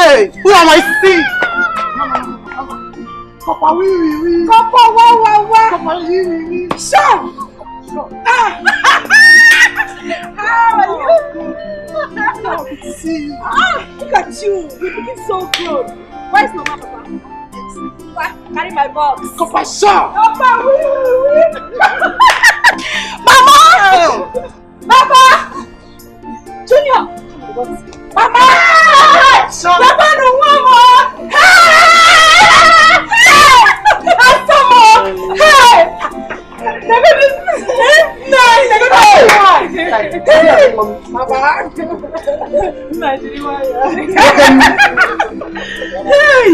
Hey, who am I seeing? Papa, oui. Papa, wow. Papa, oui. Sean! How are you? Good to see you. Look at you. You're looking so good. Where is Mama, Papa? Carry my box. Papa, Sean! Papa, oui. Mama! Papa! Junior! Papa! Sean! Papa, no mama! Hey! Hey!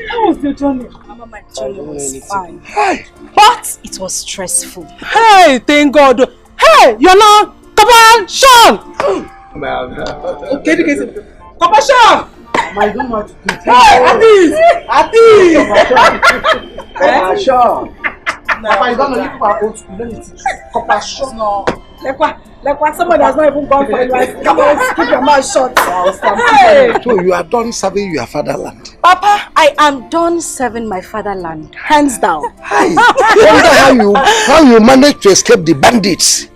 How was your journey? Mama, my journey was fine. Hey! But it was stressful. Hey, thank God. Hey, you're not. Come on, Sean! Okay. Papa Sean! I don't know what to do. Hey, Atis! Papa, Sean! Papa, you don't know you are old school. Let me teach you. Papa, Sean! No. Like what someone has not even gone for you. Come on, keep your mouth shut. Hey! So you are done serving your fatherland. Papa, I am done serving my fatherland. Hands down. Hey! I wonder how you managed to escape the bandits.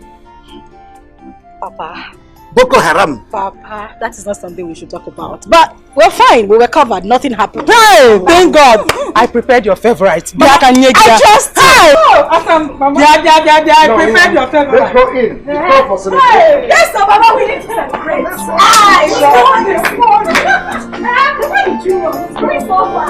Papa. Boko Haram. Papa, that is not something we should talk about. But we're fine. We were covered. Nothing happened. Hey, thank God. I prepared your favorite. I just... Hey! Mama. I prepared your favorite. Let's go in. It's time for celebration. Yes, so Mama, we need to celebrate. What did you want? It's going so far.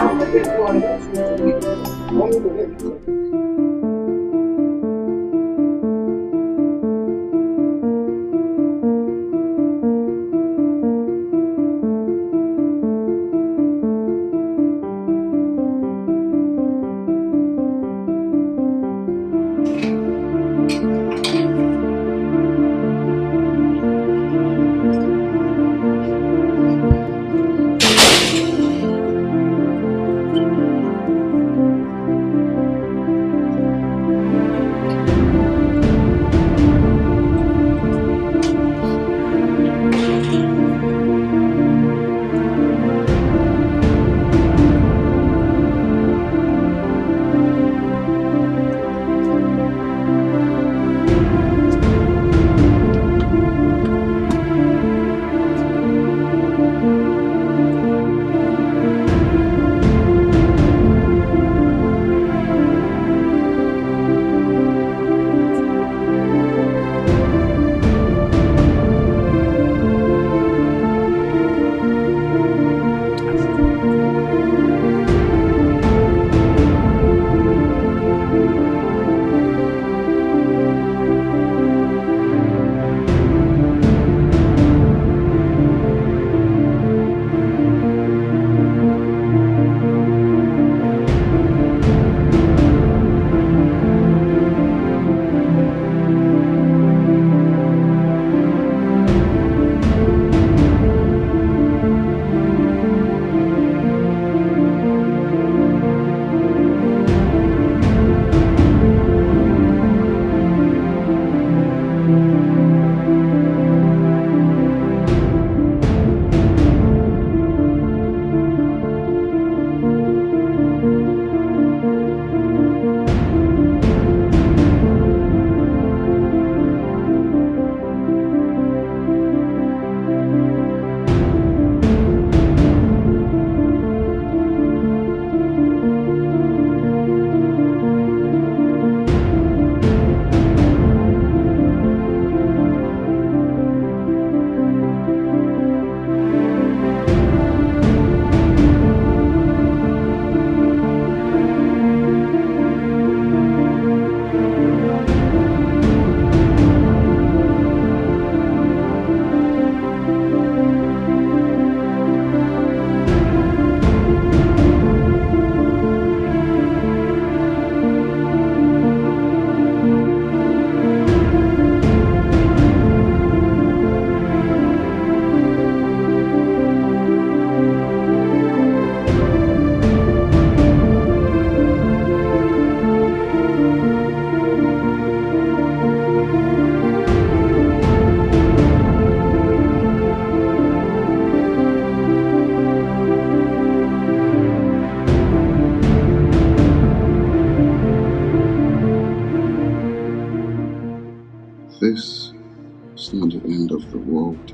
It's not the end of the world.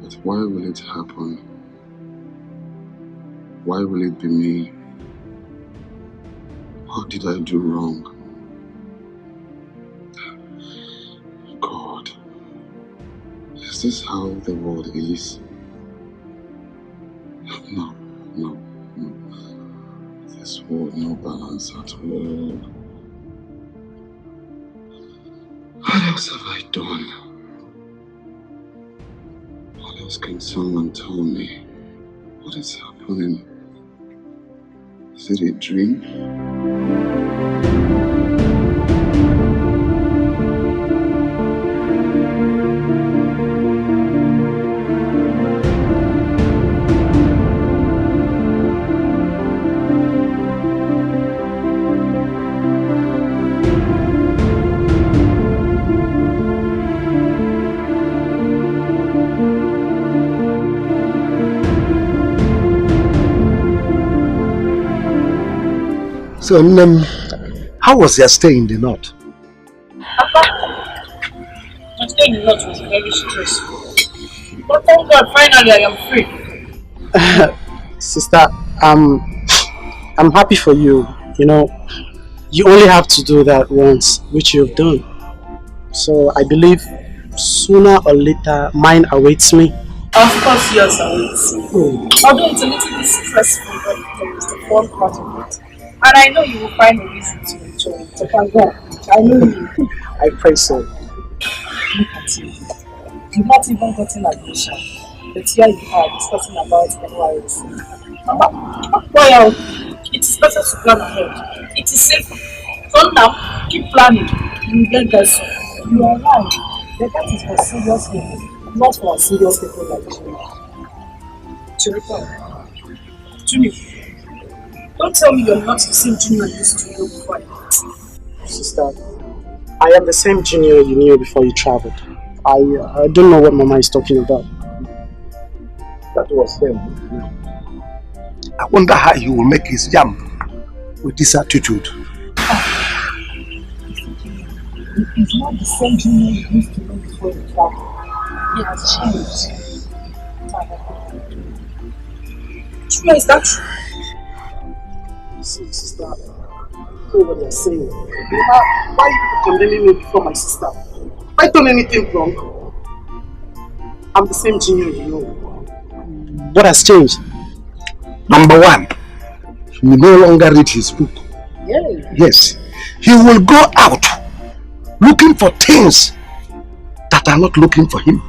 But why will it happen? Why will it be me? What did I do wrong? God, is this how the world is? No, no, no. This world, no balance at all. What else have I done? What else can someone tell me? What is happening? Is it a dream? So, how was your stay in the north? Papa, my stay in the north was very stressful. But thank God, finally I am free. Sister, I'm happy for you. You know, you only have to do that once, which you've done. So I believe sooner or later mine awaits me. Of course yours awaits me. Although it's a little bit stressful, but there is the fun part of it. And I know you will find a reason to enjoy it. So thank God. I know you. I pray so. Look at you. You've not even gotten admission. But here you are discussing about NYS. Well, it is better to plan ahead. It is safer. So now, keep planning. You will get there soon. You are right. But that is for serious people, not for serious people like you. Chirika, Junior, don't tell me you're not the same Junior you used to know before. Sister, I am the same Junior you knew before you traveled. I don't know what Mama is talking about. That was him. I wonder how he will make his jump with this attitude. He's not the same Junior you used to know before you traveled. He has changed. Junior, is that true? See, sister, I know what you're saying. Why are you condemning me before my sister? Have I done anything wrong? I'm the same Junior you know. What has changed? Number one, he will no longer read his book. Yeah. Yes, he will go out looking for things that are not looking for him.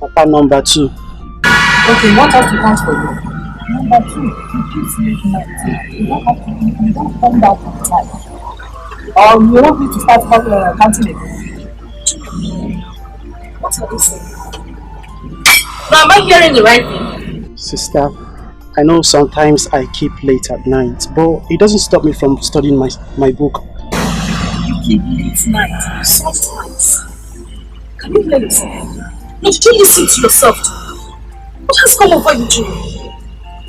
Papa, number two. Okay, what else to count for you? Number two, you keep sleeping night. You don't have to, you don't come back on time. Or you want me to start counting again? What are you saying? Now, am I hearing the right thing? Sister, I know sometimes I keep late at night, but it doesn't stop me from studying my book. You keep late night, sometimes. Can you hear yourself? No, did you listen to yourself too? What has come over you, Junior?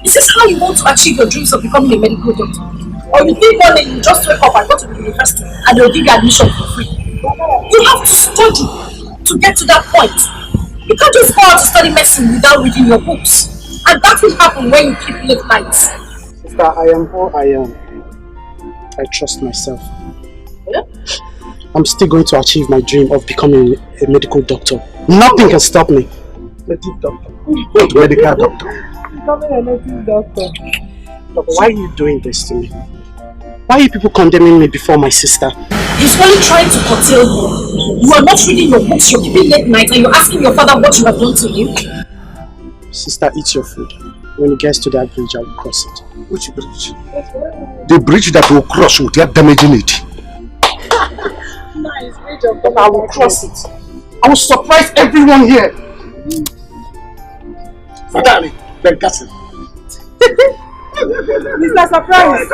Is this how you want to achieve your dreams of becoming a medical doctor? Or you think one day you just wake up and go to the university and they'll give you admission for free? You have to study to get to that point. You can't just go out to study medicine without reading your books. And that will happen when you keep late nights. Sister, I am who I am. I trust myself. Yeah? I'm still going to achieve my dream of becoming a medical doctor. Nothing can stop me. Medical doctor. What medical doctor? Becoming a medical doctor. But why are you doing this to me? Why are you people condemning me before my sister? He's only trying to curtail you. You are not reading your books, you're keeping late night, and you're asking your father what you have done to him. Sister, eat your food. When it gets to that bridge, I will cross it. Which bridge? The bridge that will cross without damaging it. Nice bridge of But I will cross it. I will surprise everyone here. Father, then Castle. Mr. Surprise!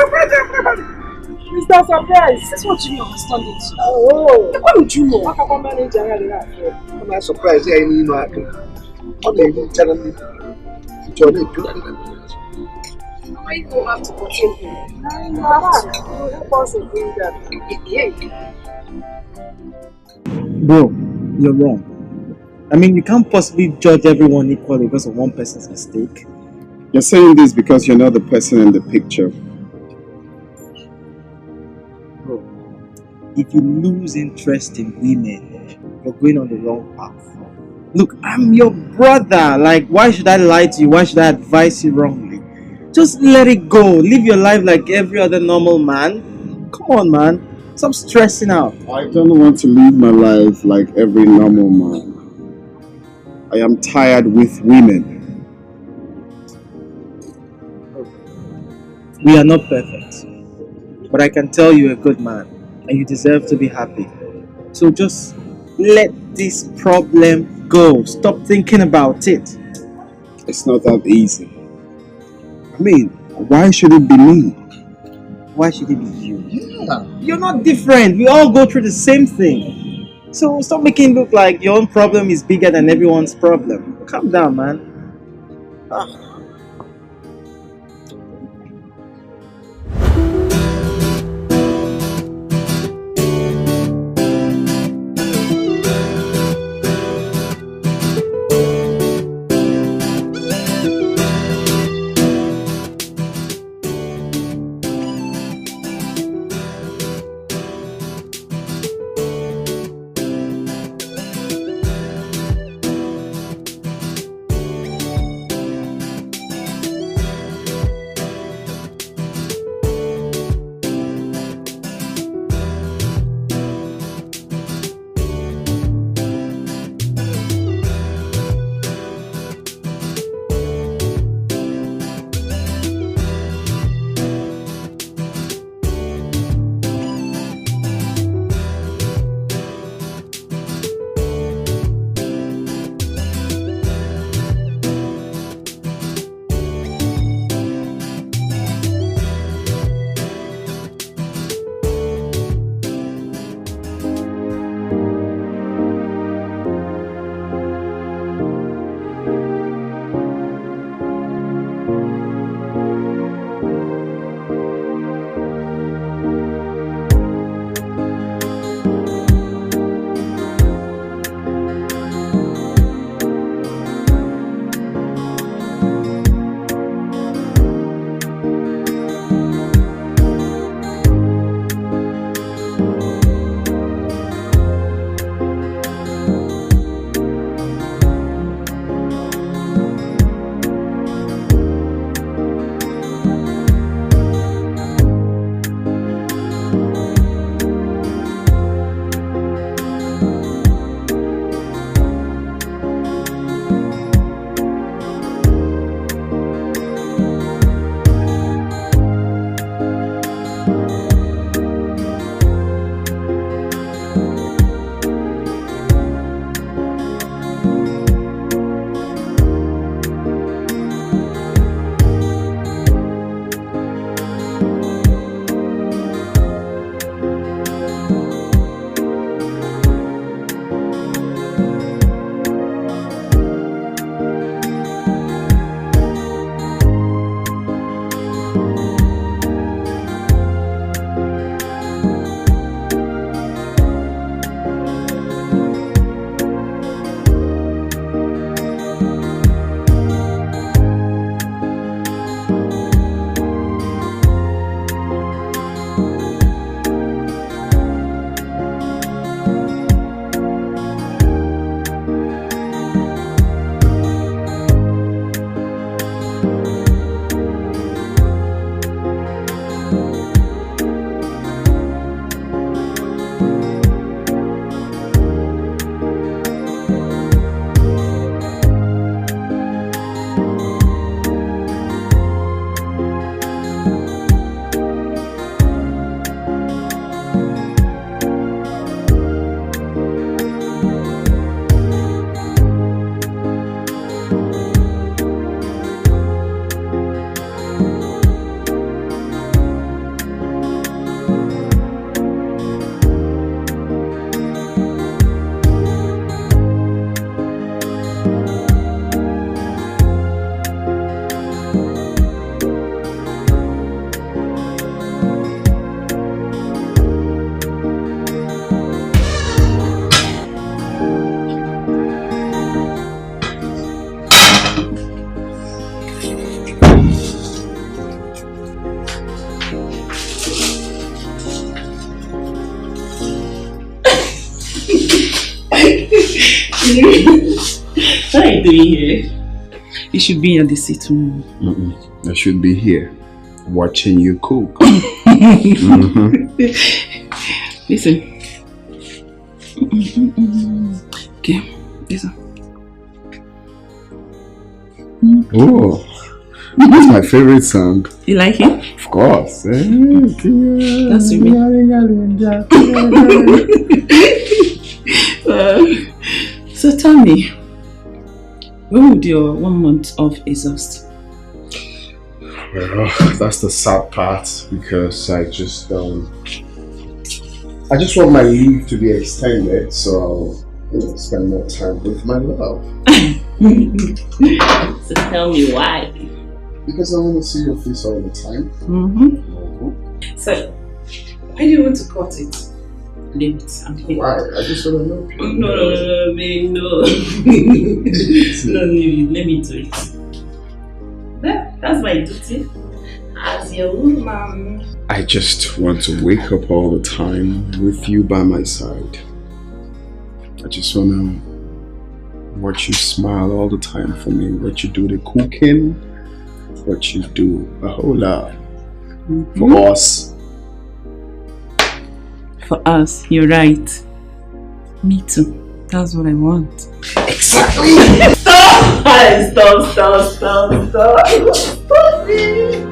Mr. Surprise! That's what you understand it. Oh! What would you know? I'm not surprised I didn't know I can. I'm not even telling me. Why you go have to continue? You have to. You help us bring that. Bro, you're wrong. I mean, you can't possibly judge everyone equally because of one person's mistake. You're saying this because you're not the person in the picture. Bro, if you lose interest in women, you're going on the wrong path. Look, I'm your brother. Like, why should I lie to you? Why should I advise you wrongly? Just let it go. Live your life like every other normal man. Come on, man. Stop stressing out. I don't want to live my life like every normal man. I am tired with women. We are not perfect. But I can tell you're a good man. And you deserve to be happy. So just let this problem go. Stop thinking about it. It's not that easy. I mean, why should it be me? Why should it be you? You're not different. We all go through the same thing. So stop making it look like your own problem is bigger than everyone's problem. Calm down, man. What are you doing here? You should be in the sitting room. I should be here watching you cook. Listen. Okay, listen. Oh, that's my favorite song. You like it? Of course. That's me. So tell me, when would your 1 month off exhaust? Well, that's the sad part because I just want my leave to be extended, so I'll spend more time with my love. So tell me why. Because I want to see your face all the time. So, why do you want to cut it? Leave it. I'm here. Why? I just want to know. No, babe, no. No, let me do it. That's my duty as your woman. I just want to wake up all the time with you by my side. I just want to watch you smile all the time for me. What you do the cooking, what you do a whole lot for us. For us, you're right. Me too. That's what I want. Exactly! Stop! Stop it!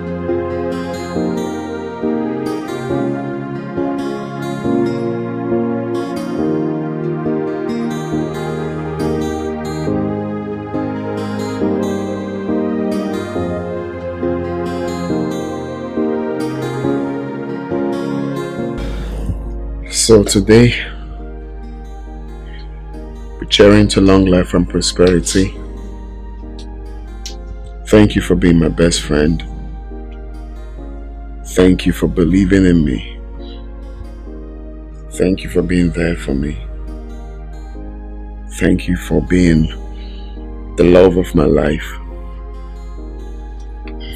So today, we're cheering to long life and prosperity. Thank you for being my best friend. Thank you for believing in me. Thank you for being there for me. Thank you for being the love of my life.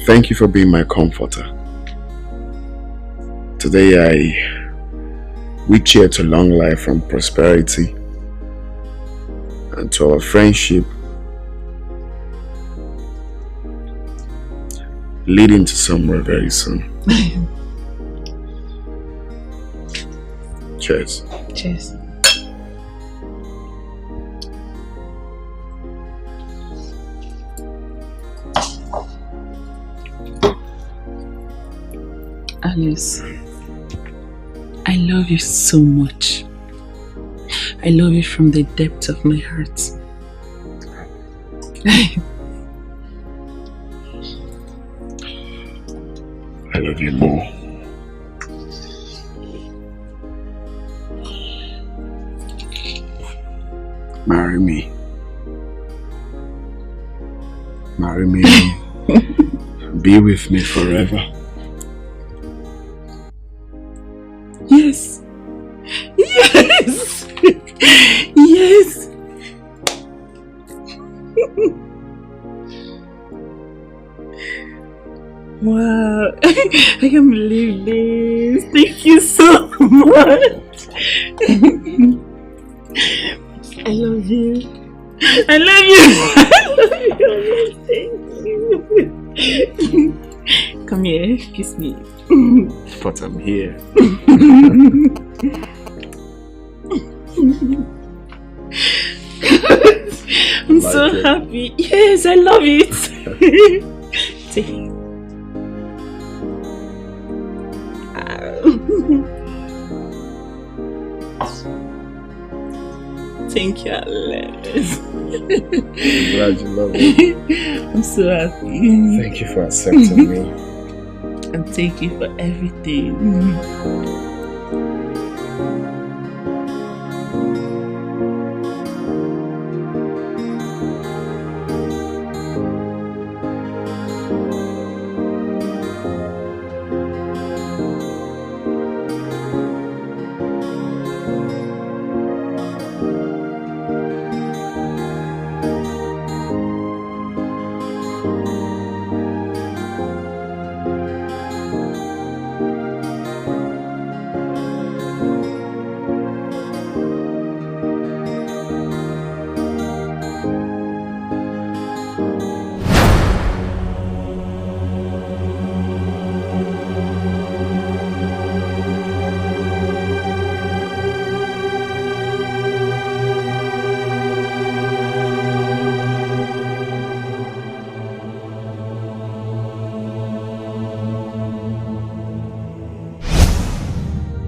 Thank you for being my comforter. Today we cheer to long life and prosperity and to our friendship leading to somewhere very soon. Cheers. Cheers. Alice, I love you so much. I love you from the depth of my heart. I love you more. Marry me. Marry me. Be with me forever. Yes. Yes. Yes. Wow. I can't believe this. Thank you so much. I love you. I love you. I love you. Thank you. Come here, kiss me. But I'm here. I'm so happy. Yes, I love it. Take it. Thank you, Alice. I'm glad you love me. I'm so happy. Thank you for accepting me. And thank you for everything.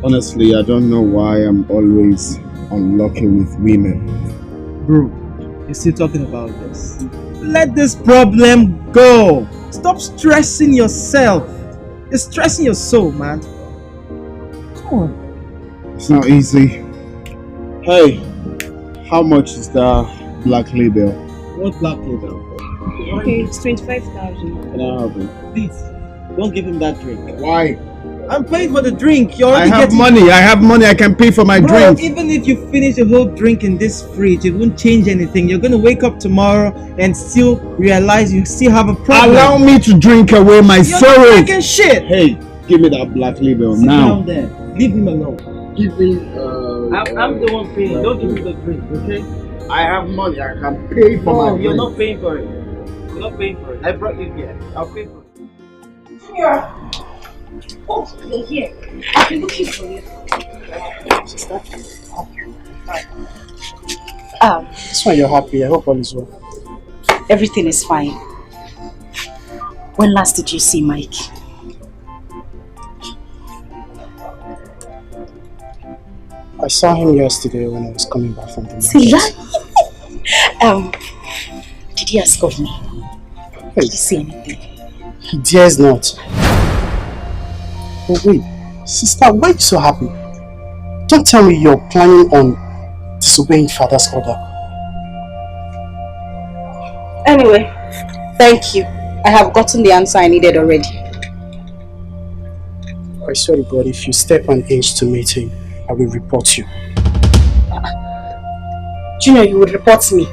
Honestly, I don't know why I'm always unlucky with women. Bro, you're still talking about this. Let this problem go. Stop stressing yourself. You're stressing your soul, man. Come on. It's not easy. Hey, how much is that black label? What black label? Okay, it's 25,000. Can I have it? Please, don't give him that drink. Why? I'm paying for the drink. You're I already have getting... money. I have money. I can pay for my Bro, drink. even if you finish the whole drink in this fridge, it won't change anything. You're gonna wake up tomorrow and still realize you still have a problem. Allow me to drink away my You're sorrow. drinking shit. Hey, give me that black label Sit now. down there. Leave him alone. Give me. I'm the one paying. Don't give me the drink, okay? I have money. I can pay for my No, you're drink. not paying for it. You're not paying for it. I brought you here. I'll pay for it. Here. Oh, you're here. I've been looking for you. Sister, Um, that's why you're happy. I hope all is well. everything is fine. When last did you see Mike? I saw him yesterday when I was coming back from the See market. that? Did he ask of me? Hey, Did he say anything? he dares not. But wait, sister, why are you so happy? Don't tell me you're planning on disobeying father's order. Anyway, thank you. I have gotten the answer I needed already. I swear to God, if you step an inch to meet him, I will report you. Junior, you would report me.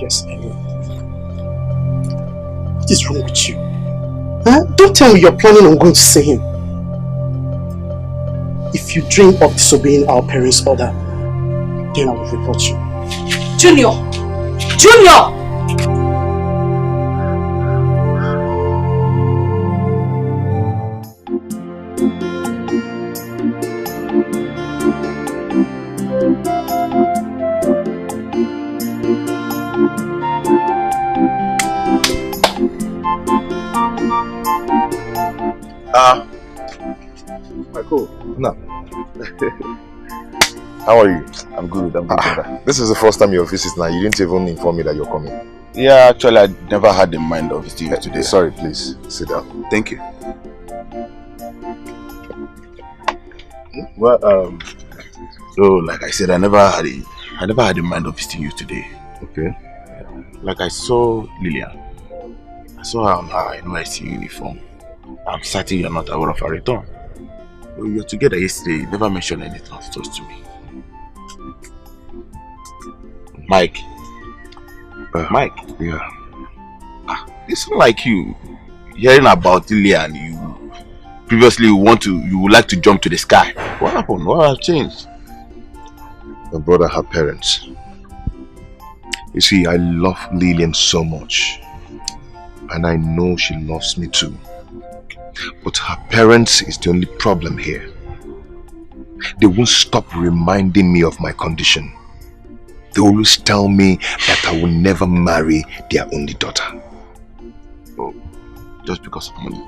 Yes, I will. What is wrong with you? Huh? Don't tell me you're planning on going to see him. If you dream of disobeying our parents' order, then I will report you. Junior! Junior! Cool. No. How are you? I'm good. I'm good. This is the first time you're visiting now. You didn't even inform me that you're coming. Yeah, actually, I never had in mind of visiting you today. Sorry, please sit down. Thank you. Well, So, like I said, I never had in mind of visiting you today. okay. Like I saw Lillian. I saw her on her NYC uniform. I'm certain you're not aware of her return. We were together yesterday. You never mentioned anything of those to me. Mike. Mike. Yeah. It's not like you hearing about Lillian. You previously would like to jump to the sky. What happened? What has changed? My brother, her parents. You see, I love Lillian so much. And I know she loves me too. But her parents is the only problem here. They won't stop reminding me of my condition. They always tell me that I will never marry their only daughter. Oh, just because of money.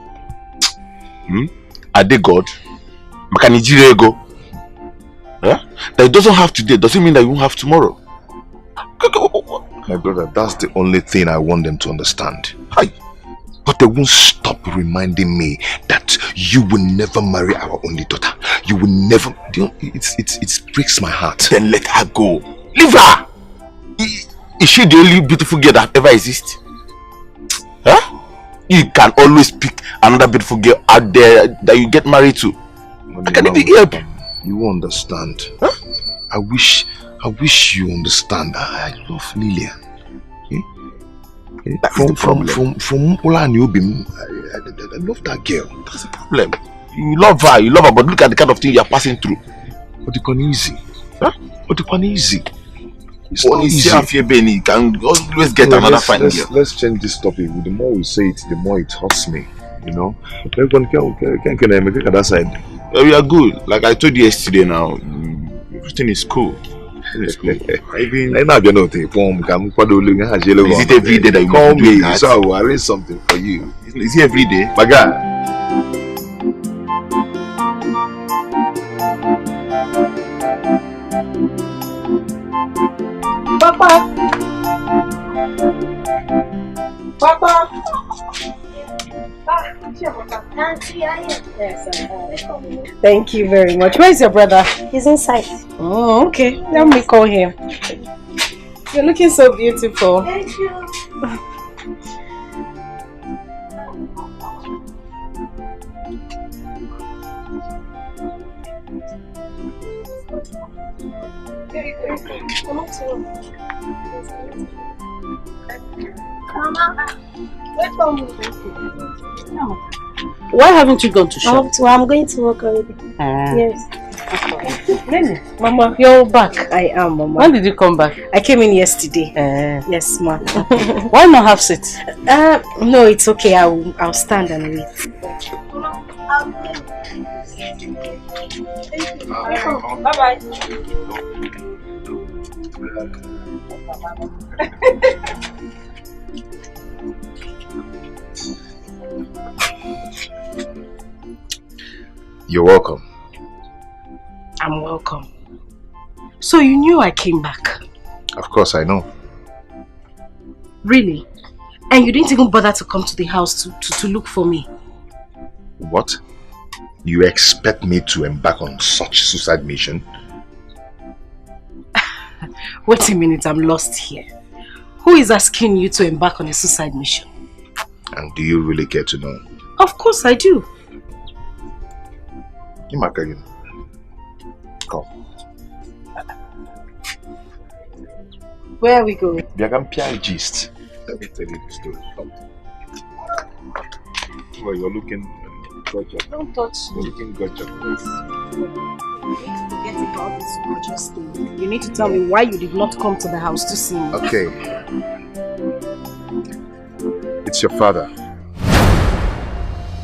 Are they God? Makanijire ego? That it doesn't have today doesn't mean that you won't have tomorrow. My brother, that's the only thing I want them to understand. Hi. But they won't stop reminding me that you will never marry our only daughter. You will never. It breaks my heart. Then let her go. Leave her. Is she the only beautiful girl that ever exists? Huh? You can always pick another beautiful girl out there that you get married to. I can even help. You won't understand. Huh? I wish you understand. I love Lillian. From Ola and Yobim, I love that girl. That's the problem. You love her, but look at the kind of thing you are passing through. But it can easy. Huh? But it can easy. It's not not easy. easy. You can always get another fine girl. Let's change this topic. The more we say it, the more it hurts me. You know? That side. Well, we are good. Like I told you yesterday now, everything is cool. It's cool. Is it every day that you call do me? that? So I will arrange something for you. Is it every day? My guy. Papa! Papa! Thank you very much. Where is your brother? He's inside. Oh, okay. Let me call him. You're looking so beautiful. Thank you. Mama, wait for me. Why haven't you gone to shop? I'm going to work already. Yes. Mama, you're back. I am, Mama. When did you come back? I came in yesterday. Yes, ma. Why not have seat? No, it's okay. I'll stand and wait. Bye-bye. You're welcome. I'm welcome. So you knew I came back? Of course I know. Really? And you didn't even bother to come to the house to look for me? What? You expect me to embark on such suicide mission? Wait a minute, I'm lost here. Who is asking you to embark on a suicide mission? And do you really care to know? Of course I do. Come. Where are we going? Gist. Let me tell you the story. Come. Well, you're looking gorgeous. Don't touch You're me. looking gorgeous. Forget about this gorgeous thing. You need to tell me why you did not come to the house to see me. Okay. It's your father.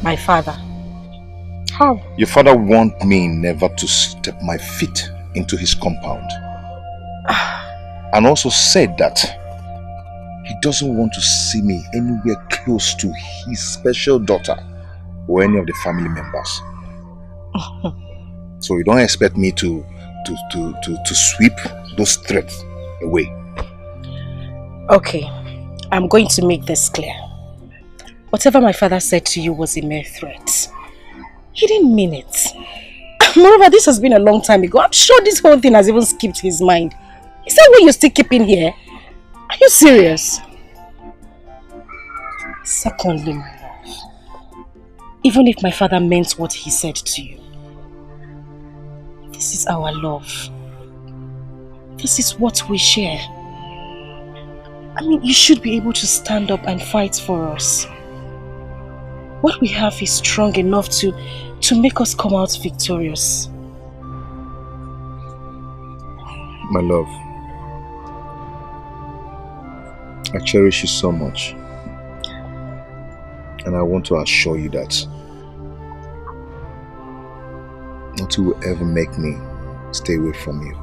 My father? How? Your father warned me never to step my feet into his compound. And also said that he doesn't want to see me anywhere close to his special daughter or any of the family members. So you don't expect me to sweep those threats away. Okay, I'm going to make this clear. Whatever my father said to you was a mere threat. He didn't mean it. Moreover, this has been a long time ago. I'm sure this whole thing has even skipped his mind. Is that what you're still keeping here? Are you serious? Secondly, my love, even if my father meant what he said to you, this is our love. This is what we share. I mean, you should be able to stand up and fight for us. What we have is strong enough to make us come out victorious. My love, I cherish you so much. And I want to assure you that nothing will ever make me stay away from you.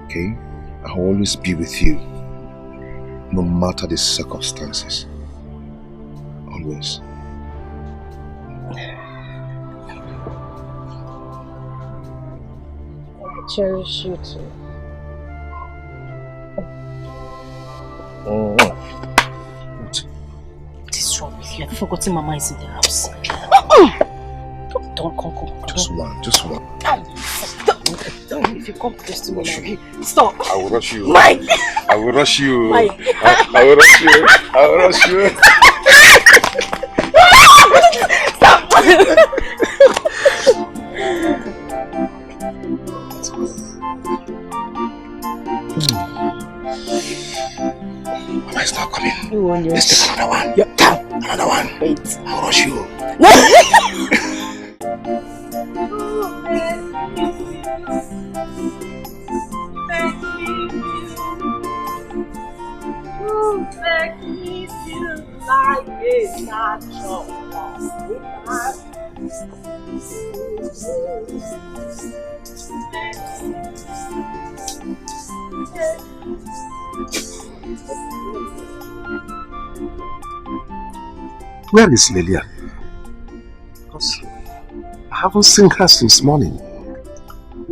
Okay? I'll always be with you, no matter the circumstances. Always. I cherish you too. What? What is wrong with you? Have you forgotten Mama is in the house? Don't come. Just one. Don't, if you come close to me now, stop. I will rush you. Mike! I will rush you. Mike! I will rush you. I will rush you. Stop! Mama is not coming. You want Let's take another one. Yeah. Another one. Wait. I'll rush you. Make me feel like it's not your loss. Where is Lillian? Because I haven't seen her since morning.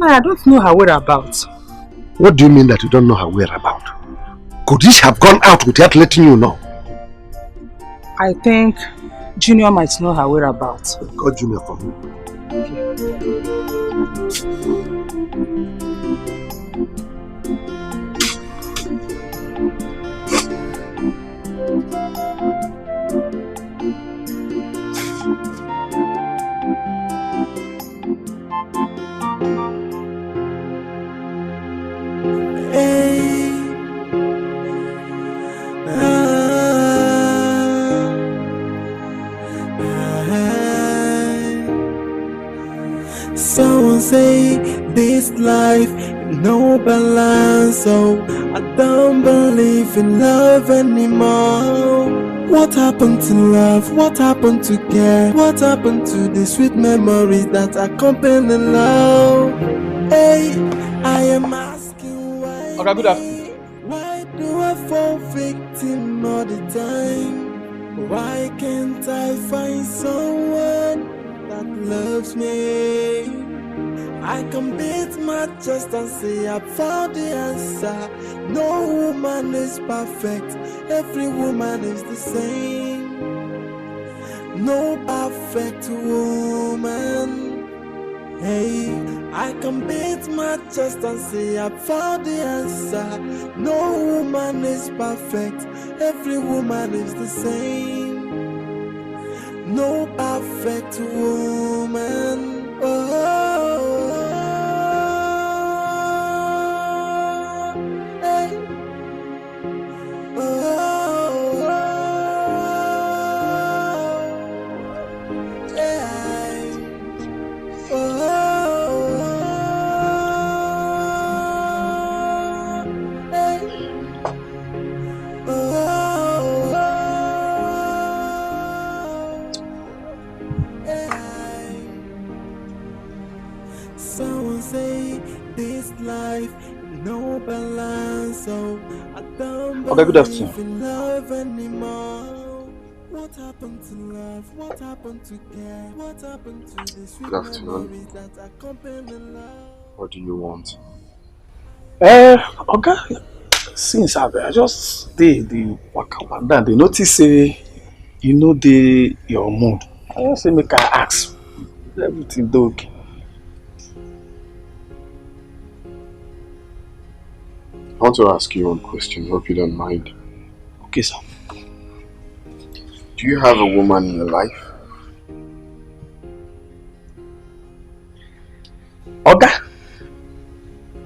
I don't know her whereabouts. What do you mean that you don't know her whereabouts? Could this have gone out without letting you know? I think Junior might know her whereabouts. Call Junior for me. Someone say this life no balance, so I don't believe in love anymore. What happened to love? What happened to care? What happened to the sweet memories that accompany love? Hey, I am asking why. Okay, good afternoon. Why do I fall victim all the time? Why can't I find someone that loves me? I can beat my chest and say I found the answer. No woman is perfect, every woman is the same. No perfect woman. Hey, I can beat my chest and say I found the answer. No woman is perfect, every woman is the same. No perfect woman. Hey. Someone say this life no balance, so I don't Okay, good afternoon. believe in love anymore. What happened to love? What happened to care? What happened to the sweet Good afternoon. memories that accompany love? What do you want? Okay. Since I just the waka down, they notice say you know your mood. I just say make I ask. Everything do okay. I want to ask you one question. Hope you don't mind. Okay, sir. Do you have a woman in your life? Okay.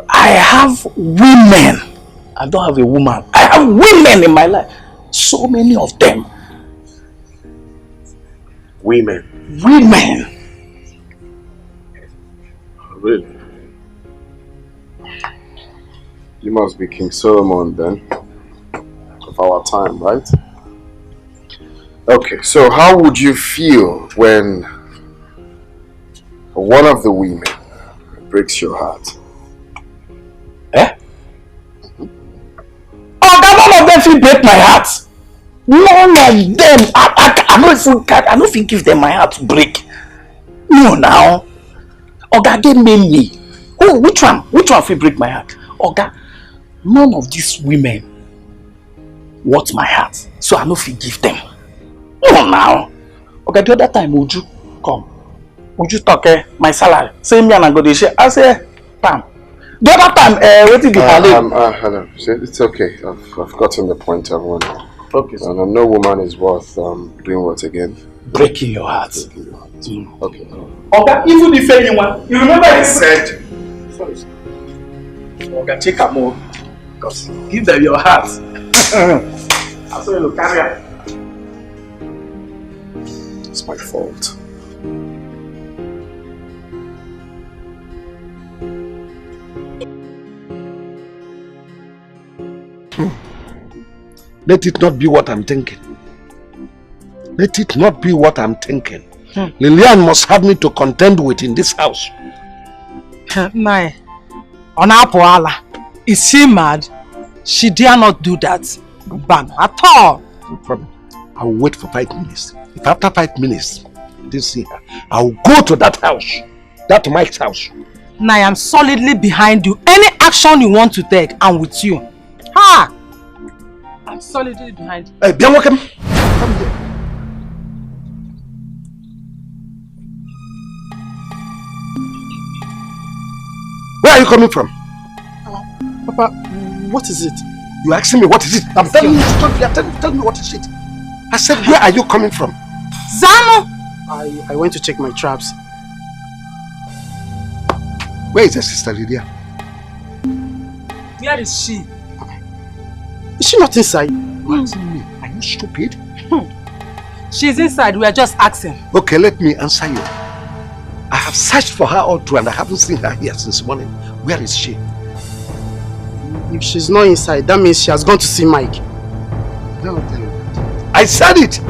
I have women. I don't have a woman. I have women in my life. So many of them. Women? Women. Really? You must be King Solomon then, of our time, right? Okay, so how would you feel when one of the women breaks your heart? Eh? Oh, none of them will break my heart. None of them. I don't think give them my heart to break. No, now. Oga, they made me. Oh, which one? Which one will break my heart? Oga, none of these women want my heart, so I no fit give them. No, now. Okay, the other time, Uju come. Uju talk my salary. Say me and I go dey share. I say, Pam. The other time, what did the hello. It's okay. I've gotten the point, everyone. Okay, sir. And no woman is worth doing what again? Breaking your heart. Breaking your heart. Okay. Okay, even if anyone, you remember I said. Sorry. Okay, check her more. Because give them your heart. I saw you carry her. It's my fault. Let it not be what I'm thinking. Let it not be what I'm thinking. Lillian must have me to contend with in this house. Nai, on Apoala, is she mad? She dare not do that. Bam, at all. No problem. I will wait for 5 minutes. If after 5 minutes I didn't see her, I will go to that house, that Mike's house, Now I am solidly behind you. Any action you want to take, I'm with you. Ha! I'm solidly behind you. Hey, bien welcome. Come here. Where are you coming from? Papa, what is it? You asking me what is it? I'm telling you, tell me what is it. I said, where are you coming from? Zano! I went to check my traps. Where is your sister Lydia? Where is she? Is she not inside? You asking me? Are you stupid? She's inside. We are just asking. Okay, let me answer you. I have searched for her all through and I haven't seen her here since morning. Where is she? If she's not inside, that means she has gone to see Mike. No, tell you that. I said it!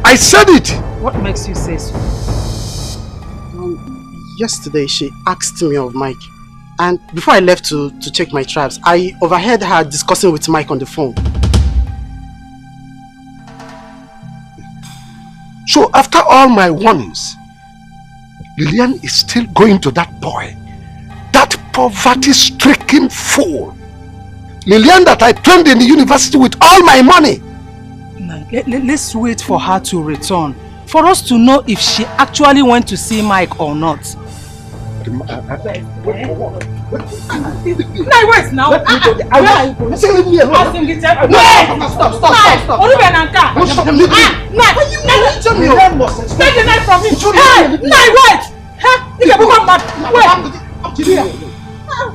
I said it! What makes you say so? Yesterday, she asked me of Mike. And before I left to check my traps, I overheard her discussing with Mike on the phone. So after all my warnings, Lillian is still going to that boy. That poverty-stricken fool. Lillian that I trained in the university with all my money. Let's wait for her to return. For us to know if she actually went to see Mike or not. Wait for what? No, wait now. Where are you going? Leave me alone. Stop. Tell me. Take the knife from him. Hey, wait. You can become mad. Wait.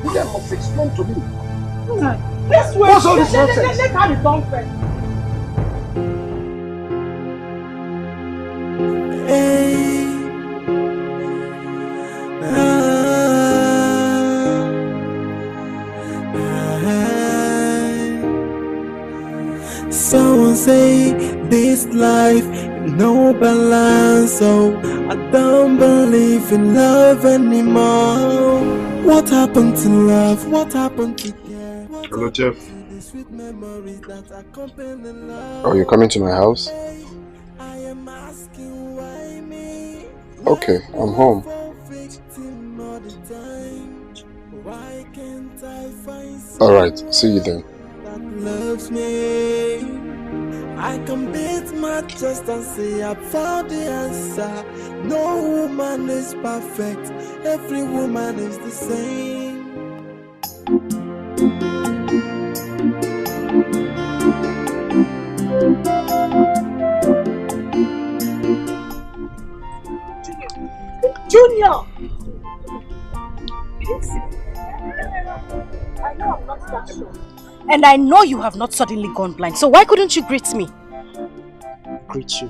Lillian must explain to me. Let's wait. What's all this nonsense? Let's have it done first. Hey. Someone say this life no balance, so I don't believe in love anymore. What happened to love? What happened to care? Hello, Jeff. Oh, you're coming to my house? Okay, I'm home. Alright, see you then. Loves me. I can beat my chest and say I found the answer. No woman is perfect. Every woman is the same. Junior! I know I'm not that sure. And I know you have not suddenly gone blind, so why couldn't you greet me? Greet you.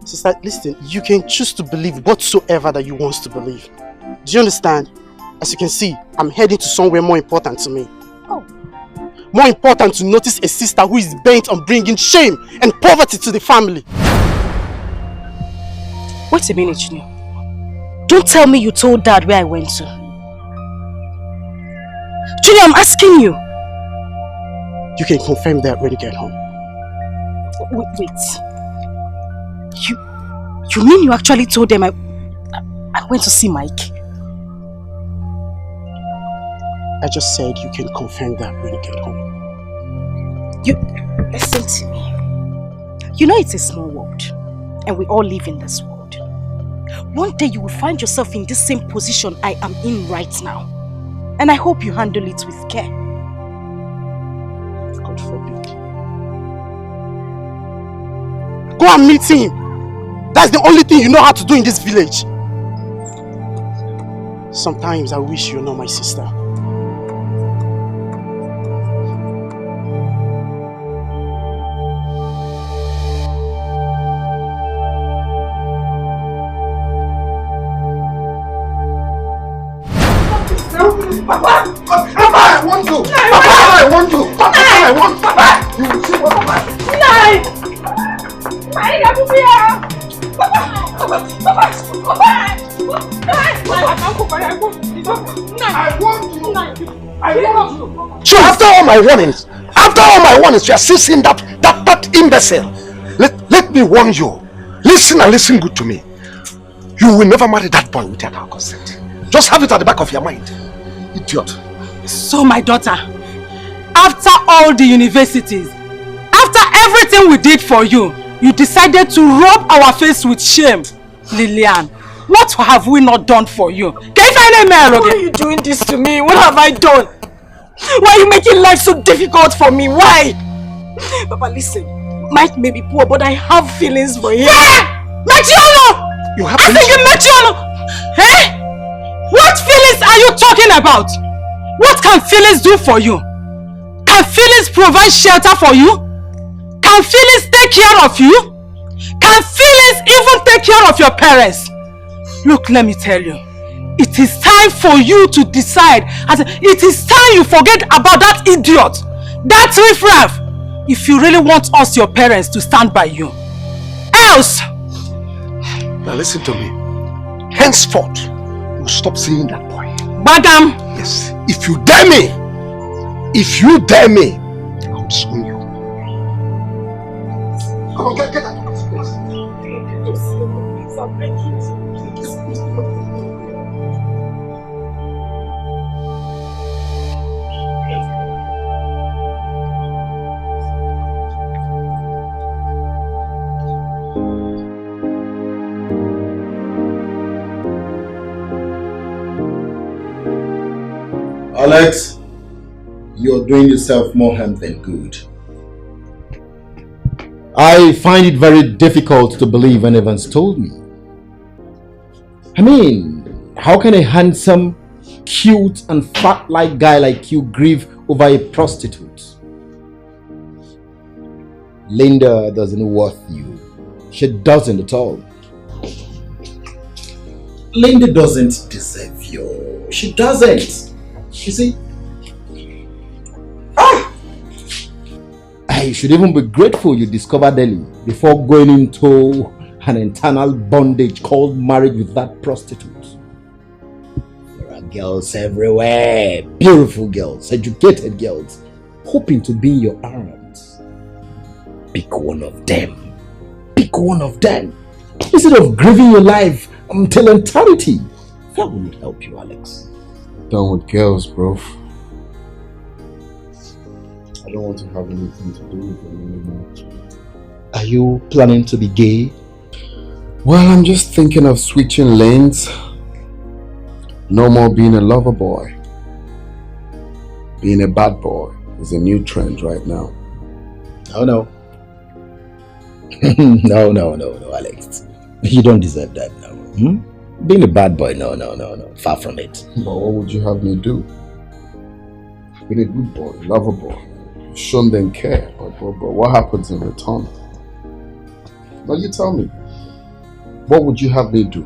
Sister, listen, you can choose to believe whatsoever that you want to believe. Do you understand? As you can see, I'm heading to somewhere more important to me. Oh. More important to notice a sister who is bent on bringing shame and poverty to the family. Wait a minute, Junior. Don't tell me you told Dad where I went to. Junior, I'm asking you. You can confirm that when you get home. Wait. You mean you actually told them I went to see Mike? I just said you can confirm that when you get home. You listen to me. You know it's a small world, and we all live in this world. One day you will find yourself in this same position I am in right now. And I hope you handle it with care. God forbid. Go and meet him. That's the only thing you know how to do in this village. Sometimes I wish you're not my sister. Papa, I want to. Papa, I want to. Papa, I want. Papa, you will see what Papa. I want you. So after all my warnings, you are still seeing that imbecile. Let me warn you. Listen and listen good to me. You will never marry that boy without our consent. Just have it at the back of your mind. Idiot. So my daughter, after all the universities, after everything we did for you, you decided to rub our face with shame. Lillian, what have we not done for you? Why are you doing this to me? What have I done? Why are you making life so difficult for me? Why? Papa, listen. Mike may be poor, but I have feelings for him. Mechiano! You have I think you Mechiano! Eh? What feelings are you talking about? What can feelings do for you? Can feelings provide shelter for you? Can feelings take care of you? Can feelings even take care of your parents? Look, let me tell you. It is time for you to decide. It is time you forget about that idiot. That riffraff. If you really want us, your parents, to stand by you. Else. Now listen to me. Henceforth, you stop seeing that boy. Badam. Yes. If you dare me, I'll disown you. Come on, get out. Alex, you're doing yourself more harm than good. I find it very difficult to believe when Evans told me. I mean, how can a handsome, cute and fat-like guy like you grieve over a prostitute? Linda doesn't worth you. She doesn't at all. Linda doesn't deserve you. She doesn't. You see? I should even be grateful you discovered Ellie before going into an internal bondage called marriage with that prostitute. There are girls everywhere, beautiful girls, educated girls, hoping to be in your arms. Pick one of them. Pick one of them. Instead of grieving your life until eternity. That would help you, Alex. Done with girls, bro. I don't want to have anything to do with them anymore. Are you planning to be gay? Well, I'm just thinking of switching lanes. No more being a lover boy. Being a bad boy is a new trend right now. Oh no. No, Alex. You don't deserve that now. Being a bad boy, no. Far from it. But what would you have me do? Being a good boy, lover boy. Shown them care, but what happens in return? Now you tell me. What would you have me do?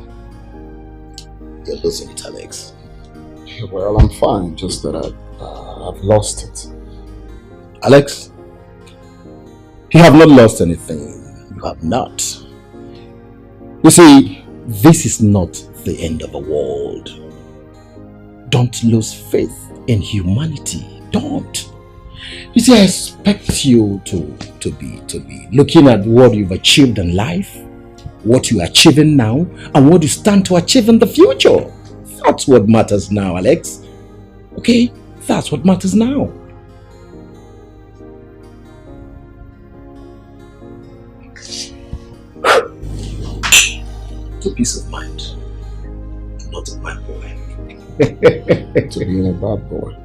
You're losing it, Alex. Well, I'm fine, just that I've lost it. Alex, you have not lost anything. You have not. You see, this is not the end of the world. Don't lose faith in humanity. Don't. You see, I expect you to be looking at what you've achieved in life, what you're achieving now, and what you stand to achieve in the future. That's what matters now, Alex. Okay? That's what matters now. To peace of mind. Not a bad boy. To being a bad boy.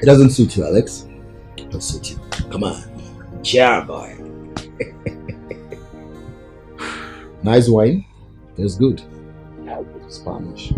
It doesn't suit you, Alex. It doesn't suit you. Come on. Yeah, boy. Nice wine. Tastes good. Spanish.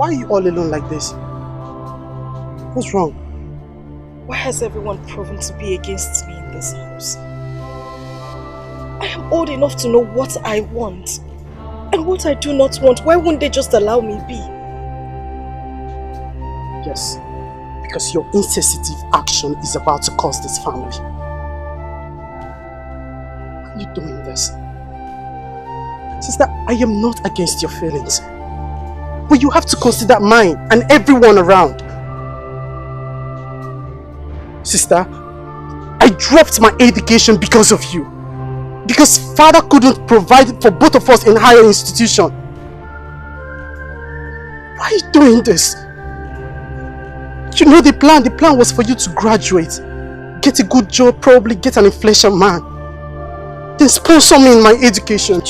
Why are you all alone like this? What's wrong? Why has everyone proven to be against me in this house? I am old enough to know what I want and what I do not want. Why won't they just allow me be? Yes, because your insensitive action is about to cause this family. Why are you doing this? Sister, I am not against your feelings. But you have to consider mine and everyone around. Sister, I dropped my education because of you. Because father couldn't provide for both of us in higher institution. Why are you doing this? You know the plan. The plan was for you to graduate, get a good job, probably get an inflation man. Then sponsor me in my education.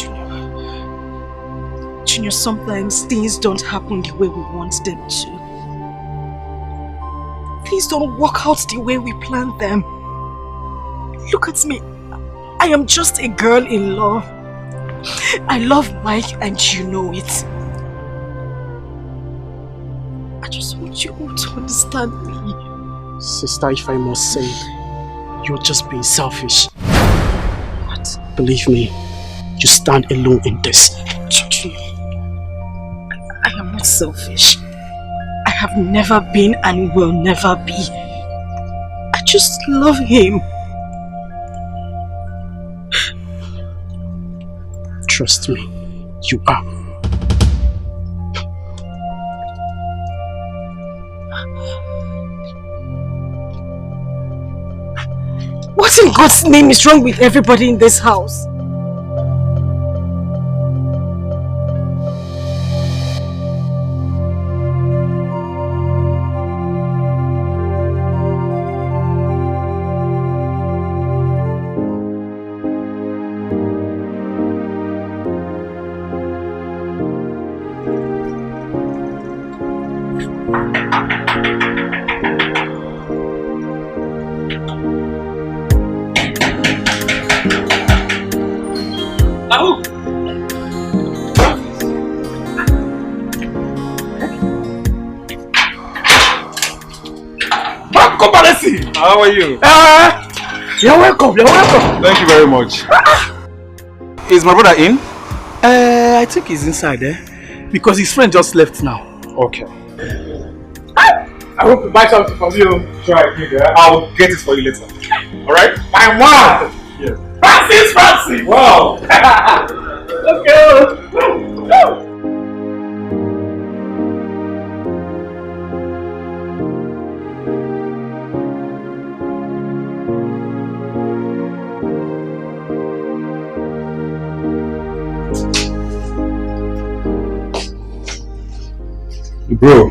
Junior, sometimes things don't happen the way we want them to. Things don't work out the way we planned them. Look at me. I am just a girl in love. I love Mike and you know it. I just want you all to understand me. Sister, if I must say, you're just being selfish. What? Believe me, you stand alone in this. I am not selfish. I have never been and will never be. I just love him. Trust me, you are. What in God's name is wrong with everybody in this house? How are you? You're welcome, you're welcome. Thank you very much. Is my brother in? I think he's inside because his friend just left now. Okay. I hope to buy something from you. Try it, I'll get it for you later. Alright? My mom! Yeah. Francis! Wow! Okay. Bro.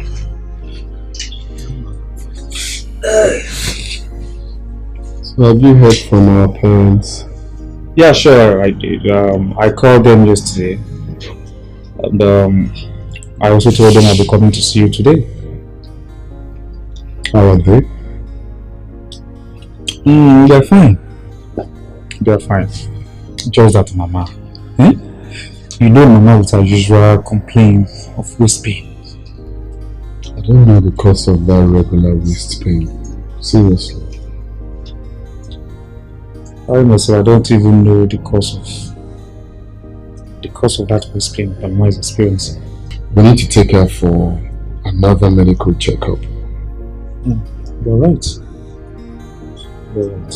So have you heard from our parents? Yeah, sure, I did. I called them yesterday. And I also told them I'll be coming to see you today. How are they? They're fine. They're fine. Just that Mama. You know Mama with her usual complaint of waist pain. I don't know the cause of that regular waist pain. Seriously. I myself, I don't even know the cause of that waist pain that Mama is experiencing. We need to take her for another medical checkup. You're right. You're right.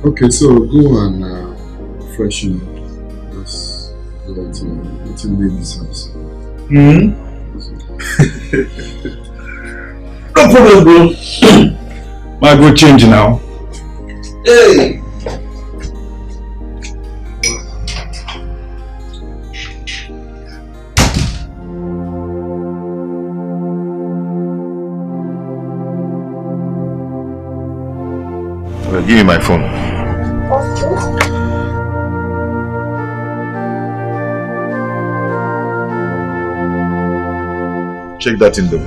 Okay, so go and freshen up. Let's go to leave this house. No problem, bro. My good change now. Hey! Well, give me my phone. Check that in the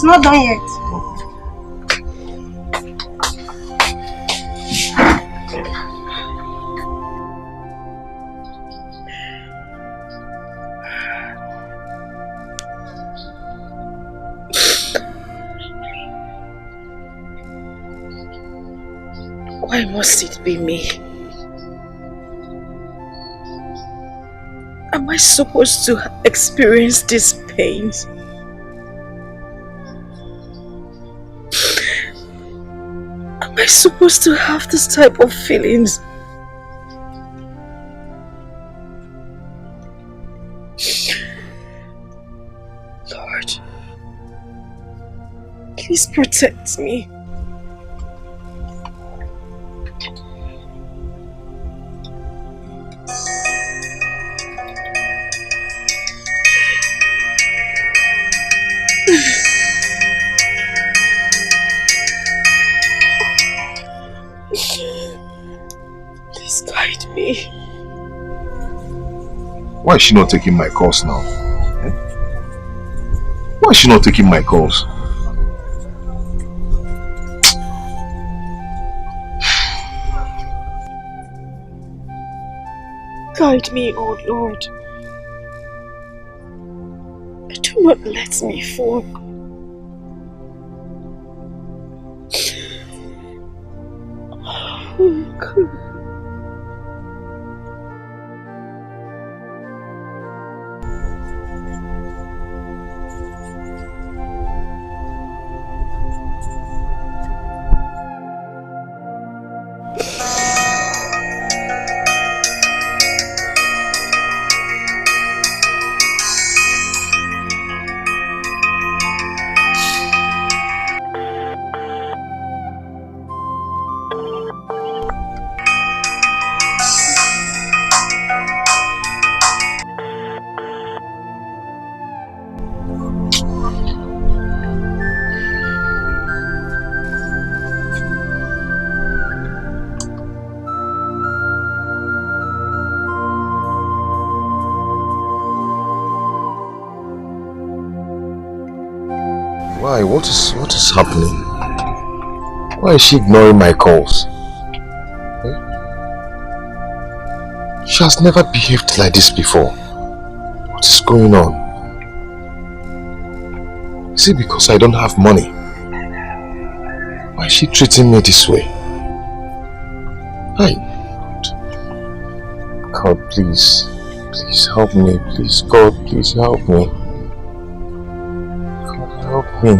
It's not done yet. Why must it be me? Am I supposed to experience this pain? Am I supposed to have this type of feelings? Lord, please protect me. Please guide me. Why is she not taking my calls now? Why is she not taking my calls? Guide me, oh Lord. Do not let me fall. Oh God. Why? What is happening? Why is she ignoring my calls? She has never behaved like this before. What is going on? Is it because I don't have money? Why is she treating me this way? Hi. God, please. Please help me. Please, God, please help me. God, help me.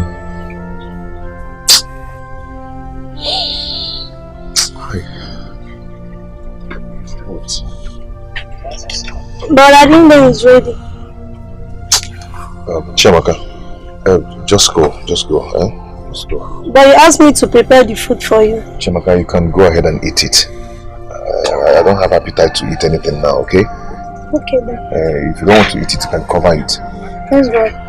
But I didn't know he's ready. Chiamaka, just go, Just go. But you asked me to prepare the food for you. Chiamaka, you can go ahead and eat it. I don't have appetite to eat anything now, okay? Okay then. If you don't want to eat it, you can cover it. Let's go.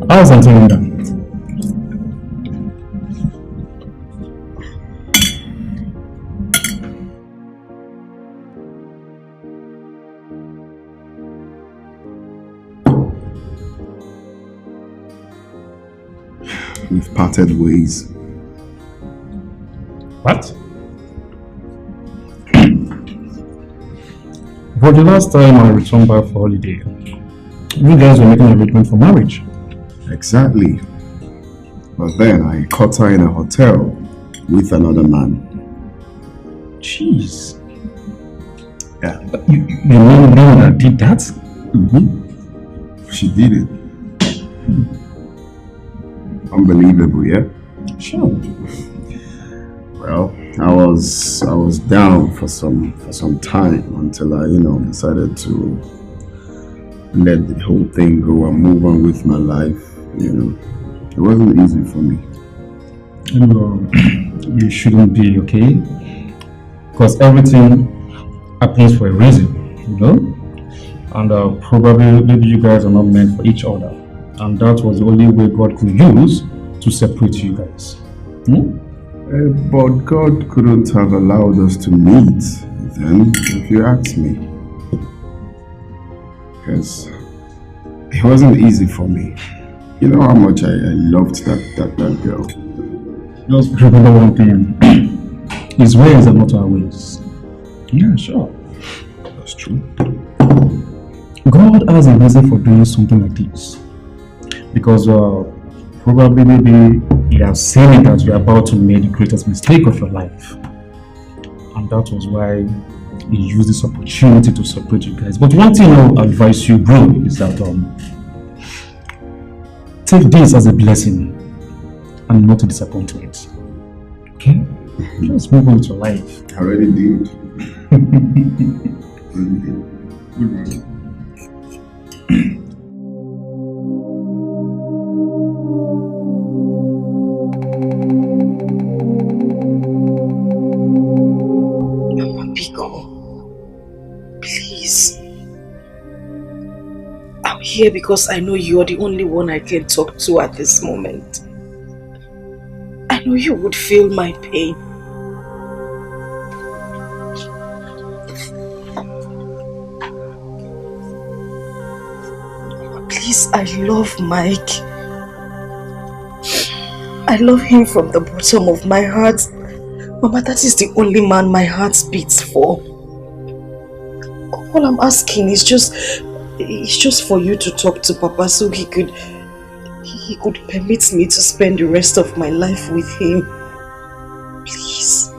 How's Anoda? We've parted ways. What? For the last time I returned back for holiday, you guys were making arrangement for marriage. Exactly. But then I caught her in a hotel with another man. Jeez. Yeah. You mean Anoda did that? Mm-hmm. She did it. Unbelievable, yeah? Sure. Well, I was down for some time until I, decided to let the whole thing go and move on with my life. It wasn't easy for me. No, you shouldn't be, okay? Because everything happens for a reason, you know? And probably maybe you guys are not meant for each other. And that was the only way God could use to separate you guys. Hmm? But God couldn't have allowed us to meet then, if you ask me. Because it wasn't easy for me. You know how much I loved that girl. Just remember one thing. His ways are not our ways. Yeah, sure. That's true. God has a reason for doing something like this. Because probably maybe He has seen it that you're about to make the greatest mistake of your life. And that was why He used this opportunity to separate you guys. But one thing I'll advise you, bro, is that take this as a blessing and not a disappointment. Okay? Just move on with your life. I already did. Mama Pico, please. I'm here because I know you're the only one I can talk to at this moment. I know you would feel my pain. Please, I love Mike. I love him from the bottom of my heart. Mama, that is the only man my heart beats for. All I'm asking is just for you to talk to Papa so he could permit me to spend the rest of my life with him. Please.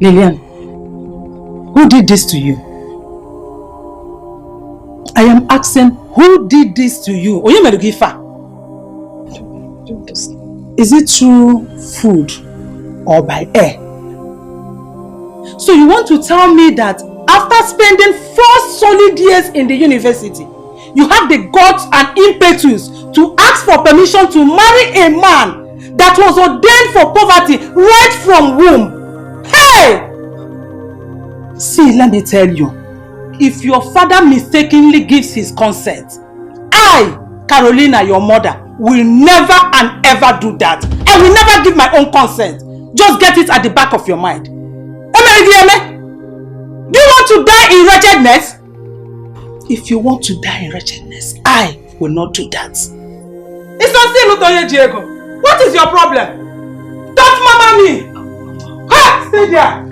Lillian, who did this to you? I am asking, who did this to you? Oyemelegifa. Is it through food or by air? So you want to tell me that after spending 4 solid years in the university, you have the guts and impetus to ask for permission to marry a man that was ordained for poverty right from womb? Hey! See, let me tell you, if your father mistakenly gives his consent, I, Carolina, your mother, will never and ever do that. I will never give my own consent. Just get it at the back of your mind. Do you want to die in wretchedness? If you want to die in wretchedness, I will not do that. It's not still Utoye Diego. What is your problem? Don't mama me! Ha! Stay there!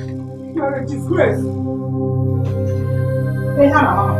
You are a disgrace. Hey, Hannah, mama.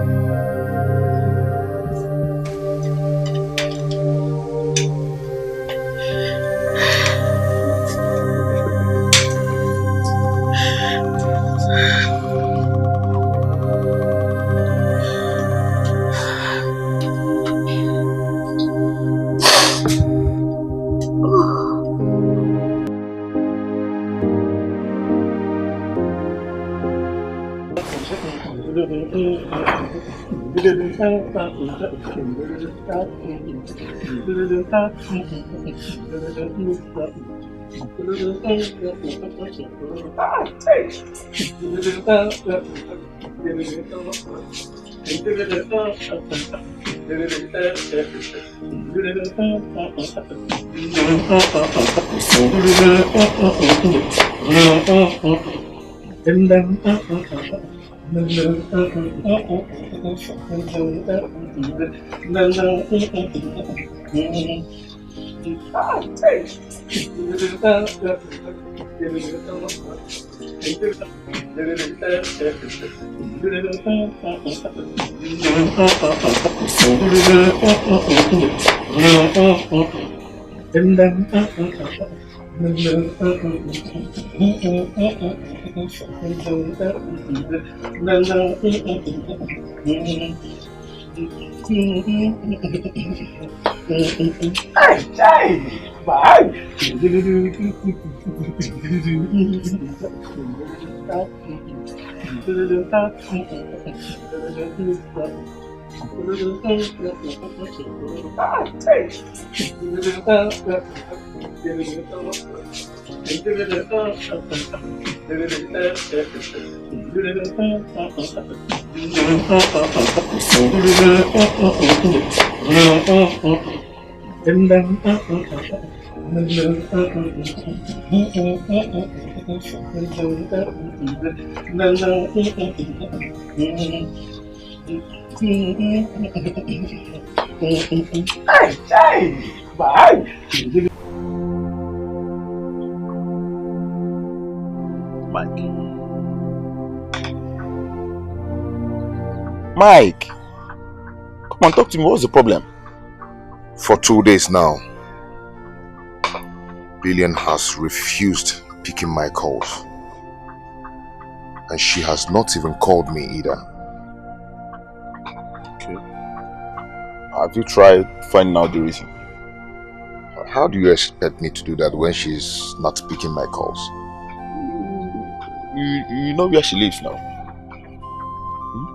Mike, come on, talk to me. What's the problem? For 2 days now, Lillian has refused picking my calls. And she has not even called me either. Okay. Have you tried finding out the reason? How do you expect me to do that when she's not picking my calls? You know where she lives now.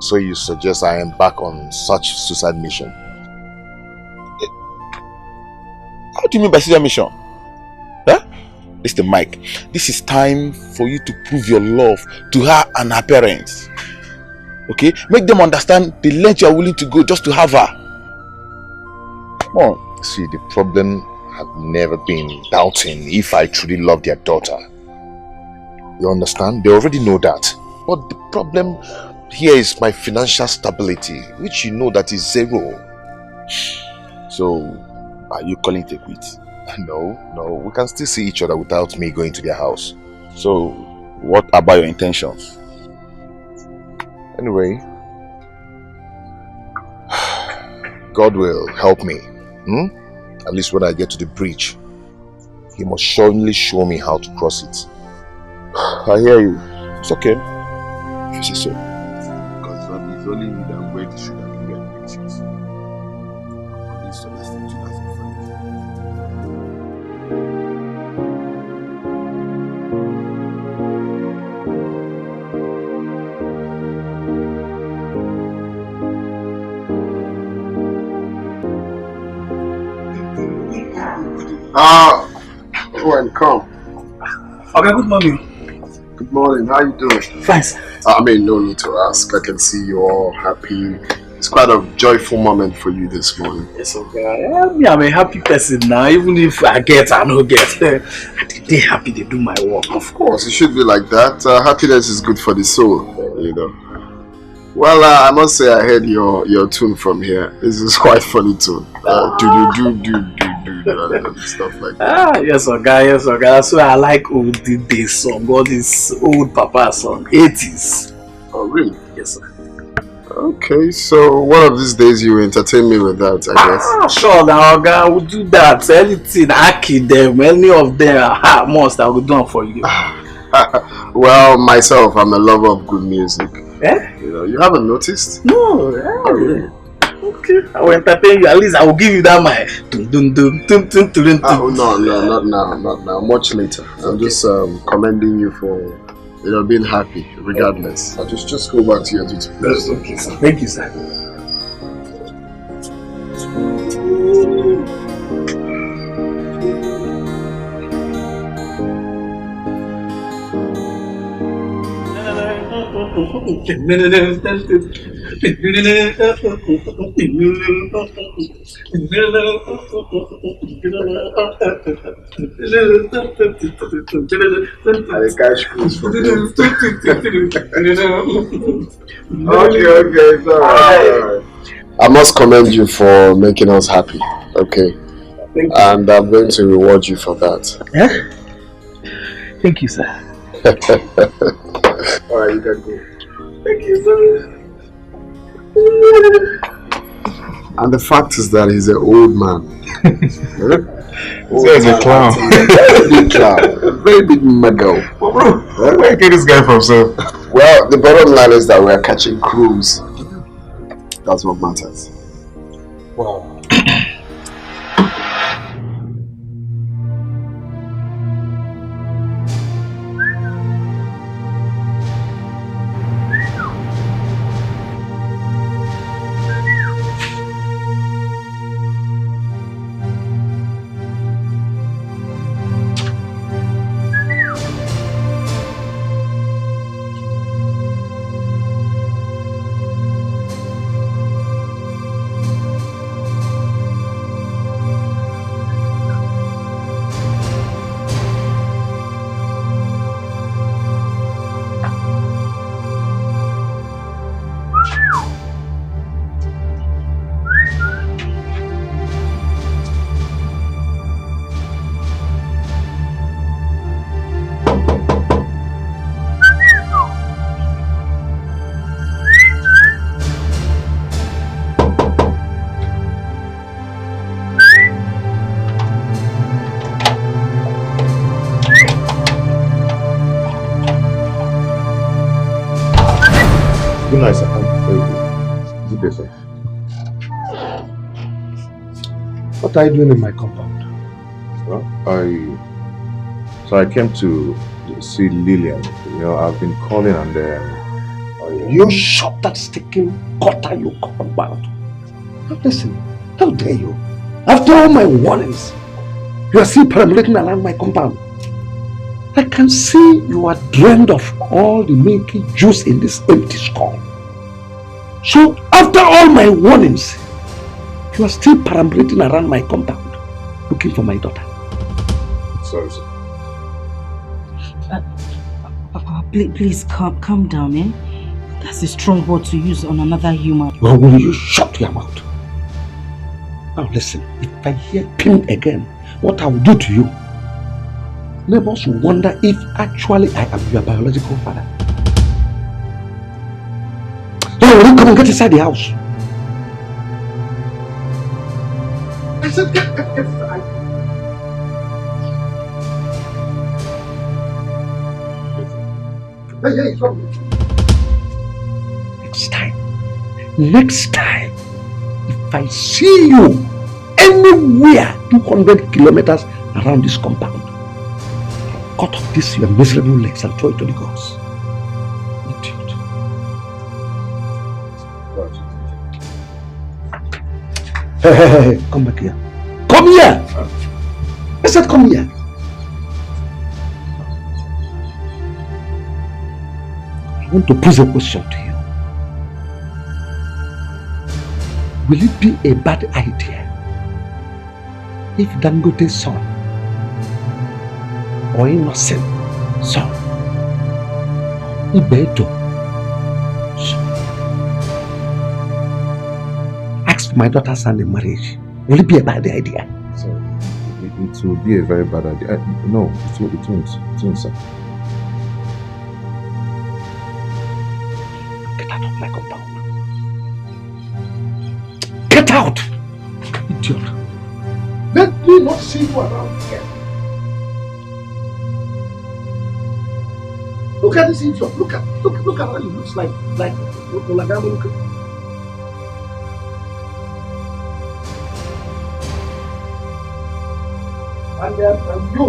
So you suggest I am back on such suicide mission? How do you mean by suicide mission? Huh? Mr. Mike, this is time for you to prove your love to her and her parents. Okay? Make them understand the length you are willing to go just to have her. Come on. See, the problem had never been doubting if I truly love their daughter. You understand? They already know that. But the problem here is my financial stability, which you know that is zero. So, are you calling it a quit? No. We can still see each other without me going to their house. So, what about your intentions? Anyway, God will help me. At least when I get to the bridge, He must surely show me how to cross it. I hear you. It's okay. If you say so. Because it's only you that wear the shoe that can get pictures. Please understand you as a friend. Go and come. Okay, good morning. Good morning, how you doing? Fine, sir. I mean, no need to ask. I can see you're all happy. It's quite a joyful moment for you this morning. Yes, okay. I'm a happy person now. Even if I get, I don't get. They're happy they do my work. Of course, it should be like that. Happiness is good for the soul, you know. Well, I must say I heard your tune from here. This is quite funny tune. Do stuff like that. Yes, okay. That's why I like old days song. All this old papa song, 80s. Oh, really? Yes, sir. Okay, so one of these days you entertain me with that, I guess. Sure, now I will do that. Anything, Aki them, any of them, most I will do them for you. Well, myself, I'm a lover of good music. Eh? You know, you haven't noticed? No. Oh, really? Okay, I will entertain you. At least I will give you that my Oh, no, not now. Much later. Okay. I'm just commending you for being happy, regardless. I'll just go back to your duty. That's okay, sir. Thank you, sir. Okay, it's alright. I must commend you for making us happy, okay? And I'm going to reward you for that. Yeah? Thank you, sir. Alright, you can go. Thank you, sir. And the fact is that he's an old man. He's a clown. Very big clown. A very big muggle. Well, bro, where you get this guy from, sir? Well, the bottom line is that we're catching crews. That's what matters. Wow. nice. Is it better? What are you doing in my compound? Well, I came to see Lillian. You know, I've been calling and You shot that sticking cutter you compound. Now listen, how dare you? After all my warnings, you are still perambulating around my compound. I can see you are drained of all the milky juice in this empty skull. So after all my warnings, you are still perambulating around my compound, looking for my daughter. Sorry, sir. Papa, please calm down, eh? That's a strong word to use on another human. Well, will you shut your mouth? Now listen, if I hear pim again, what I will do to you, neighbors will wonder if actually I am your biological father. Now will you come and get inside the house? I said get inside. Hey, next time, if I see you anywhere 200 kilometers around this compound, I'll cut off this your miserable legs and throw it to the gods. Idiot. Hey, come back here. Come here! I said come here. I want to pose a question to you. Will it be a bad idea if Dangote's son or innocent son, Ibeto, ask for my daughter's hand in marriage? Will it be a bad idea? So, it will be a very bad idea. No, it won't, sir. Get out of my compound. Get out! Idiot. Let me not see you around here. Look at this idiot. Look at how he looks like Olagamo. And you.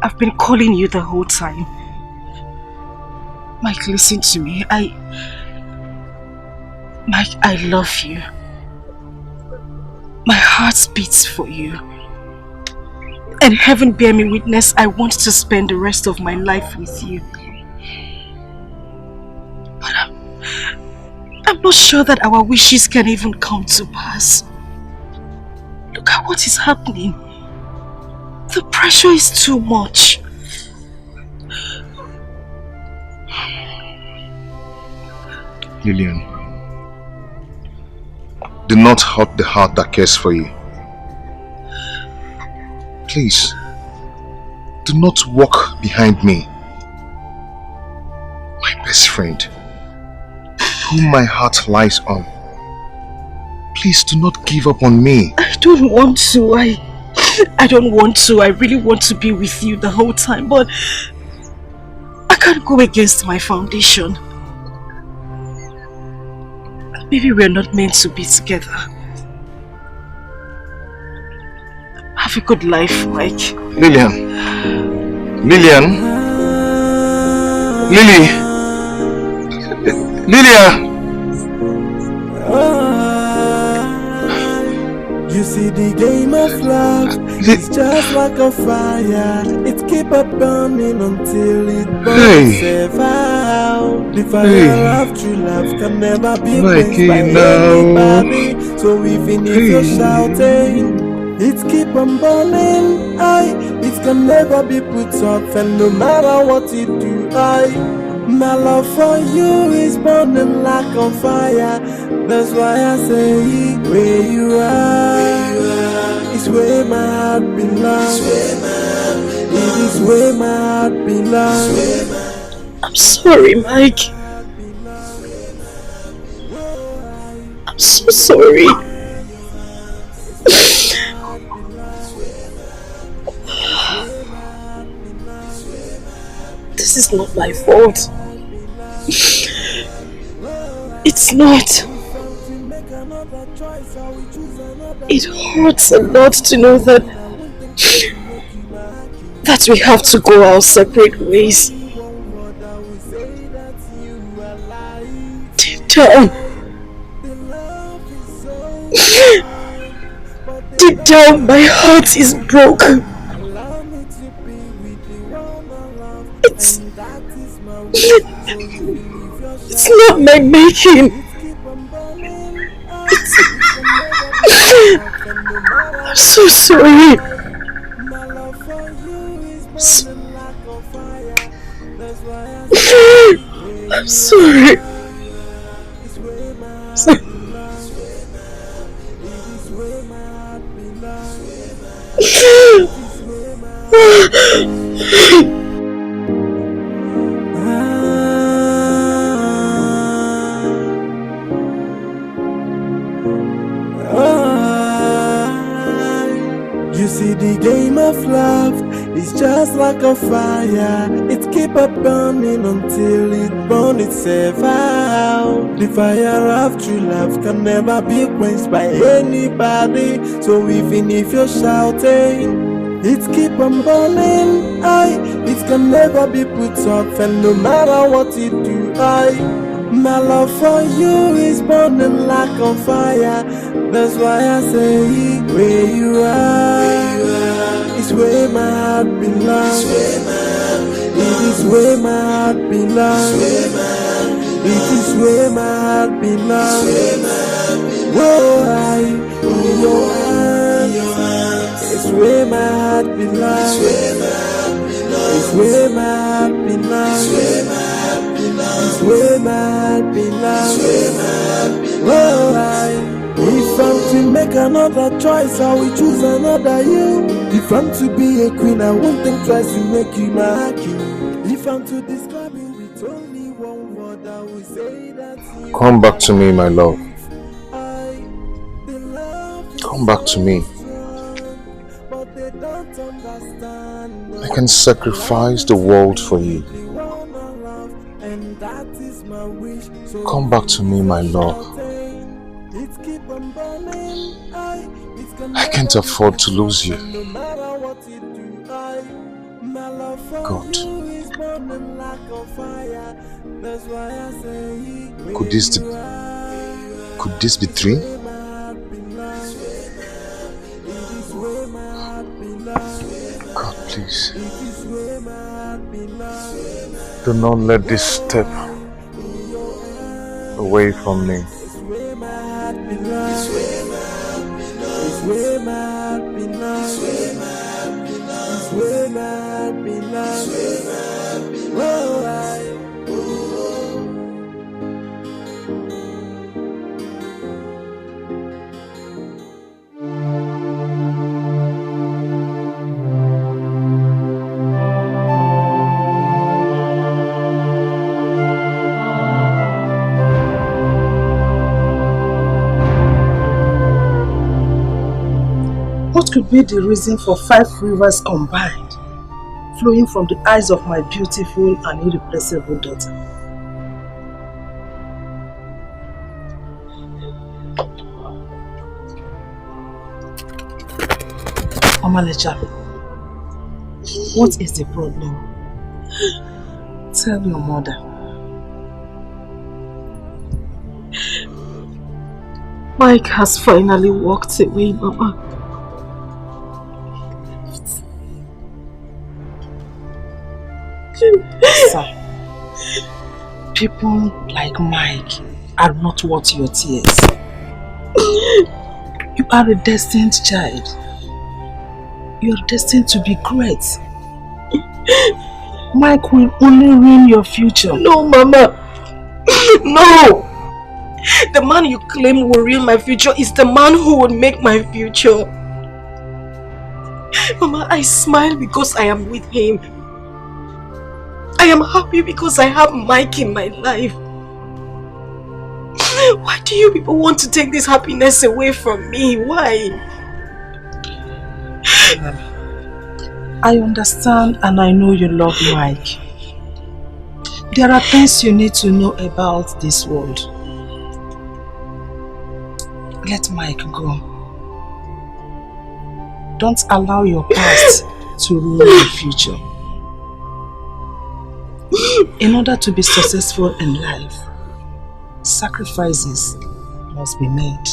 I've been calling you the whole time. Mike, listen to me. Mike, I love you. My heart beats for you. And heaven bear me witness, I want to spend the rest of my life with you. But I'm not sure that our wishes can even come to pass. Look at what is happening. The pressure is too much. Lillian, do not hurt the heart that cares for you. Please, do not walk behind me. My best friend, whom my heart lies on. Please do not give up on me. I don't want to. I don't want to. I really want to be with you the whole time, but I can't go against my foundation. Maybe we're not meant to be together. Have a good life, Mike. Lillian. Lillian. Lily. Lilia. You see the game of love, it's just like a fire. It keep up burning until it burns itself out. The fire of true love can never be quenched by anybody. So even if you're shouting, it keep on burning. It can never be put off, and no matter what you do, my love for you is burning like a fire. That's why I say, where you are, it's where my heart belongs. It is where my heart belongs. I'm sorry, Mike. I'm so sorry. This is not my fault. It's not. It hurts a lot to know that we have to go our separate ways. Deep down, my heart is broken. It's not my making. I'm so sorry. I'm sorry. You see the game of love, it's just like a fire. It keep up burning until it burns itself out. The fire of true love can never be quenched by anybody. So even if you're shouting, it keep on burning. It can never be put off, and no matter what you do, my love for you is burning like a fire. That's why I say, where you are, it's where my heart belongs. It is where my heart belongs. It is where my heart belongs. Whoa, in your hands, it's where my heart belongs. It's where my heart belongs. It's where my heart belongs. Whoa, if I'm to make another choice, I will choose another you. If I'm to be a queen, I won't think twice to make you my king. If I'm to describe you with only one word, I will say that you Come back to me, my love. Come back to me. I can sacrifice the world for you. Come back to me, my love. I can't afford to lose you. God. Could this be three? God, please. Do not let this step away from me. It's where my heart belongs. It's where my heart belongs. It's where my heart belongs. be the reason for 5 rivers combined, flowing from the eyes of my beautiful and irreplaceable daughter. Omalecha, what is the problem? Tell your mother. Mike has finally walked away, Mama. Sir, people like Mike are not worth your tears. You are a destined child. You are destined to be great. Mike will only ruin your future. No, Mama. No! The man you claim will ruin my future is the man who will make my future. Mama, I smile because I am with him. I am happy because I have Mike in my life. Why do you people want to take this happiness away from me? Why? I understand and I know you love Mike. There are things you need to know about this world. Let Mike go. Don't allow your past to ruin your future. In order to be successful in life, sacrifices must be made.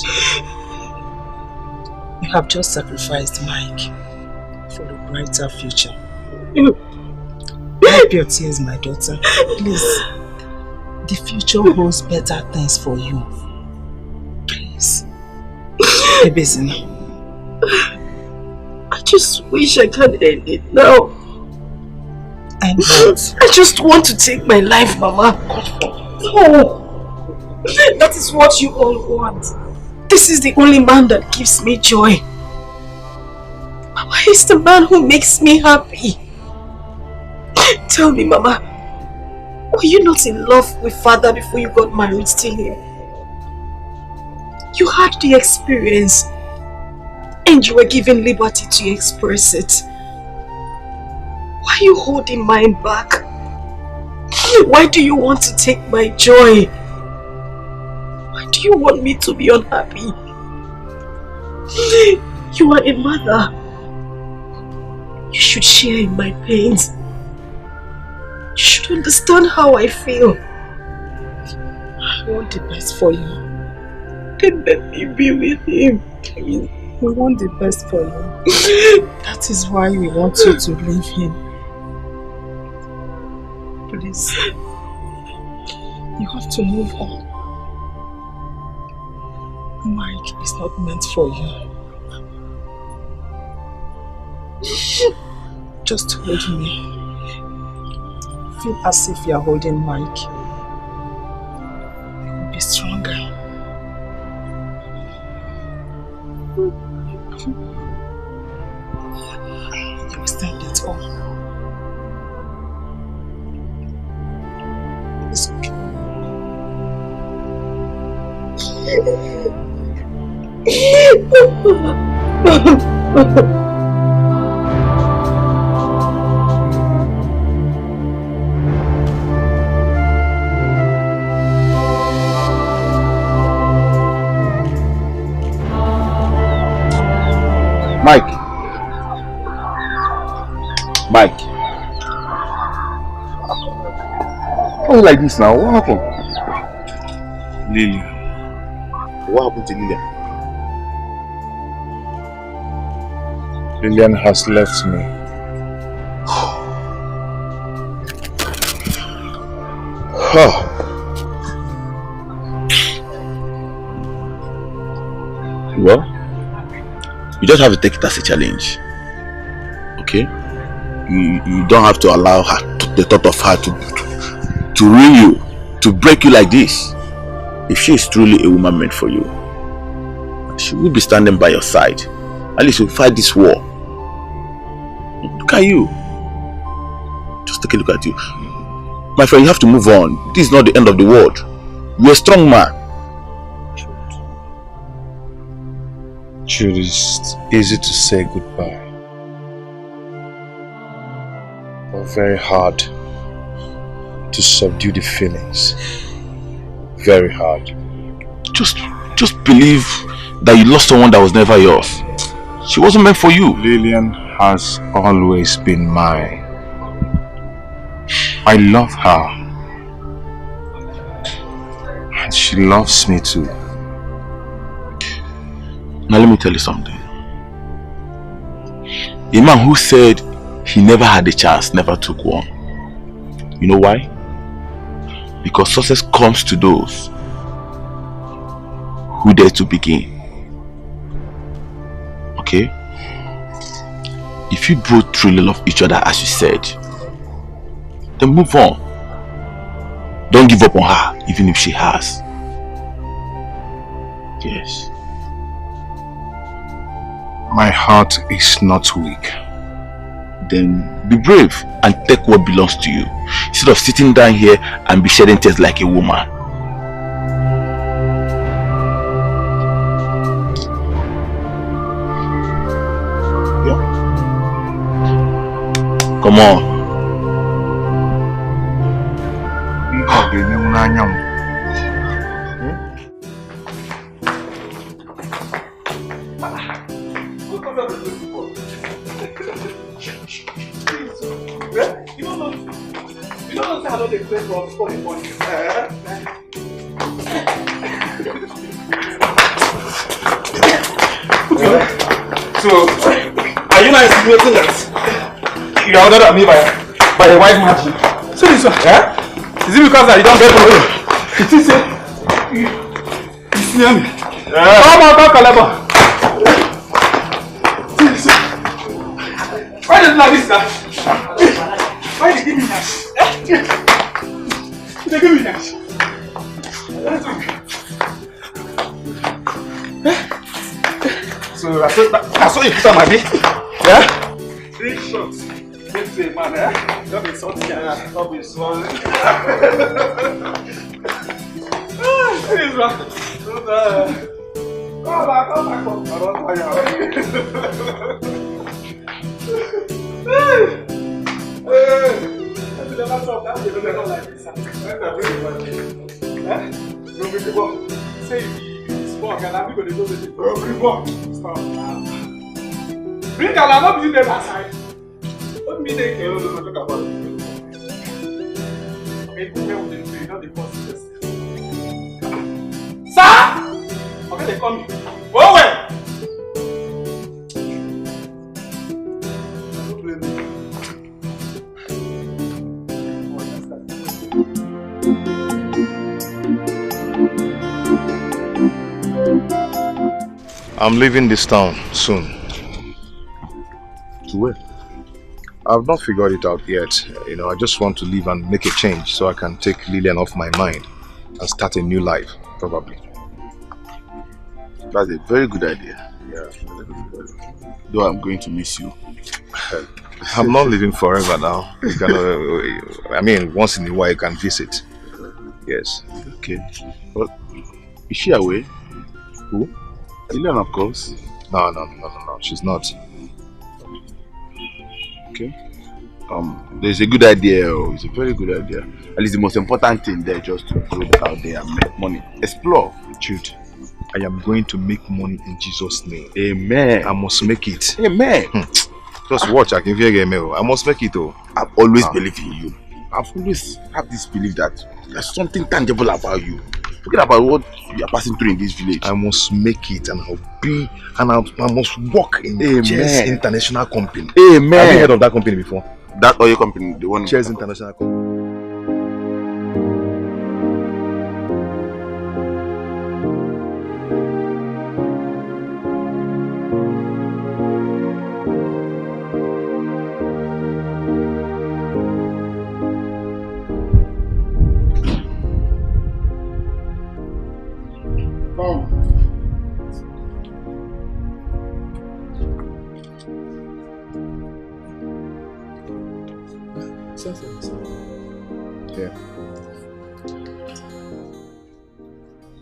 You have just sacrificed Mike for a brighter future. Wipe your tears, my daughter. Please. The future holds better things for you. Please. Ebezina. I just wish I can end it now. And what? I just want to take my life, Mama. No. That is what you all want. This is the only man that gives me joy. Mama, he's the man who makes me happy. Tell me, Mama, were you not in love with Father before you got married to him? You had the experience and you were given liberty to express it. Why are you holding mine back? Why do you want to take my joy? Why do you want me to be unhappy? You are a mother. You should share in my pains. You should understand how I feel. I want the best for you. Then let me be with him. We want the best for you. That is why we want you to leave him. Please. You have to move on. Mike is not meant for you. Just hold me. Feel as if you are holding Mike. You will be stronger. You will stand it all. It's okay. Mike. Why are you like this now? What happened? Lily. What happened to Lilian? Lilian has left me. Well, you just have to take it as a challenge. Okay? You don't have to allow her, the thought of her to ruin you, to break you like this. If she is truly a woman meant for you, she will be standing by your side. At least you'll fight this war. Look at you. Just take a look at you. My friend, you have to move on. This is not the end of the world. You're a strong man. Solitude is easy to say goodbye, but very hard to subdue the feelings. Very hard. Just believe that you lost someone that was never yours. She wasn't meant for you. Lillian has always been mine. I love her. And she loves me too. Now let me tell you something. A man who said he never had a chance never took one. You know why? Because success comes to those who dare to begin. Okay? If you both truly love each other as you said, then move on. Don't give up on her even if she has. Yes. My heart is not weak. Then be brave and take what belongs to you, instead of sitting down here and be shedding tears like a woman. Yeah. Come on. So, are you not insinuating that you are ordered at me by a white magic? So this one, yeah? Is it because you don't get from me? It is you see me? Come on, Kaleba. Why did you like this now? Why did you give me that? They give me that. So I saw you put on my bed. Yeah? 3 shots. Let's say, man, eh? Don't be salty, don't be swollen. Please, man. Come back. I don't tire. Say smoke and I'm going to go to the stop now. Drink and I'm not using them outside. What me they care to talk about it? Okay, who will do not the boss? Sir! Okay, they call me. Go away! Don't blame me. I'm leaving this town soon. To where? I've not figured it out yet. I just want to leave and make a change so I can take Lillian off my mind and start a new life, probably. That's a very good idea. Yeah. Though I'm going to miss you. I'm not living forever now. Once in a while you can visit. Yes. Okay. But is she away? Who? Lillian, of course. No. She's not. Okay. There's a good idea. It's a very good idea. At least the most important thing there is just to go out there and make money. Explore. Jude, I am going to make money in Jesus' name. Amen. I must make it. Amen. Just watch. I can hear game. I must make it. I've always believed in you. I've always had this belief that there's something tangible about you. Forget about what you are passing through in this village. I must make it, and I must work in Cheers International Company. Amen. Have you heard of that company before? That oil company, the one. Cheers International Company. Yeah.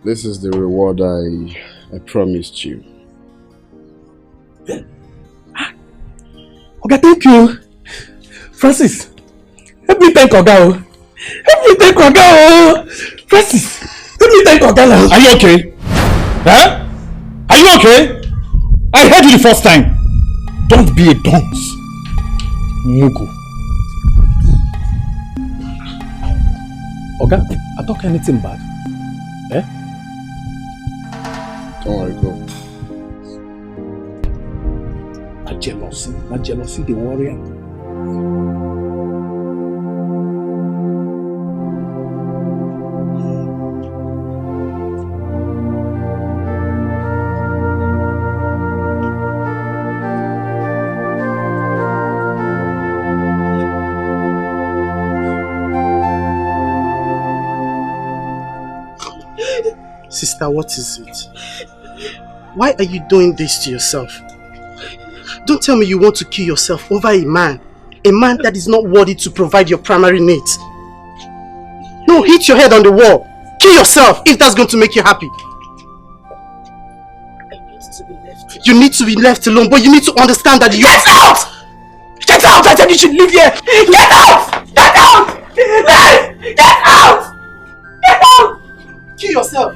This is the reward I promised you. Oga, thank you. Francis, help me thank Oga. Help me thank Oga. Francis, help me thank Oga now. Are you okay? Huh? Are you okay? I heard you the first time. Don't be a dunce. Mugu. Oga, I talk anything bad. Eh? Don't worry, go. My jealousy, the warrior. Sister, what is it? Why are you doing this to yourself? Don't tell me you want to kill yourself over a man that is not worthy to provide your primary needs. No, hit your head on the wall. Kill yourself if that's going to make you happy. You need to be left alone, but you need to understand that you... Get out! Get out! I said you should leave here! Get out! Get out! Get out! Get out! Kill yourself.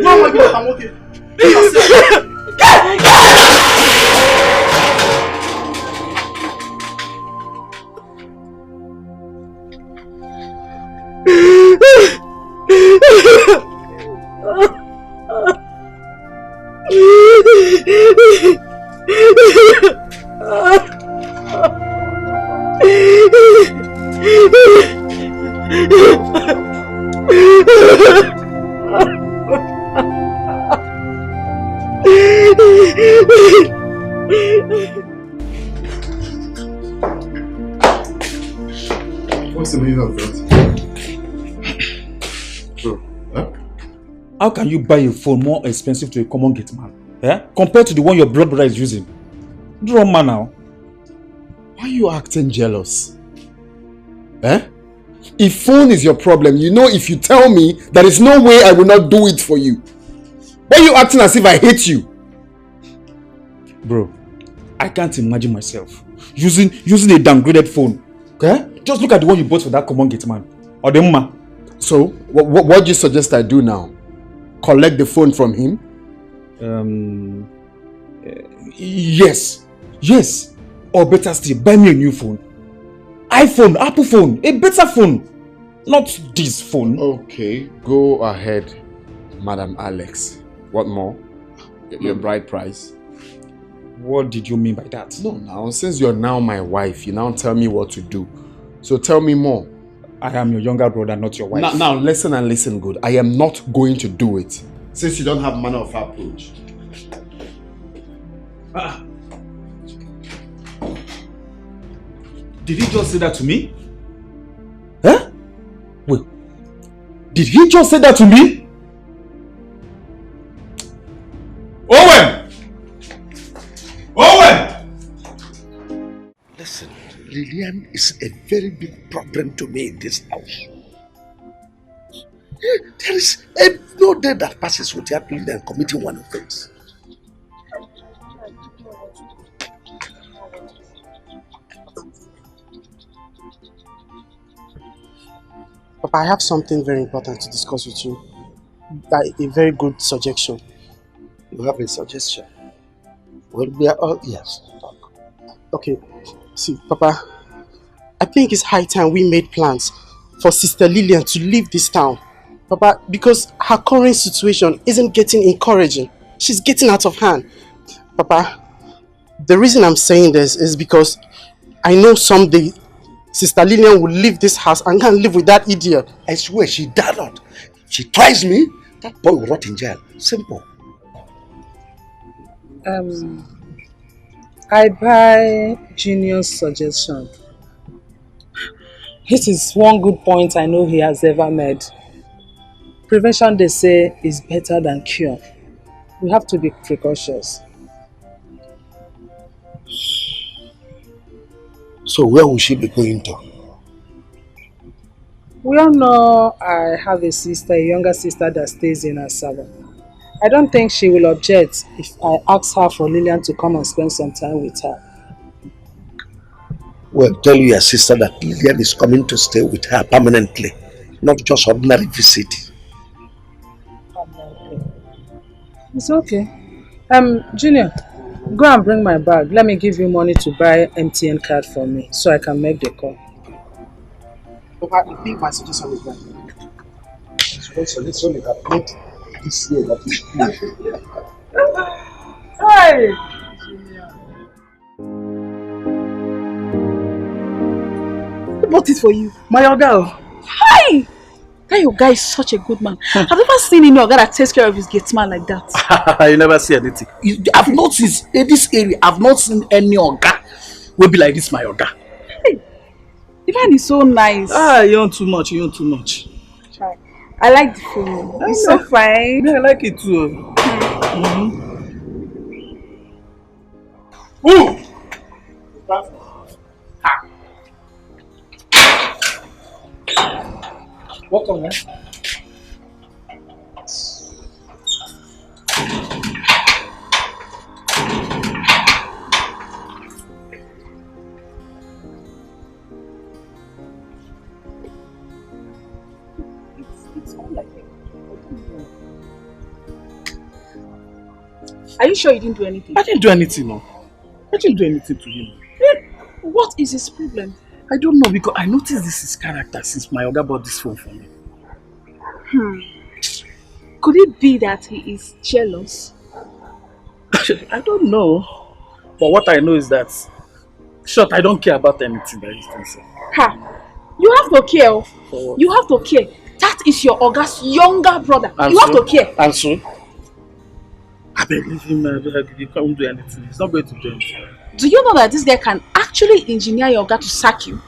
Now when I'm okay. Kill yourself. Get What's the meaning of that? Bro, huh? How can you buy a phone more expensive to a common gate man? Eh? Compared to the one your blood brother is using? Draw man now. Why are you acting jealous? Eh? If phone is your problem, you know if you tell me, there is no way I will not do it for you. Why are you acting as if I hate you? Bro, I can't imagine myself using a downgraded phone. Okay? Just look at the one you bought for that common gate man. Or the mama. So, what do you suggest I do now? Collect the phone from him? Yes. Yes. Or better still, buy me a new phone. iPhone, Apple phone, a better phone. Not this phone. Okay, go ahead, Madam Alex. What more? Your bride price. What did you mean by that? No, now, since you're now my wife, you now tell me what to do. So tell me more. I am your younger brother, not your wife. Now listen and listen good. I am not going to do it. Since you don't have manner of approach. Did he just say that to me? Huh? Wait. Did he just say that to me? Owen! Owen! Listen, Lillian is a very big problem to me in this house. There is no day that passes without Lillian committing one offense. Papa, I have something very important to discuss with you. A very good suggestion. You have a suggestion? Well, we are all ears to talk. Okay, see, Papa, I think it's high time we made plans for Sister Lillian to leave this town. Papa, because her current situation isn't getting encouraging. She's getting out of hand. Papa, the reason I'm saying this is because I know someday Sister Lillian will leave this house and go and live with that idiot. I swear she dare not. If she tries me, that boy will rot in jail. Simple. I buy Junior's suggestion. This is one good point I know he has ever made. Prevention, they say, is better than cure. We have to be precautious. So where will she be going to? We all know I have a sister, a younger sister that stays in Asaba. I don't think she will object if I ask her for Lillian to come and spend some time with her. Well, tell your sister that Lillian is coming to stay with her permanently, not just ordinary visit. It's okay. Junior, go and bring my bag. Let me give you money to buy MTN card for me so I can make the call. Papa, I think my suggestion is right. So let's only have made this year that is clear. Hey! Who bought it for you? My girl. Hi! That your guy is such a good man. I've never seen any guy that takes care of his gate man like that. You never see anything. I've not seen in this area. I've not seen any oga will be like this, my oga. Hey, the man is so nice. You want too much. You want too much. I like the food. It's so fine. Yeah, I like it too. Ooh! Welcome, man. Are you sure you didn't do anything? I didn't do anything, no. I didn't do anything to him. What is his problem? I don't know, because I noticed this is character since my oga bought this phone for me. Could it be that he is jealous? I don't know. But what I know is that, short, I don't care about anything that he's doing. Ha! You have to care. You have to care. That is your oga's younger brother. And you so, have to care. And so? I believe him, he can't do anything. He's not going to do anything. Do you know that this guy can actually engineer your oga to sack you?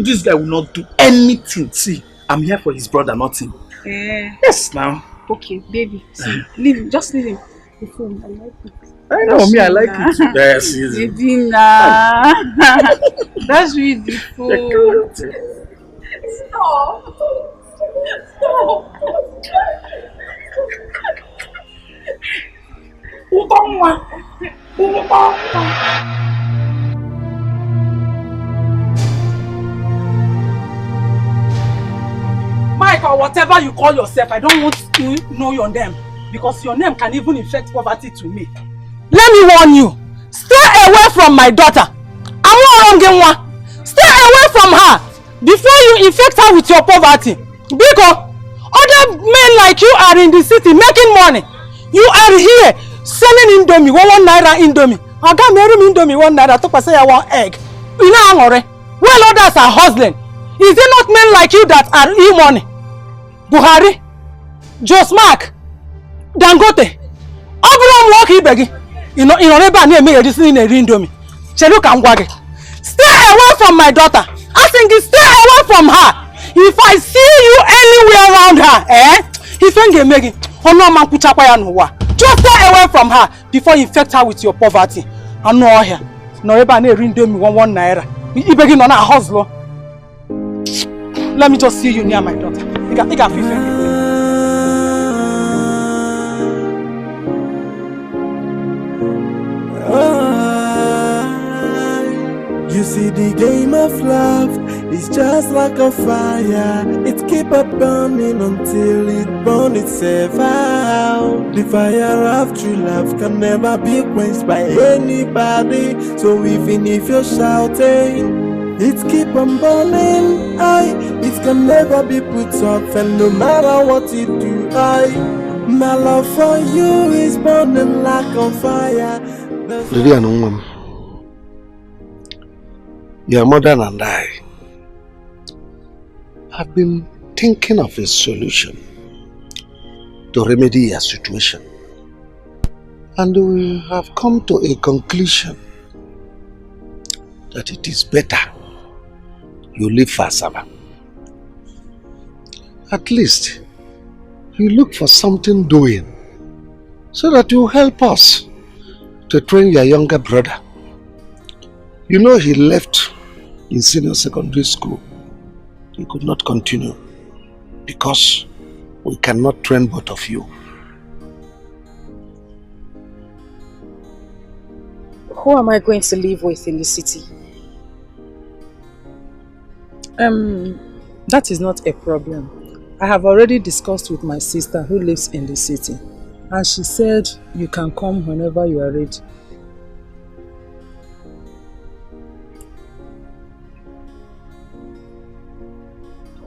This guy will not do anything. See, I'm here for his brother, not him. Yes, now. Okay, baby. See, leave him. Just leave him. The phone, I like it. I know, me, I like it too. Yes, easy. Baby, nah. That's really beautiful. Stop. Stop. Mike, or whatever you call yourself, I don't want to know your name because your name can even infect poverty to me. Let me warn you, stay away from my daughter. Stay away from her before you infect her with your poverty. Because other men like you are in the city making money. You are here selling indomie, one naira indomie. I got marry indomie 1 naira to say I want egg. You know, well, others are hustling. Is it not men like you that are e-money? Buhari, Josmark, Dangote, Abraham Walkie Beggy. You know, never near me in a indomie. Cheruka Ngwage. Stay away from my daughter. I think stay away from her. If I see you anywhere around her, if you make it, just stay away from her before you infect her with your poverty. I know her. No, ever near indomie 1 naira. You begin on a hustle. Let me just see you near my daughter. You can feel it. You see, the game of love is just like a fire. It keep on burning until it burns itself out. The fire of true love can never be quenched by anybody. So even if you're shouting, it keep on burning. It can never be put off, and no matter what you do, my love for you is burning like a fire. Lillian, your mother and I have been thinking of a solution to remedy your situation, and we have come to a conclusion that it is better you leave Fasaba. At least you look for something doing so that you help us to train your younger brother. You know, he left in senior secondary school. He could not continue because we cannot train both of you. Who am I going to live with in the city? That is not a problem. I have already discussed with my sister who lives in the city, and she said you can come whenever you are ready.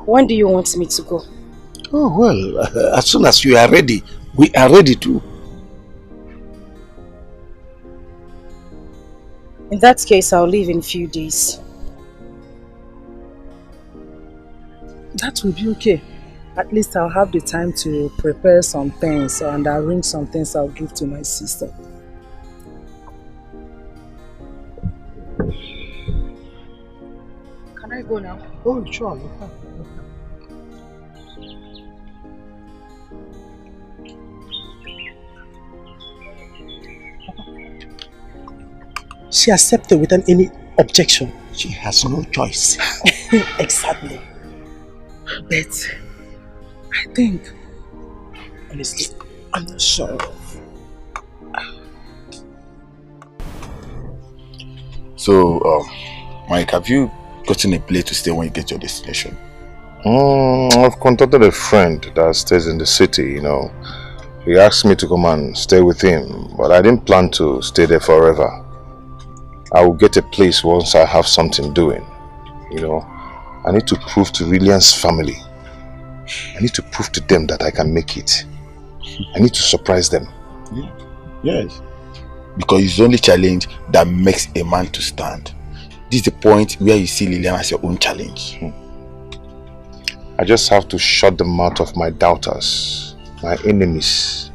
When do you want me to go? Oh, well, as soon as you are ready, we are ready too. In that case, I'll leave in a few days. That will be okay. At least I'll have the time to prepare some things and arrange some things I'll give to my sister. Can I go now? Oh, sure. She accepted without any objection. She has no choice. Exactly. But I think, honestly, I'm not sure. So, Mike, have you gotten a place to stay when you get your destination? I've contacted a friend that stays in the city, you know. He asked me to come and stay with him, but I didn't plan to stay there forever. I will get a place once I have something doing, you know. I need to prove to Lillian's family. I need to prove to them that I can make it. I need to surprise them. Yeah. Yes. Because it's the only challenge that makes a man to stand. This is the point where you see Lillian as your own challenge. I just have to shut the mouth of my doubters, my enemies.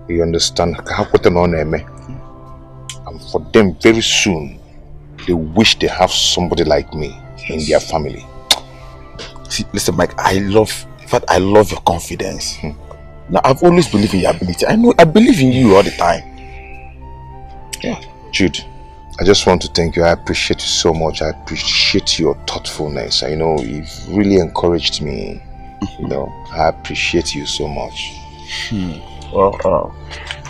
You understand? And for them, very soon, they wish they have somebody like me in their family. See, listen, Mike, I love your confidence. Now, I've always believed in your ability. I believe in you all the time. Yeah. Jude, I just want to thank you. I appreciate you so much. I appreciate your thoughtfulness. I know you've really encouraged me. You know, I appreciate you so much. Well,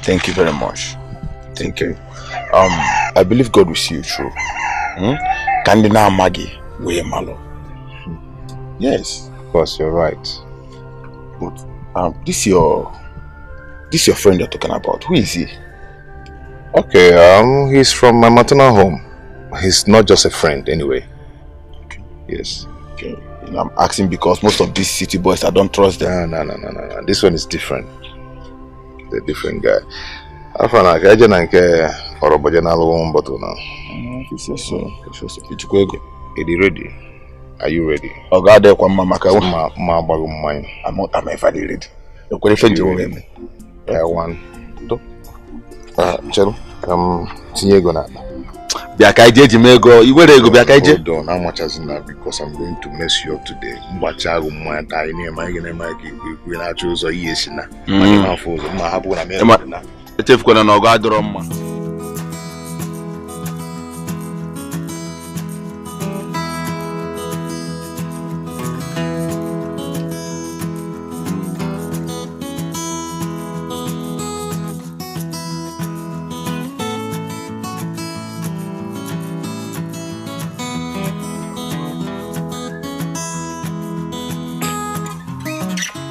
thank you very much. Thank you. I believe God will see you through. Kandina Maggie, we malo. Yes. Of course, you're right. But this your friend you're talking about. Who is he? Okay, he's from my maternal home. He's not just a friend anyway. Okay. Yes. Okay. You know, I'm asking because most of these city boys, I don't trust them. No. This one is different. The different guy. If you say so. Are ready? Are you ready? Oh God, I'm ready. Hold on, how much has enough? Because I'm going to mess you up today.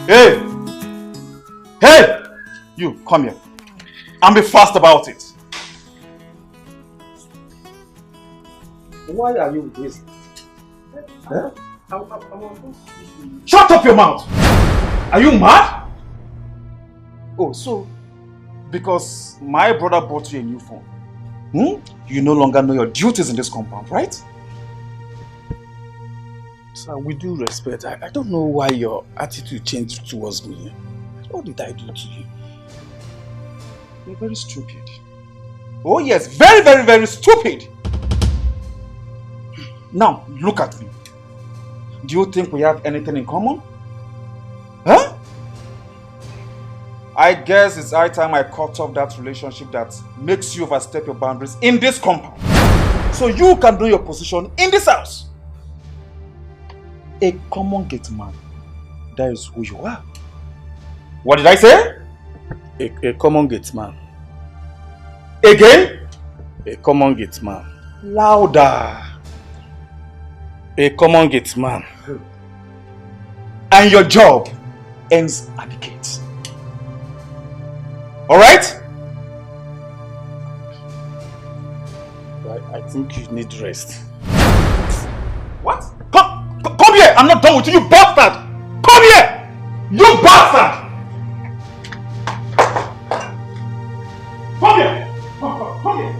Hey! Hey! You, come here. And be fast about it. Why are you wasting? Huh? Shut up your mouth! Are you mad? Oh, so, because my brother bought you a new phone, you no longer know your duties in this compound, right? Sir, with due respect, I don't know why your attitude changed towards me. What did I do to you? You're very stupid. Oh yes, very, very, very stupid! Now, look at me. Do you think we have anything in common? Huh? I guess it's high time I cut off that relationship that makes you overstep your boundaries in this compound. So you can know your position in this house. A common gate man. That is who you are. What did I say? A common gate man. Again? A common gate man. Louder. A common gate man. And your job ends at the gate. Alright? I think you need rest. What? Come here! I'm not done with you, you bastard! Come here! You bastard! Come here! Come here!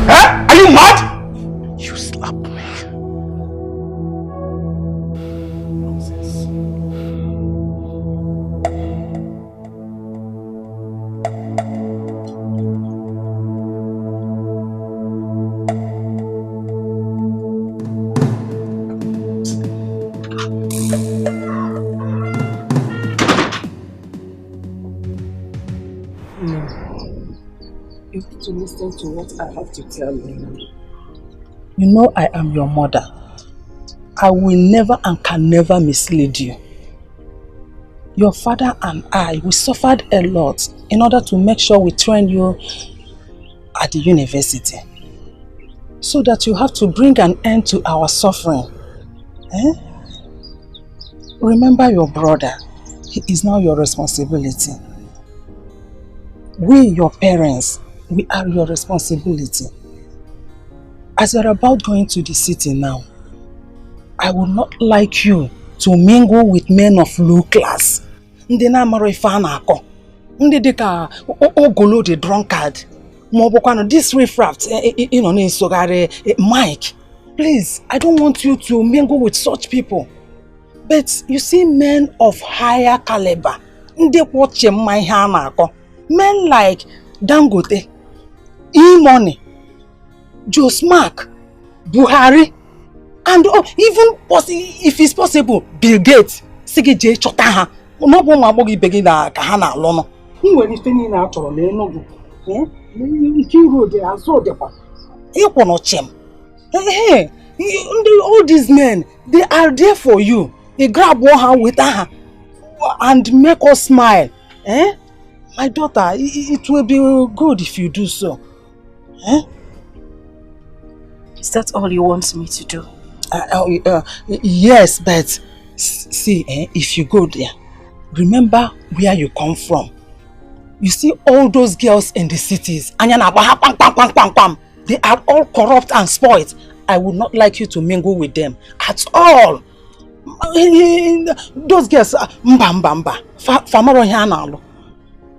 Huh? Are you mad? You slap me. Nonsense. You need to listen to what I have to tell you. You know I am your mother. I will never and can never mislead you. Your father and I, we suffered a lot in order to make sure we train you at the university. So that you have to bring an end to our suffering. Eh? Remember your brother. He is now your responsibility. We, your parents, we are your responsibility. As you're about going to the city now, I would not like you to mingle with men of low class. Ndị na-amara ife a na-akọ. Ndị dịka ogolo the drunkard. Maọbụkwanụ this riffraff na-esogharị Mike. Please, I don't want you to mingle with such people. But you see men of higher caliber. Ndị kwọche mma ihe a na-akọ. Men like Dangote, E-Money, Joe Smack, Buhari, and even if it's possible, Bill Gates. Sige je chọta ha. No bụ ma agbọghọ ibe gị na ka ha na-alụ nọ. I nwere ife niile a chọrọ na Enugu. Nke iru ode azụ odekwa. Ịkwụ n'ochem. Hey, all these men, they are there for you. They grab one hand with her and make us smile. Eh? My daughter, it will be good if you do so. Eh? Is that all you want me to do? Yes, but see, if you go there, remember where you come from. You see all those girls in the cities, they are all corrupt and spoiled. I would not like you to mingle with them at all. Those girls,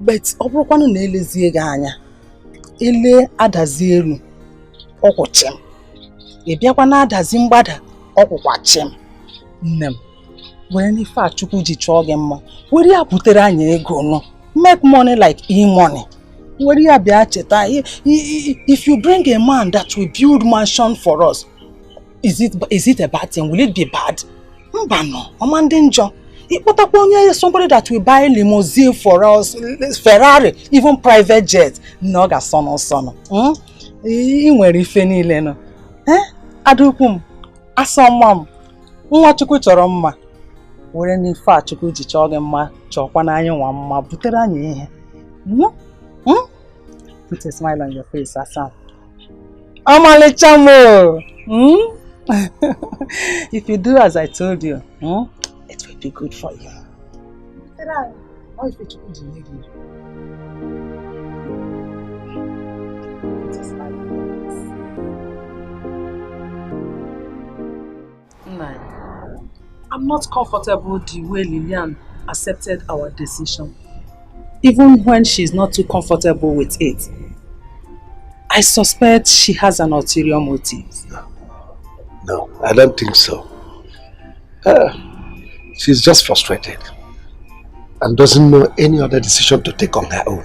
but obrokwana na elezie gị anya. Ele adazi elu ọkwụchem. Ị bịakwa na adazi mgbada ọkwụkwachem. Nne m, were n'ife a Chukwu ji chọọ gị mma. Were ya butere anyị ego nọ. Make money like E-Money. Were ya bịa cheta. If you bring a man that will build mansion for us, is it a bad thing? Will it be bad? Mba no, ọma ndị njọ. Somebody that will buy limousine for us, Ferrari, even private jet. No ga sono. I nwere ife niile no. Adukum, asomam. Nwa Chukwu chọrọ mma. Were n'ife a Chukwu ji chọọ gị mma, chọkwa na anyị nwa mma, butere anyị ihe. Put a smile on your face, Asa. Amalicha mo. If you do as I told you, it will be good for you. I'm not comfortable the way Lillian accepted our decision, even when she's not too comfortable with it. I suspect she has an ulterior motive. No, I don't think so. She's just frustrated and doesn't know any other decision to take on her own.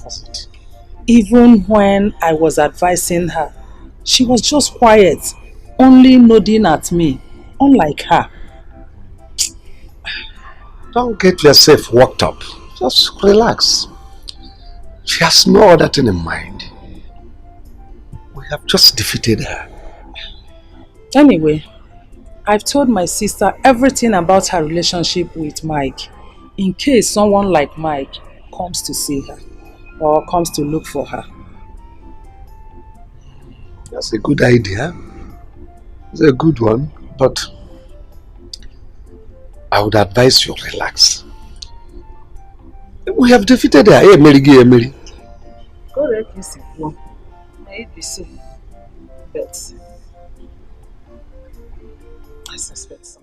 That's it. Even when I was advising her, she was just quiet, only nodding at me, unlike her. Don't get yourself worked up. Just relax. She has no other thing in mind. We have just defeated her. Anyway, I've told my sister everything about her relationship with Mike, in case someone like Mike comes to see her or comes to look for her. That's a good idea. It's a good one, but I would advise you relax. We have defeated her. Hey, Mary, Mary. Correct, Mr. Kwon. May it be so. But I suspect so.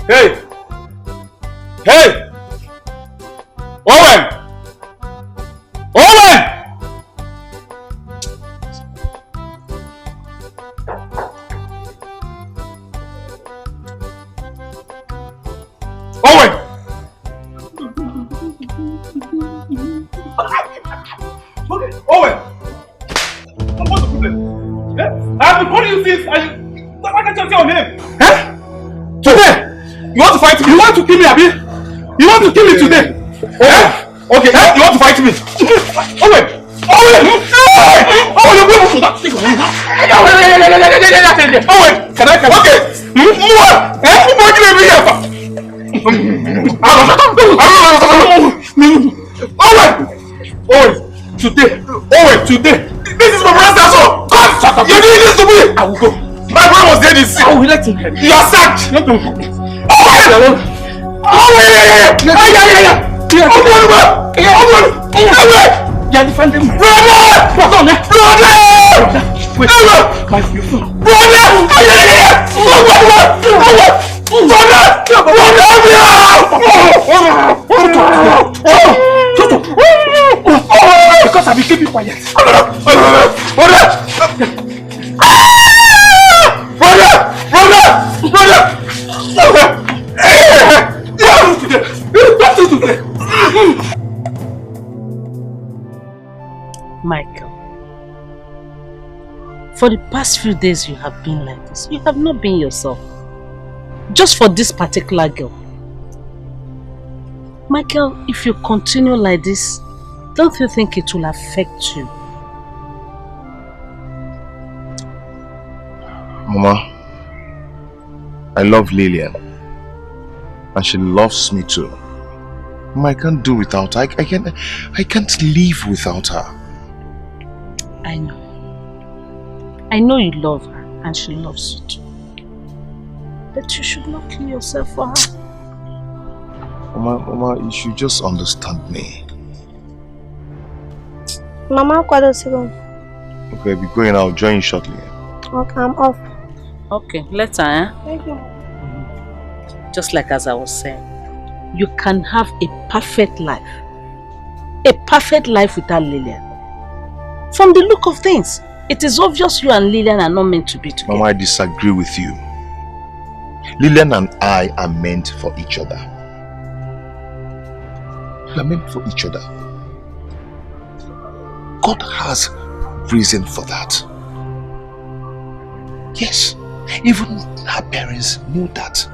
Hey! Hey! Owen! Owen! Owen! Owen! What's the problem? I've been calling you since why can't you tell your name? Today! You want to fight me? You want to kill me, Abi? You want to kill me today? Okay, you want to fight me? Owen! Owen! Owen, you're going to that. Owen! Can I? Okay! What do you mean here? Owen! Today! This is my brother's house! Come! Shut up! You're doing this to me! I will go. My brother was dead in sin. I will let him help. You are sacked! Owen! You're defending me. Brother! Wait. My phone. Because I've been keeping quiet. Michael, for the past few days you have been like this. You have not been yourself. Just for this particular girl. Michael, if you continue like this, don't you think it will affect you? Mama, I love Lillian. And she loves me too. Mama, I can't do without her. I can't live without her. I know. I know you love her and she loves you too. But you should not kill yourself for her. Mama, you should just understand me. Mama, what does it go? Okay, I'll be going. I'll join you shortly. Okay, I'm off. Okay, later, eh? Thank you. Just like as I was saying, you can have a perfect life. A perfect life without Lillian. From the look of things, it is obvious you and Lillian are not meant to be together. Mama, I disagree with you. Lillian and I are meant for each other. We are meant for each other. God has reason for that. Yes, even her parents know that.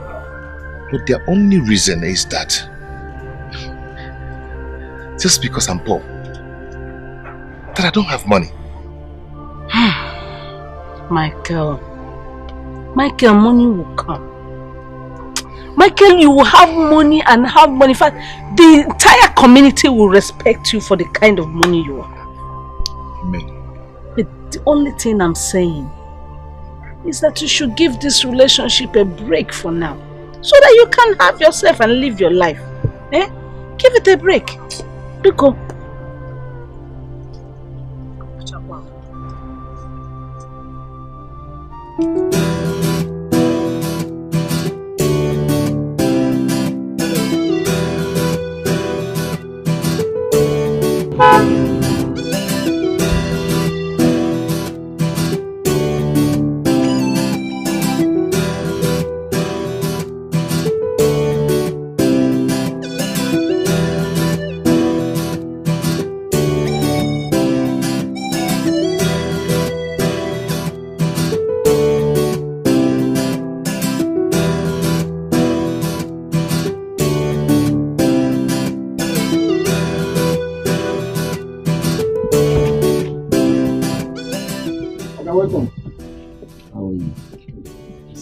But their only reason is that just because I'm poor, that I don't have money. Michael, money will come. Michael, you will have money and have money. In fact, the entire community will respect you for the kind of money you have. Amen. But the only thing I'm saying is that you should give this relationship a break for now. So that you can have yourself and live your life. Eh? Give it a break. Biko.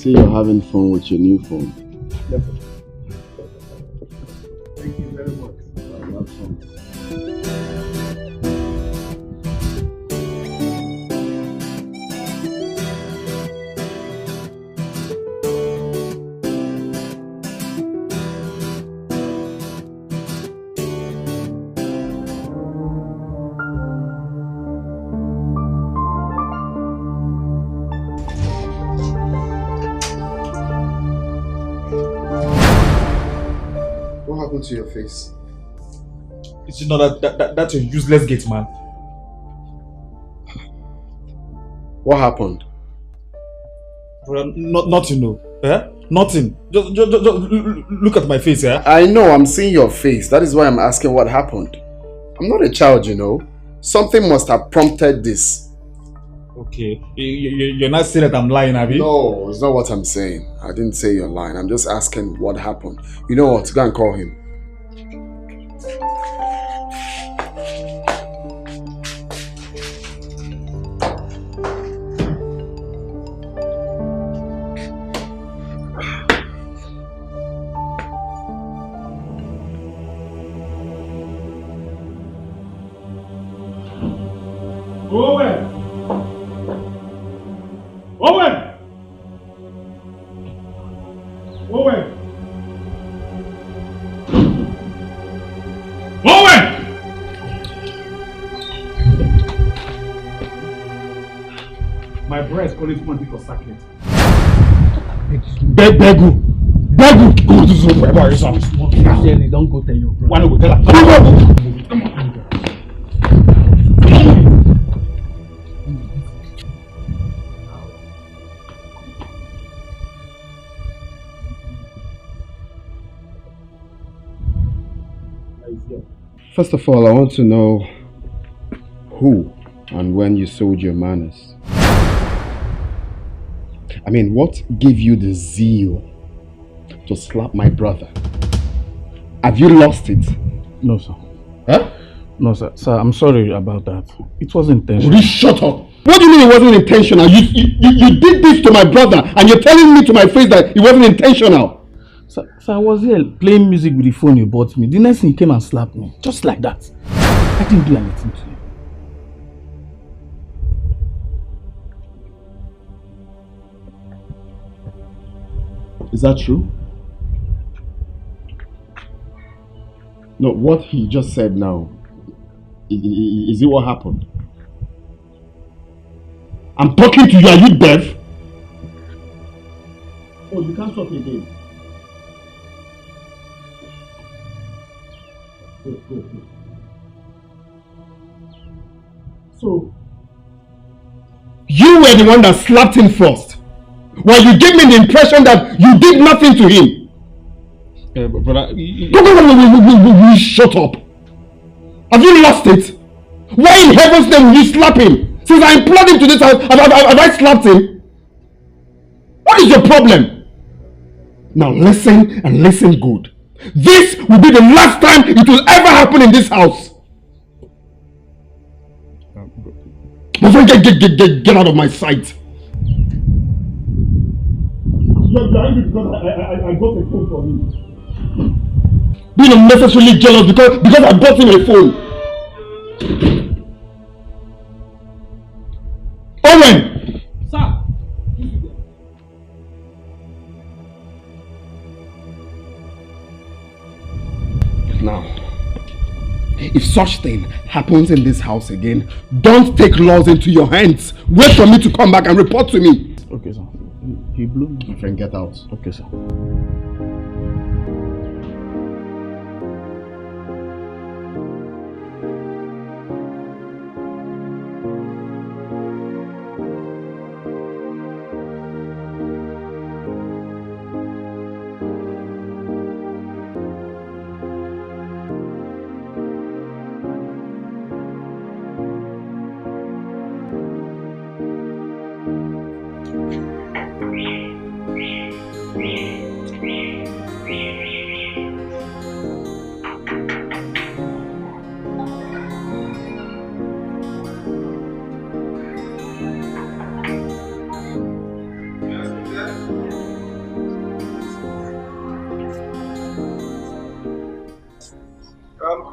see you're having fun with your new phone. Thank you very much. Have fun. What happened to your face? It's not that's a useless gate man. What happened? Bro, nothing, no. Eh? Nothing. Just look at my face, yeah? I know, I'm seeing your face. That is why I'm asking what happened. I'm not a child, you know. Something must have prompted this. Okay. You're not saying that I'm lying, Abby? No, it's not what I'm saying. I didn't say you're lying. I'm just asking what happened. You know what? Go and call him. Owen! Owen! Owen! Owen! My brother is calling someone because sacred. Begu! Go to the wherever you are. Sincerely, don't go tell your brother. Why not go tell her? Come on. First of all, I want to know who and when you sold your manners. I mean, what gave you the zeal to slap my brother? Have you lost it? No, sir. Huh? No, sir. Sir, I'm sorry about that. It wasn't intentional. Will you shut up? What do you mean it wasn't intentional? You did this to my brother and you're telling me to my face that it wasn't intentional. Sir, I was here playing music with the phone you bought me. The next thing he came and slapped me. Just like that. I didn't do anything to you. Is that true? No, what he just said now, is it what happened? I'm talking to you, are you deaf? Oh, you can't talk again. Go. So, you were the one that slapped him first. While you gave me the impression that you did nothing to him. But shut up. Have you lost it? Why in heaven's name will you slap him? Since I implored him to this house, have I slapped him? What is your problem? Now listen and listen good. This will be the last time it will ever happen in this house. Get out of my sight. You're angry because I got a phone for him. Being unnecessarily jealous because I bought him a phone. Owen! Sir! Now, if such thing happens in this house again, don't take laws into your hands. Wait for me to come back and report to me. Okay, sir. He blew me. My friend, get out. Okay, sir.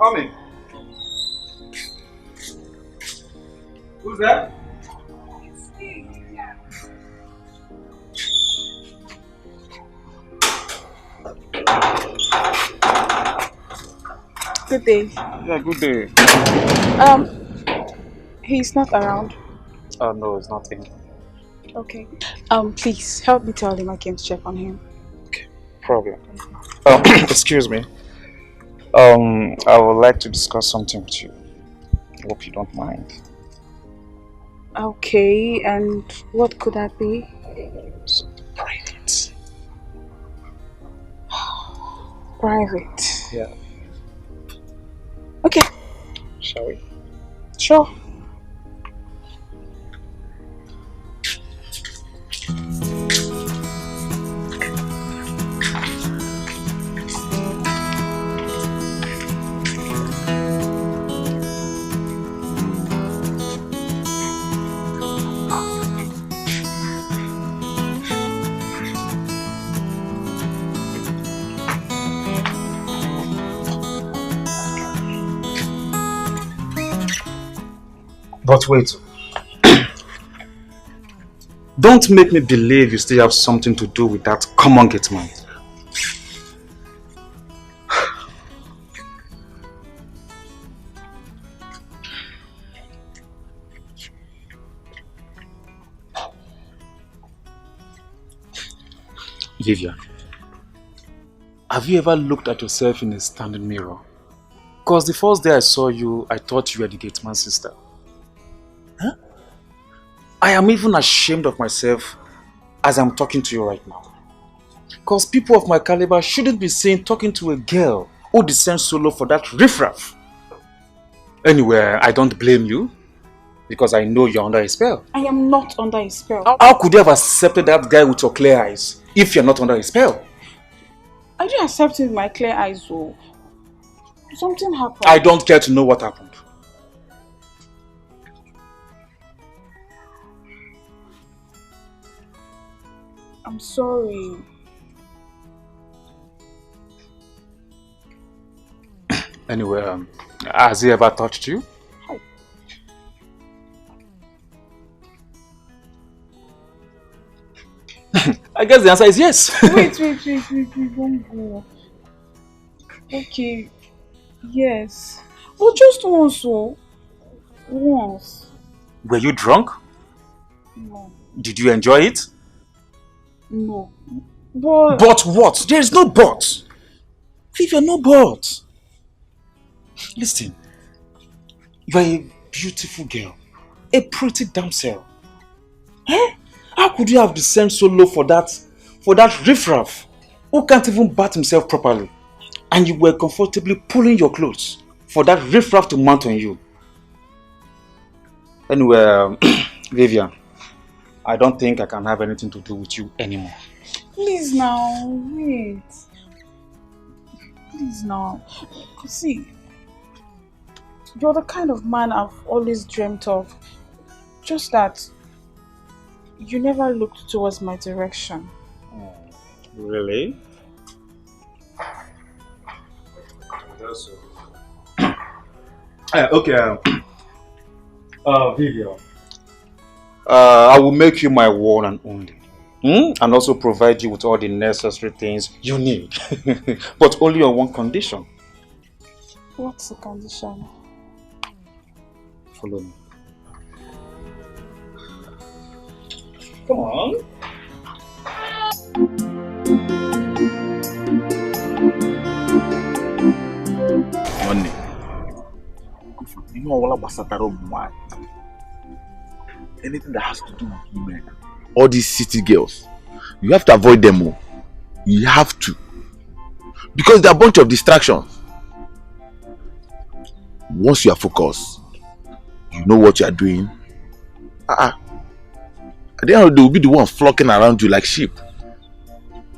coming. Who's that? Good day. Yeah, good day. He's not around. No, it's not him. Okay. Please help me tell him I came to check on him. Problem. Excuse me. I would like to discuss something with you. Hope you don't mind. Okay, and what could that be? Private. Private. Yeah. Okay. Shall we? Sure. But wait. Don't make me believe you still have something to do with that common gate man. Vivian, have you ever looked at yourself in a standing mirror? Because the first day I saw you, I thought you were the gate man's sister. Huh? I am even ashamed of myself as I'm talking to you right now. Because people of my caliber shouldn't be seen talking to a girl who descends solo for that riffraff. Anyway, I don't blame you because I know you're under a spell. I am not under a spell. How could you have accepted that guy with your clear eyes if you're not under a spell? I didn't accept him with my clear eyes, though. Something happened. I don't care to know what happened. I'm sorry. Anyway, has he ever touched you? I guess the answer is yes. Wait, don't go. Okay, yes. But just once, so. Once. Were you drunk? No. Did you enjoy it? No. But... But what? There is no but. Vivian, no but. Listen. You are a beautiful girl. A pretty damsel. Eh? How could you have descended so low for that riffraff who can't even bat himself properly? And you were comfortably pulling your clothes for that riffraff to mount on you. Anyway, Vivian, I don't think I can have anything to do with you anymore. Please now, wait. Please now. See, you're the kind of man I've always dreamt of. Just that you never looked towards my direction. Really? Okay. Vivian. I will make you my one and only. And also provide you with all the necessary things you need. But only on one condition. What's the condition? Follow me. Come on. Money. You know all about Sataro. Anything that has to do with women. All these city girls. You have to avoid them all. You have to. Because they're a bunch of distractions. Once you are focused, you know what you are doing. At the end of the day, they will be the one flocking around you like sheep.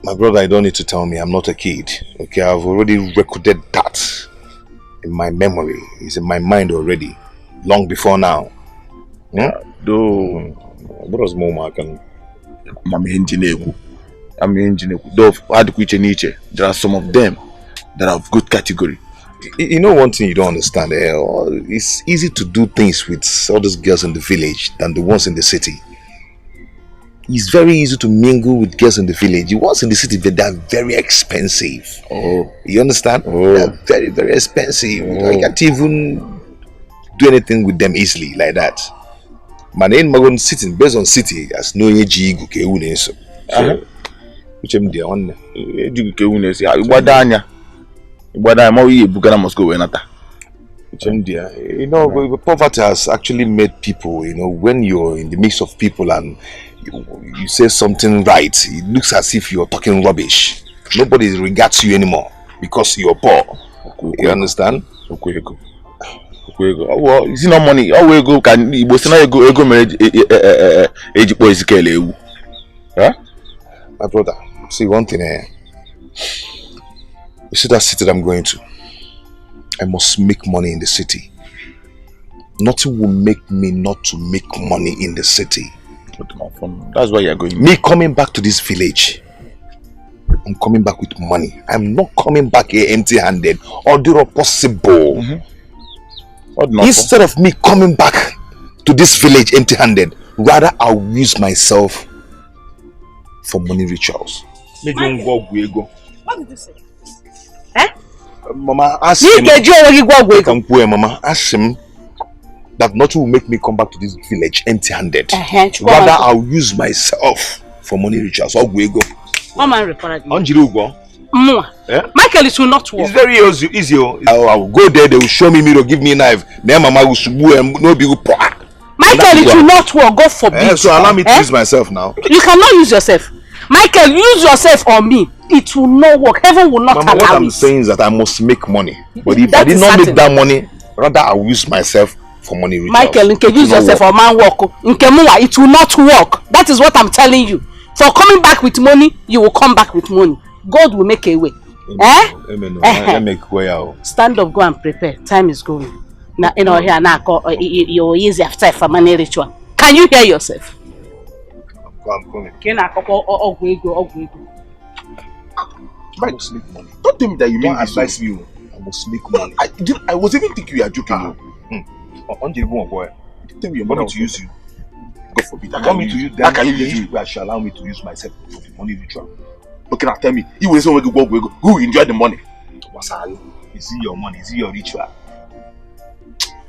My brother, I don't need to tell me. I'm not a kid. Okay, I've already recorded that in my memory. It's in my mind already. Long before now. Though, what was more can? I'm engineer. Though there are some of them that are of good category. You know one thing you don't understand, it's easy to do things with all those girls in the village than the ones in the city. It's very easy to mingle with girls in the village. The ones in the city, they are very expensive. Oh. You understand? Oh. They are very, very expensive. Oh. I can't even do anything with them easily like that. My name Magon sitting based on city as no AG okay so which am the on must go you know, poverty has actually made people, you know, when you're in the midst of people and you say something right, it looks as if you're talking rubbish. Nobody regards you anymore because you're poor. You understand? Well, you see no money. Oh, we go can you go marriage age boys kele. Huh? My brother, see one thing you see that city that I'm going to, I must make money in the city. Nothing will make me not to make money in the city. That's why you're going. Me coming back to this village, I'm coming back with money. I'm not coming back here empty-handed. Or do not possible. Instead of me coming back to this village empty-handed, rather I'll use myself for money rituals. What did you say? Mama, ask him. Mama, ask him that nothing will make me come back to this village empty-handed. Rather, I'll use myself for money rituals. Michael, it will not work. It's very easy. I'll go there, they will show me mirror, give me a knife. Then Mama will no big. Michael, it will not work. God forbid. So allow me to use myself now. You cannot use yourself. Michael, use yourself on me. It will not work. Heaven will not allow it. What I'm saying is that I must make money. But if I did not make that money, rather I'll use myself for money rituals. Michael, you can use yourself for man work. It will not work. That is what I'm telling you. For coming back with money, you will come back with money. God will make a way. Amen. Let me make way out. Stand up, go and prepare. Time is going. Now, you know, here now, you're easy after for money ritual. Can you hear yourself? I'm coming. I must make money. Don't tell me that you don't advise me. I must make money. I was even thinking you are joking. On the one boy. Tell me you want me to use you. God forbid. I want me to use. How can you use you? You shall allow me to use myself for the money ritual. Okay, now tell me. You will say who enjoy the money? Is it your money? Is it your ritual?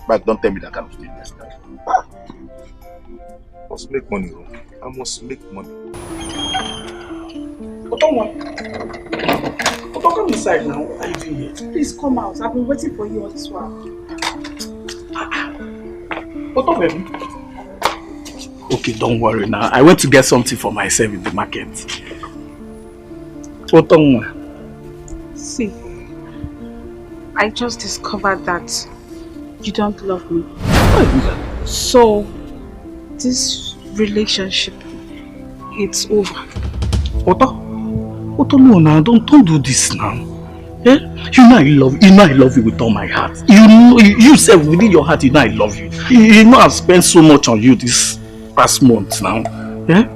But don't tell me that kind of thing next time. I must make money. I must make money. Come inside now. What are you doing here? Please come out. I've been waiting for you all this while. Baby? Okay, don't worry now. I went to get something for myself in the market. See, I just discovered that you don't love me. So, this relationship, it's over. Otto, no, now don't do this now. Eh? You know I love you with all my heart. You said within your heart, you know I love you. You know I've spent so much on you this past month now. Eh?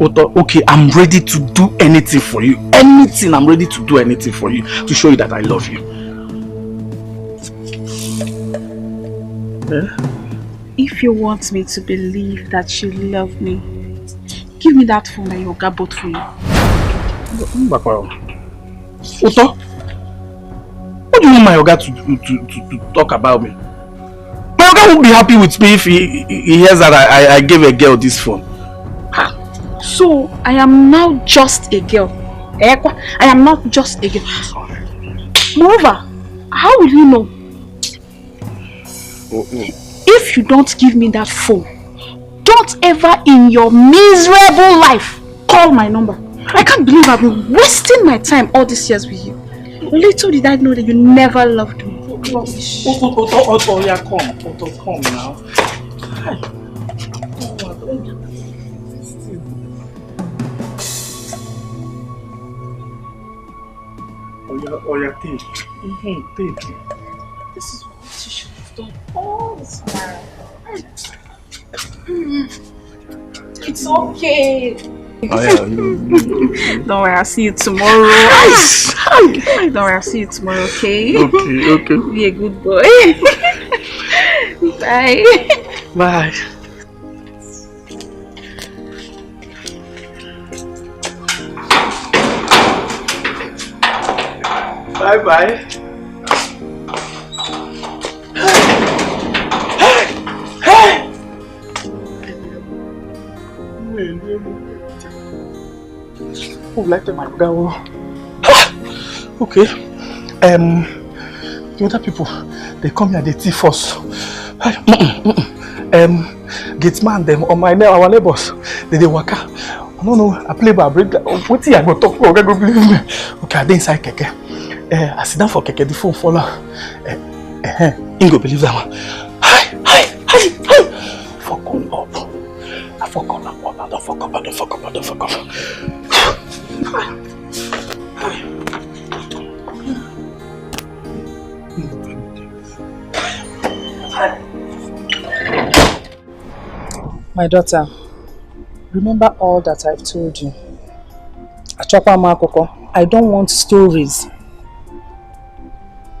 Otto, okay, I'm ready to do anything for you. Anything, I'm ready to do anything for you to show you that I love you. Eh? If you want me to believe that you love me, give me that phone that Yoga bought for you. Otto, what do you want my Yoga to talk about me? My Yoga won't be happy with me if he hears that I gave a girl this phone. So, I am now just a girl. I am not just a girl. Moreover, how will you know? If you don't give me that phone, don't ever in your miserable life call my number. I can't believe I've been wasting my time all these years with you. Little did I know that you never loved me. Otto, yeah, come. Otto, come now. Take. Take. This is what you should have done all this time. It's okay. Oh, yeah. Don't worry, I'll see you tomorrow. Nice. Don't worry, I'll see you tomorrow, okay? Okay. Be a good boy. Bye. Bye. Bye. Hey! Who let my go? Okay. The other people, they come here, they thief us. Gate man them on our neighbors, they waka. No, I play by break. What I go talk for? Go believe me. Okay, I dey inside keke. I sit down for keke, the phone fall out. Ingo believe that one. Hi. Fuck on up. I fuck on up. I don't fuck up. My daughter, remember all that I've told you. I don't want stories.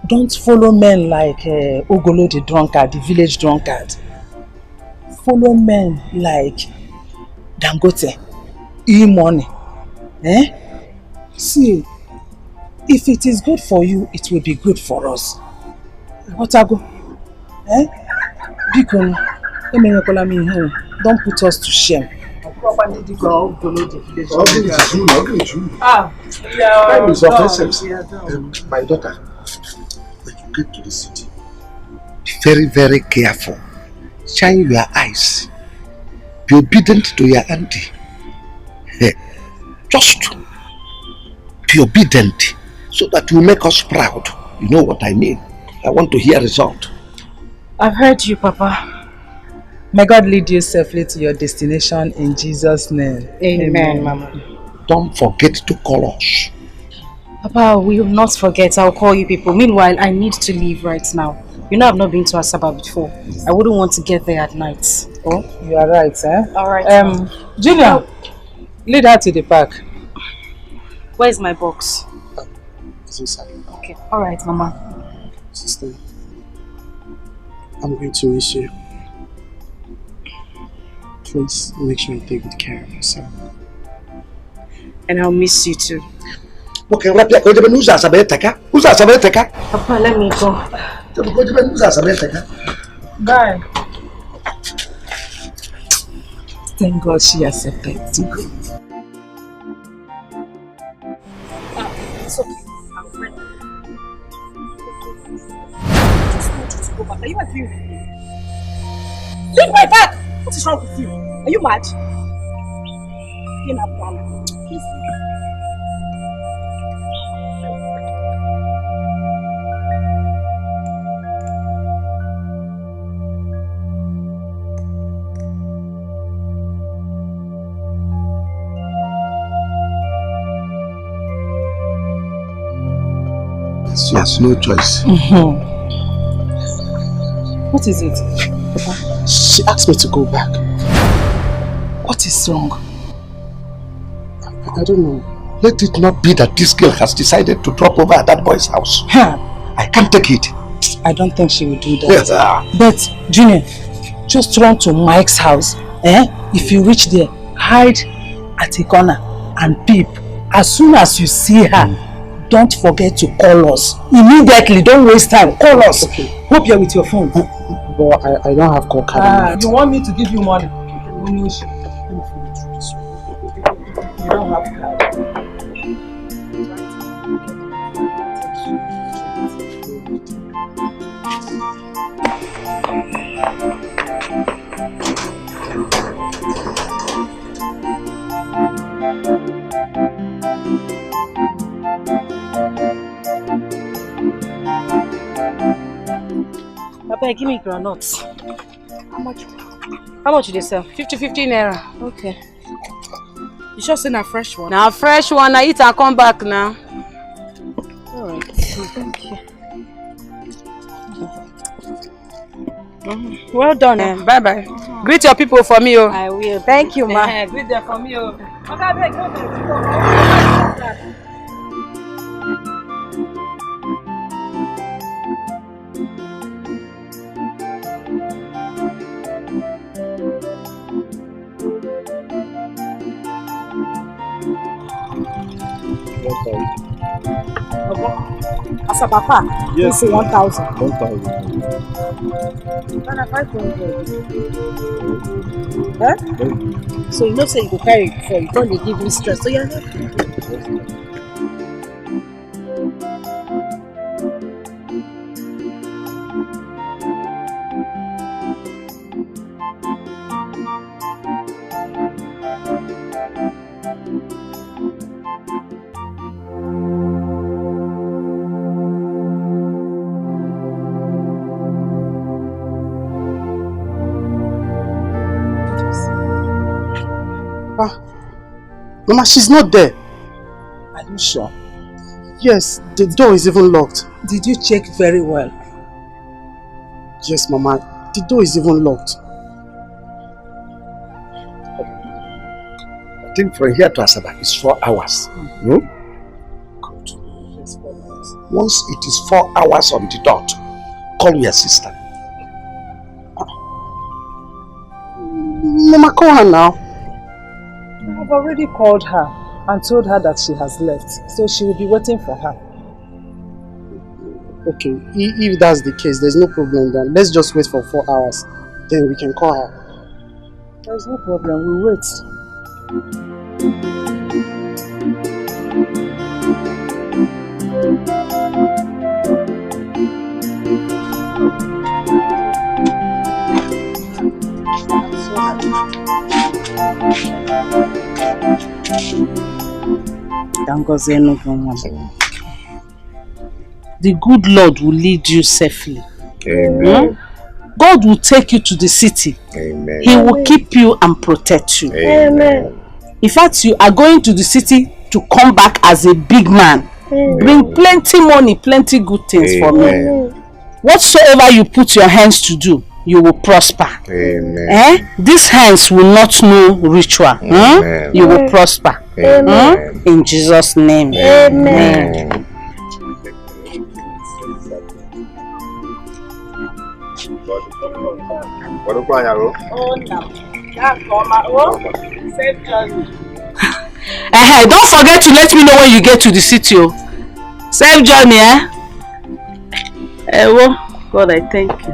Don't follow men like Ogolo the drunkard, the village drunkard. Follow men like Dangote, E-Money. See, if it is good for you, it will be good for us. Otago, Bikon, don't put us to shame. My daughter, when you get to the city, be very, very careful. Shine your eyes. Be obedient to your auntie. Just be obedient so that you make us proud. You know what I mean? I want to hear result. I've heard you, Papa. May God lead you safely to your destination in Jesus' name. Amen, Mama. Don't forget to call us. Papa, we will not forget. I'll call you people. Meanwhile, I need to leave right now. You know I've not been to Asaba before. I wouldn't want to get there at night. Oh, you are right, Alright. Junior, lead her to the park. Where's my box? It's inside. Okay. Alright, Mama. Sister, I'm going to miss you. Please make sure you take good care of yourself. And I'll miss you too. Okay, who's Asaba? Papa, let me go. Bye. Thank God she accepted to go. It's okay. I'm ready. Just want you to go back. Are you agreeing with me? Leave my bag! What is wrong with you? Are you mad? Please. She has no choice. What is it? She asked me to go back. What is wrong? I don't know. Let it not be that this girl has decided to drop over at that boy's house. I can't take it. I don't think she will do that. Yes, But, Junior, just run to Mike's house. If you reach there, hide at a corner and peep. As soon as you see her, don't forget to call us. Immediately, don't waste time. Call us. Okay. Hope you're with your phone. But I don't have call card. You want me to give you money? You don't have card. Papa, give me granuts. How much? How much do they sell? 50 naira. Okay. You sure send a fresh one? Now fresh one, I eat and come back now. Alright. Thank you. Well done. Bye-bye. Greet your people for me, oh. I will. Thank you, ma. Greet them for me, oh. As a papa, Yes. this is 1,000. 1,000. 500. Huh? So you know, say you go carry it before you don't give me stress. So you're not. Mama, she's not there. Are you sure? Yes, the door is even locked. Did you check very well? Yes, Mama, the door is even locked. I think from here to Asaba is 4 hours. No? Good. Once it is 4 hours on the dot, call your sister. Mama, call her now. I've already called her and told her that she has left, so she will be waiting for her. Okay, if that's the case, there's no problem then. Let's just wait for 4 hours. Then we can call her. There's no problem, we'll wait. The good Lord will lead you safely. Amen. God will take you to the city. Amen. He will keep you and protect you. Amen. In fact, you are going to the city to come back as a big man. Amen. Bring plenty money, plenty good things for me. Whatsoever you put your hands to do, you will prosper. Amen. These hands will not know ritual. Amen. You will prosper. Amen. In Jesus' name. Amen. Don't forget to let me know when you get to the city. Safe journey, God, I thank you.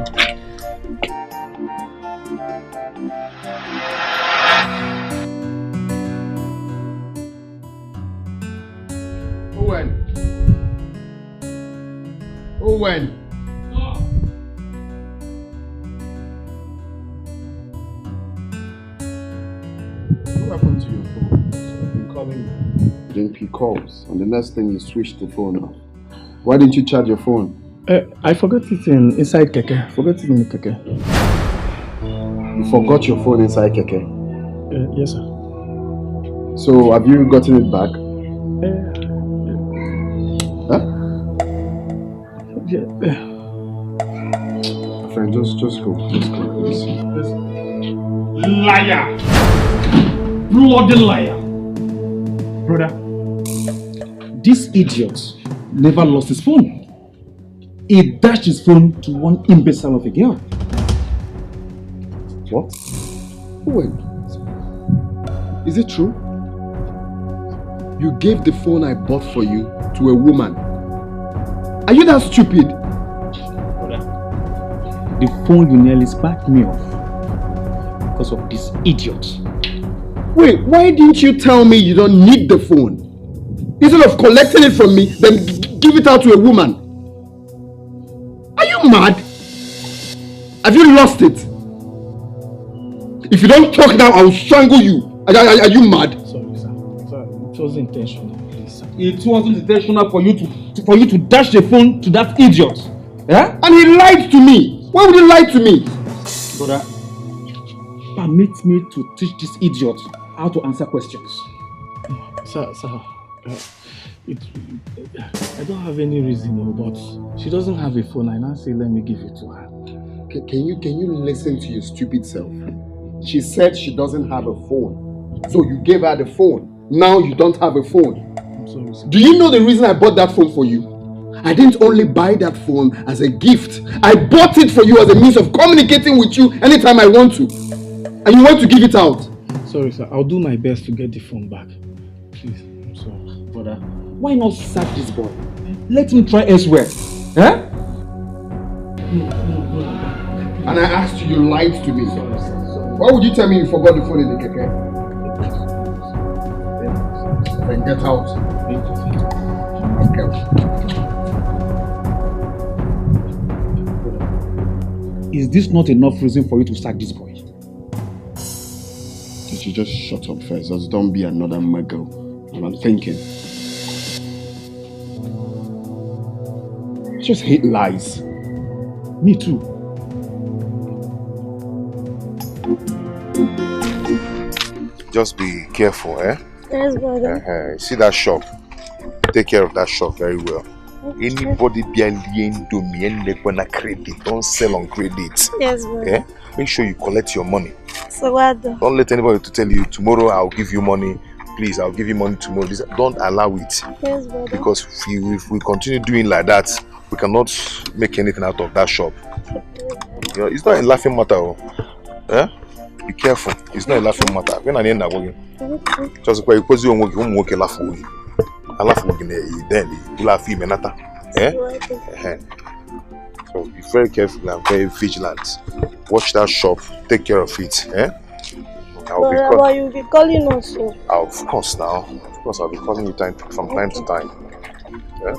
Owen. What happened to your phone? I've been calling you. You didn't pick calls, and the next thing you switched the phone off. Why didn't you charge your phone? I forgot it inside Keke. Forgot it in the Keke. You forgot your phone inside Keke? Yes, sir. So, have you gotten it back? Friend, just go. Just go, please. Liar! Bloody liar! Brother, this idiot never lost his phone. He dashed his phone to one imbecile of a girl. What? Wait. Is it true? You gave the phone I bought for you to a woman. Are you that stupid? The phone you nearly sparked me off because of this idiot. Wait, why didn't you tell me you don't need the phone? Instead of collecting it from me, then give it out to a woman. Are you mad? Have you lost it? If you don't talk now, I will strangle you. Are you mad? Sorry, sir. It wasn't intentional, please. It wasn't intentional for you to dash the phone to that idiot. Yeah? And he lied to me. Why would he lie to me? Brother, permit me to teach this idiot how to answer questions. Sir, I don't have any reason, but she doesn't have a phone. I now say, let me give it to her. Can you listen to your stupid self? She said she doesn't have a phone. So you gave her the phone. Now you don't have a phone. I'm sorry, sir. Do you know the reason I bought that phone for you? I didn't only buy that phone as a gift. I bought it for you as a means of communicating with you anytime I want to. And you want to give it out. Sorry, sir. I'll do my best to get the phone back. Please, I'm sorry. Brother, why not sack this boy? Let him try elsewhere. Huh? No. And I asked you, you lied to me. Sorry. Why would you tell me you forgot the phone in the keke? Then get out. Okay. Is this not enough reason for you to sack this boy? You should just shut up first. Just don't be another muggle. And I'm thinking. I just hate lies. Me too. Just be careful, eh? Yes, brother. See that shop? Take care of that shop very well. Okay. Anybody be a credit, don't sell on credit. Yes, brother. Eh? Make sure you collect your money. So what? Don't let anybody to tell you tomorrow I'll give you money. Please, I'll give you money tomorrow. Don't allow it. Yes, brother. Because if we continue doing like that, we cannot make anything out of that shop. You know, it's not a laughing matter. Eh? Be careful. It's not a laughing matter. When I end up working, just because you work, you won't laugh with you. I laugh with you. Then you laugh with me, eh? So be very careful and very vigilant. Watch that shop. Take care of it, eh? But you'll be calling us. So. Of course, now. Of course, I'll be calling you from time to time. Yeah?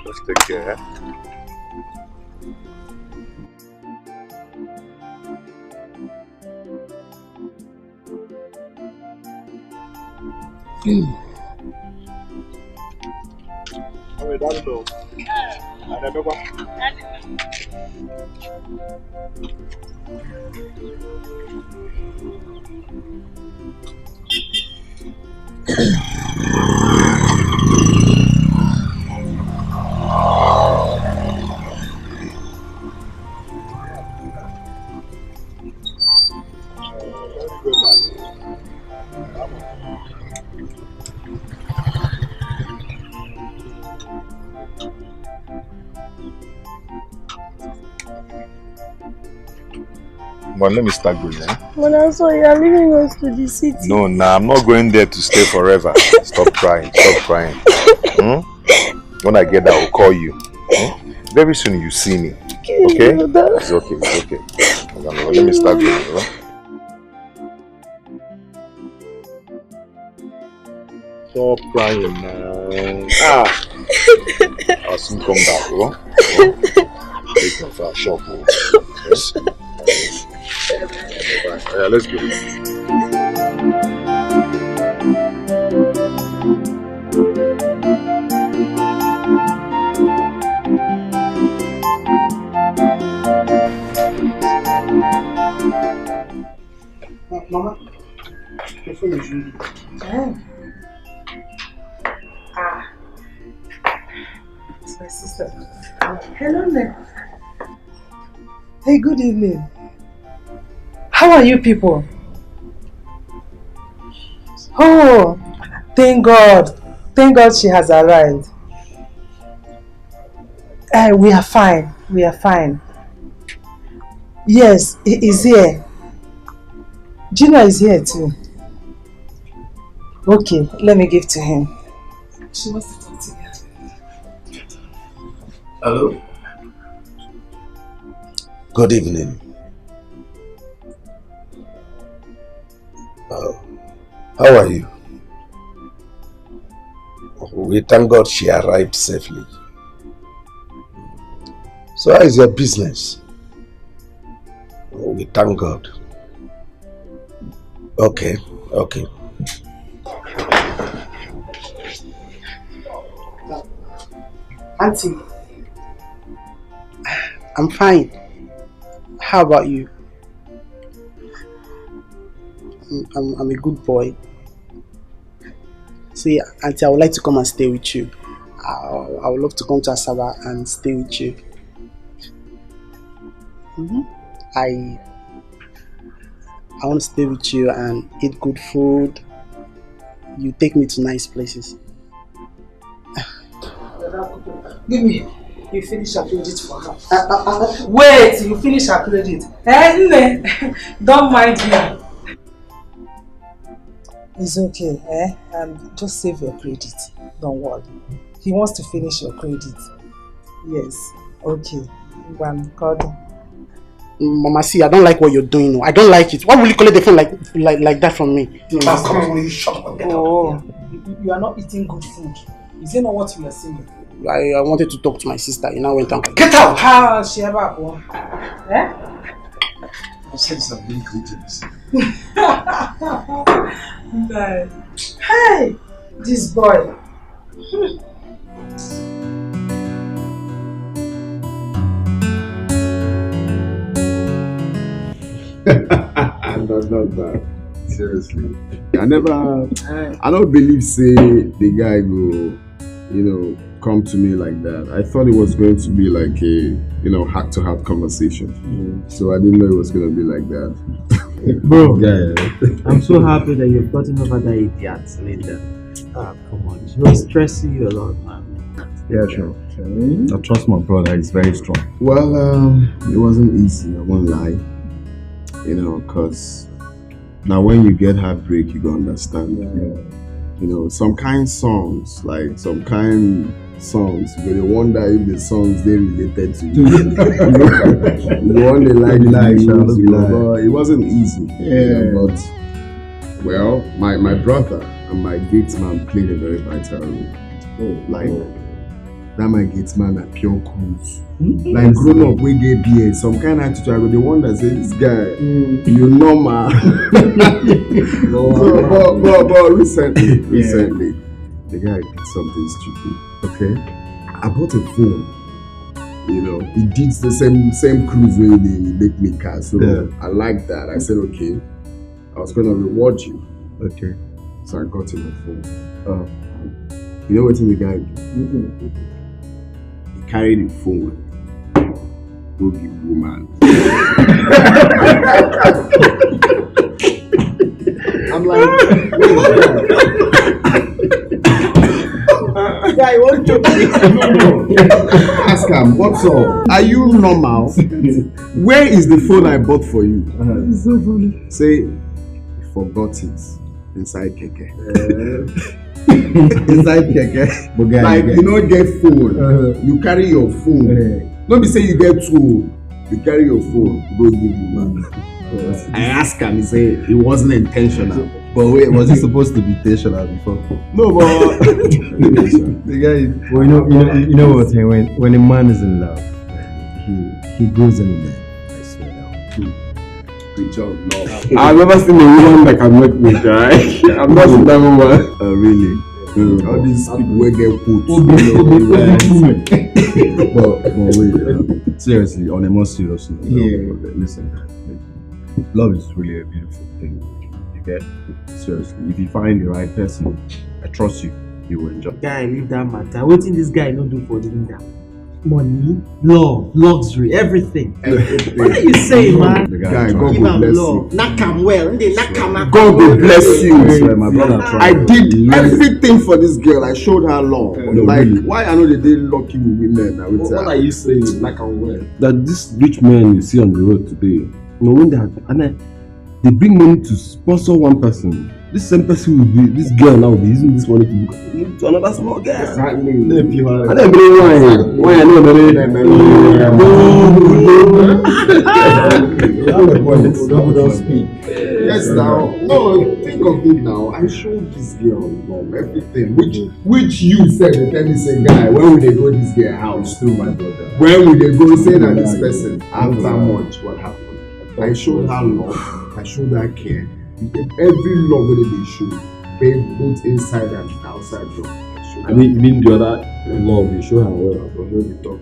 Just take care, eh? But let me start going, eh? Mona, so you are leaving us to the city. No, I'm not going there to stay forever. Stop crying. When I get there, I'll call you. Very soon you see me. Okay? It's okay. Let me start going, right? Stop crying now. I'll soon come back, take me for a shop. Yes? Yeah, let's go. Mama, your phone is ringing. It's my sister. Hello, Nick. Hey, good evening. How are you people? Oh, thank God. Thank God she has arrived. We are fine. Yes, he is here. Gina is here too. Okay, let me give to him. She wants to talk to you. Hello? Good evening. How are you? We thank God she arrived safely. So how is your business? We thank God. Okay. Auntie, I'm fine. How about you? I'm a good boy. See, Auntie, I would like to come and stay with you. I would love to come to Asaba and stay with you. I want to stay with you and eat good food. You take me to nice places. Give me. You finish her credit for her. Wait, you finish her credit. Don't mind him. It's okay, just save your credit. Don't worry. He wants to finish your credit. Yes. Okay. One card. Mama, see, I don't like what you're doing. I don't like it. Why will you collect the phone like that from me? Come on, will you shut up? You are not eating good food. Is it not what you are saying? I wanted to talk to my sister. You now went and get out! Ah, Sheba. I said something greetings. Hey, this boy. Not bad. Seriously. I don't believe say the guy go, come to me like that. I thought it was going to be like a, heart-to-heart conversation. So I didn't know it was going to be like that. Bro, I'm so happy that you've gotten over that idiot, Linda. Come on. He was stressing you a lot, man. Yeah, sure. I trust my brother, he's very strong. Well, it wasn't easy, I won't lie. Because now when you get heartbreak, you go understand. Some kind songs, you go wonder if the songs they related to you. You want to like but it wasn't easy. But my brother and my gate man played a very vital role. That my gate man are pure cools. Like grown up we get beer, some kind of attitude. I go the one that say this guy, you know man. But recently, the guy did something stupid. Okay, I bought a phone. He did the same cruise where they make me car. So I like that. I said okay, I was gonna reward you. Okay, so I got him a phone. You know what the guy did? He carried the phone. Go give woman. I'm like, guy, what you ask him, what's up? Are you normal? Where is the phone I bought for you? It's so funny. Say, you forgot it inside keke. Inside keke. Like, you don't get phone. You carry your phone. Don't be saying you get two. You carry your phone, go give you man. I asked him, he said it wasn't intentional. But wait, was it supposed to be intentional before? No, but the guy. Well, you know what? When a man is in love, he goes in there. I swear now. Good job. No. I've never seen a woman that can make me cry. I'm not seen that woman. Really? All these people will get put. But wait, seriously, on a more serious note, listen, love is really a beautiful thing. You get? Seriously, if you find the right person, I trust you, you will enjoy. Guy, leave that matter. What did this guy not do for Linda? Money, love, luxury, everything. What are you saying, man? Guy, God will bless you. Knock him well. God will bless you. My brother I did everything for this girl. I showed her love. Why I know that they lucky with women. What are you saying? Knock him well. That this rich man you see on the road today, when they bring money to sponsor one person. This same person will be, this girl now will be using this money to another small girl. Exactly. And then bring why I know don't speak. Yes, now. No, think of it now. I showed this girl love, everything. Which you said, the time you say, guy, when will they go this girl house? Still my brother. When will they go say that this person? After much, what happened? I showed her love. I showed her care. Every love that they show, both inside and outside love. I mean the other love, you show her well. I don't know the talk.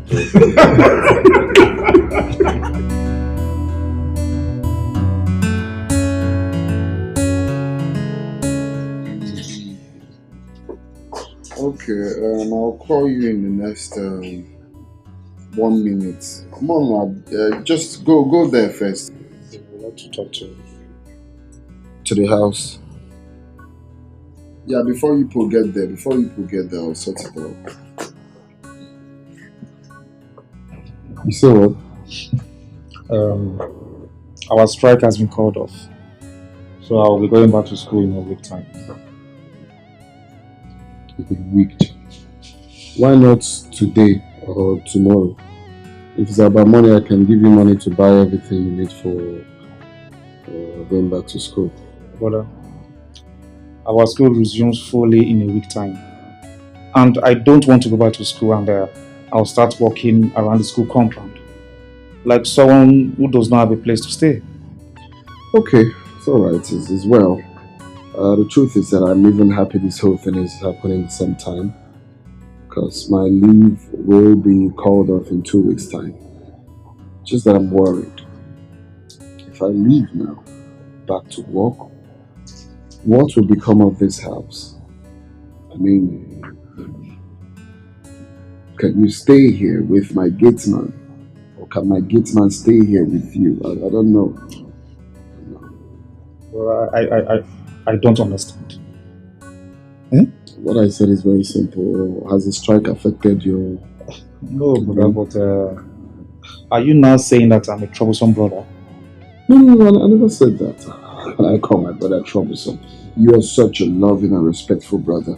Okay, I'll call you in the next 1 minute. Mama, just go there first. I would like to talk to the house. Yeah, before you people get there, I'll sort it out. You say what? Our strike has been called off. So I'll be going back to school in a week time. A week? Why not today or tomorrow? If it's about money, I can give you money to buy everything you need for going back to school. Brother, our school resumes fully in a week time. And I don't want to go back to school and I'll start walking around the school compound. Like someone who does not have a place to stay. Okay, it's alright, it's well. The truth is that I'm even happy this whole thing is happening at the same time. Because my leave will be called off in 2 weeks' time. Just that I'm worried. If I leave now, back to work, what will become of this house? I mean, can you stay here with my gateman? Or can my gateman stay here with you? I don't know. Well, I don't understand. What I said is very simple. Has the strike affected your... No, brother, but are you now saying that I'm a troublesome brother? No, I never said that. I call my brother troublesome. You are such a loving and respectful brother.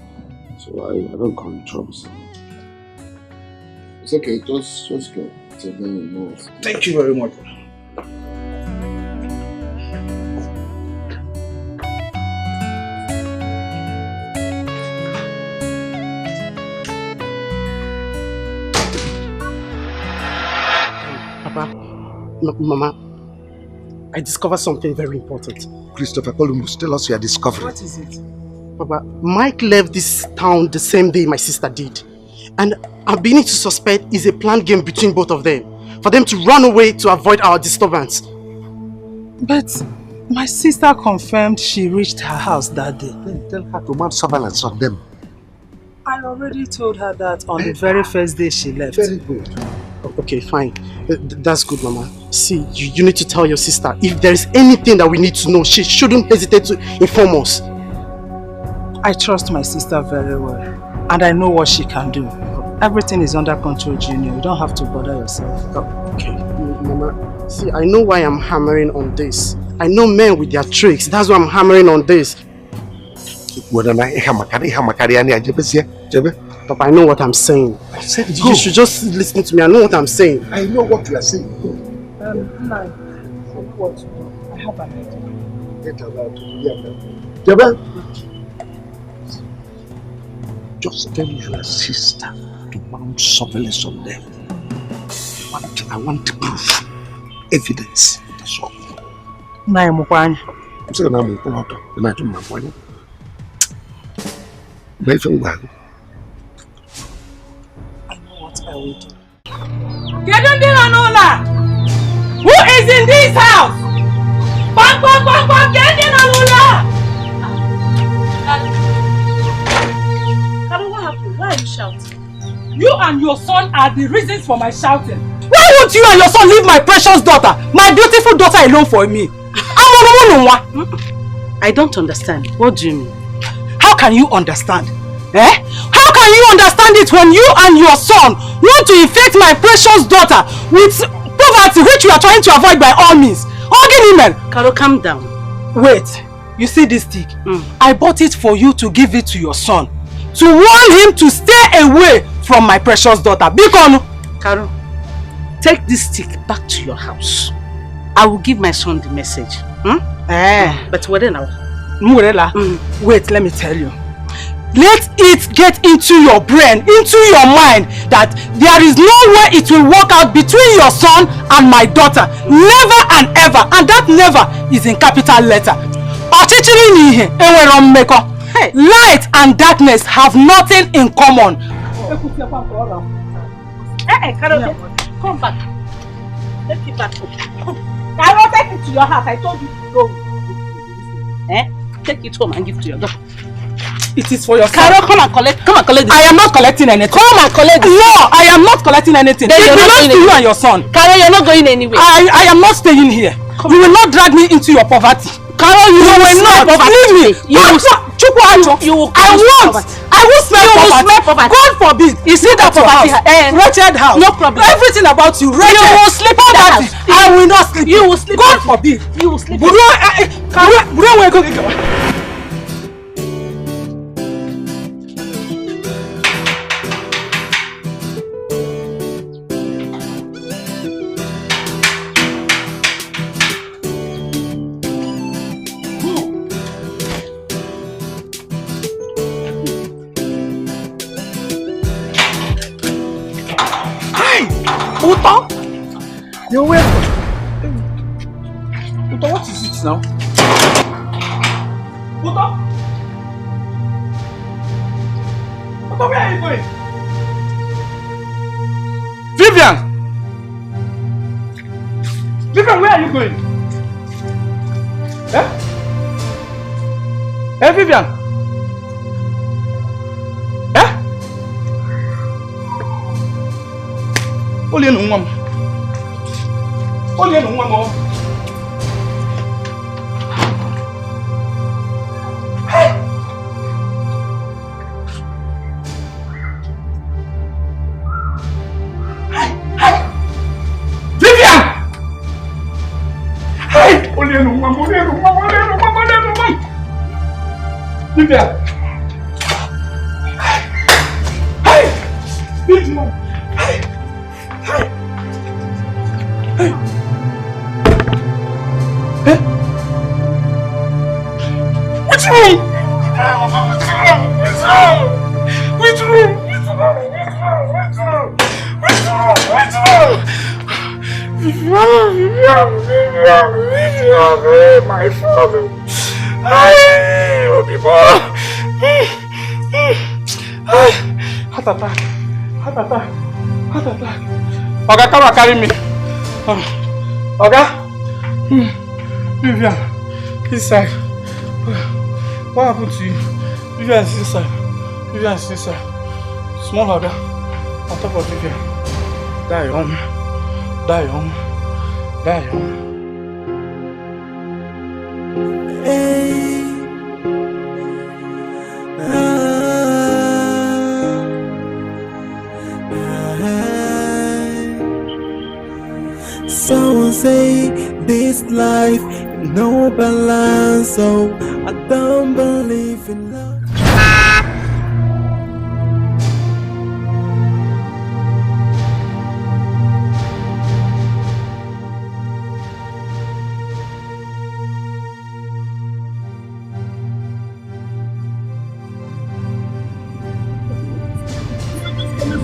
So I don't call you troublesome. It's okay, just go. So then we know. Thank you very much. Mama, I discovered something very important. Christopher Columbus, tell us your discovery. What is it? Papa, Mike left this town the same day my sister did. And I'm beginning to suspect it's a planned game between both of them. For them to run away to avoid our disturbance. But my sister confirmed she reached her house that day. Then tell her to mount surveillance on them. I already told her that on the very first day she left. Very good. Okay, fine. That's good, Mama. See, you need to tell your sister if there is anything that we need to know, she shouldn't hesitate to inform us. I trust my sister very well, and I know what she can do. Everything is under control, Junior. You don't have to bother yourself. Okay, Mama. See, I know why I'm hammering on this. I know men with their tricks. That's why I'm hammering on this. Papa, I know what I'm saying. I said go. You should just listen to me. I know what I'm saying. I know what you are saying. Go. Nai, I know what to do. I have an idea. Get allowed to Jaba. Just tell your sister to mount surveillance on them. I want proof, evidence. That's all. Nai Mukwani. I'm saying I'm going to imagine my point. I know what I will do. Anoda! Who is in this house? Bang, bang, bang, bang, Anoda! Karo, what happened? Why are you shouting? You and your son are the reasons for my shouting. Why won't you and your son leave my precious daughter, my beautiful daughter, alone for me? I don't understand. What do you mean? How can you understand? How can you understand it when you and your son want to infect my precious daughter with poverty which you are trying to avoid by all means? Karo, calm down. Wait, you see this stick? I bought it for you to give it to your son. To warn him to stay away from my precious daughter. Karo, take this stick back to your house. I will give my son the message. But what now? Wait, let me tell you. Let it get into your brain, into your mind that there is no way it will work out between your son and my daughter. Never and ever. And that never is in capital letter. Light and darkness have nothing in common. Come back. Take it back. I will take it to your house. I told you to go. Take it home and give it to your daughter. It is for your son. Carol, come and collect this. I am not collecting anything. Come and collect this. No, I am not collecting anything. Then It belongs to you and your son. Carol, you're not going anywhere. I am not staying here. You will not drag me into your poverty. Carol, you will not leave me. You will I will smell poverty. God forbid. You see that poverty? Wretched house. No problem. Everything about you, wretched. You will sleep in that house. I will not sleep. You will sleep. God forbid. You will sleep. Uto? You're welcome. Uto, what is it now? Uto? Uto, where are you going? Vivian! Vivian, where are you going? Eh? Hey, Vivian! Only no one. Only no one more. Hey! Hey! Vivian! Hey! Only no one. Vivian! Hey! Vivian! What's wrong? My father. Heart attack. Oga, come and carry me. Oga. Vivian, this side. What happened to you? Vivian is inside. Small Oga. On top of Vivian. Die on. Someone say this life no balance, so I don't believe in love.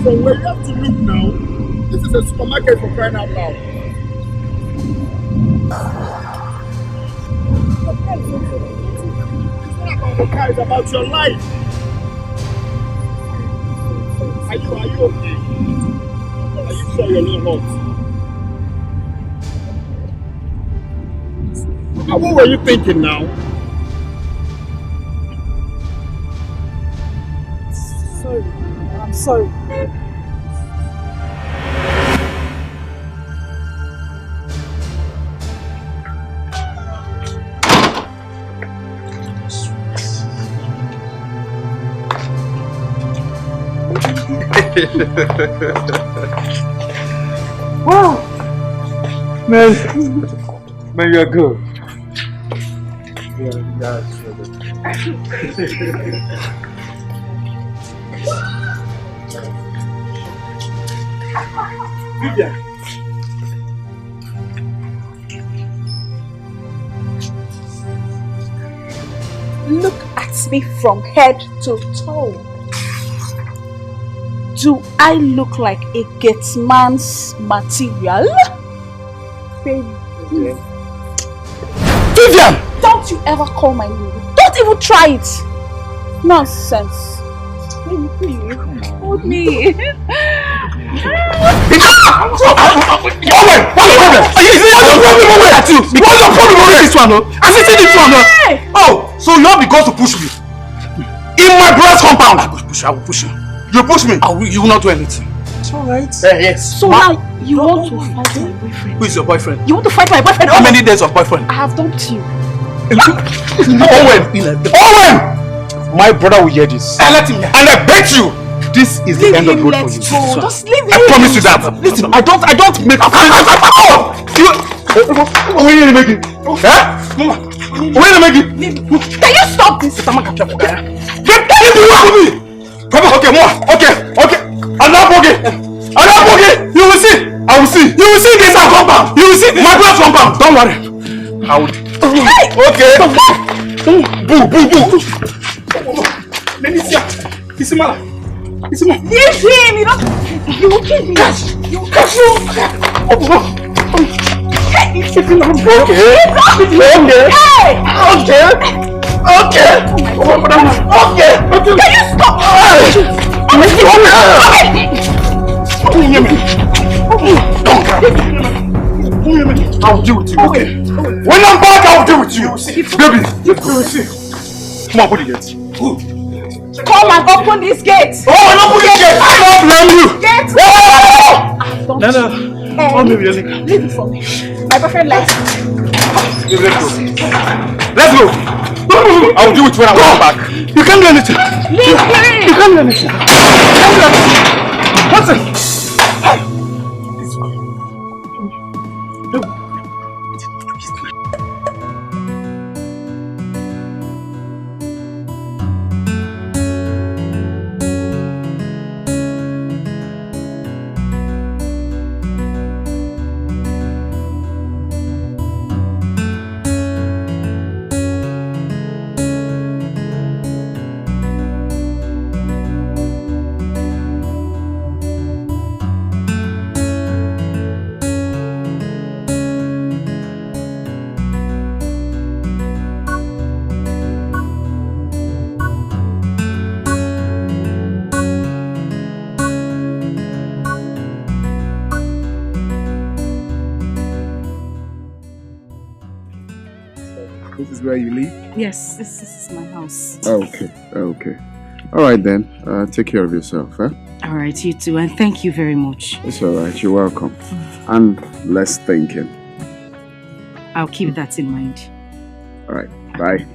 From where you have to look now. This is a supermarket for crying out loud. The car is about your life. Are you okay? Are you sure you're not hot? What were you thinking now? Sorry, I'm sorry. Wow! Man, you're good. Vivian. Look at me from head to toe. Do I look like a gate man's material? Vivian! Don't you ever call my name. Don't even try it. Nonsense. Hold me. What's your problem with this one? I see this one. Oh, so you all because to push me. In my brother's compound. I will push you. I will push you. You push me? You will not do anything. It's alright. Yes. So now you want to fight my boyfriend? Who is your boyfriend? You want to fight my boyfriend? How many days of boyfriend? I have dumped you. Owen! Owen! My brother will hear this. I let him hear. And I bet you this is the end of the road for you. Go. Just leave him. I promise you that. Listen, I don't make a When you make it? Huh? When you make it? Can you stop this? Get me! Come on, okay, more. Okay. Anapoge! You will see. I will see. You will see this compound. You will see my brother's compound. Don't worry. I will. Okay. Boo. Let me see. Isimala. Leave him. You will kill me. You will catch you. Okay. Can you stop? I'll deal with you. Okay. When I'm back, I'll deal with you. Baby, come on, put it yet. Come and open this gate. Oh, no, put it yet. I don't blame you. No. Oh, maybe leave it for me. My boyfriend likes it. Let's go. I'll do it when I come back. You can't do anything. Leave me. You can't do anything. What's it? This is where you live? Yes, this is my house. Okay. All right then. Take care of yourself, eh? All right, you too, and thank you very much. It's all right. You're welcome. And less thinking. I'll keep that in mind. All right. Bye.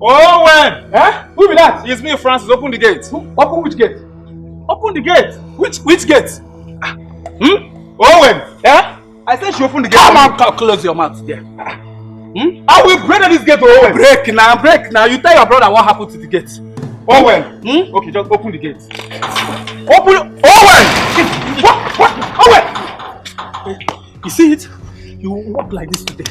Owen! Eh? Who be that? It's me, Francis. Open the gate. Open which gate? Open the gate. Which gate? Owen! Eh? I said she open the gate. Come on, close your mouth there. I will break this gate, Owen. Break now. You tell your brother what happened to the gate. Owen! Okay, just open the gate. Open! Owen! What? Owen! You see it? You walk like this today.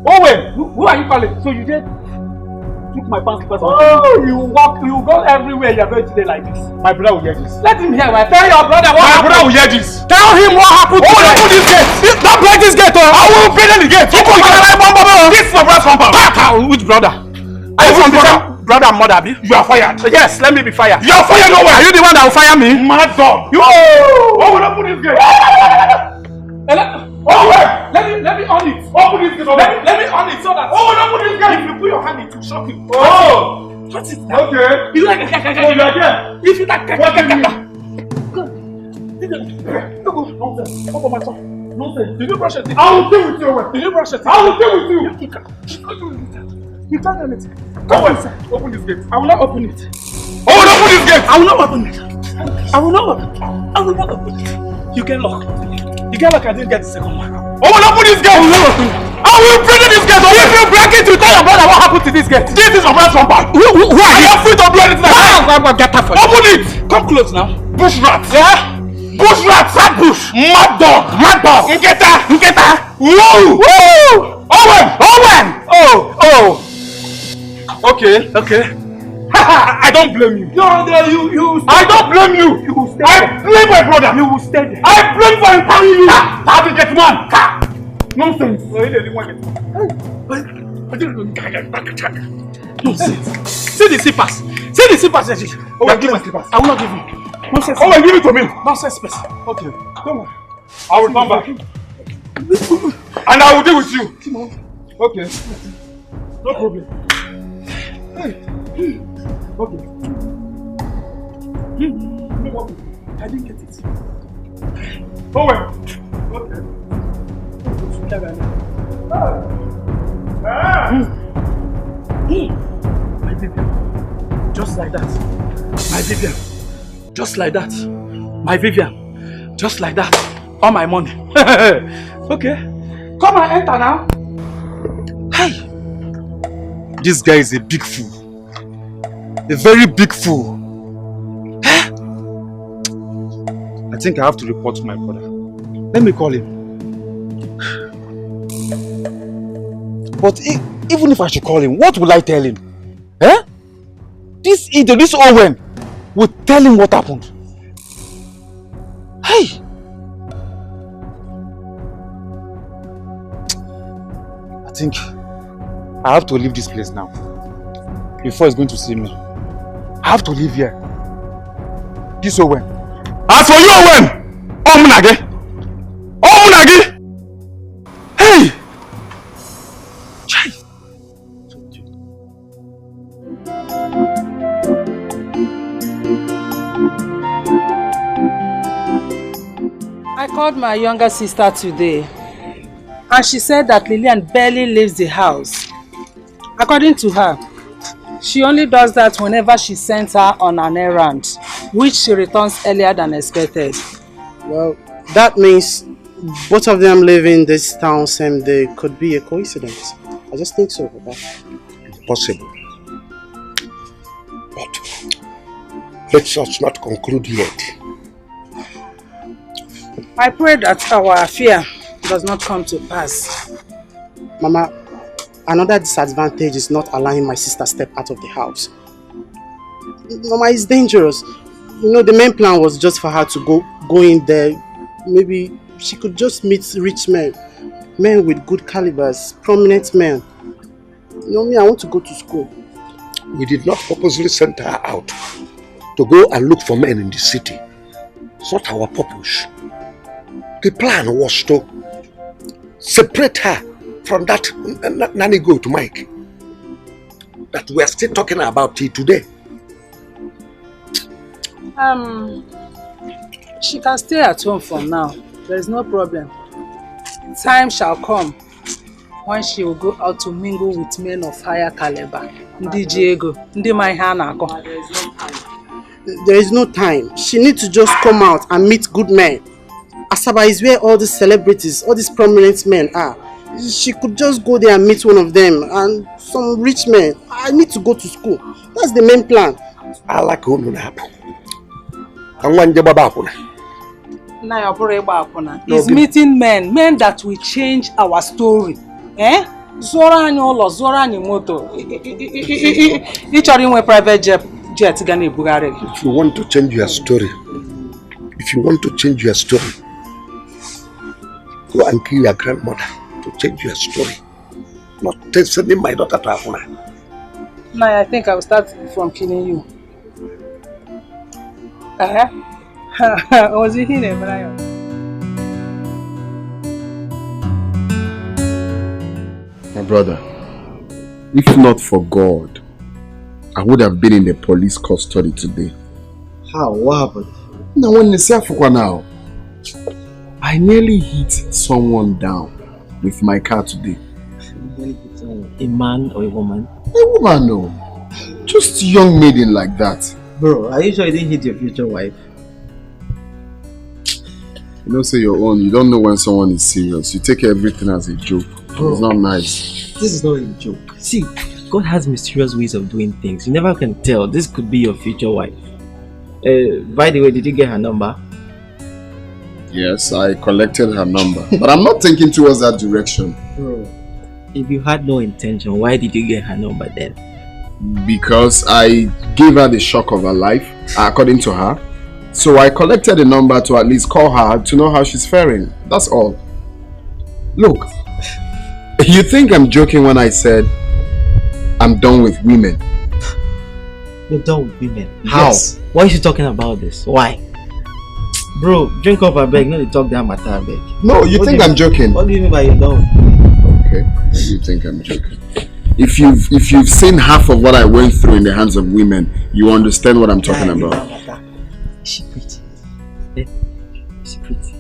Owen! Who are you calling? So you just took my pants slippers. Oh, you go everywhere. You're going today like this. My brother will hear this. Let him hear. Tell your brother what happened. My brother will hear this. Tell him what happened. Open this gate. Don't break this gate. I will open the gate. This is my brother's compound. Which brother? I want brother and mother, Abi? You are fired. Yes, let me be fired. You are fired nowhere. Are you the one that will fire me? Mad dog. You. Open this gate. Let me on it. Open this gate. Let me on it so that. Open this gate. If you put your hand, it will shock you. Oh. What is that? Okay. You like a Oh, you are there. If you like what can you? Go. Open my tongue. Nonsense. Did you brush your teeth? I will deal with you. Did you brush your teeth? I will deal with you. You can't do anything. Go inside. Open this gate. I will not open it. Open this gate. I will not open it. I will not open it. You get locked. You get locked. I didn't get the second one. Open this gate. I will not open it. I will break this gate. If you break it, you tell your brother what happened to this gate. This is my brother's compound. Who are you? I am free to do anything. Get that for you. Open it. Come close now. Bush rat. Yeah? Bush rat, fat bush! Mad dog! Mad dog! Nketa! Nketa! Woo! Woo! Owen! Owen! Oh! Okay. I don't blame you. No, you I don't blame you. You will stay I blame my brother. You will stay there. I blame for empowering you. Have you get man? Nonsense. Nonsense. See the slippers. See the slippers. Oh, give my slippers. I will not give you. Nonsense. Oh, give it to me. Nonsense, person. Okay. Don't worry. I will come back. And I will deal with you. Okay. No problem. Okay. I didn't get it. Oh well. Okay. My baby. Just like that. My Vivian. Just like that. My Vivian. Just like that. All my money. Okay. Come and enter now. Hey. This guy is a big fool. A very big fool. I think I have to report to my brother. Let me call him. But even if I should call him, what will I tell him? This idiot, this Owen, will tell him what happened. Hey! I think I have to leave this place now. Before he's going to see me. I have to leave here. This Owen. As for you, Owen! Omunage! Omunage! Hey! I called my younger sister today and she said that Lillian barely leaves the house. According to her, she only does that whenever she sends her on an errand, which she returns earlier than expected. Well, that means both of them living this town same day could be a coincidence. I just think so. Possible. But let us not conclude yet. I pray that our affair does not come to pass. Mama, another disadvantage is not allowing my sister step out of the house. Mama, it's dangerous. You know, the main plan was just for her to go in there. Maybe she could just meet rich men. Men with good calibers, prominent men. You know me, I want to go to school. We did not purposely send her out to go and look for men in the city. It's not our purpose. The plan was to separate her from that nanny goat Mike that we are still talking about it today. She can stay at home for now. There is no problem. Time shall come when she will go out to mingle with men of higher caliber. Ndi Diego, Ndi Maihanako. There is no time. She needs to just come out and meet good men. Asaba is where all these celebrities, all these prominent men are. She could just go there and meet one of them and some rich men. I need to go to school. That's the main plan. I like who will happen. Is meeting men that will change our story. Zora anyị ụlọ, zora anyị moto. Ị chọrọ inwe private jet ga na-ebugharị. If you want to change your story, go and kill your grandmother to change your story. Not sending my daughter to Afuna. Now I think I will start from killing you. Was he here, Brian? My brother, if not for God, I would have been in the police custody today. How? What happened? Now, when now, I nearly hit someone down with my car today. A man or a woman? A woman, no. Just a young maiden like that. Bro, are you sure you didn't hit your future wife? You don't say your own. You don't know when someone is serious. You take everything as a joke. Bro, it's not nice. This is not a joke. See, God has mysterious ways of doing things. You never can tell. This could be your future wife. By the way, did you get her number? Yes, I collected her number. But I'm not thinking towards that direction. Bro, if you had no intention, why did you get her number then? Because I gave her the shock of her life, according to her. So I collected the number to at least call her to know how she's faring. That's all. Look, you think I'm joking when I said I'm done with women? You're done with women? How? Yes. Why is she talking about this? Why? Bro, drink up, I beg. No, they talk that matter, I beg. No, you think I'm joking? What do you mean by you're done? Okay, you think I'm joking. If you've seen half of what I went through in the hands of women, you understand what I'm talking about. Is she pretty? Is she pretty?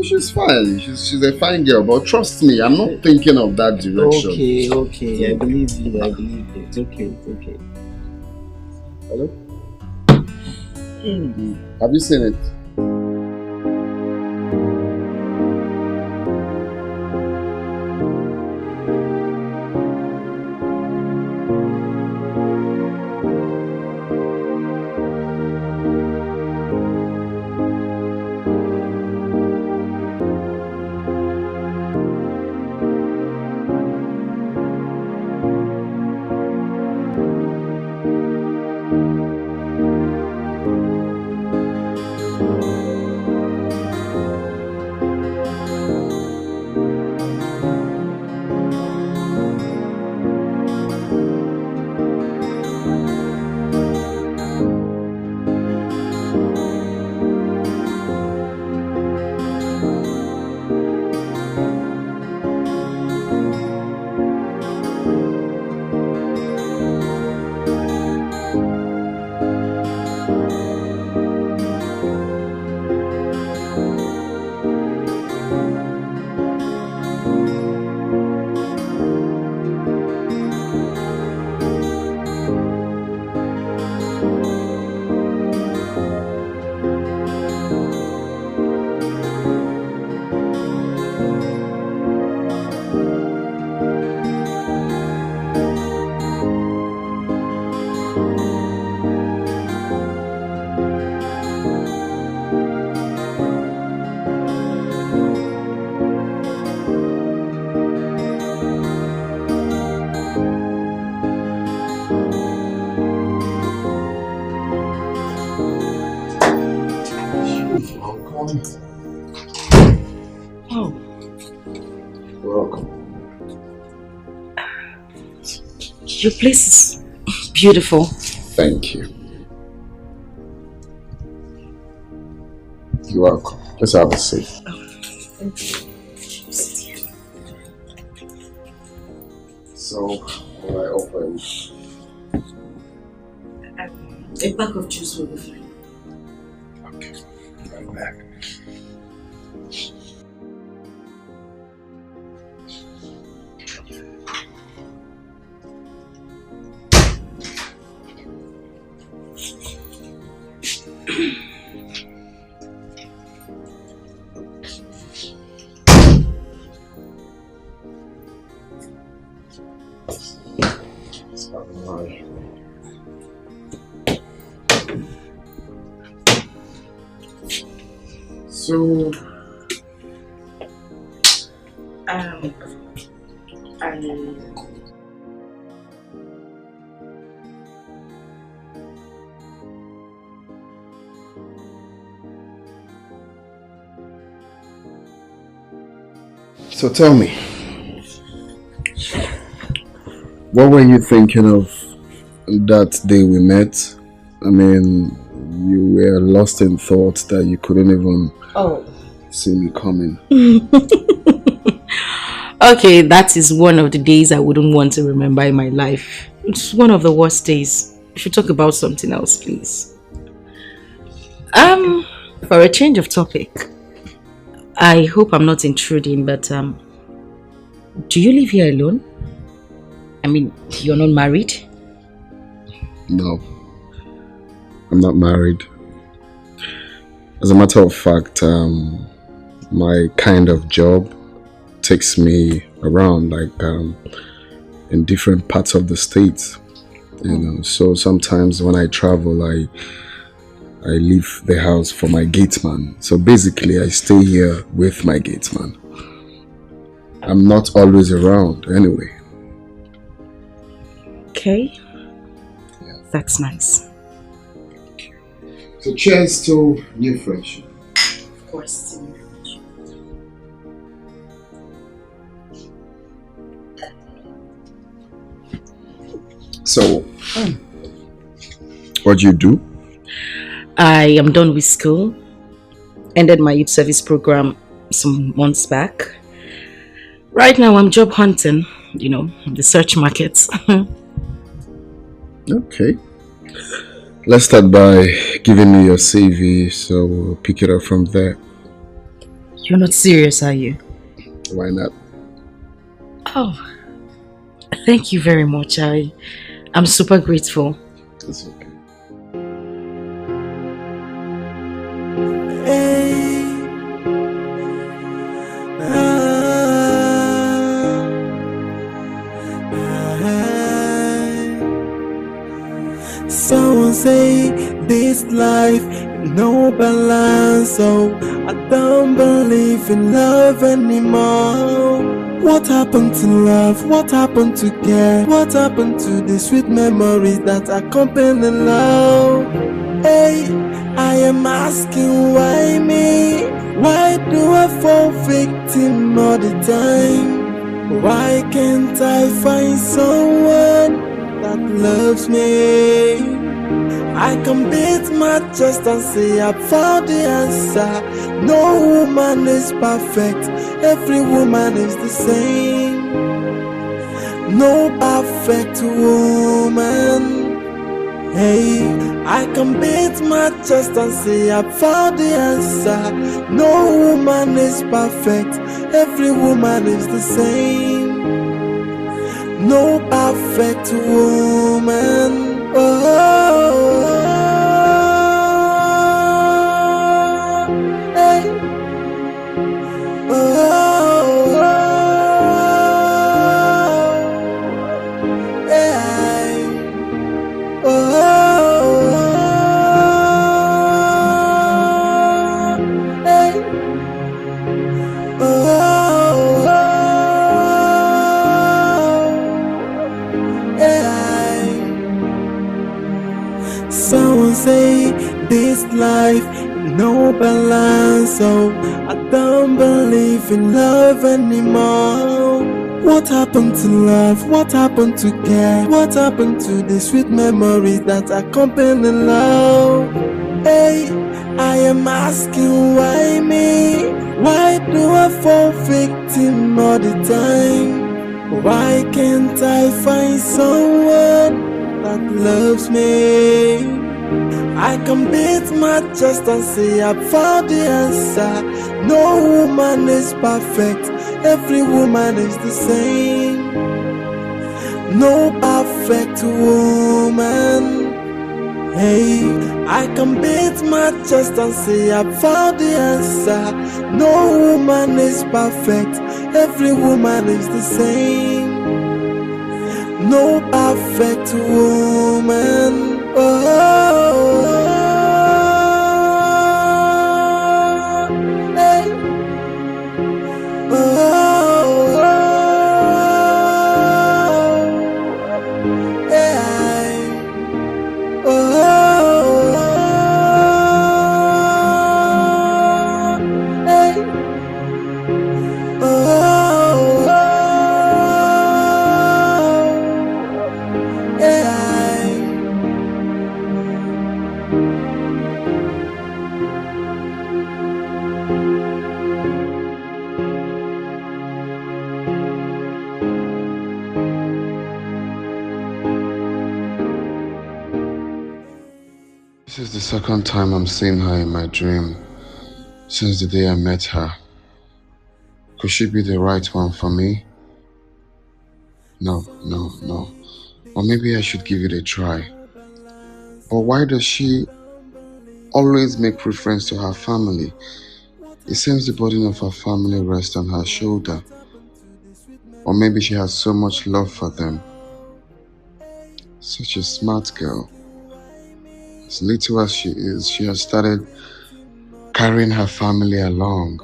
She's fine. She's a fine girl, but trust me, I'm not thinking of that direction. Okay. I believe you. It's okay. Hello? Have you seen it? Your place is beautiful. Thank you. You're welcome. Let's have a seat. Thank you. So, what I offer you? A pack of juice will be fine. Okay. Come back. So, So tell me, what were you thinking of that day we met? I mean, you were lost in thought that you couldn't even see me coming. Okay, that is one of the days I wouldn't want to remember in my life. It's one of the worst days. We should talk about something else, please. For a change of topic, I hope I'm not intruding, but do you live here alone? I mean, you're not married? No, I'm not married. As a matter of fact, my kind of job takes me around, like in different parts of the state, you know. So sometimes when I travel, I leave the house for my gateman. So basically, I stay here with my gateman. I'm not always around anyway. Okay. Yeah. That's nice. So cheers to new friendship. Of course. So, what do you do? I am done with school. Ended my youth service program some months back. Right now I'm job hunting, the search markets. Okay. Let's start by giving me your CV, so we'll pick it up from there. You're not serious, are you? Why not? Oh, thank you very much. I'm super grateful. That's okay. Someone say this life no balance, so I don't believe in love anymore. What happened to love? What happened to care? What happened to the sweet memories that accompany love? Hey, I am asking why me? Why do I fall victim all the time? Why can't I find someone that loves me? I can beat my chest and say I found the answer. No woman is perfect, every woman is the same. No perfect woman. Hey, I can beat my chest and say I found the answer. No woman is perfect, every woman is the same. No perfect woman. Someone say this life no balance, so I don't believe in love anymore. What happened to love? What happened to care? What happened to the sweet memories that accompany love? Hey, I am asking why me? Why do I fall victim all the time? Why can't I find someone that loves me? I can beat my chest and say I found the answer. No woman is perfect, every woman is the same. No perfect woman. Hey, I can beat my chest and say I found the answer. No woman is perfect, every woman is the same. No perfect woman. This is the second time I'm seeing her in my dream since the day I met her. Could she be the right one for me? No. Or maybe I should give it a try. But why does she always make reference to her family? It seems the burden of her family rests on her shoulder. Or maybe she has so much love for them. Such a smart girl. As little as she is, she has started carrying her family along.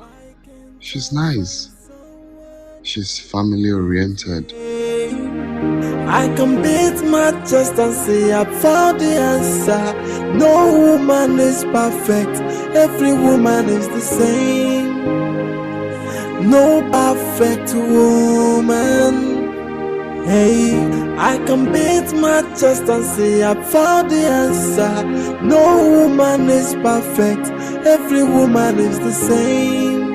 She's nice. She's family oriented. I can beat my chest and say I found the answer. No woman is perfect, every woman is the same. No perfect woman. Hey, I can beat my chest and say I found the answer. No woman is perfect, every woman is the same.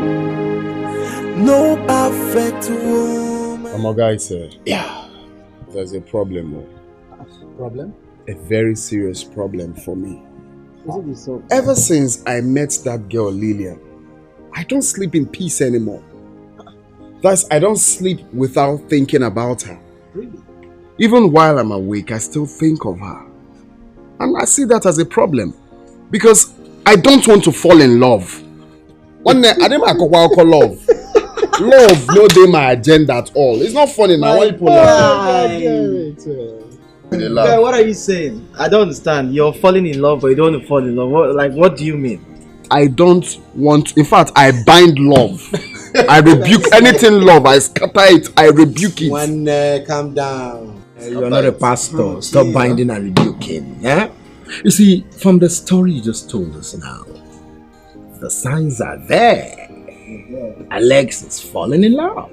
No perfect woman. My guy said, yeah, there's a problem. Problem? A very serious problem for me. Is it so? Ever since I met that girl Lillian, I don't sleep in peace anymore. Thus, I don't sleep without thinking about her. Really? Even while I'm awake, I still think of her. And I see that as a problem. Because I don't want to fall in love. One day, I didn't call love. Love, no day my agenda at all. It's not funny now. Why you pull Guy, what are you saying? I don't understand. You're falling in love, but you don't want to fall in love. What do you mean? I don't want. In fact, I bind love. I rebuke anything love. I scatter it. I rebuke it. One, calm down. You're not a pastor. Stop binding and rebuking. Yeah. You see, from the story you just told us now, the signs are there. Alex is falling in love.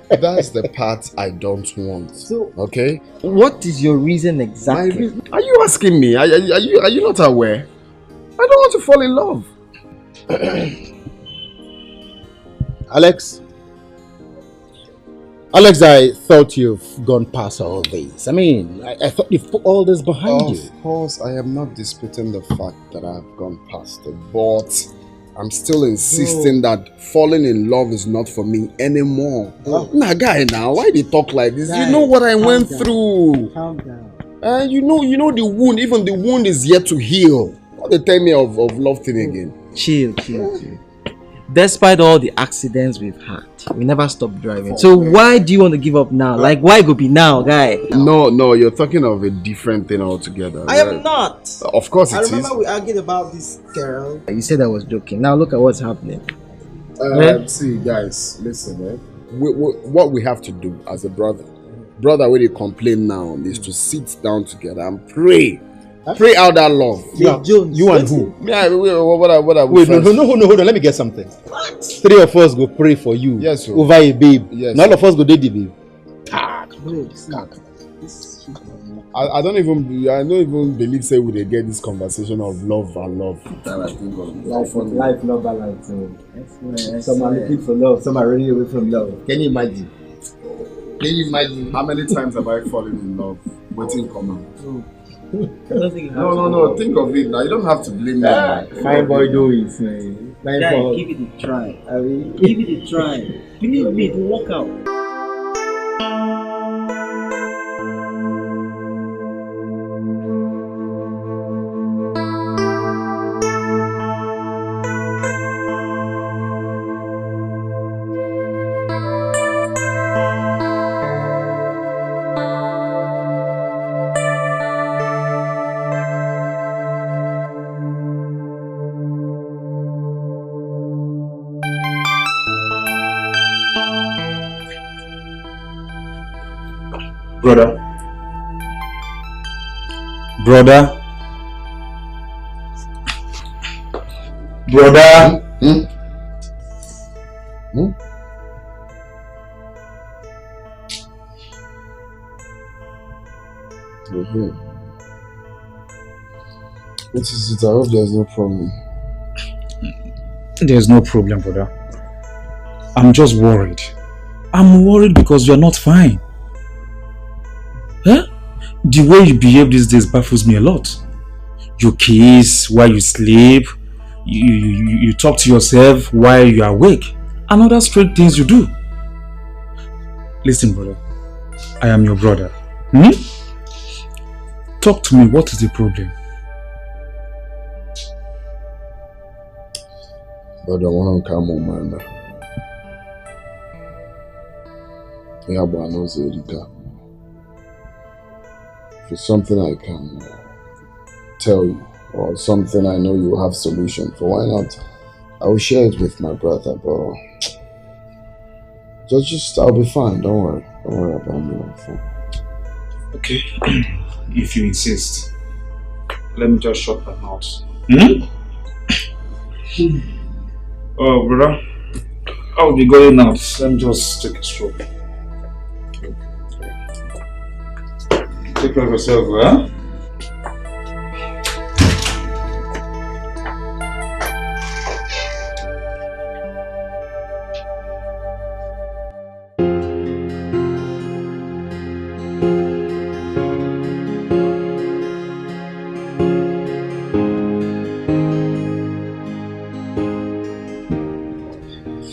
That's the part I don't want. So, okay? What is your reason exactly? Are you asking me? Are you not aware? I don't want to fall in love. Alex, I thought you've gone past all this. I mean, I thought you've put all this behind you. Of course, I am not disputing the fact that I've gone past it, but I'm still insisting that falling in love is not for me anymore. Nah, guy, now why they talk like this? Guy, you know what I went through. Calm down. You know the wound. Even the wound is yet to heal. What they tell me of love thing again? Chill. Despite all the accidents we've had, we never stopped driving. So why do you want to give up now? Like, why go be now, guy? No, you're talking of a different thing altogether. I am not. Of course it is. I remember we argued about this girl. You said I was joking. Now look at what's happening. See, guys, listen. What we have to do as a brother, when you complain now, is to sit down together and pray. Pray out that love. You and who? Yeah, what are Wait, no, hold on. Let me get something. What? 3 of us go pray for you. Yes, sir. Over a babe. Yes. None of us go date the babe. I don't even believe say we they get this conversation of love and love. Life, love, balance. Some are looking for love. Some are running away from love. Can you imagine? How many times have I fallen in love? Waiting common. No. Think of it now. You don't have to blame me. Fine boy, do it, man. Guy, give it a try. Give it a try. Believe me, it will work out. Brother. What is it? I hope there's no problem. There's no problem, brother. I'm just worried. I'm worried because you're not fine. Huh? The way you behave these days baffles me a lot. You kiss while you sleep. You talk to yourself while you are awake. And other strange things you do. Listen, brother. I am your brother. Talk to me. What is the problem? Brother, I want to come on, man. Yeah, but I know Zerika. If it's something I can tell you, or something I know you have solution for. Why not? I will share it with my brother, but just I'll be fine. Don't worry. Don't worry about me. I'm fine. Okay, if you insist, let me just shut my mouth. Hmm? Oh, brother, I'll be going out. Let me just take a stroll. Take care of yourself, huh?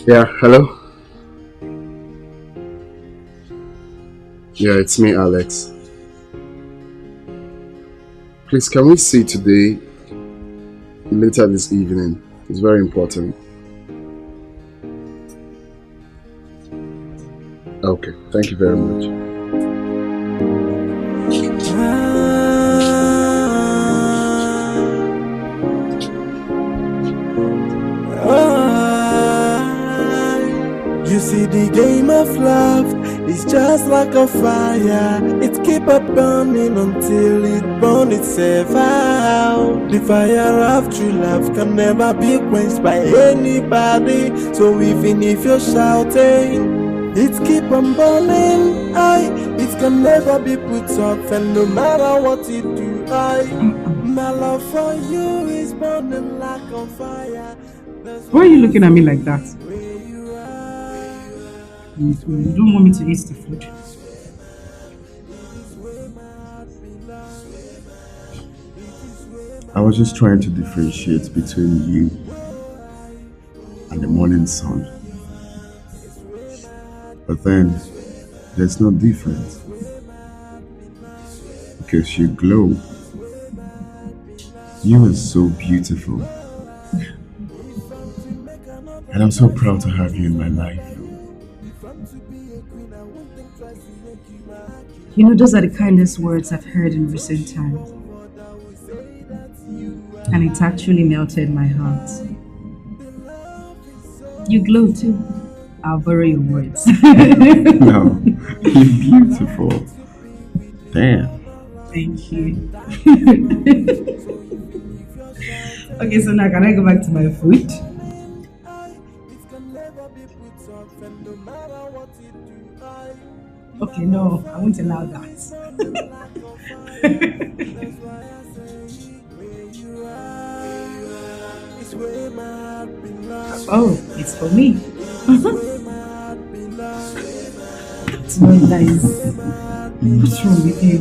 Yeah, hello? Yeah, it's me, Alex. Please, can we see today, later this evening? It's very important. Okay, thank you very much. You see, the game of love is just like a fire. It keep on burning until it burns itself out. The fire of true love can never be quenched by anybody. So even if you're shouting, it keep on burning. It can never be put off, and no matter what you do, my love for you is burning like a fire. Why are you looking at me like that? You don't want me to eat the food? I was just trying to differentiate between you and the morning sun. But then, there's no difference. Because you glow. You are so beautiful. And I'm so proud to have you in my life. You know, those are the kindest words I've heard in recent times. And it actually melted my heart. You glow too. I'll borrow your words. No, you're beautiful. Damn. Thank you. Okay, so now can I go back to my food? Okay, no, I won't allow that. Oh, it's for me. It's not nice. What's wrong with you?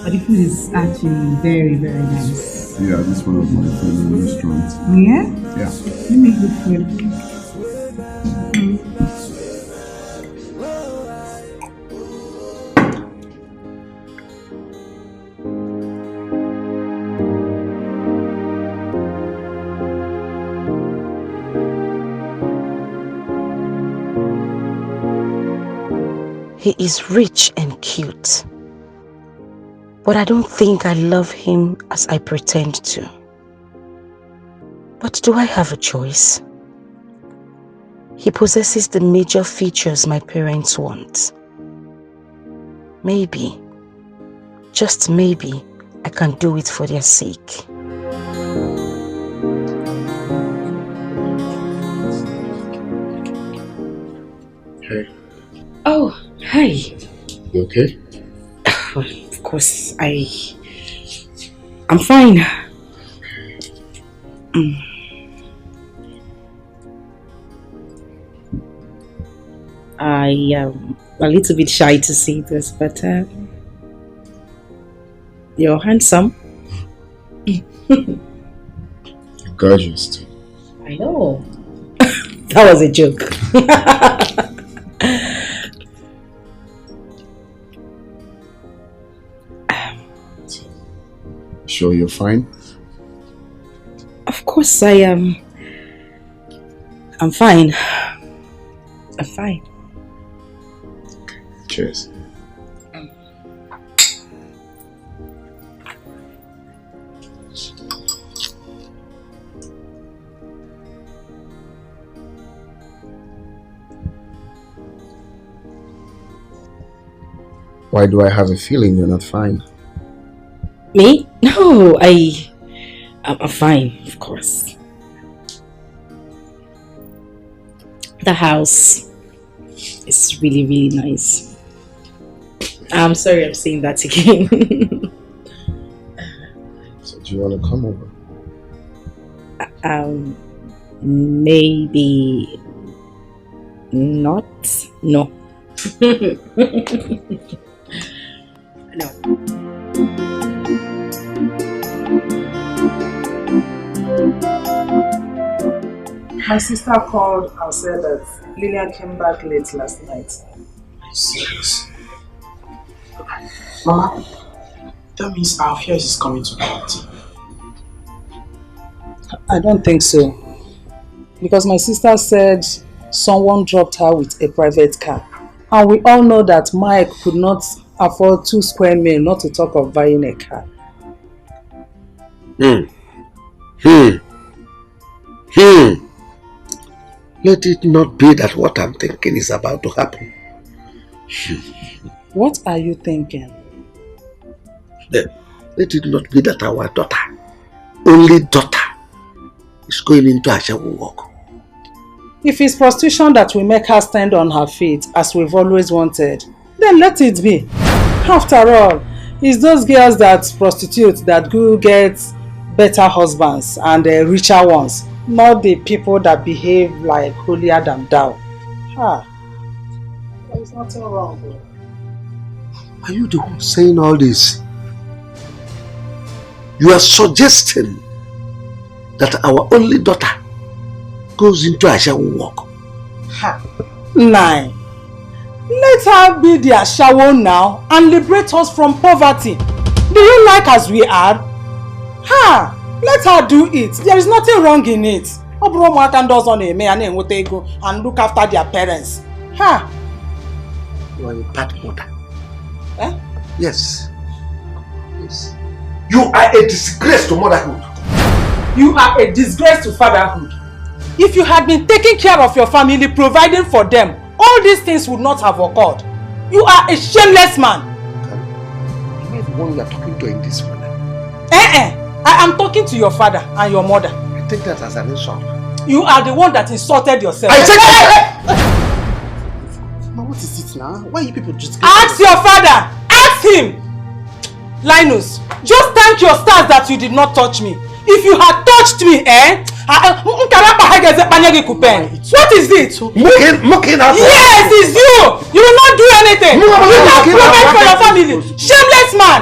But the food is actually very, very nice. Yeah, this is one of my favorite restaurants. Yeah? Yeah. You make good food. He is rich and cute, but I don't think I love him as I pretend to. But do I have a choice? He possesses the major features my parents want. Maybe, just maybe, I can do it for their sake. Hey. Oh, hi. You okay? Of course, I'm fine. I am a little bit shy to say this, but you're handsome. You're gorgeous too. I know. That was a joke. Sure you're fine? Of course I am. I'm fine. I'm fine. Cheers. Why do I have a feeling you're not fine? Me? No, I'm fine, of course. The house is really, really nice. I'm sorry I'm saying that again. So do you want to come over? Maybe not. No. No. My sister called and said that Lillian came back late last night. Are you serious? Mama, that means our affairs is coming to reality. I don't think so. Because my sister said someone dropped her with a private car. And we all know that Mike could not afford 2 square meals, not to talk of buying a car. Let it not be that what I'm thinking is about to happen. What are you thinking? Let it not be that our daughter, only daughter, is going into a shadow walk. If it's prostitution that will make her stand on her feet as we've always wanted, then let it be. After all, it's those girls that prostitute that go get better husbands and richer ones, not the people that behave like holier than thou. There's nothing wrong with it. Are you the one saying all this? You are suggesting that our only daughter goes into a shadow walk. Nine. Let her be the Ashawo now and liberate us from poverty. Do you like as we are? Let her do it. There is nothing wrong in it. And look after their parents. You are a bad mother. Yes. You are a disgrace to motherhood. You are a disgrace to fatherhood. If you had been taking care of your family, providing for them, all these things would not have occurred. You are a shameless man. Am I the one you are talking to in this manner? I am talking to your father and your mother. I take that as an insult. You are the one that insulted yourself. Now what is it now? Why are you people just... Ask your father! Ask him! Linus, just thank your stars that you did not touch me. If you had touched me, what is it? Yes, it's you! You will not do anything! You can't provide for your family! Shameless man!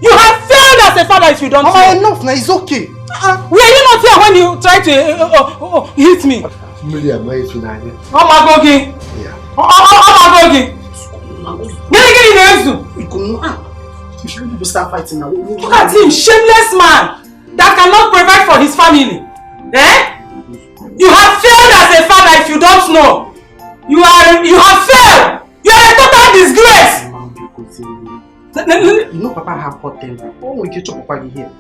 You have failed as a father if you don't know. Enough now, it's okay. Were you not here when you tried to hit me? Omagogi! You shouldn't start fighting now. Look at him, shameless man that cannot provide for his family. You have failed as a father if you don't know. You have failed. You are a total disgrace. You know Papa have hurt them. Oh, we can chop Papa here.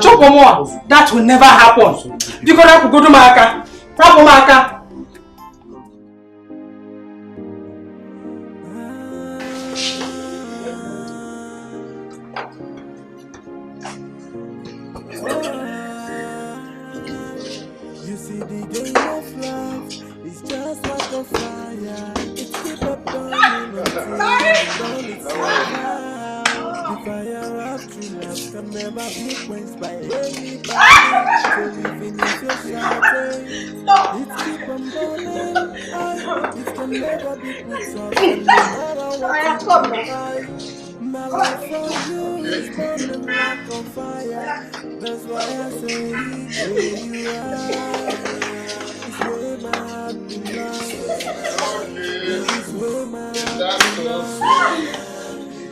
Chop more. That will never happen. Because I could go to Maka. You see the game of love is just like a fire. It keep up burning until it's over. The fire of true love can never be quenched by anybody. So even if you're shouting, it keep on burning. It can never be put out. No matter what you try. My love for you is burning like a fire. That's why I say where you are. It's where my heart belongs. It's where my heart belongs.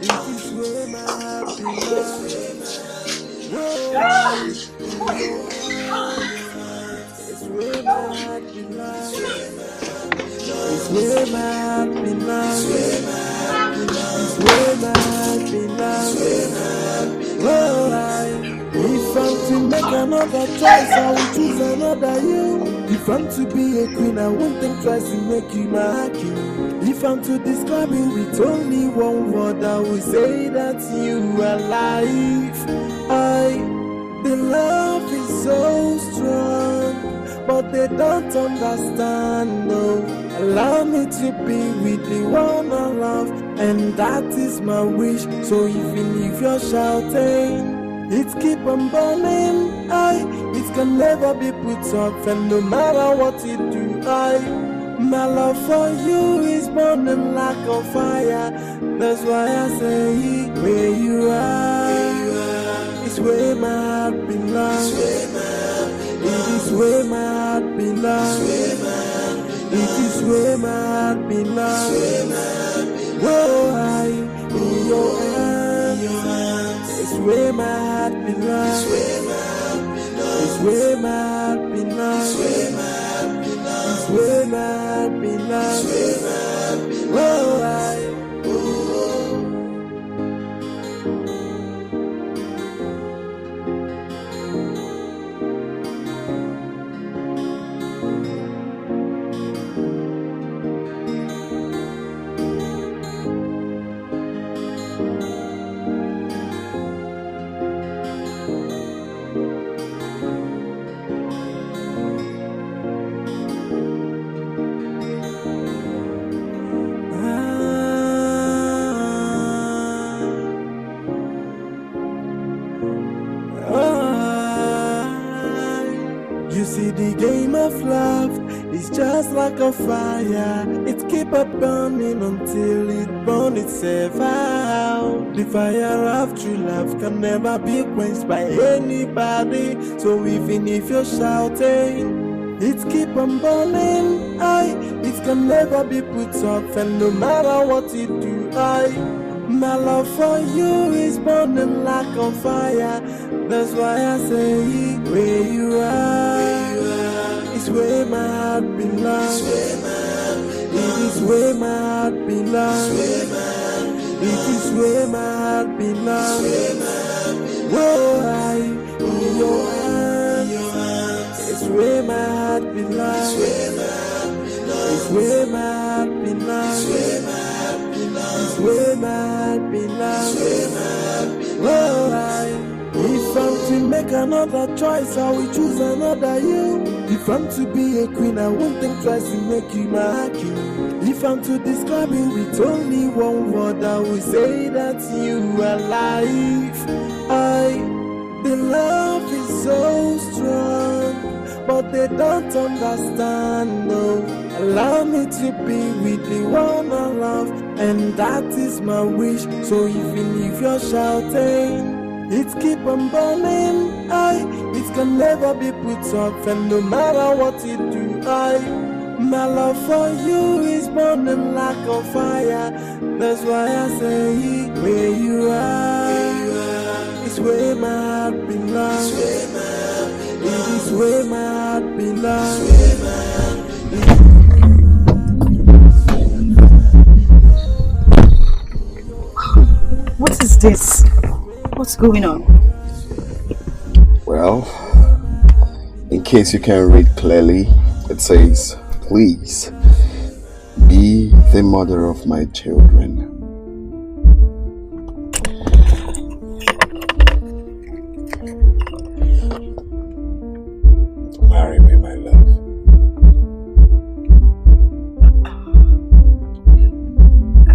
It is where my heart belongs. It's where my heart belongs. It's where my heart belongs. It's where my heart belongs. Oh, if I'm to to make another choice, I will choose another you. If I'm to be a queen, I won't think twice to make you my king. If I'm to describe you with only one word, I will say that you are life. The love is so strong, but they don't understand, no. Allow me to be with the one I love, and that is my wish. So even if you're shouting, it keep on burning, it can never be put off, and no matter what you do, my love for you is burning like a fire. That's why I say, where you are, it's where my heart belongs. It is where my heart belongs. It is where my heart belongs. Whoa, in your hands. It's where my heart belongs. It's where my heart belongs. It's where my heart belongs. Whoa, you see, the game of love is just like a fire. It keep on burning until it burns itself out. The fire of true love can never be quenched by anybody. So even if you're shouting, it keep on burning, it can never be put off, and no matter what you do, my love for you is burning like a fire. That's why I say, where you are, it's where my heart belongs. It is where my heart belongs. It is where my heart belongs. Whoa, in your hands. It's where my heart belongs. It's where my heart belongs. It's where my heart belongs. Whoa, if I'm to make another choice, I will choose another you. If I'm to be a queen, I won't think twice to make you my king. If I'm to describe you with only one word, I will say that you are life. The love is so strong, but they don't understand, no. Allow me to be with the one I love, and that is my wish. So even if you're shouting, it keep on burning, it can never be put off, and no matter what you do, my love for you is burning like a fire. That's why I say, where you are, it's where my heart belongs. It is where my heart belongs. What is this? What's going on? Well, in case you can't read clearly, it says, please be the mother of my children. Marry me, my love.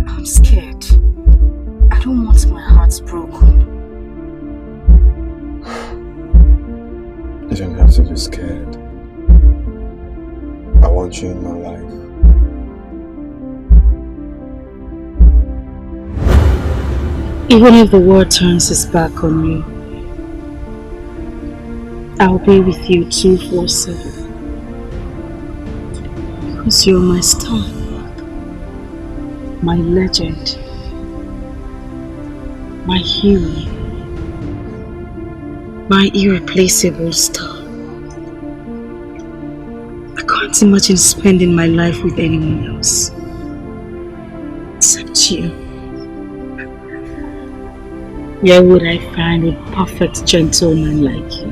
I'm scared. I don't want my heart broken. You don't have to be scared. I want you in my life. Even if the world turns its back on me, I'll be with you 247. Because you're my star, my legend, my hero, my irreplaceable star. I can't imagine spending my life with anyone else except you. Where would I find a perfect gentleman like you?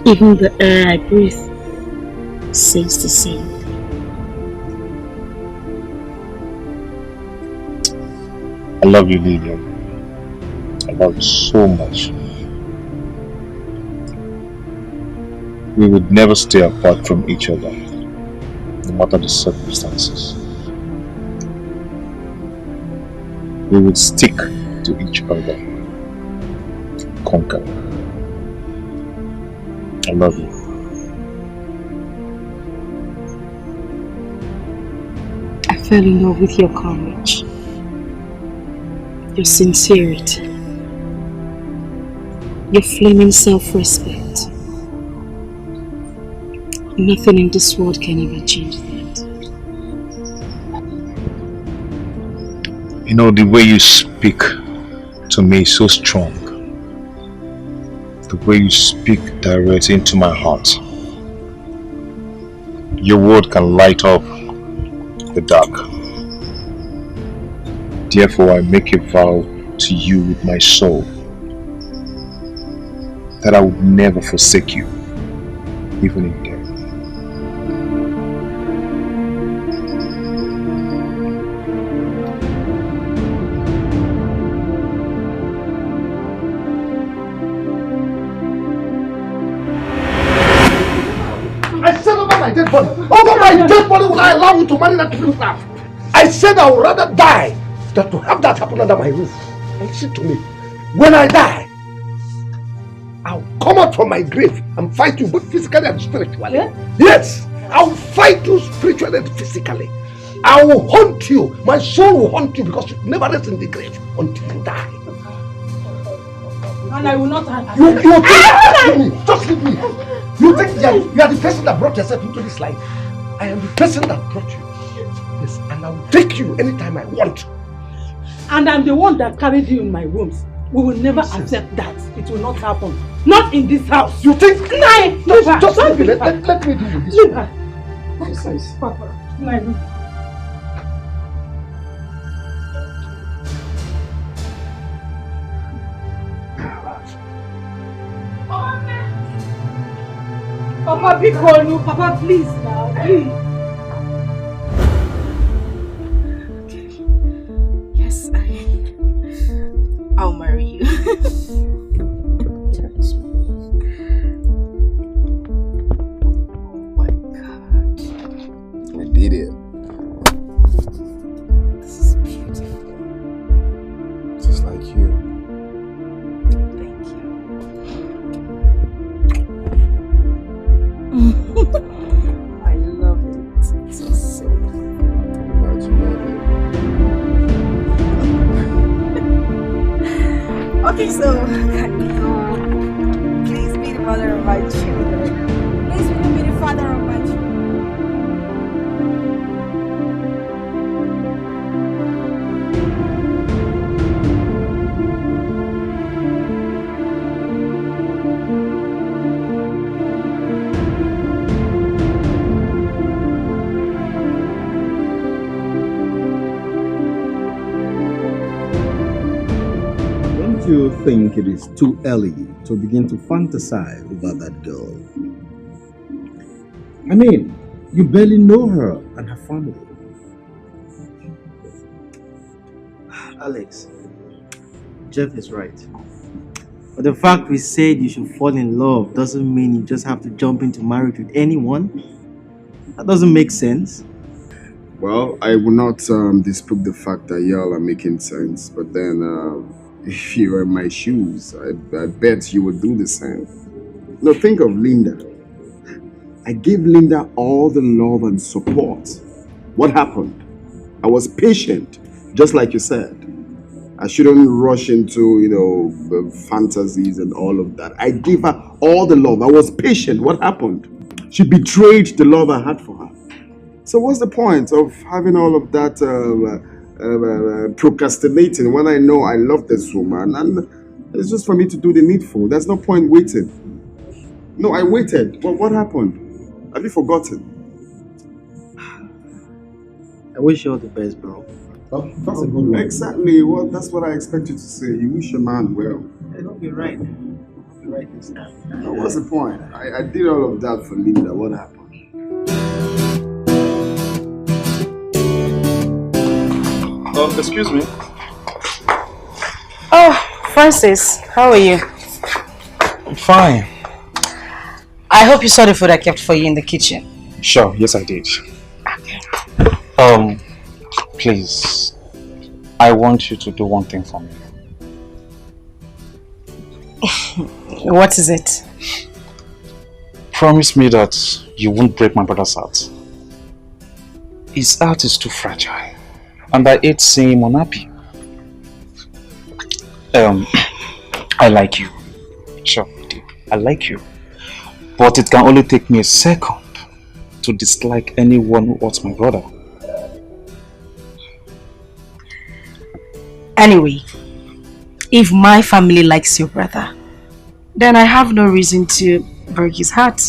Even the air I breathe says the same. I love you, Lillian. I love you so much. We would never stay apart from each other, no matter the circumstances. We would stick to each other, conquer. I love you. I fell in love with your courage, your sincerity, your flaming self-respect. Nothing in this world can ever change that. You know, the way you speak to me is so strong. The way you speak directly into my heart. Your word can light up the dark. Therefore, I make a vow to you with my soul that I would never forsake you, even in death. I said over my dead body. Over my dead body will I allow you to marry that prisoner? I said I would rather die than to have that happen under my roof. And listen to me. When I die, I'll come out from my grave and fight you both physically and spiritually. Yeah? Yes, I'll fight you spiritually and physically. I will haunt you. My soul will haunt you because you never rest in the grave until you die. And I will not You think, just leave me. You think you are the person that brought yourself into this life. I am the person that brought you. Yes, and I will take you anytime I want. And I'm the one that carried you in my wombs. We will never accept that. It will not happen. Not in this house. You think? No, just leave me. Let me deal with this. Leave her. Papa, Papa, be calm. Papa, please now, please. Yes, I'll marry you. Oh my God. We did it. This is beautiful. Just like you. Thank you. I love it. It's so Glad you love it. Okay, so can you please be the mother of my children? Please will you be the father of my children? Don't you think it is too early to begin to fantasize about that girl? I mean, you barely know her and her family. Alex, Jeff is right. But the fact we said you should fall in love doesn't mean you just have to jump into marriage with anyone. That doesn't make sense. Well, I will not dispute the fact that y'all are making sense, but then if you were in my shoes, I bet you would do the same. Now think of Linda. I gave Linda all the love and support. What happened? I was patient, just like you said. I shouldn't rush into, the fantasies and all of that. I gave her all the love. I was patient. What happened? She betrayed the love I had for her. So what's the point of having all of that procrastinating when I know I love this woman and it's just for me to do the needful? There's no point waiting. No, I waited. What happened? Have you forgotten? I wish you all the best, bro. Oh, that's a good one. Exactly. Well, that's what I expect you to say. You wish your man well. I hope you're right. like this now. What's the point? I did all of that for Linda. What happened? Excuse me. Oh, Francis, how are you? I'm fine. I hope you saw the food I kept for you in the kitchen. Sure, yes I did. Okay. Please, I want you to do one thing for me. What is it? Promise me that you won't break my brother's heart. His heart is too fragile, and I hate seeing him unhappy. I like you. Sure, I like you. But it can only take me a second to dislike anyone who hurts my brother. Anyway, if my family likes your brother, then I have no reason to break his heart.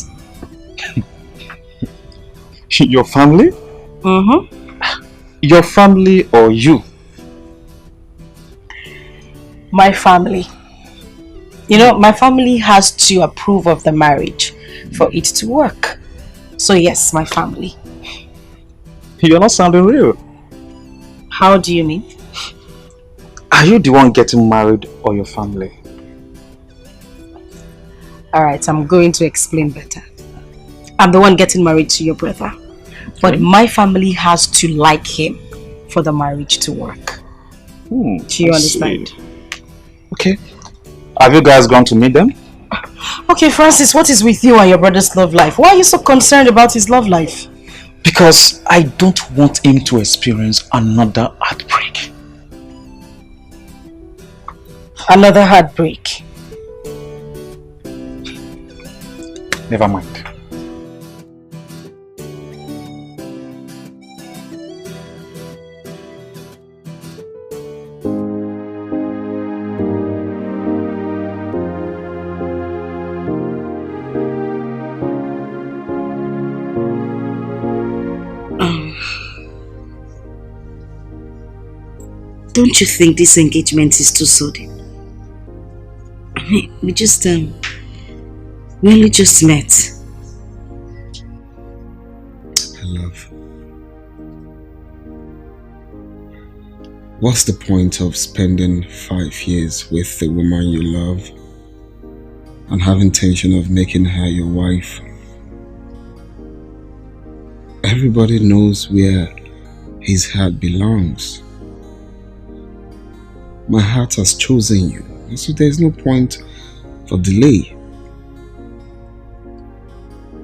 Your family? Mm-hmm. Your family or you? My family. You know, my family has to approve of the marriage for it to work. So yes, my family. You're not sounding real. How do you mean? Are you the one getting married or your family? Alright, I'm going to explain better. I'm the one getting married to your brother. But my family has to like him for the marriage to work. Do you understand? See. Okay. Have you guys gone to meet them? Okay, Francis, what is with you and your brother's love life? Why are you so concerned about his love life? Because I don't want him to experience another heartbreak. Another heartbreak? Never mind. Don't you think this engagement is too sudden? I mean, we only just met. Love. What's the point of spending 5 years with the woman you love and have intention of making her your wife? Everybody knows where his heart belongs. My heart has chosen you, so there's no point for delay.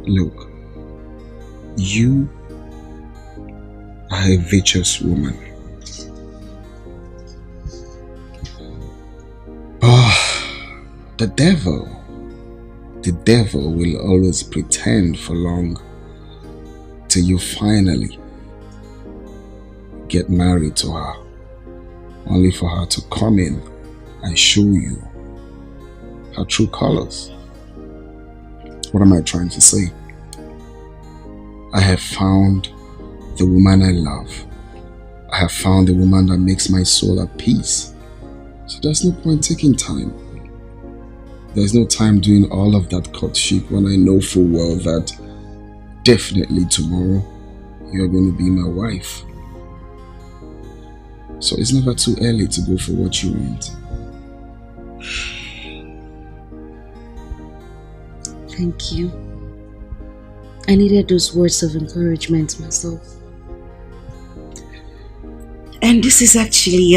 Look, you are a virtuous woman. The devil will always pretend for long till you finally get married to her, only for her to come in and show you her true colors. What am I trying to say? I have found the woman I love. I have found the woman that makes my soul at peace. So there's no point taking time. There's no time doing all of that courtship when I know full well that definitely tomorrow you're going to be my wife. So it's never too early to go for what you want. Thank you. I needed those words of encouragement myself. And this is actually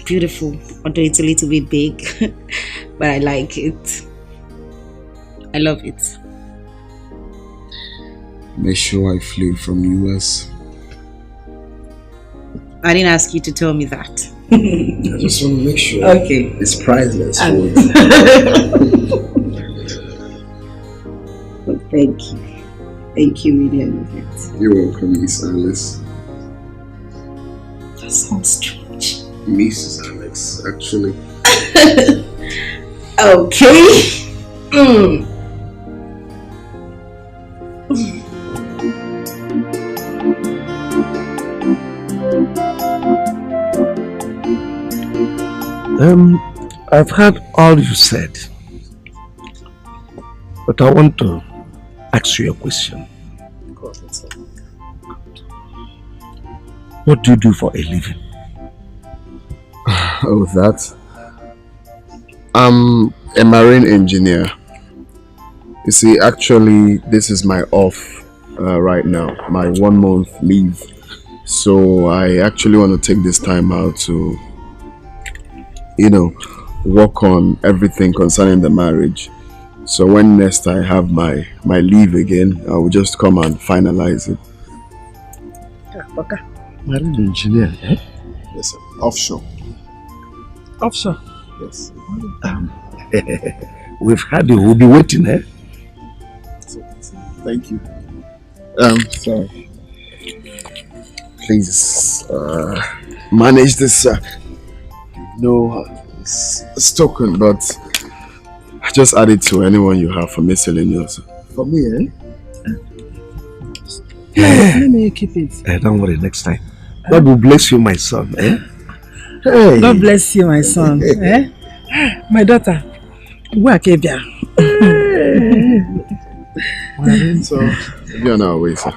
beautiful, although it's a little bit big, but I like it. I love it. Make sure I flew from US. I didn't ask you to tell me that. I just want to make sure. Okay. It's priceless. Thank you. Thank you, really, I love it. You're welcome, Miss Alice. That sounds strange. Mrs. Alex, actually. Okay. I've heard all you said, But I want to ask you a question. What do you do for a living? Oh, that? I'm a marine engineer. You see, actually, this is my off right now, my 1 month leave. So I actually want to take this time out to, work on everything concerning the marriage. So when next I have my leave again, I will just come and finalize it. Okay. Marine engineer, eh? Yes, sir. Offshore. Offshore? Yes. We've had you. We'll be waiting, eh? Thank you. Sorry. Please, manage this. No, it's token, but just add it to anyone you have for miscellaneous. For me, eh? Let me keep it. Don't worry, next time. God will bless you, my son, eh? Hey. God bless you, my son. Eh? My daughter. Where came you? So, you're on our way, sir.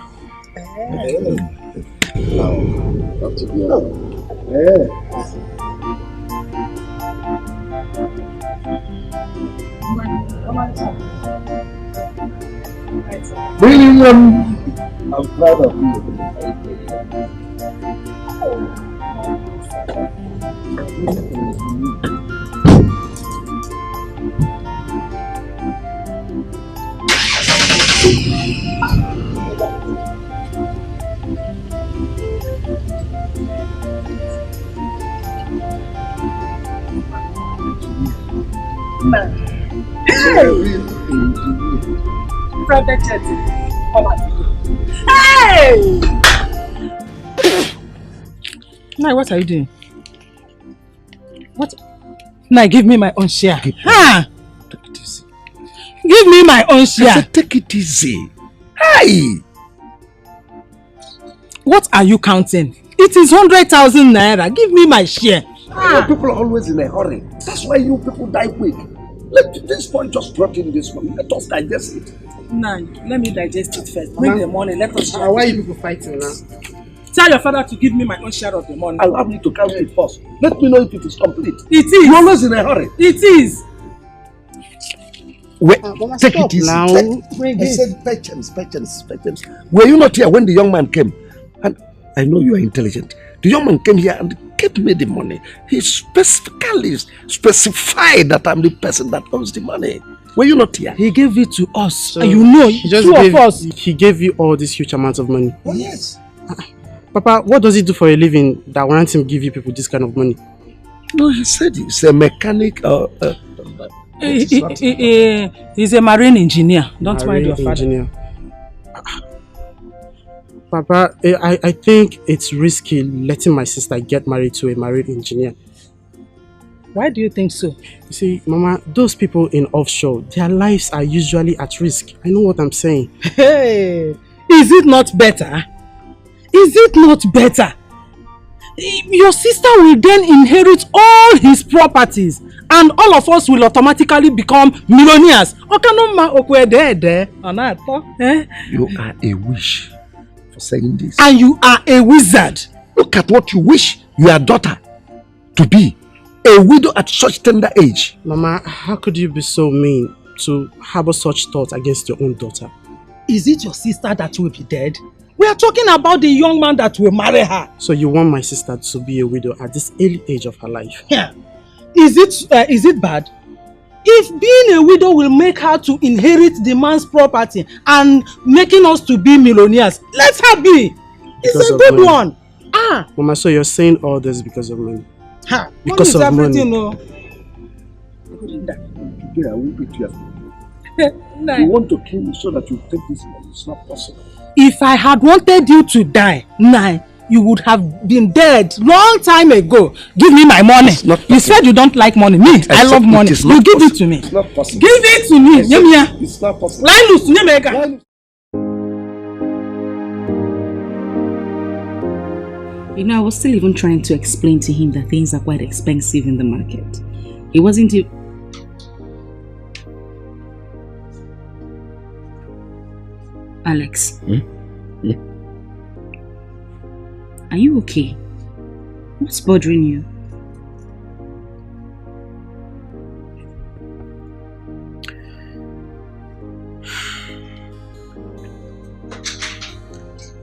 William, I'm proud of you. Private jet. Hey! Now, what are you doing? What? Now, give me my own share. Ah! Take it easy. Give me my own share. I said, take it easy. Hey! What are you counting? It is 100,000 naira. Give me my share. Ah. People are always in a hurry. That's why you people die quick. Let this point just rot in this one. Let us digest it. Nah, let me digest it first. Bring the money. Let us share. Why are you people fighting now? Tell your father to give me my own share of the money. Allow me to count it first. Let me know if it is complete. It is. You're always in a hurry. It is. Wait, take it easy. Now. I said patience. Were you not here when the young man came? And I know you are intelligent. The young man came here and gave me the money. He specifically specified that I'm the person that owns the money. Were you not here? He gave it to us. So and you know, two of us. He gave you all this huge amount of money. Oh, yes. Papa, what does he do for a living that warrants him give you people this kind of money? No, he said he's a mechanic. He's a marine engineer. Don't mind your father. Engineer. Papa, I think it's risky letting my sister get married to a marine engineer. Why do you think so? You see, Mama, those people in offshore, their lives are usually at risk. I know what I'm saying. Hey, is it not better? Is it not better? Your sister will then inherit all his properties and all of us will automatically become millionaires. You are a wish for saying this. And you are a wizard. Look at what you wish your daughter to be. A widow at such tender age. Mama, how could you be so mean to harbor such thoughts against your own daughter? Is it your sister that will be dead? We are talking about the young man that will marry her. So you want my sister to be a widow at this early age of her life? Yeah. Is it bad? If being a widow will make her to inherit the man's property and making us to be millionaires, let her be. It's a good one. Ah. Mama, so you're saying all this because of money? Ha. Because of money. No. Today I won't be careful. You want to kill me so that you take this money. It's not possible. If I had wanted you to die, you would have been dead long time ago. Give me my money. You said you don't like money. Me, I love money. You give it to me. It's not possible. Give it to me. It's not possible. Line loose. You know, I was still even trying to explain to him that things are quite expensive in the market. He wasn't even... Alex. Are you okay? What's bothering you?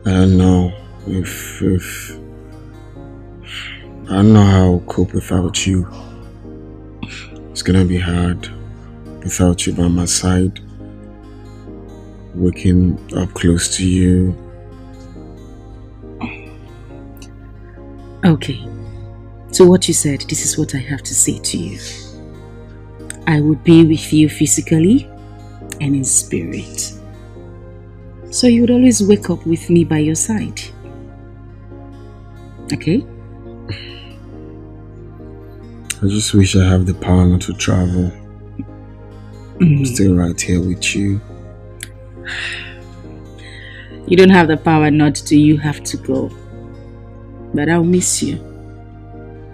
I don't know if I don't know how I'll cope without you. It's gonna be hard without you by my side. Waking up close to you. Okay. So what you said, this is what I have to say to you. I would be with you physically and in spirit. So you would always wake up with me by your side. Okay? I just wish I have the power not to travel. I'm still right here with you. You don't have the power not to, you have to go. But I'll miss you.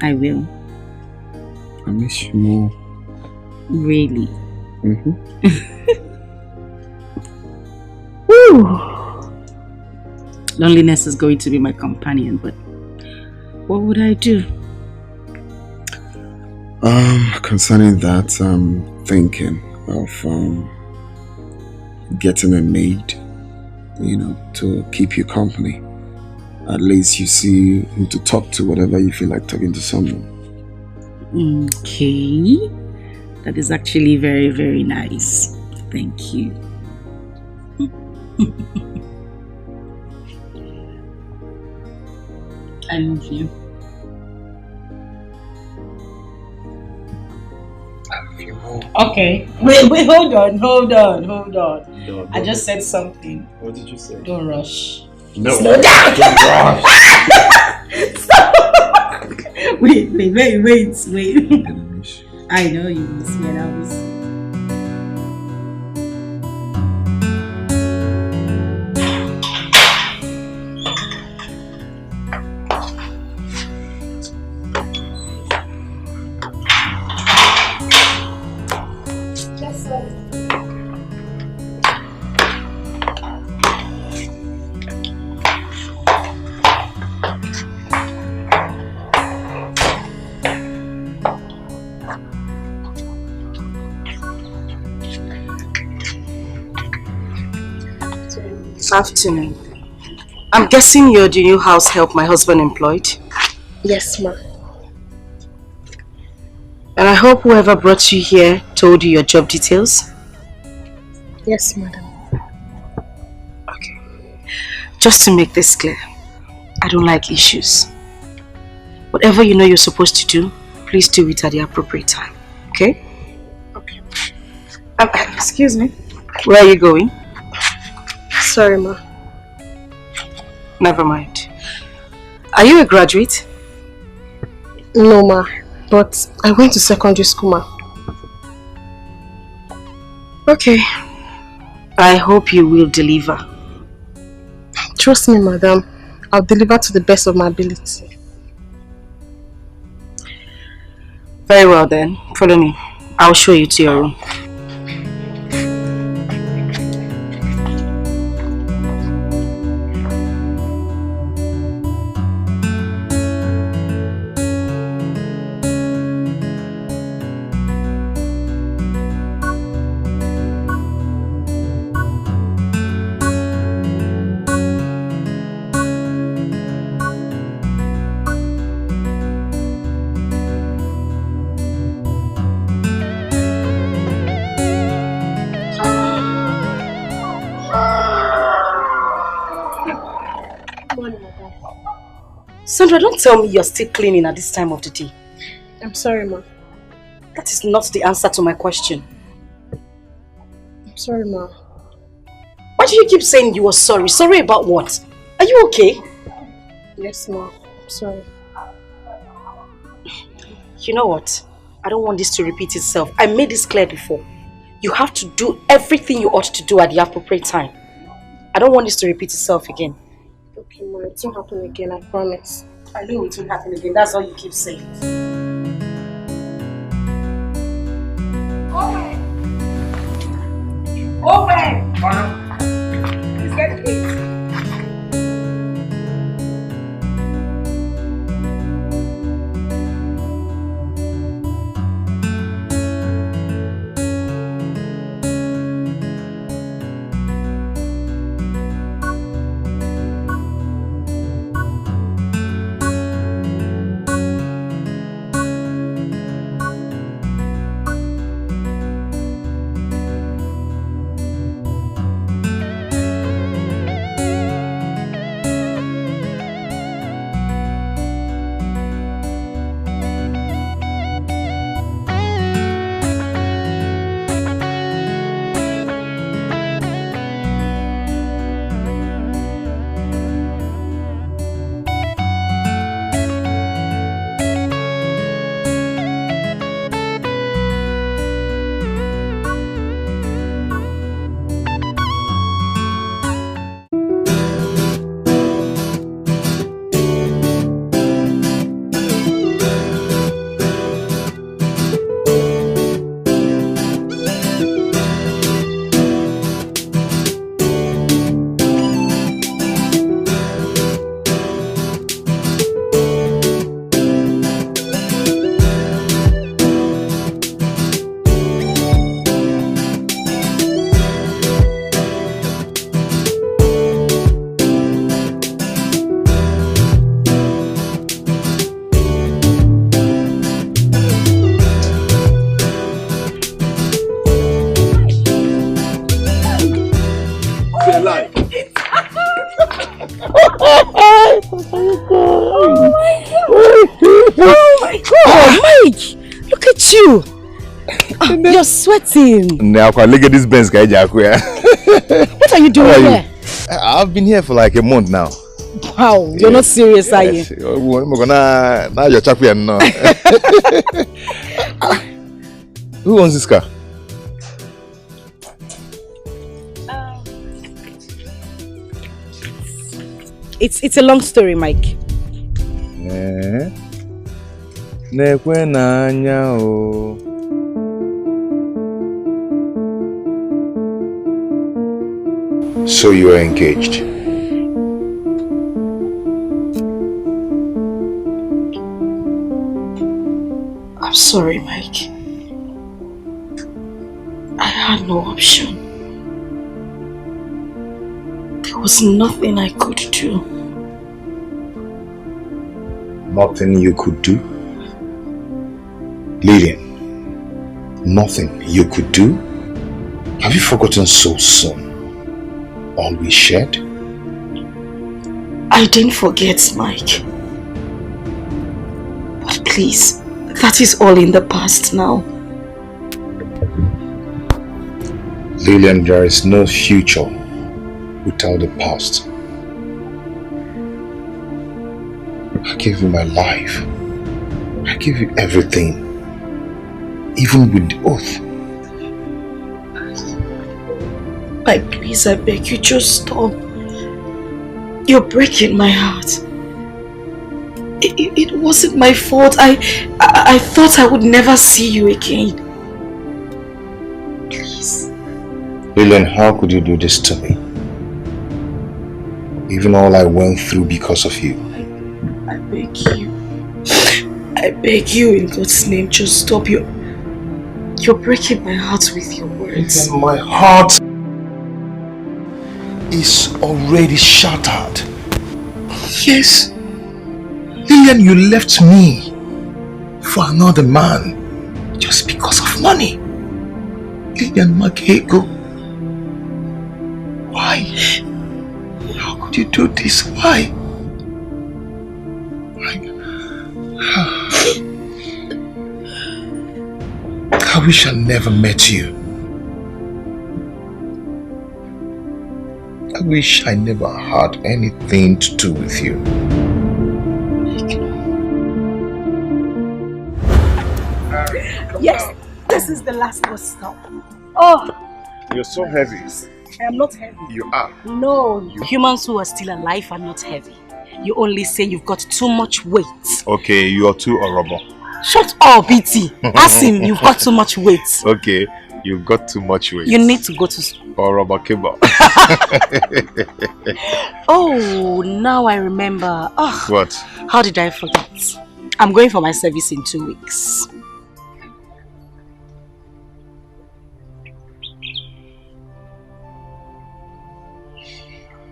I will. I miss you more. Really? Woo! Loneliness is going to be my companion, but what would I do? Concerning that, I'm thinking of getting a maid, to keep you company. At least you see who to talk to whenever you feel like talking to someone. Okay. That is actually very, very nice. Thank you. I love you. Okay. Wait, hold on. I just said something. What did you say? Don't rush. No. Slow down. Don't rush. Wait. I know you miss me and I'll miss you. Afternoon. I'm guessing you're the new house help my husband employed? Yes, ma. And I hope whoever brought you here told you your job details? Yes, madam. Okay. Just to make this clear, I don't like issues. Whatever you know you're supposed to do, please do it at the appropriate time. Okay? Okay. Excuse me. Where are you going? Sorry, ma. Never mind. Are you a graduate? No, ma. But I went to secondary school, ma. Okay. I hope you will deliver. Trust me, madam. I'll deliver to the best of my ability. Very well then. Follow me. I'll show you to your room. Sandra, don't tell me you're still cleaning at this time of the day. I'm sorry, ma. That is not the answer to my question. I'm sorry, ma. Why do you keep saying you were sorry? Sorry about what? Are you okay? Yes, ma. I'm sorry. You know what? I don't want this to repeat itself. I made this clear before. You have to do everything you ought to do at the appropriate time. I don't want this to repeat itself again. Okay, ma. It won't happen again, I promise. I know it won't happen again. That's all you keep saying. Open! Please get you? You're sweating. Now, look at this Benz guy. What are you doing here? I've been here for like a month now. Wow, you're not serious, are you? Now you're champion now. Who owns this car? It's a long story, Mike. So you are engaged? I'm sorry, Mike. I had no option. There was nothing I could do. Nothing you could do? Lillian, nothing you could do? Have you forgotten so soon? All we shared? I didn't forget, Mike. But please, that is all in the past now. Lillian, there is no future without the past. I gave you my life. I gave you everything. Even with the oath. Mike, please, I beg you, just stop. You're breaking my heart. It wasn't my fault. I thought I would never see you again. Please. Lillian, how could you do this to me? Even all I went through because of you. I beg you. I beg you in God's name, just stop. You're breaking my heart with your words. Lillian, my heart is already shattered. Yes. Lillian, you left me for another man just because of money. Lillian Makego. Why? How could you do this? Why? I wish I never met you. I wish I never had anything to do with you. Yes, this is the last bus stop. Oh, You're so heavy. I am not heavy. You are. No, humans who are still alive are not heavy. You only say you've got too much weight. Okay, you are too horrible. Shut up, BT. Ask him, you've got too much weight. Okay, you've got too much weight. You need to go to school. Horrible kebab. Oh, now I remember. Oh, What? how did I forget? I'm going for my service in 2 weeks.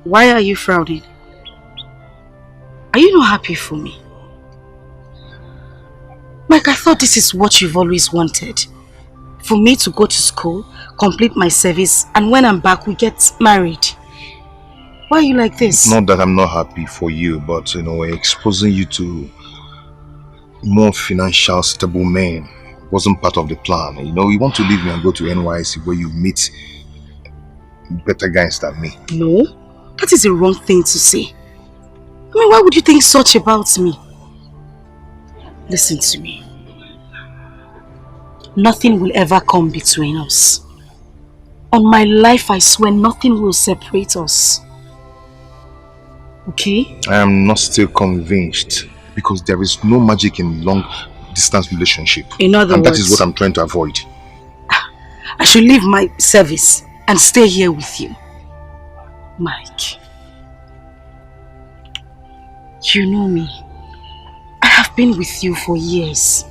Why are you frowning? Are you not happy for me? Mike, I thought this is what you've always wanted. For me to go to school, complete my service, and when I'm back, we get married. Why are you like this? Not that I'm not happy for you, but exposing you to more financial stable men wasn't part of the plan. You want to leave me and go to NYC where you meet better guys than me. No, that is the wrong thing to say. I mean, why would you think such about me? Listen to me. Nothing will ever come between us. On my life, I swear nothing will separate us. Okay? I am not still convinced because there is no magic in long distance relationship. In other and words, that is what I'm trying to avoid. I should leave my service and stay here with you. Mike. You know me. I have been with you for years.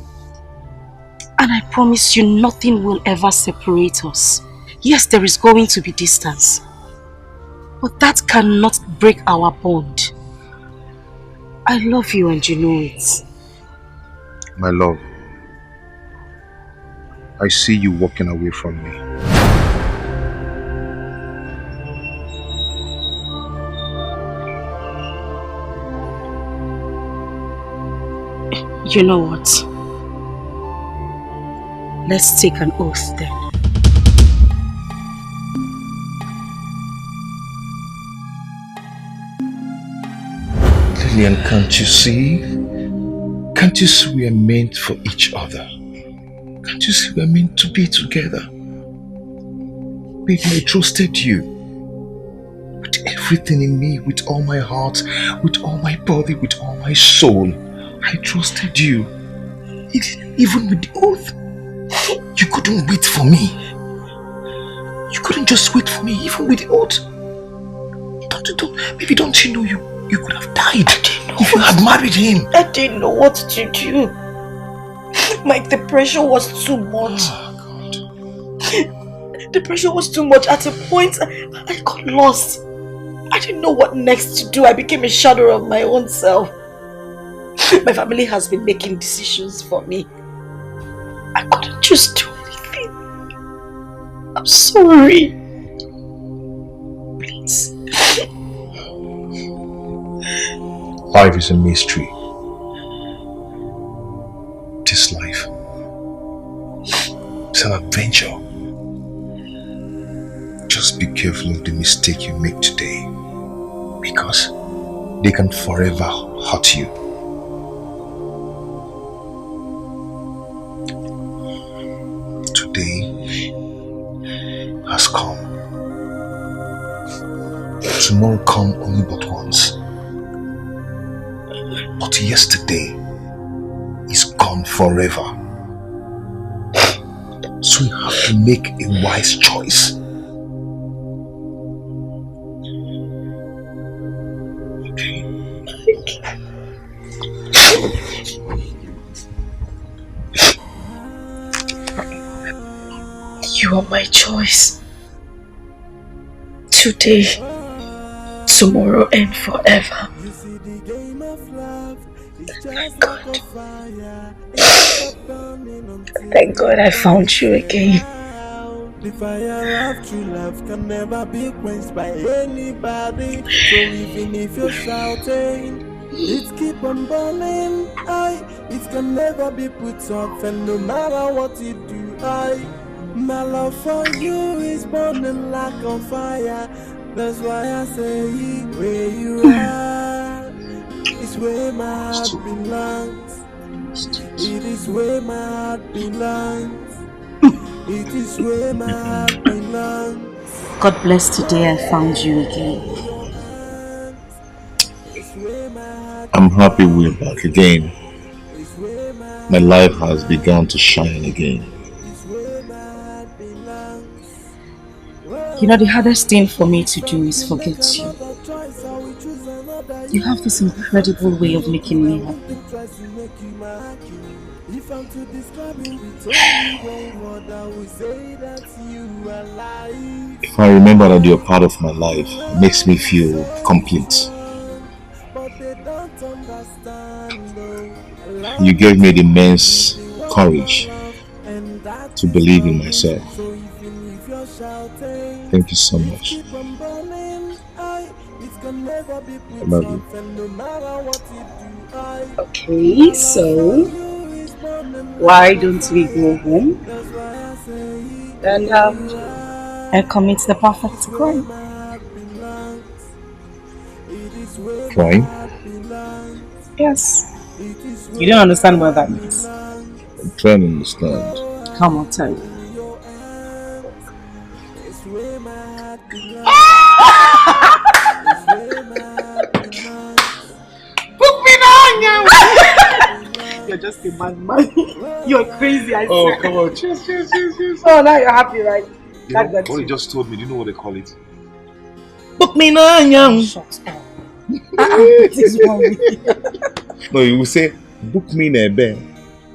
And I promise you nothing will ever separate us. Yes, there is going to be distance. But that cannot break our bond. I love you and you know it. My love, I see you walking away from me. You know what? Let's take an oath then. Lillian, can't you see? Can't you see we are meant for each other? Can't you see we are meant to be together? Baby, I trusted you. With everything in me, with all my heart, with all my body, with all my soul. I trusted you. Even with the oath. You couldn't wait for me. You couldn't just wait for me, even with the oath. Maybe don't you know you could have died if you had married him. I didn't know what to do. Mike, the pressure was too much. Oh, God. The pressure was too much. At a point, I got lost. I didn't know what next to do. I became a shadow of my own self. My family has been making decisions for me. I couldn't just do anything. I'm sorry. Please. Life is a mystery. This life is an adventure. Just be careful of the mistake you make today, because they can forever hurt you. Today has come. Tomorrow come only but once. But yesterday is gone forever. So you have to make a wise choice. Okay? You are my choice. Today, tomorrow, and forever. Thank God. Thank God I found you again. The fire of true love can never be quenched by anybody. So even if you're shouting, it keep on burning. It can never be put off, and no matter what you do, my love for you is burning like a fire. That's why I say where you are is where my heart belongs. It is where my heart belongs. It is where my heart belongs. God bless today I found you again. I'm happy we're back again. My life has begun to shine again. You know, the hardest thing for me to do is forget you. You have this incredible way of making me happy. If I remember that you're part of my life, it makes me feel complete. You gave me the immense courage to believe in myself. Thank you so much. I love you. Okay, so why don't we go home and commit the perfect crime? Crime? Yes. You don't understand what that means. I'm trying to understand. Come on, tell you. You're just a madman. You're crazy, I Oh, swear. come on. Cheers. Oh, now you're happy, right? You know, what you just told me, do you know what they call it? Book me now, young. Shut up. What is wrong with you? No, you will say, book me in a bed.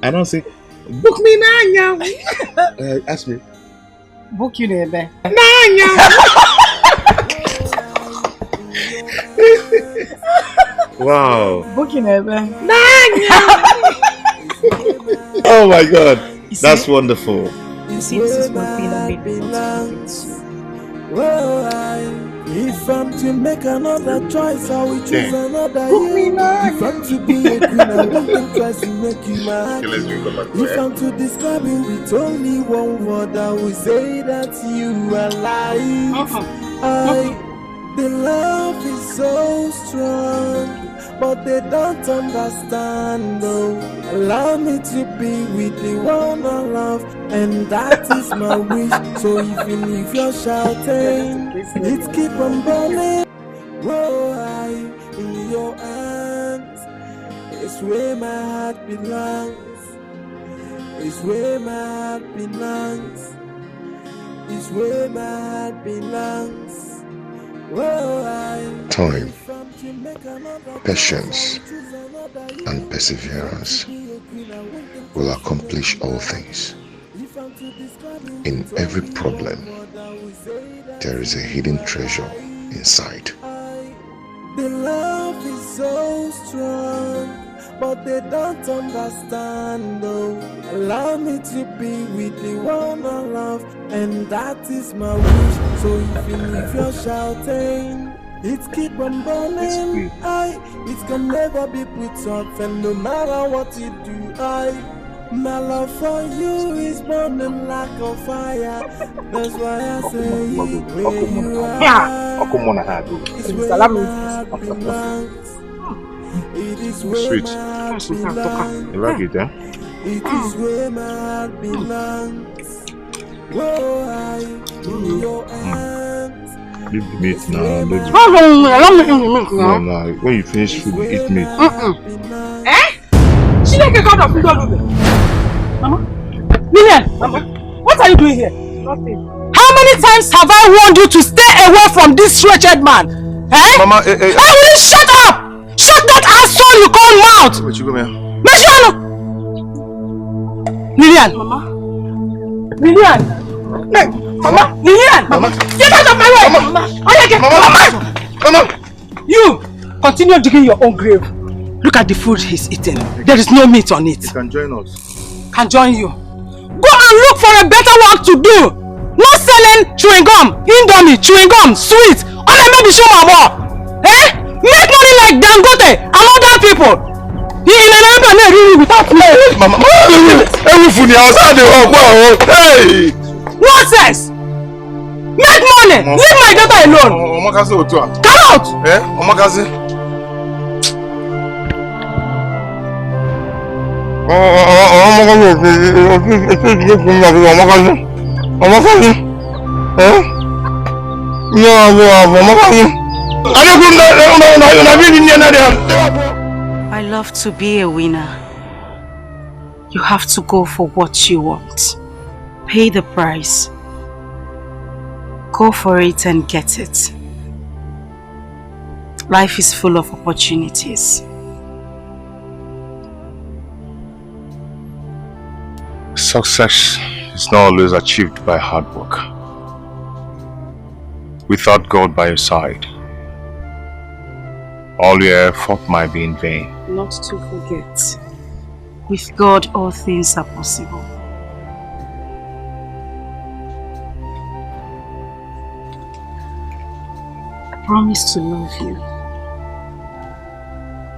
I don't say, book me now, young. Ask me. Book you in bed. Nah, young. Wow. Book in bed. Oh my God. That's wonderful. You see, this is one thing that made me not to forget you. If I'm to make another choice, I will choose another you. If I'm to be a queen, I won't think twice to make you my king. If I'm to describe you with only one word, I will say that you are life. The love is so strong, but they don't understand though. Allow me to be with the one I love, and that is my wish. So even if you're shouting, it keep on burning. Whoa, in your hands, it's where my heart belongs. It's where my heart belongs. It's where my heart belongs. Time, patience, and perseverance will accomplish all things. In every problem, there is a hidden treasure inside. The love is so strong, but they don't understand though. Allow me to be with the one I love, and that is my wish. So even if you're shouting, it keep on burning. It can never be put off, and no matter what you do, my love for you is burning like a fire. That's why I say where you are, it's where my heart belongs. It is where my heart belongs. You like it, eh? It is where my heart belongs. Whoa, in your hands. Leave the meat now, baby. No, when you finish food, eat meat. Eh? She didn't get out of food. Mama? Lillian! Mama? What are you doing here? Nothing. How many times have I warned you to stay away from this wretched man? Eh? Mama, will you shut up! Shut that asshole you call mouth! Wait, you come here. Lillian! Mama? Lillian! Hey, Mama! Lillian! Mama! Get out of my way! Mama! Mama! You! Continue digging your own grave. Look at the food he's eating. There is no meat on it. He can join us. Can join you. Go and look for a better work to do. Not selling chewing gum, Indomie, chewing gum, sweets. All I make is show more. Eh? Make money like Dangote and other people. He never really without me. Mama, hey! Nonsense! Make money! Leave my daughter alone! Come out! Eh? I love to be a winner. You have to go for what you want. Pay the price. Go for it and get it. Life is full of opportunities. Success is not always achieved by hard work. Without God by your side, all your effort might be in vain. Not to forget, with God all things are possible. I promise to love you,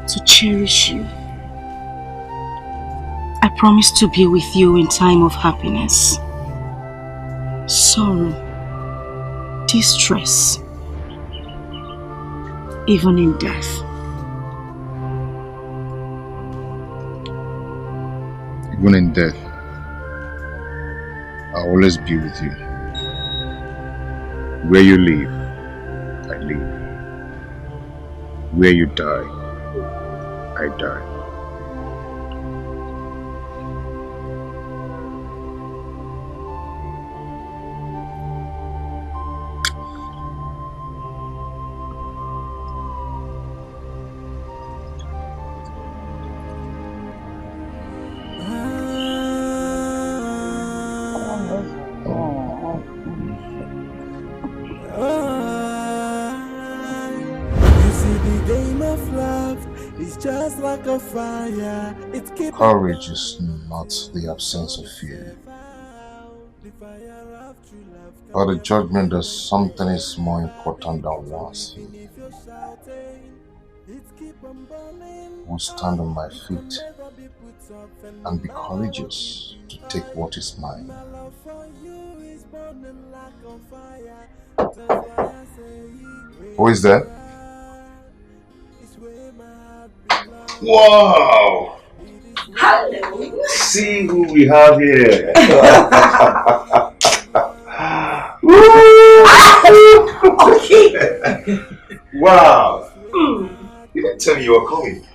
to cherish you. I promise to be with you in time of happiness, sorrow, distress, even in death. Even in death, I'll always be with you. Where you live, I live. Where you die, I die. Courage is not the absence of fear, But the judgment that something is more important than loss. I will stand on my feet and be courageous to take what is mine. Who is that? Wow! Hello. See who we have here. Okay. Wow! You didn't tell me you were coming.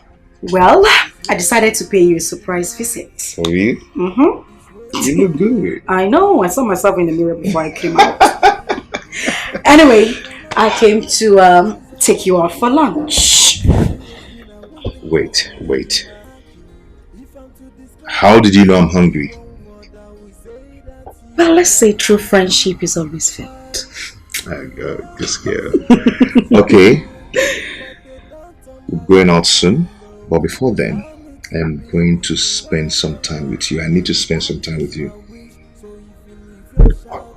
Well, I decided to pay you a surprise visit. For you? Mm-hmm. You look good. I know. I saw myself in the mirror before I came out. Anyway, I came to take you out for lunch. Wait. How did you know I'm hungry? Well, let's say true friendship is always felt. I got this girl. Okay. We're going out soon. But before then, I'm going to spend some time with you. I need to spend some time with you.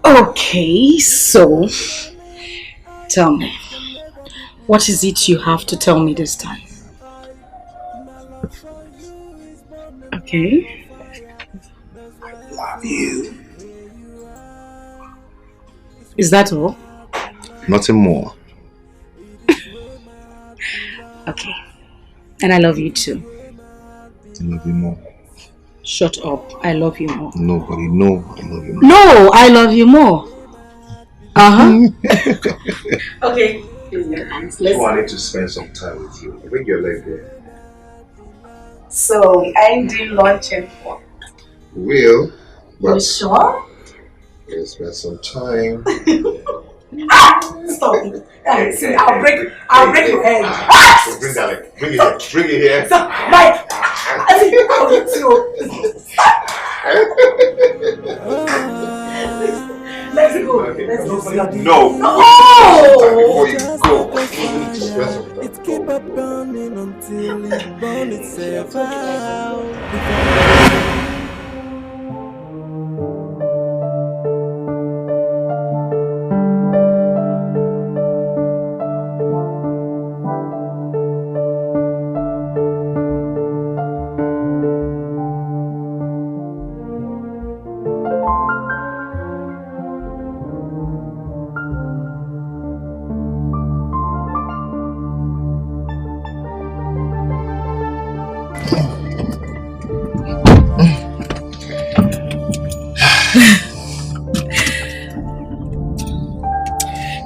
Okay, so tell me, what is it you have to tell me this time? Okay. I love you. Is that all? Nothing more. Okay. And I love you too. I love you more. Shut up. I love you more. Nobody know I love you more. No, I love you more. Okay. Let's I need to spend some time with you. Bring your leg there. So, I'm doing lunch and fun. Will, but You sure? we'll spend some time. Stop it. See, I'll break your head. So bring that leg. Bring it here. Bring it here. So, Mike, I think I'll get you. Let's go. Okay. Let's go for lunch. No. No. Before you go. It keep up burning until it burns itself out.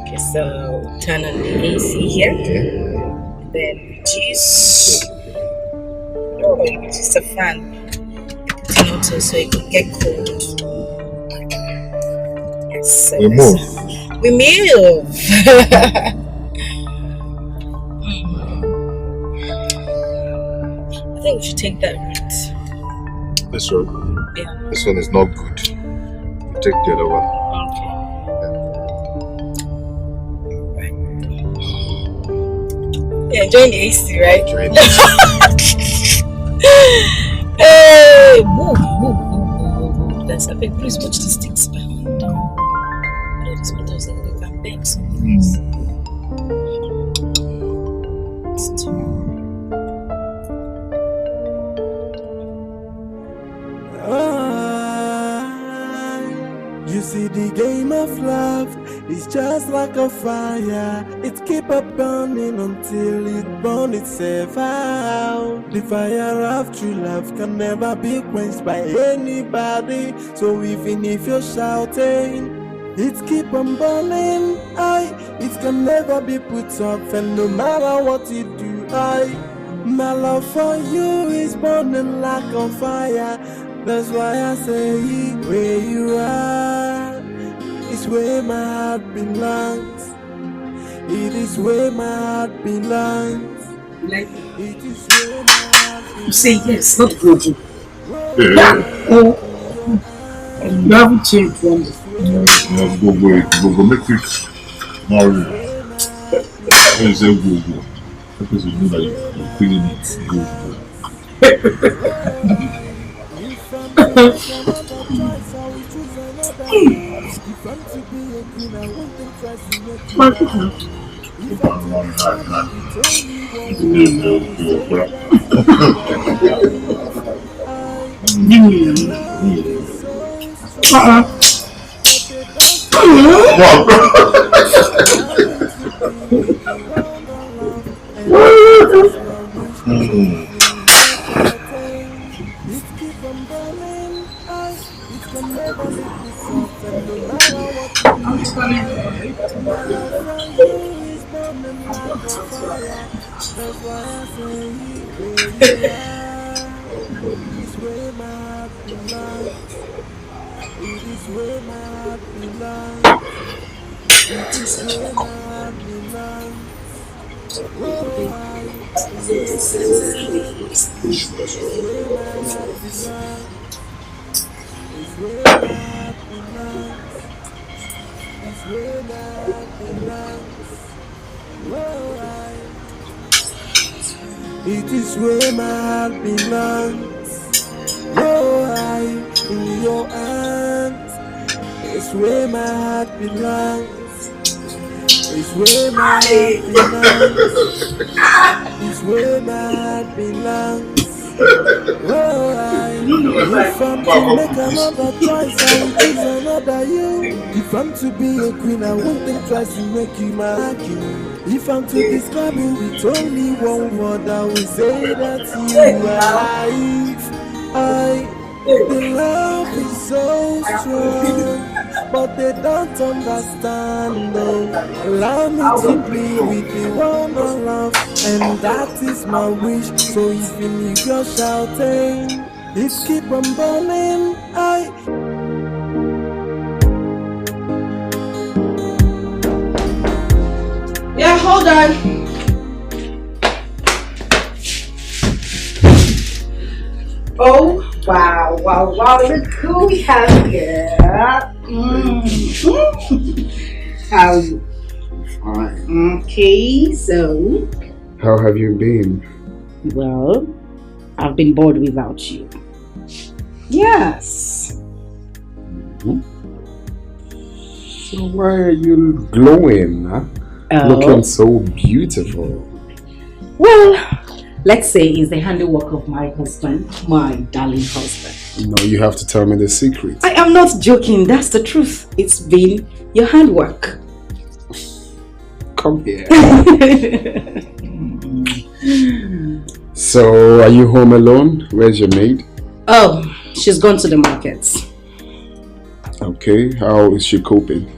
Okay, so turn on the AC here. Then reduce. Oh, you reduce the fan. Turn on so it could get cold. Yes. We move. We move. I think we should take that route. This one? Yeah. This one is not good. Take the other one. Yeah, enjoying the AC, right? Enjoying the AC. Hey, move. That's a big. Please watch the sticks behind. No, this one doesn't look like big, so please. It's too. You see the game of love is just like a fire. It keep up burning until it burns itself out. The fire of true love can never be quenched by anybody. So even if you're shouting, it keep on burning. It can never be put off, and no matter what you do, my love for you is burning like a fire. That's why I say where you are is where my heart belongs. It is where my heart belongs. Like it is where my heart belongs. You say yes, not go. Yeah. You haven't changed from this. Go make it. Now, when you say go, because you know that you're feeling it. Go. another you. If I'm to be a queen, I won't think twice to make you my king. If I'm to describe you with only one word, I will say that you are life. The love is so strong, but they don't understand though. Allow me to be with you all my love, and that is my wish. So if you leave your shouting, it keep on burning. It can never leave this earth, and no matter what you do, my love for you is burning like a fire. That's why I say where you are is where my heart belongs. It is where my heart belongs. It is where my heart belongs. Oh, it's where my heart belongs. It's where my heart belongs. It's where my heart belongs. Oh, it is where my heart belongs. Oh, in your hands. It's where my heart belongs. It's where my heart belongs. It's where my heart belongs. Oh, if I'm to make another choice, I will choose another you. If I'm to be a queen, I won't think twice to make you my king. If I'm to describe you with only one word, I will say that you are life. The love is so strong, but they don't understand though. Allow me to be with you all my love, and that is my wish. So even if you're shouting, it keep on burning. Yeah, hold on. Oh, wow, look who we have here. How are you? Fine. Okay, so. How have you been? Well, I've been bored without you. Yes. So why are you glowing, huh? Looking so beautiful. Well, let's say it's the handiwork of my husband, my darling husband. No, you have to tell me the secret. I am not joking, that's the truth. It's been your handwork. Come here. So, are you home alone? Where's your maid? Oh, she's gone to the markets. Okay, how is she coping?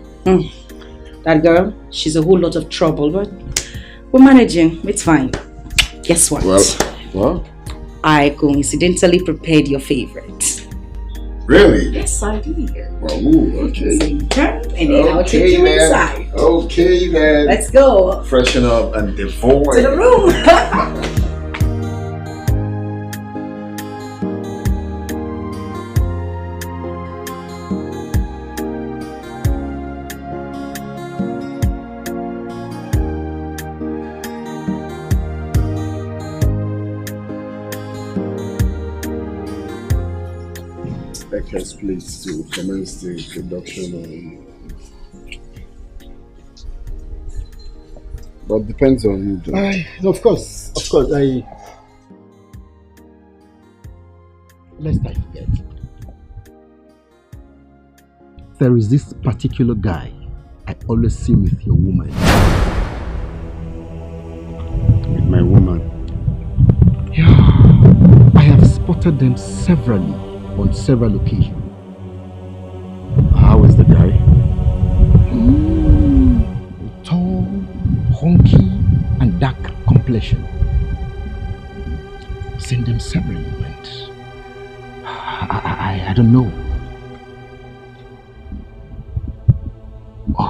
That girl, she's a whole lot of trouble, but we're managing. It's fine. Guess what? Well? I coincidentally prepared your favorite. Really? Yes, I did. Well, ooh, okay. So you turn and then I'll take you inside. Okay then. Let's go. Freshen up and devour. To the room. Becca's please to commence the production. But depends on you, though. Of course. Lest I forget. There is this particular guy I always see with your woman. With my woman? Yeah. I have spotted them severally on several occasions. How is the guy? Tall, hunky, and dark complexion. Seen them severally, and I don't know.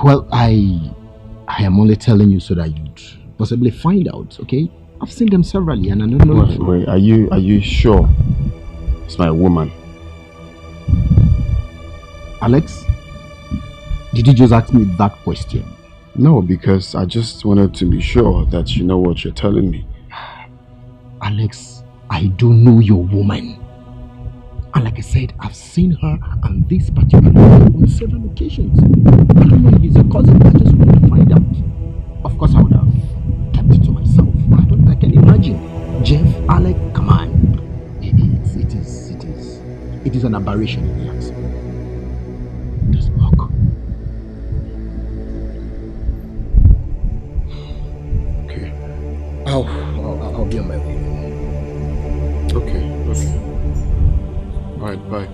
Well, I am only telling you so that you'd possibly find out, okay? I've seen them severally, and I don't know. Wait, are you sure it's my woman? Alex, did you just ask me that question? No, because I just wanted to be sure that you know what you're telling me. Alex, I do know your woman. And And like I said, I've seen her and this particular man on several occasions. I don't know if he's a cousin. I just want to find out. Of course, I would have kept it to myself. I can imagine. Jeff, Alec, come on. It is an aberration if you ask me. It doesn't work. Okay. I'll be on my way. Okay. Alright, bye.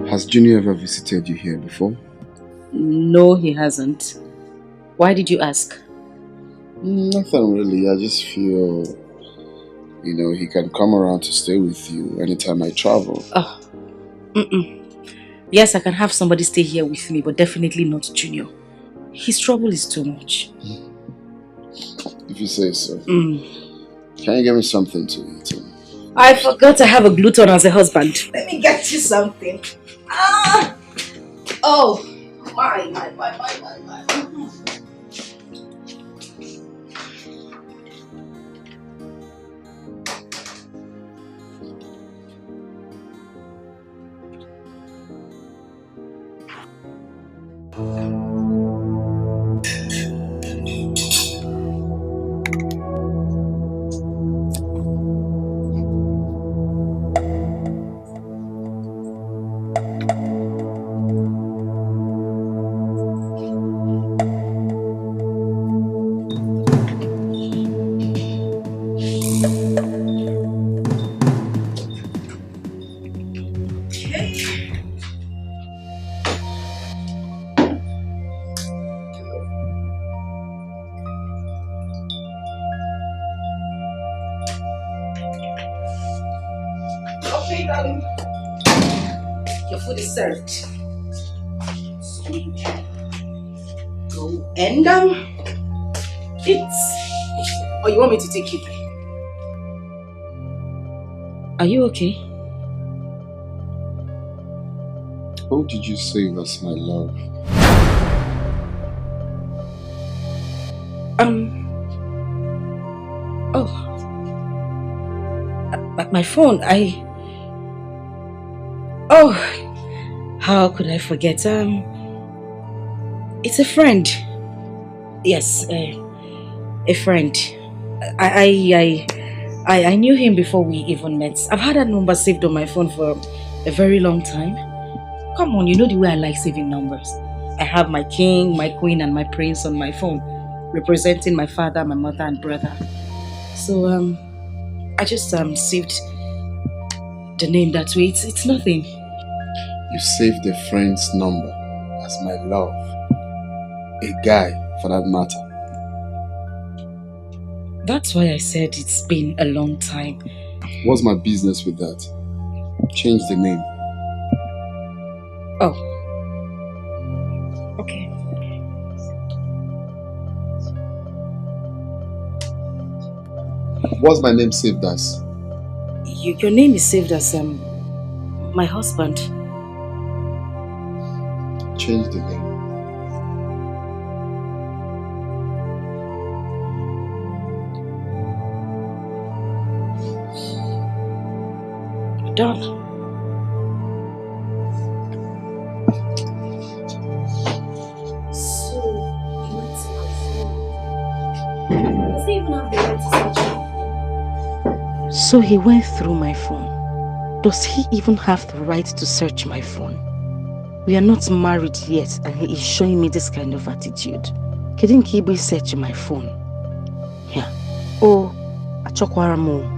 Has Junior ever visited you here before? No, he hasn't. Why did you ask? Nothing really. I just feel, he can come around to stay with you anytime I travel. Oh, yes, I can have somebody stay here with me, but definitely not Junior. His trouble is too much. If you say so. Can you give me something to eat? I forgot I have a gluten as a husband. Let me get you something. Oh, my. Okay, darling. Your food is served. So you can go and eat. Or you want me to take you? Are you okay? Who did you say was my love? My phone, oh, how could I forget? It's a friend. Yes, a friend. I knew him before we even met. I've had that number saved on my phone for a very long time. Come on, you know the way I like saving numbers. I have my king, my queen, and my prince on my phone, representing my father, my mother, and brother. So, I just saved the name that way. It's nothing. You saved a friend's number as my love. A guy, for that matter. That's why I said it's been a long time. What's my business with that? Change the name. Oh. Okay. What's my name saved as? Your name is saved as my husband. Change the name. Done. So, does he even have the right to search? So he went through my phone. Does he even have the right to search my phone? We are not married yet and he is showing me this kind of attitude. Couldn't he be searching my phone? Yeah. Oh, Achokwaramo.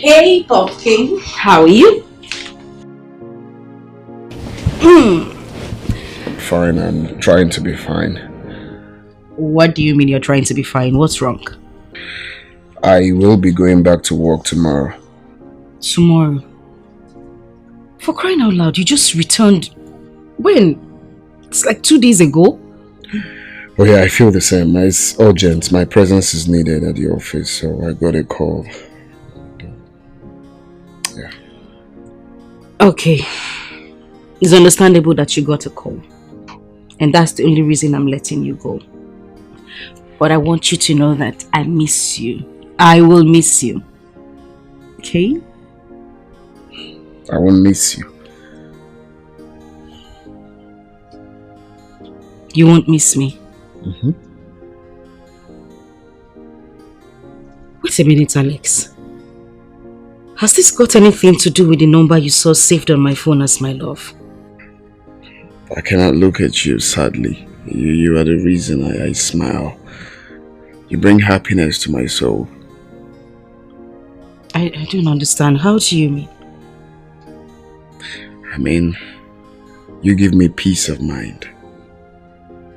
Hey, Pumpkin. How are you? Fine, I'm trying to be fine. What do you mean you're trying to be fine? What's wrong? I will be going back to work tomorrow. Tomorrow? For crying out loud, you just returned. When? It's like 2 days ago. Oh yeah, I feel the same. It's urgent. My presence is needed at the office, so I got a call. Yeah. Okay. It's understandable that you got a call. And that's the only reason I'm letting you go. But I want you to know that I miss you. I will miss you. Okay? I won't miss you. You won't miss me? Mm-hmm. Wait a minute, Alex. Has this got anything to do with the number you saw saved on my phone as my love? I cannot look at you, sadly. You are the reason I smile. You bring happiness to my soul. I don't understand. How do you mean? I mean, you give me peace of mind.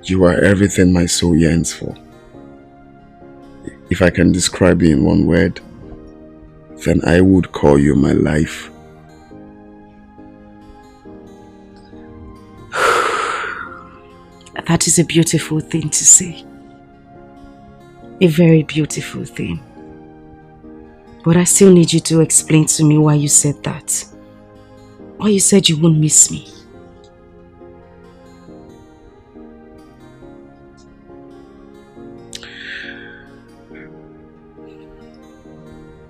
You are everything my soul yearns for. If I can describe you in one word, then I would call you my life. That is a beautiful thing to say. A very beautiful thing. But I still need you to explain to me why you said that. Why you said you won't miss me.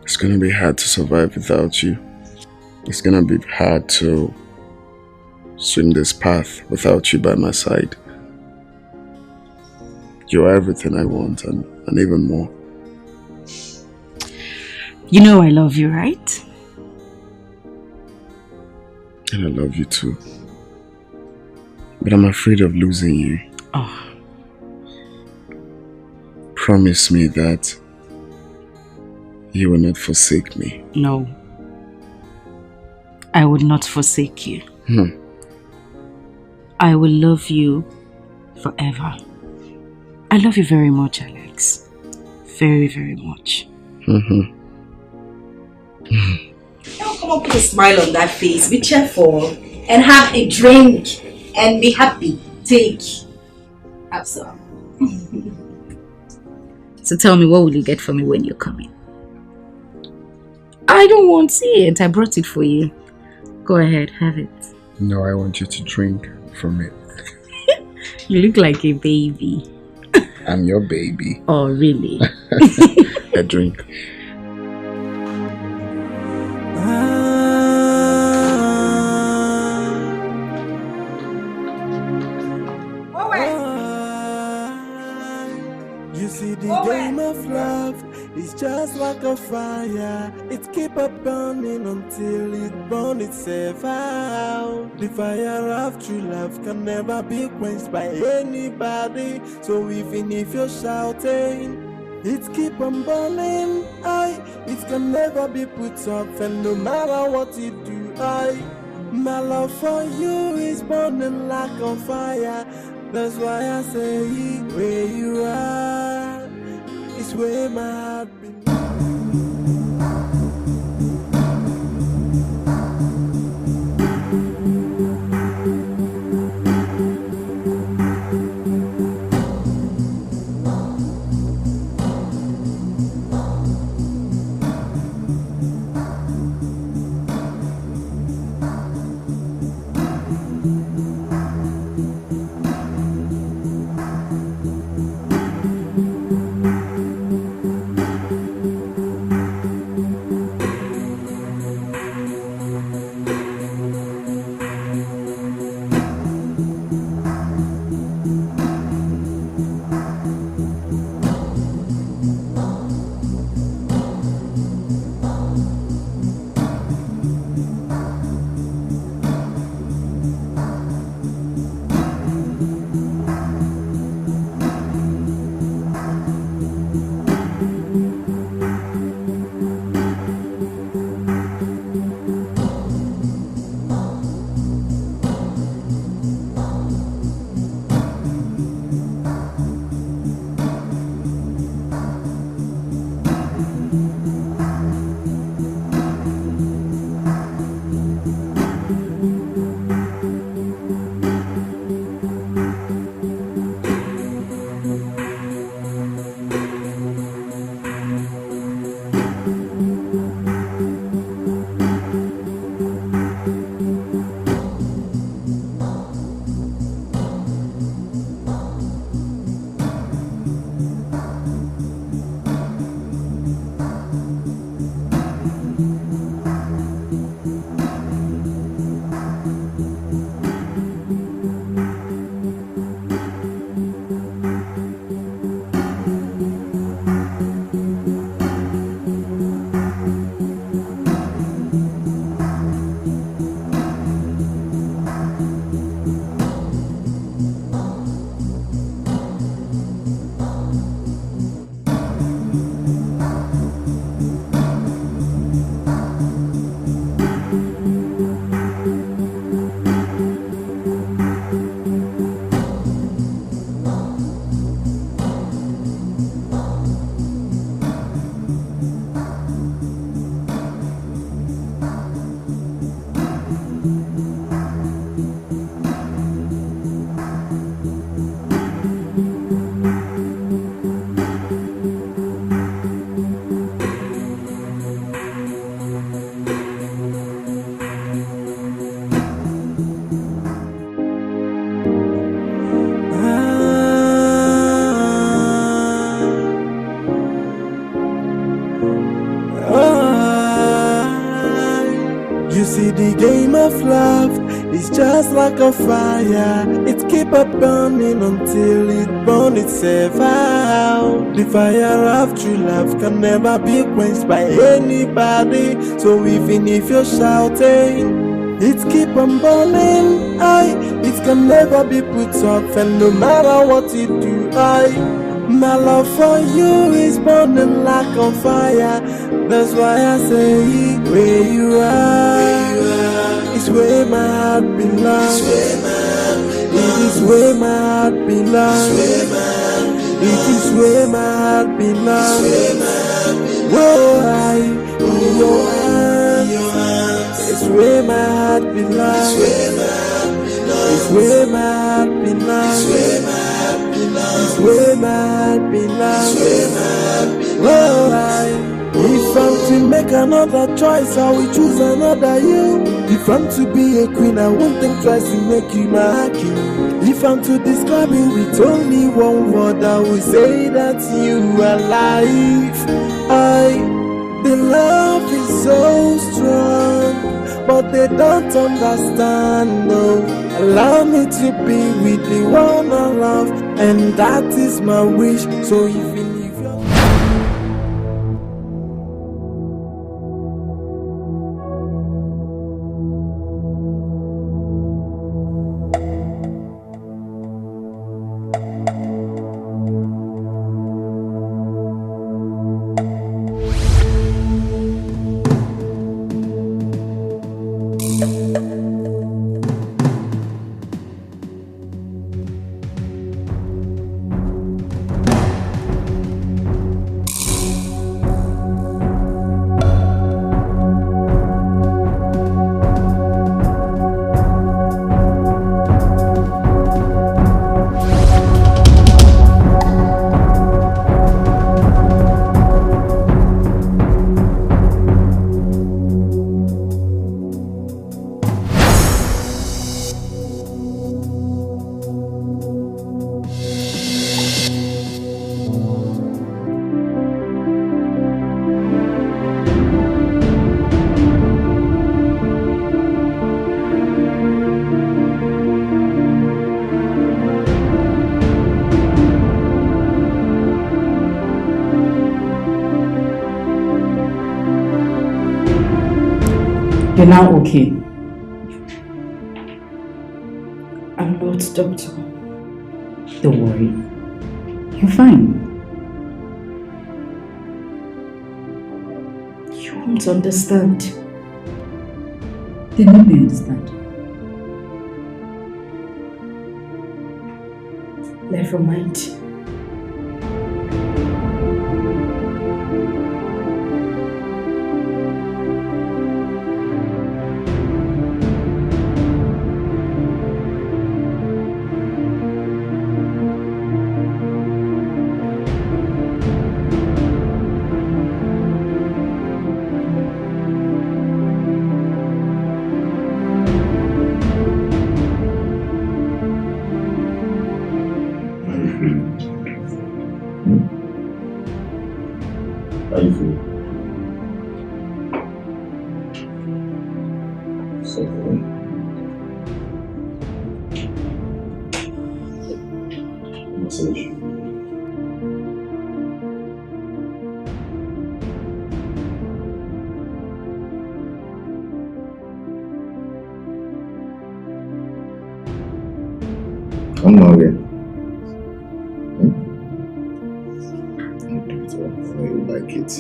It's gonna be hard to survive without you. It's gonna be hard to swim this path without you by my side. You're everything I want and even more. You know I love you, right? And I love you too. But I'm afraid of losing you. Oh. Promise me that you will not forsake me. No. I would not forsake you. I will love you forever. I love you very much, Alex. Very, very much. Mm-hmm. Now come on, put a smile on that face. Be cheerful. And have a drink. And be happy. Have some. So tell me, what will you get for me when you're coming? I don't want it. I brought it for you. Go ahead, have it. No, I want you to drink from it. You look like a baby. I'm your baby. Oh, really? A drink. You see the game of love is just like a fire. It keep on burning until it burns itself out. The fire of true love can never be quenched by anybody. So even if you're shouting, it keep on burning. It can never be put off, and no matter what you do, my love for you is burning like a fire. That's why I say where you are is where my heart It's just like a fire, it keep a burning until it burn itself out. The fire of true love can never be quenched by anybody. So even if you're shouting, it keep on burning. It can never be put off, and no matter what you do, my love for you is burning like a fire. That's why I say, where you are, it's where my heart belongs. It is where my heart belongs. It is where my heart belongs. Whoa, in your hands, it's where my heart belongs. It's where my heart belongs. It's where my heart belongs. Whoa, if I'm to make another choice, I will choose another you. If I'm to be a queen, I won't think twice to make you my king. If I'm to describe you with only one word, I will say that you are life. The love is so strong, but they don't understand, no. Allow me to be with the one I love, and that is my wish. So even if you're You're now okay. I'm not doctor. Don't worry. You're fine. You won't understand. Then let me understand. Never mind. I'm not here. I'll do it all. I like it.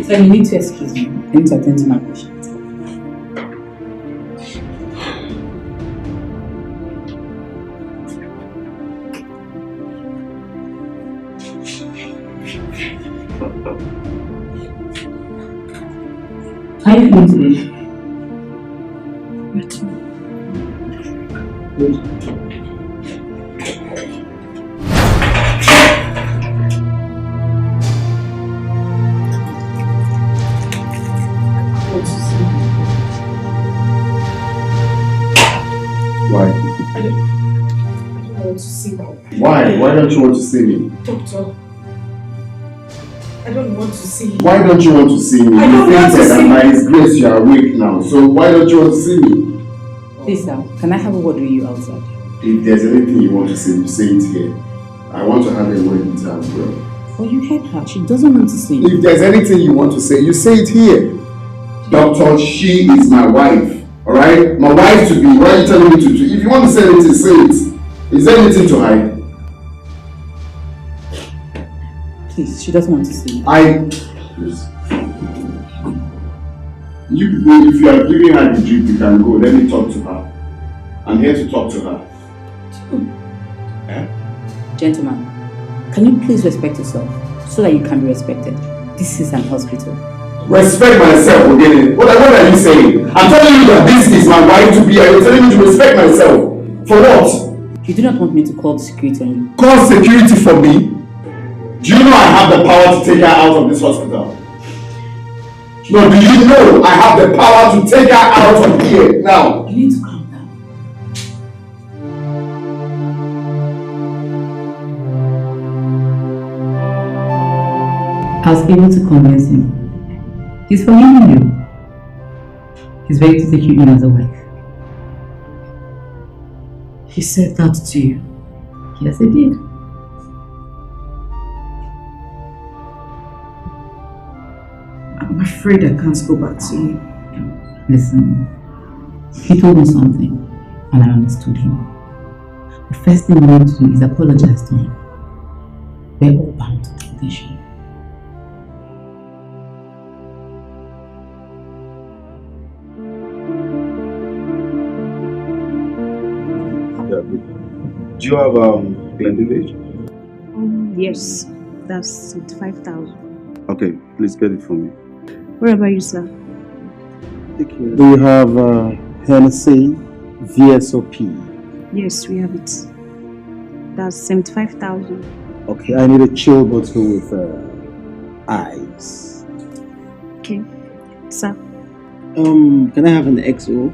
So you need to excuse me. I need to attend to my patient. How are you feeling today? Better. Good. Why? want to see me. Why? Why don't you want to see me? Doctor, I don't want to see you. Why don't you want to see me? I don't want to see and by you. His grace you are awake now. So why don't you want to see me? Please, sir, can I have a word with you outside? If there's anything you want to say it here. I want to have a word with her as well. Oh, you heard her. She doesn't want to see you. If there's anything you want to say, you say it here. Doctor, she is my wife. Alright? My wife to be. Why are you telling me to do? If you want to say anything, say it. Is there anything to hide? Please, she doesn't want to see you. Please. You people, if you are giving her the drip, you can go. Let me talk to her. I'm here to talk to her. Gentlemen, can you please respect yourself so that you can be respected? This is an hospital. Respect myself, okay? What are you saying? I'm telling you that this is my wife to be, and you're telling me to respect myself. For what? You do not want me to call the security on you. Call security for me? Do you know I have the power to take her out of this hospital? No, do you know I have the power to take her out of here now? You need to calm down. I was able to convince him. He's forgiving you. He's ready to take you in as a wife. He said that to you. Yes, he did. I'm afraid I can't go back to you. Listen, he told me something and I understood him. The first thing we need to do is apologize to him. We're all bound to temptation. Do you have Glendive? Yes, that's 75,000. Okay, please get it for me. What about you, sir? Do you have Hennessy, VSOP? Yes, we have it. That's 75,000. Okay, I need a chill bottle with ice. Okay, sir. Can I have an XO?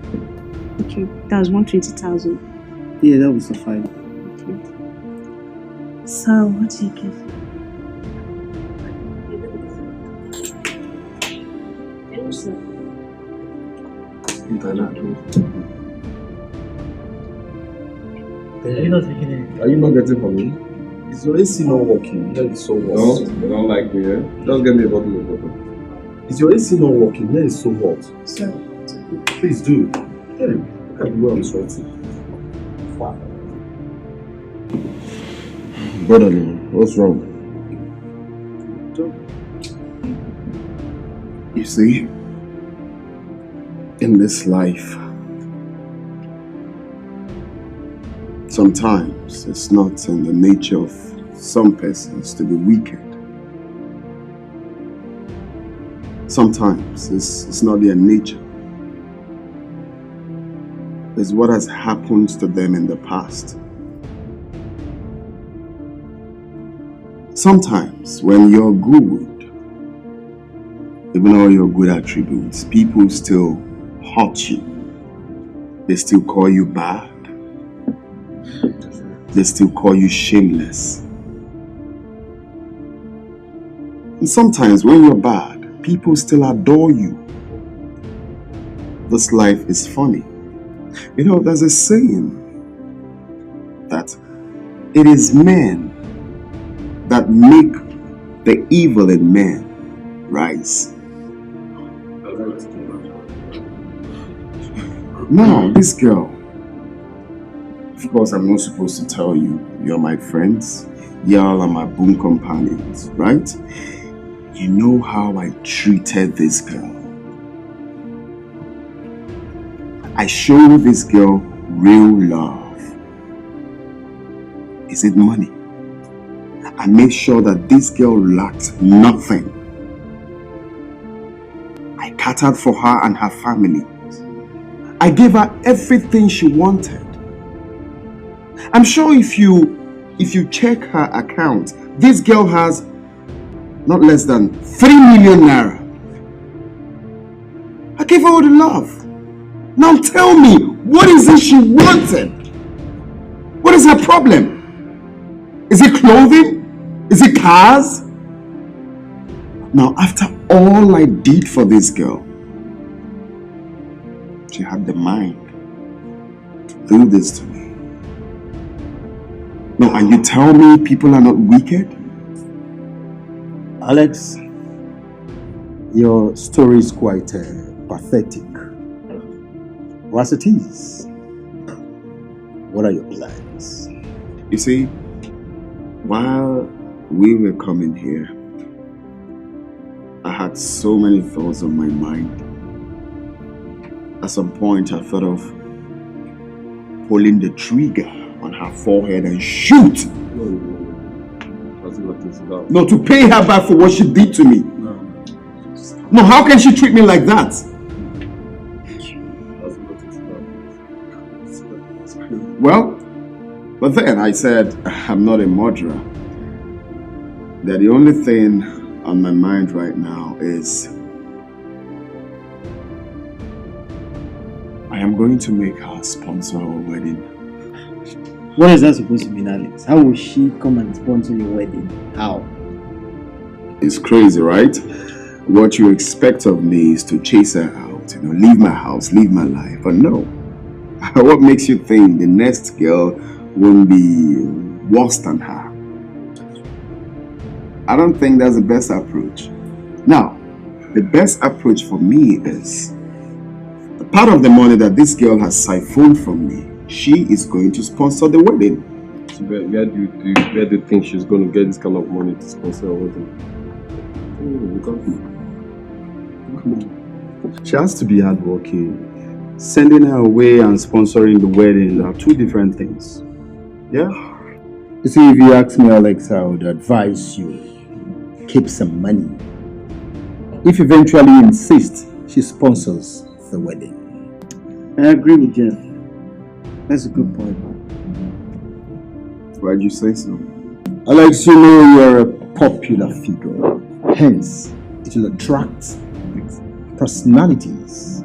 Okay, that's 120,000. Yeah, that would suffice. Okay. So, what do you give? Hello, sir. Are you not taking it? Are you not getting for me? Is your AC not working? That is so hot. No, you don't like me, eh? Just get me a bottle of water. Is your AC not working? That is so hot. Sir. Please do. Get him. Look at the way I'm sweating. Wow. Brother, what's wrong? You see, in this life, sometimes it's not in the nature of some persons to be wicked. Sometimes it's not their nature. It's what has happened to them in the past. Sometimes when you're good, even all your good attributes, people still hurt you. They still call you bad. They still call you shameless. And sometimes when you're bad, people still adore you. This life is funny. You know, there's a saying that it is men that make the evil in men rise. Now, this girl, of course, I'm not supposed to tell you, you're my friends, y'all are my boon companions, right? You know how I treated this girl. I showed this girl real love. Is it money? I made sure that this girl lacked nothing. I catered for her and her family. I gave her everything she wanted. I'm sure if you check her account, this girl has not less than 3 million naira. I gave her all the love. Now tell me, what is it she wanted? What is her problem? Is it clothing? Is it cars? Now, after all I did for this girl, she had the mind to do this to me. No, and you tell me people are not wicked? Alex, your story is quite pathetic. Well, as it is, what are your plans? You see, while we were coming here, I had so many thoughts on my mind. At some point, I thought of pulling the trigger on her forehead and shoot. No, to pay her back for what she did to me. No, how can she treat me like that? Well, but then I said, I'm not a murderer. That the only thing on my mind right now is I am going to make her sponsor our wedding. What is that supposed to mean, Alex? How will she come and sponsor your wedding? How? It's crazy, right? What you expect of me is to chase her out, leave my house, leave my life. But no. What makes you think the next girl won't be worse than her? I don't think that's the best approach. Now, the best approach for me is the part of the money that this girl has siphoned from me, she is going to sponsor the wedding. So where do you think she's going to get this kind of money to sponsor a wedding? She has to be hardworking. Sending her away and sponsoring the wedding are two different things. Yeah? You see, if you ask me, Alex, I would advise you keep some money. If you eventually insist, she sponsors the wedding. I agree with Jeff. That's a good point, man. Why'd you say so? Alex, you know you're a popular figure. Hence, it will attract personalities.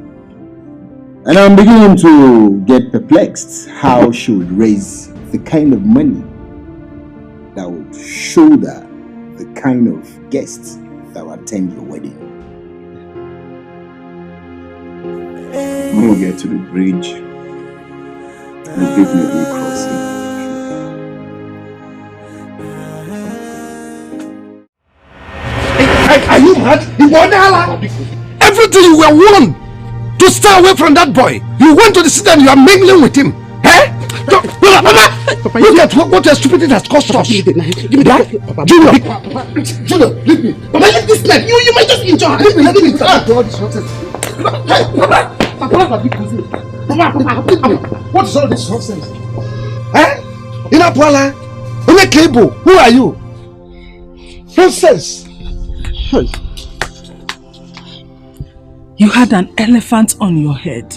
And I'm beginning to get perplexed how she would raise the kind of money that would show that the kind of guests that will attend your wedding. When we get to the bridge, we'll definitely cross it. Are you mad? Everything you were warned to stay away from that boy. You went to the city and you are mingling with him. Eh? Mama, look at what your stupidity has cost us. Give me that. Junior, leave me. Mama, leave this knife. You might just enjoy. Leave me. Papa, what is all this nonsense? Eh? Inapwala, Kebo, who are you? Nonsense. You had an elephant on your head,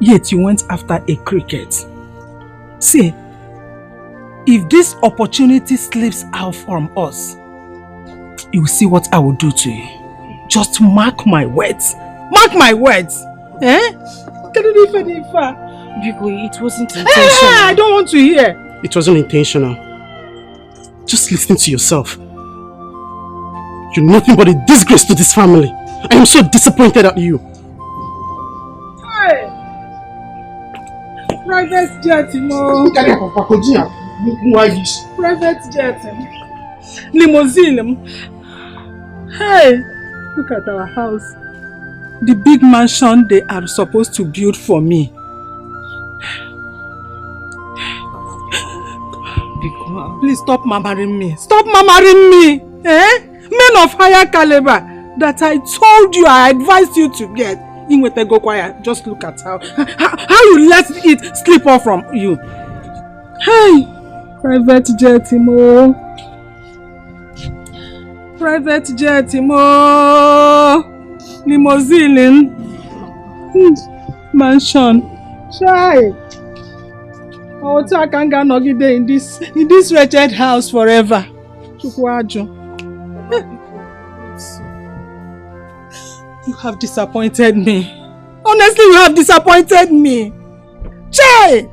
yet you went after a cricket. See, if this opportunity slips out from us, you will see what I will do to you. Just mark my words. Mark my words. Eh? It wasn't intentional. I don't want to hear. It wasn't intentional. Just listen to yourself. You're nothing but a disgrace to this family. I am so disappointed at you. Hey! Private jet, Private jet. Limousine. Hey! Look at our house. The big mansion they are supposed to build for me. Please stop murmuring me. Stop murmuring me. Eh? Men of higher caliber that I told you, I advised you to get. Go quiet. Just look at how you let it slip off from you. Hey, private jet, Imo. Private jet, Imo. Limousine. Mansion. Shy. Oh, I can't get nogide in this wretched house forever. You have disappointed me. Honestly, you have disappointed me. Chai!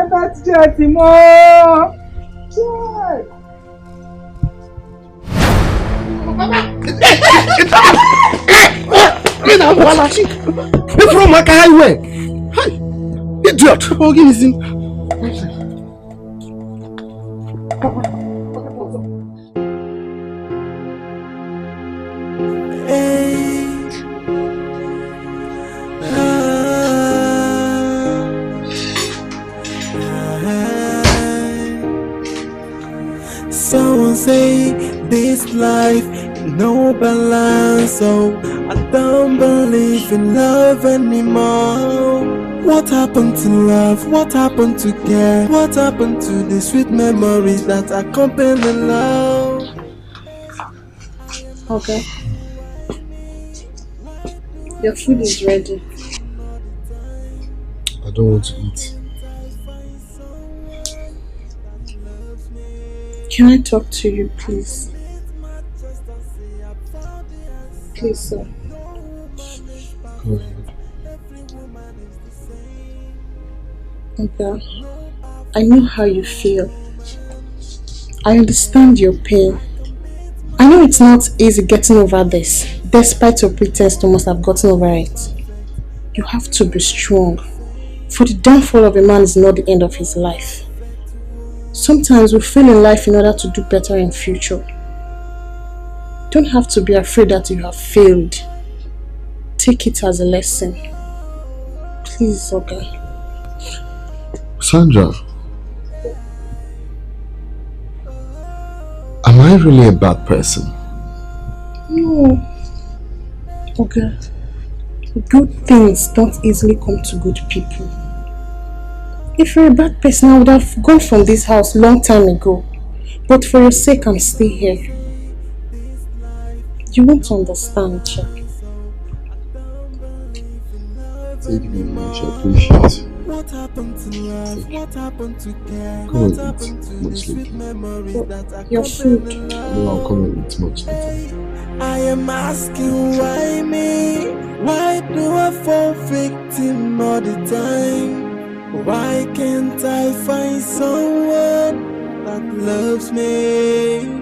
That's just more. What's wrong, Maka Highway? Hi, idiot! Organism. Someone say this life no balance, so I don't believe in love anymore. What happened to love? What happened to care? What happened to the sweet memories that accompany love? Okay. Your food is ready. I don't want to eat. Can I talk to you, please? Please, sir. Go ahead. Okay. I know how you feel. I understand your pain. I know it's not easy getting over this. Despite your pretense, you must have gotten over it. You have to be strong. For the downfall of a man is not the end of his life. Sometimes we fail in life in order to do better in future. You don't have to be afraid that you have failed. Take it as a lesson. Please, okay? Sandra, am I really a bad person? No. Okay. Good things don't easily come to good people. If you're a bad person, I would have gone from this house long time ago. But for your sake, I'm still here. You won't understand, Jack. Thank you very much. I appreciate it. What happened to love? What happened to care? Come and What happened eat to much the sweet later. memories that Your food. No, I'll come and eat much later. I am asking why me? Why do I fall victim all the time? Why can't I find someone that loves me?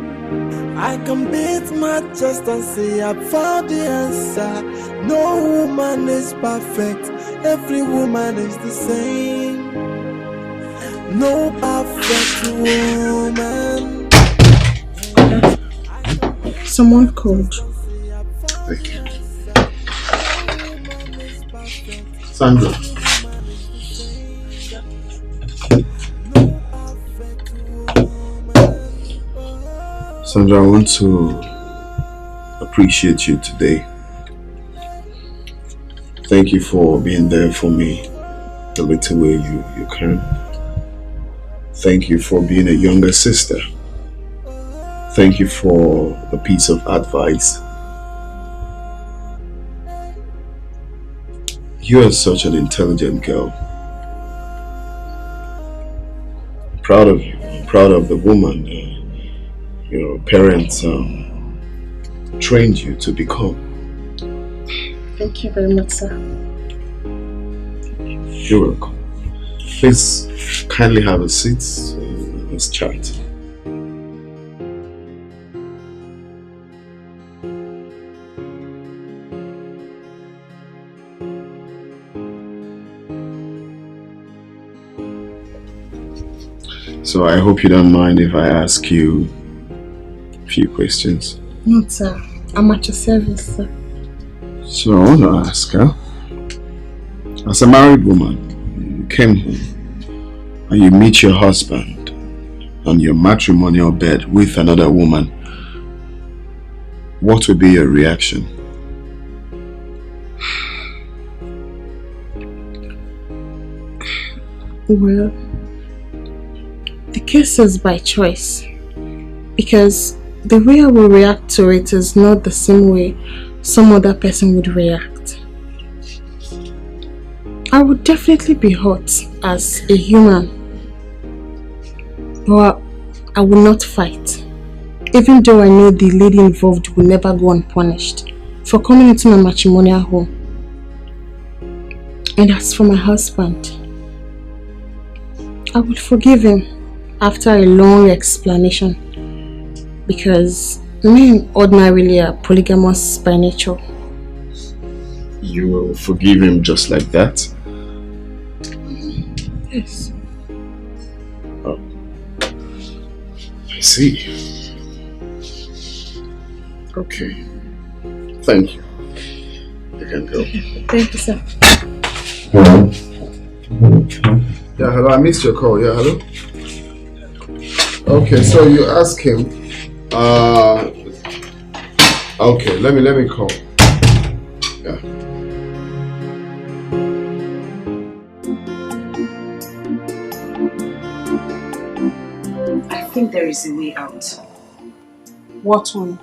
I can beat my chest and say I found the answer. No woman is perfect. Every woman is the same. No perfect woman. Someone called. Thank you. Sandra. Sandra, I want to appreciate you today. Thank you for being there for me the little way you can. Thank you for being a younger sister. Thank you for the piece of advice. You are such an intelligent girl. I'm proud of you. I'm proud of the woman your parents trained you to become. Thank you very much, sir. You're welcome. Please kindly have a seat. Let's chat. So I hope you don't mind if I ask you a few questions. No, sir. I'm at your service, sir. So I want to ask her, as a married woman, you came home and you meet your husband on your matrimonial bed with another woman, what would be your reaction? Well, the case is by choice, because the way I will react to it is not the same way some other person would react. I would definitely be hurt as a human, but I will not fight, even though I know the lady involved will never go unpunished for coming into my matrimonial home. And as for my husband, I would forgive him after a long explanation because men ordinarily are polygamous by nature. You will forgive him just like that? Yes. Oh. I see. Okay. Thank you. You can go. Thank you, sir. Hello? Yeah, hello. I missed your call. Yeah, hello? Okay, so you ask him. Okay, let me call. Yeah. I think there is a way out. What one?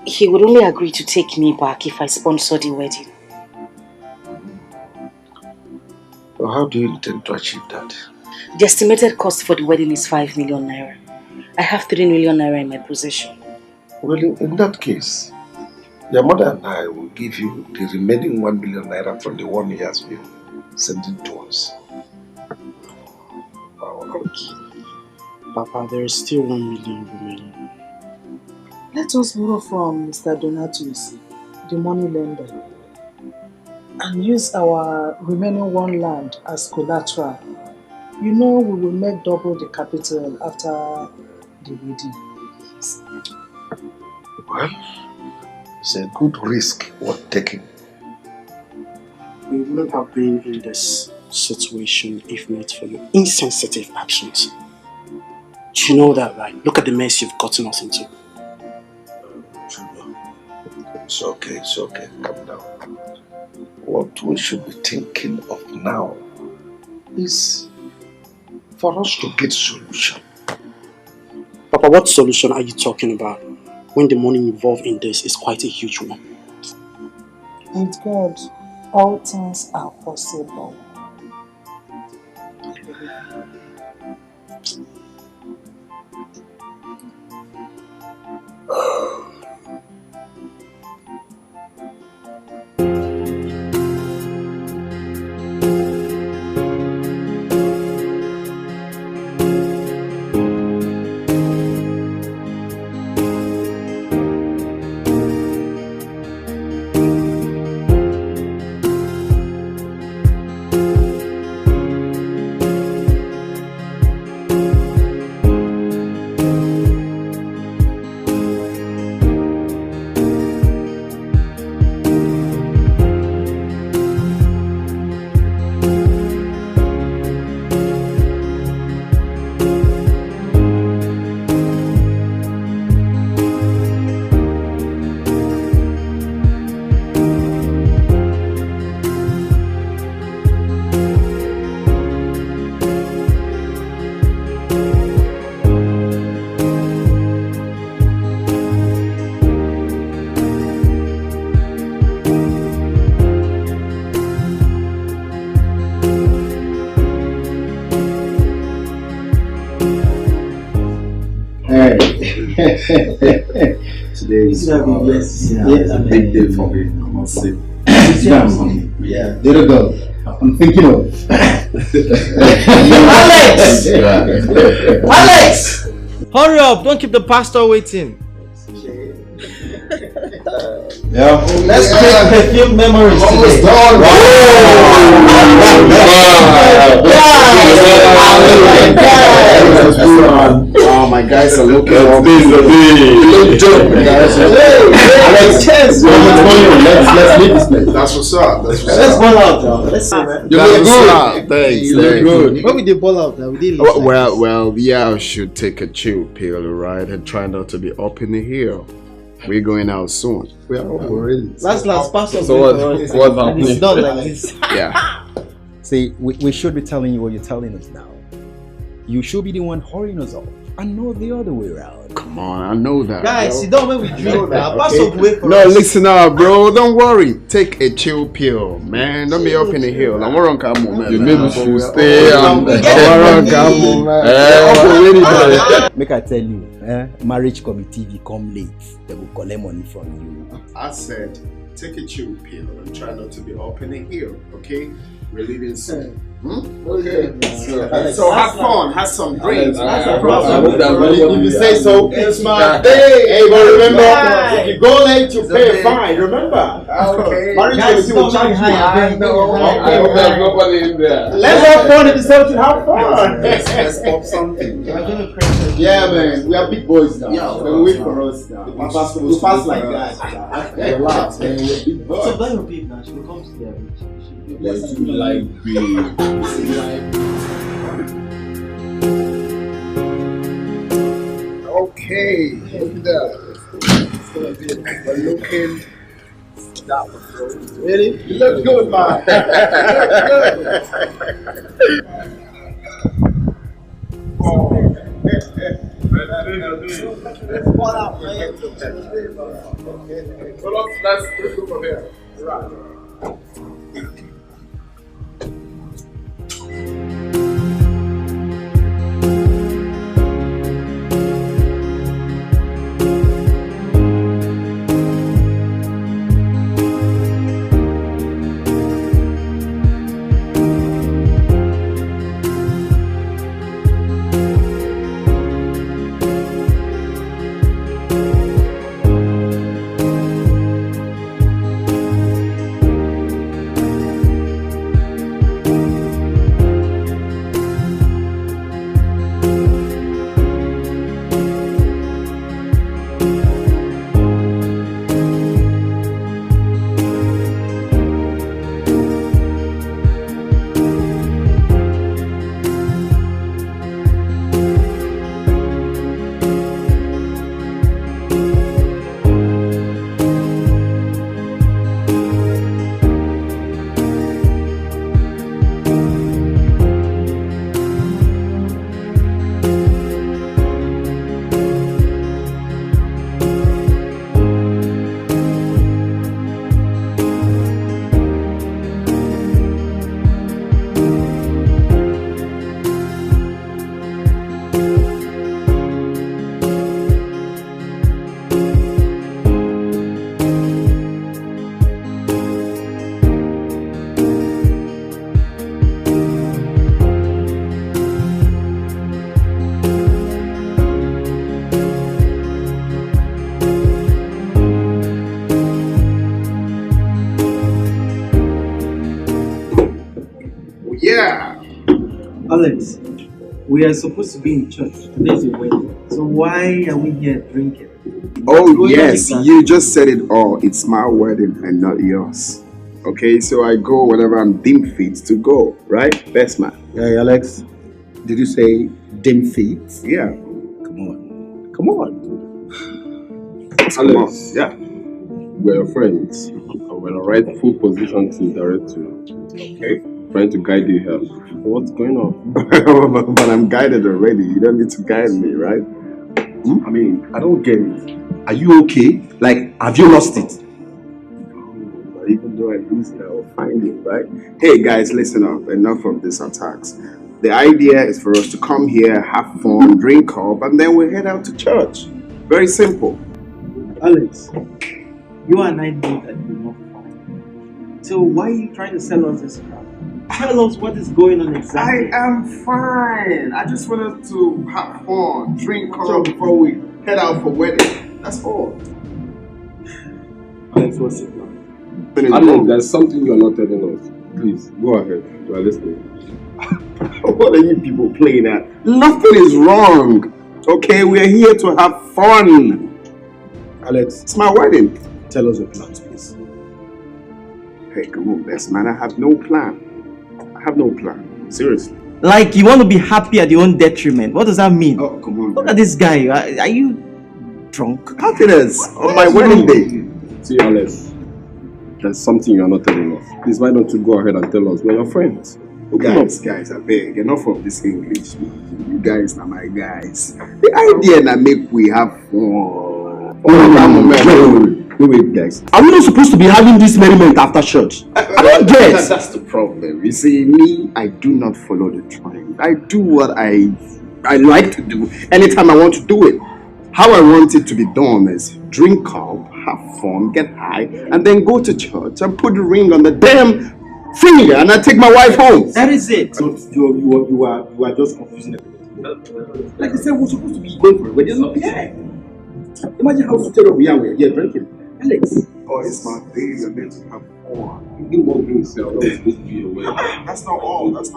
He would only agree to take me back if I sponsor the wedding. Well, how do you intend to achieve that? The estimated cost for the wedding is 5 million naira. I have 3 million naira in my possession. Well, in that case, your mother and I will give you the remaining 1 million naira from the one he has been sending to us. Papa, there is still 1 million remaining. Let us borrow from Mr. Donatus, the money lender, and use our remaining 1 land as collateral. You know we will make double the capital after the wedding. Well, it's a good risk worth taking. We wouldn't have been in this situation if not for your insensitive actions. You know that, right? Look at the mess you've gotten us into. It's okay, calm down. What we should be thinking of now is for us to get solution. Papa, what solution are you talking about when the money involved in this is quite a huge one? With God, all things are possible. Today is a big day for me, I must say. Yeah, little girl, I'm thinking of. Alex! Alex! Hurry up, don't keep the pastor waiting. Yeah, let's make perfume memories today. Oh, my guys are looking up. Alex, cheers. Let's leave this place. That's what's up. Let's ball out now. Let's see, man. You look good. Thanks. You look good. When we did ball out now, we did. Well, yeah, I should take a chill pill, right, and try not to be up in the hill. We're going out soon. We are already. Last pastor. So what's happening? It's not like this. Yeah. See, we should be telling you what you're telling us now. You should be the one hurrying us off and not the other way around. Come on, I know that. Guys, bro. sit down when we drink. Pass Okay? up way for No, us. listen up, bro. Don't worry. Take a chill pill, man. Don't be up in the hill. I'm on man. You maybe should stay on. Make I tell you, marriage committee will come late. They will collect money from you. I said, take a chill pill and try not to be up in the hill, okay? We're leaving soon. Okay. So have fun, have some drinks. If you say so, it's my day. Hey, but remember, if you go late, you pay a fine. Remember? Okay. Marriage committee will charge you. Nobody in there. Let's have fun if you say to have fun. Let's pop something. Yeah, man. We are big boys now. Yeah, they wait for us now. We fast like that. Relax, man. We're big boys. So, your babe now, she will come to the Like big. Okay, look at that. We're looking. Ready? You look good, man. Let's go from here. Right. Yeah. Alex, we are supposed to be in church. Today's a wedding. So why are we here drinking? Oh yes, you just said it all. It's my wedding and not yours. Okay, so I go whenever I'm deemed fit to go, right? Best man. Hey, Alex, did you say dim feet? Yeah. Come on. Alex, yeah. We're your friends. We're in a rightful position to direct you. Okay. Trying to guide you here. What's going on? But I'm guided already. You don't need to guide me, right? I mean, I don't get it. Are you okay? Like, have you lost it? But even though I lose it, I will find it, right? Hey guys, listen up. Enough of these attacks. The idea is for us to come here, have fun, drink up, and then we head out to church. Very simple. Alex, you and I know that you're not fine. So why are you trying to sell us this crap? Tell us what is going on exactly. I am fine. I just wanted to have fun, drink up before we head out for wedding. That's all. Alex, what's it now? Alex, there's something you're not telling us. Please, go ahead. We're listening. What are you people playing at? Nothing is wrong. Okay, we're here to have fun. Alex, it's my wedding. Tell us your plans, please. Hey, come on, best man. I have no plan. I have no plan. Seriously. Like, you want to be happy at your own detriment. What does that mean? Oh, come on. Look at this guy. Are you drunk? Happiness on my wedding day. See, Alex, there's something you're not telling us. Please, why don't you go ahead and tell us? We're your friends. Guys, I beg, enough of this English. You guys are my guys. The idea na make we have fun. Wait, guys. Are we not supposed to be having this merriment after church? I don't get. That's the problem. You see, me, I do not follow the trend. I do what I like to do anytime I want to do it. How I want it to be done is drink up, have fun, get high, and then go to church and put the ring on the damn finger, and I take my wife home. That is it. You are just confusing everything. Like I said, we're supposed to be going for it, but there's no yeah. Imagine how scared we are when we are drinking. Alex. Oh, it's my day. You're meant to have fun. You do more drinks, so that's supposed to be your way. That's not all. Once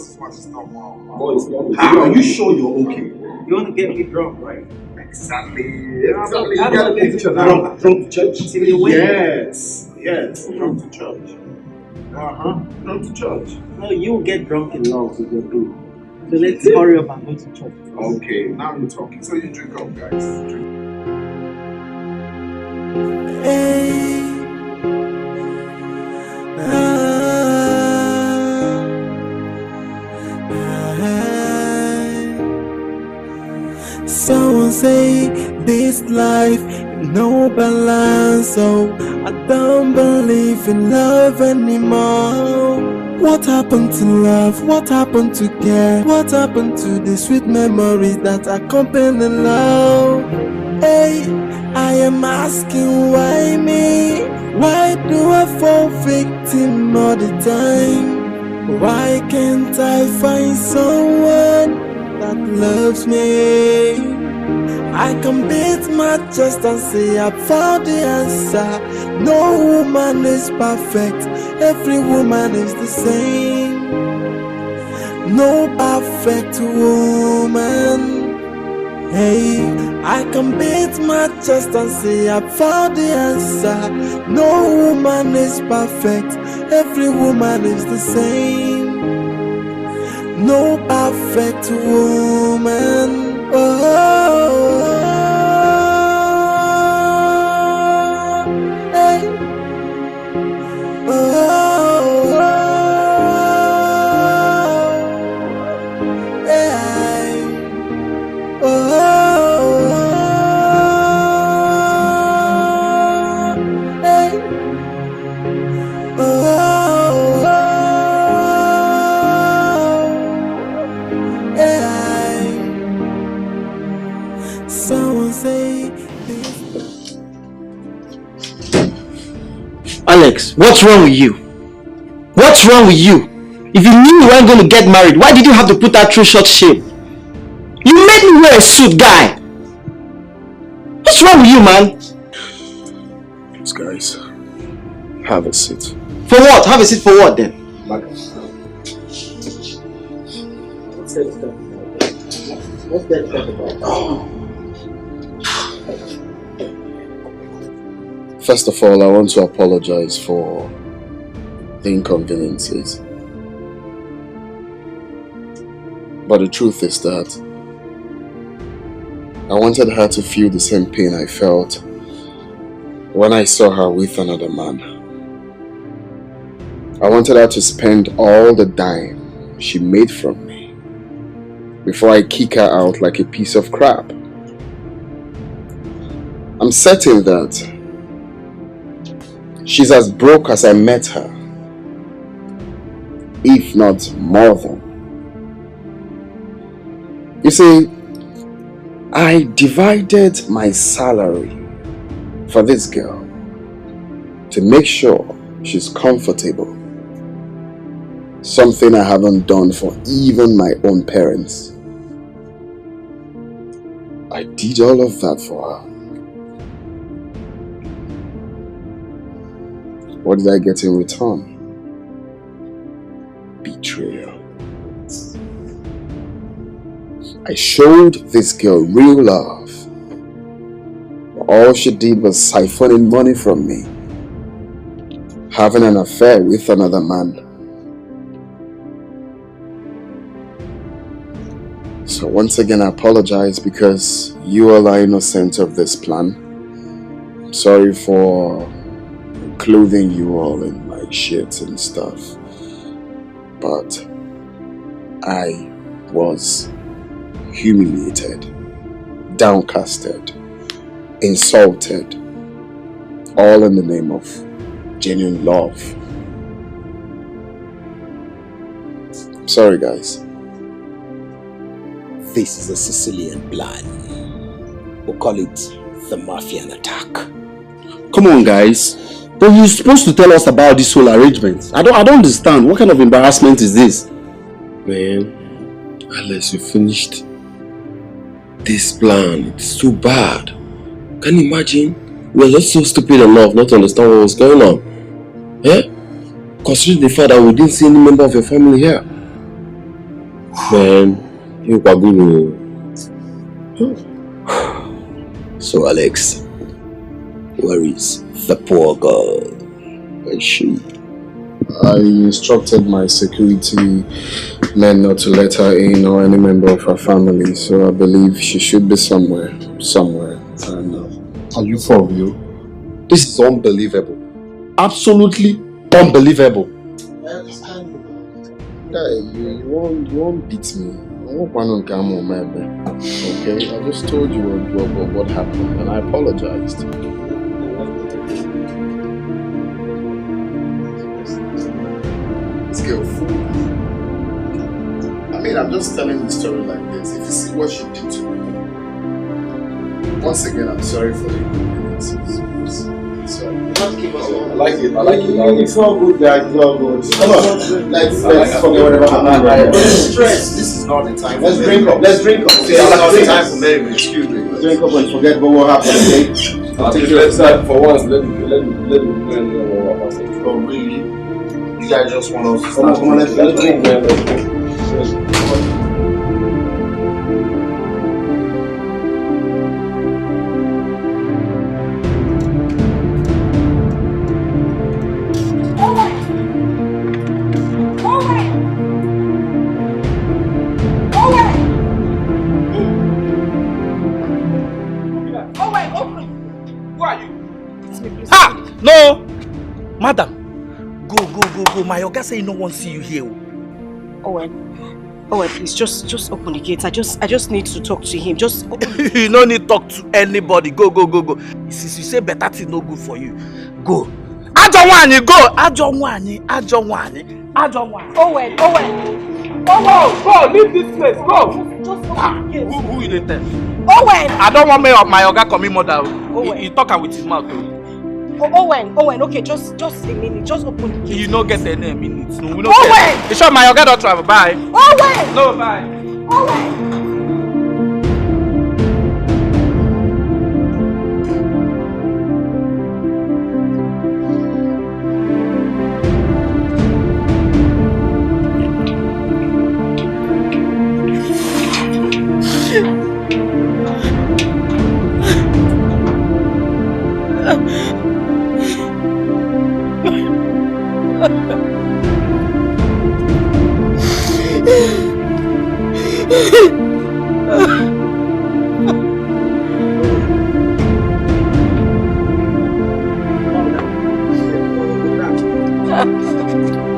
it's much, it's not all. Are you sure you're okay? You want to get me drunk, right? Exactly. You gotta make each other drunk to church? Yes. Drunk to church. Drunk to church. No, you get drunk in love with your boo. So let's hurry up and go to church. Okay, now you're talking. So you drink up, guys. Drink. Hey. Someone say this life no balance, so I don't believe in love anymore. What happened to love? What happened to care? What happened to the sweet memories that accompany love? Hey, I am asking why me? Why do I fall victim all the time? Why can't I find someone that loves me? I can beat my chest and say I found the answer. No woman is perfect, every woman is the same. No perfect woman. Hey, I can beat my chest and say I found the answer. No woman is perfect, every woman is the same. No perfect woman. Alex, what's wrong with you? What's wrong with you? If you knew you weren't going to get married, why did you have to put that through such shame? You made me wear a suit, guy. What's wrong with you, man? Please, guys, have a seat. For what? Have a seat for what then? What's that talk about? First of all, I want to apologize for the inconveniences. But the truth is that I wanted her to feel the same pain I felt when I saw her with another man. I wanted her to spend all the dime she made from me before I kick her out like a piece of crap. I'm certain that she's as broke as I met her, if not more than. You see, I divided my salary for this girl to make sure she's comfortable. Something I haven't done for even my own parents. I did all of that for her. What did I get in return? Betrayal. I showed this girl real love. All she did was siphoning money from me, having an affair with another man. So once again, I apologize because you all are innocent of this plan. I'm sorry for clothing you all in my shit and stuff, but I was humiliated, downcasted, insulted, all in the name of genuine love. Sorry, guys. This is a Sicilian plan. We'll call it the Mafian attack. Come on, guys. But you're supposed to tell us about this whole arrangement. I don't understand. What kind of embarrassment is this? Man, unless you finished this plan, it's too bad. Can you imagine? We're just so stupid enough not to understand what was going on. Eh? Considering the fact that we didn't see any member of your family here. Man, you are good. So Alex, where is the poor girl? Where is she? I instructed my security men not to let her in or any member of her family, so I believe she should be somewhere. And, are you for real? This is unbelievable. Absolutely unbelievable. You won't beat me. Okay, I just told you what happened and I apologized. This girl fooled me. I mean, I'm just telling the story like this. If you see what she did to me, once again, I'm sorry for the inconveniences. Sorry. I like it. It's all good, guys. It's all good. Come on. Let's forget whatever happened. Stress. This is not the time. Let's drink up. This is not the time for merriment. Excuse me. Let's drink up and forget about what happened, okay? I'll take your side for once. Let me know what happened. Oh, really? You guys just want us to Come on, let's drink, man. Let's drink. No! Madam! Go. My Oga say he no want to see you here. Owen, please, just open the gate. I just need to talk to him. Just open. You no need to talk to anybody. Go. Since you say better thing no good for you, go. Ajonwani, go! Ajonwani. Owen! Go! Leave this place, go! Just open the gate. Who you dey tell? Owen! I don't want my Oga come in mother. He talk with his mouth. Owen, okay, just a minute, just open the gate. You no get any minutes. No, we no Owen! get. You sure my Oga don't travel? Bye. Owen! No, bye. Owen!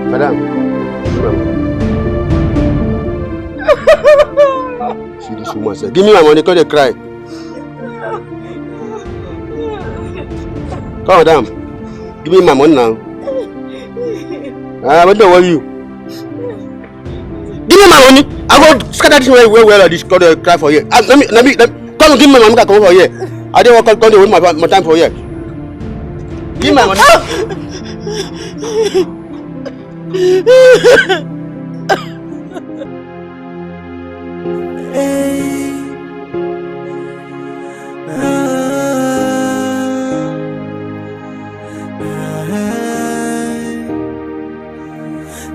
Madam. See this woman say, give me my money, because they cry. Come on, madam. Give me my money now. What do you? Give me my money. I go scatter this way well this because they cry for you. Let me come and give me my money. Come over here. I don't want to come with my time for here. Give me my money.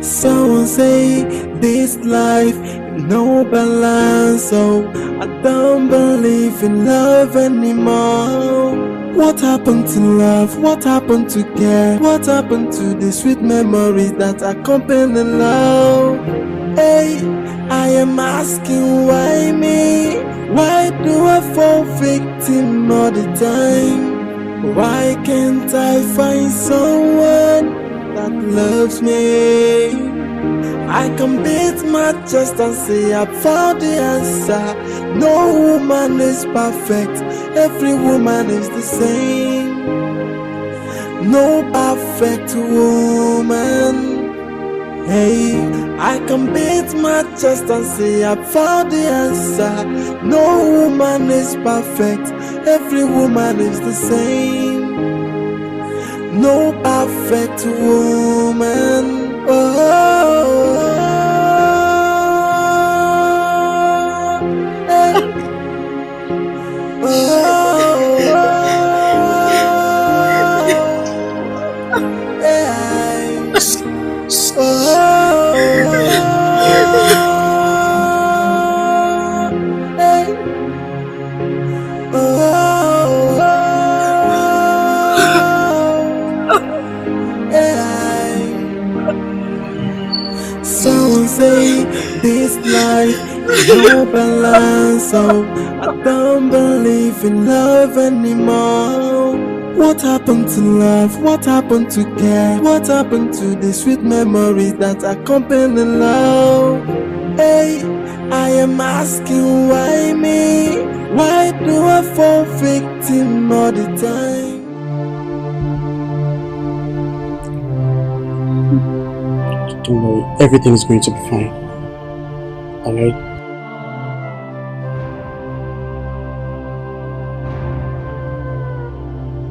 Someone say this life no balance, so I don't believe in love anymore. What happened to love? What happened to care? What happened to the sweet memories that accompany love? Hey, I am asking why me? Why do I fall victim all the time? Why can't I find someone that loves me? I can beat my chest and say I found the answer. No woman is perfect, every woman is the same. No perfect woman. Hey, I can beat my chest and say I found the answer. No woman is perfect, every woman is the same. No perfect woman. Oh, hey. Someone say this life is no balance, so I don't believe in love anymore. What happened to love? What happened to care? What happened to the sweet memories that accompany love? Hey, I am asking why me? Why do I fall victim all the time? Don't worry, everything is going to be fine. Alright?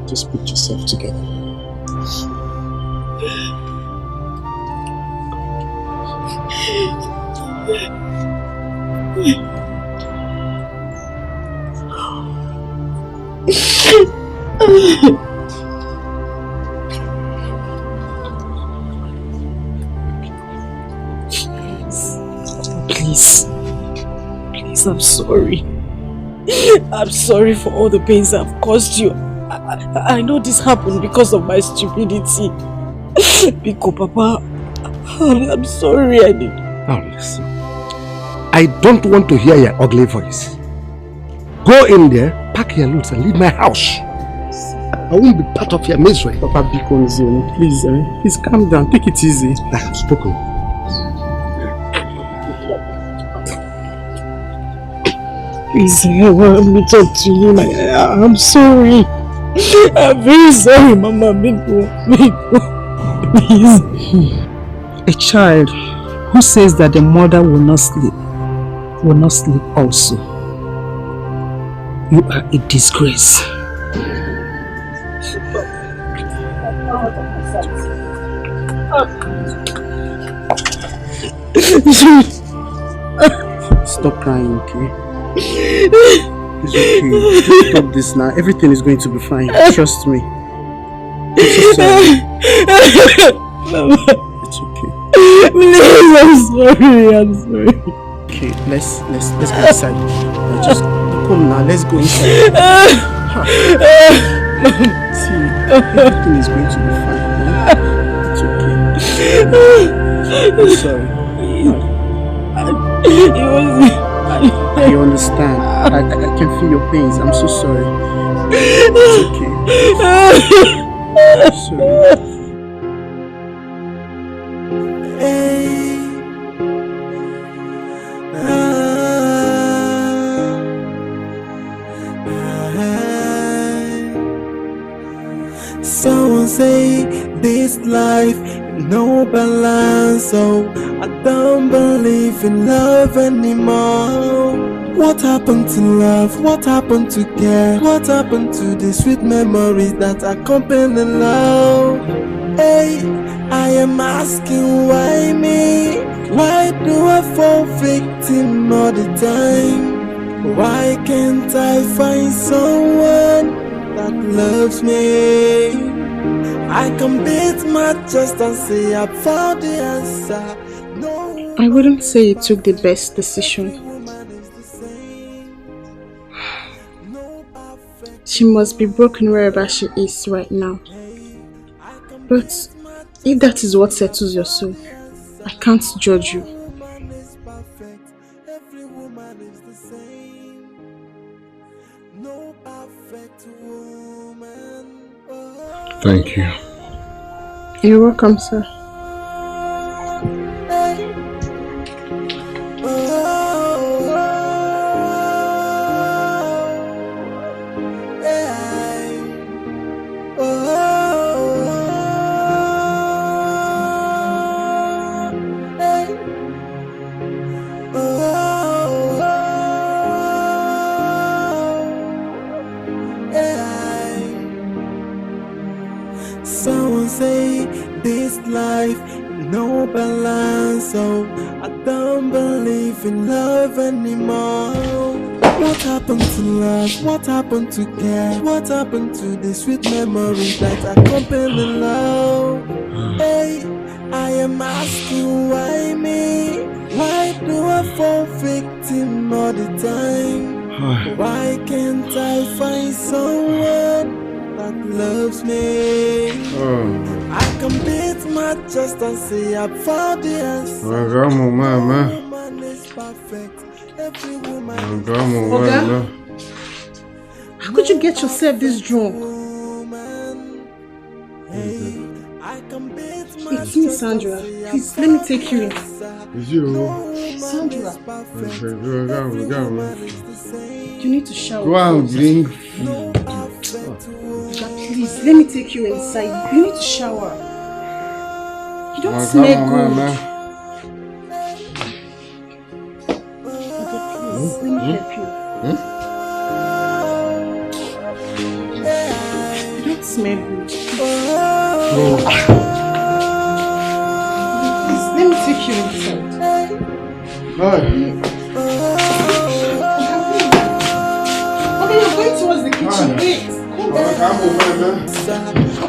Just put yourself together. Please, I'm sorry. I'm sorry for all the pains I've caused you. I know this happened because of my stupidity. Biko, Papa, I'm sorry I did. Now listen, I don't want to hear your ugly voice. Go in there, pack your loads and leave my house. I won't be part of your misery. Papa, Biko, please calm down, take it easy. I have spoken. Please, let me talk to you. I'm sorry. I'm very sorry, Mama. Biko. Please. A child who says that the mother will not sleep also. You are a disgrace. Stop crying, okay? It's okay. Just stop this now. Everything is going to be fine. Trust me. I'm so sorry. It's okay. Please, I'm sorry. Okay, let's go inside. Just come now. Let's go inside. See, everything is going to be fine. It's okay. I'm sorry. I understand. I can feel your pains. I'm so sorry. It's okay. I'm sorry. Someone say this life no balance, so I don't believe in love anymore. What happened to love? What happened to care? What happened to the sweet memories that accompany love? Hey, I am asking why me? Why do I fall victim all the time? Why can't I find someone that loves me? I can beat my chest and say I found the answer. No, I wouldn't say you took the best decision. She must be broken wherever she is right now. But if that is what settles your soul, I can't judge you. Thank you. You're welcome, sir. Someone say this life no balance, so I don't believe in love anymore. What happened to love? What happened to care? What happened to the sweet memories that accompany love? Hey, I am asking why me? Why do I fall victim all the time? Why can't I find someone that loves me? I can beat my chest and say I found the answer. No woman is perfect. Every woman is Oga, how could you get yourself this drunk? It's me, Sandra. Please, let me take you in. It's you. Sandra, you need to shower. Go and bring food. Oga, please, let me take you inside. You need to shower. You don't smell good. Oga, please, let me help you. You don't smell good. Please, let me take you inside. Okay, you're going towards the kitchen. Wait.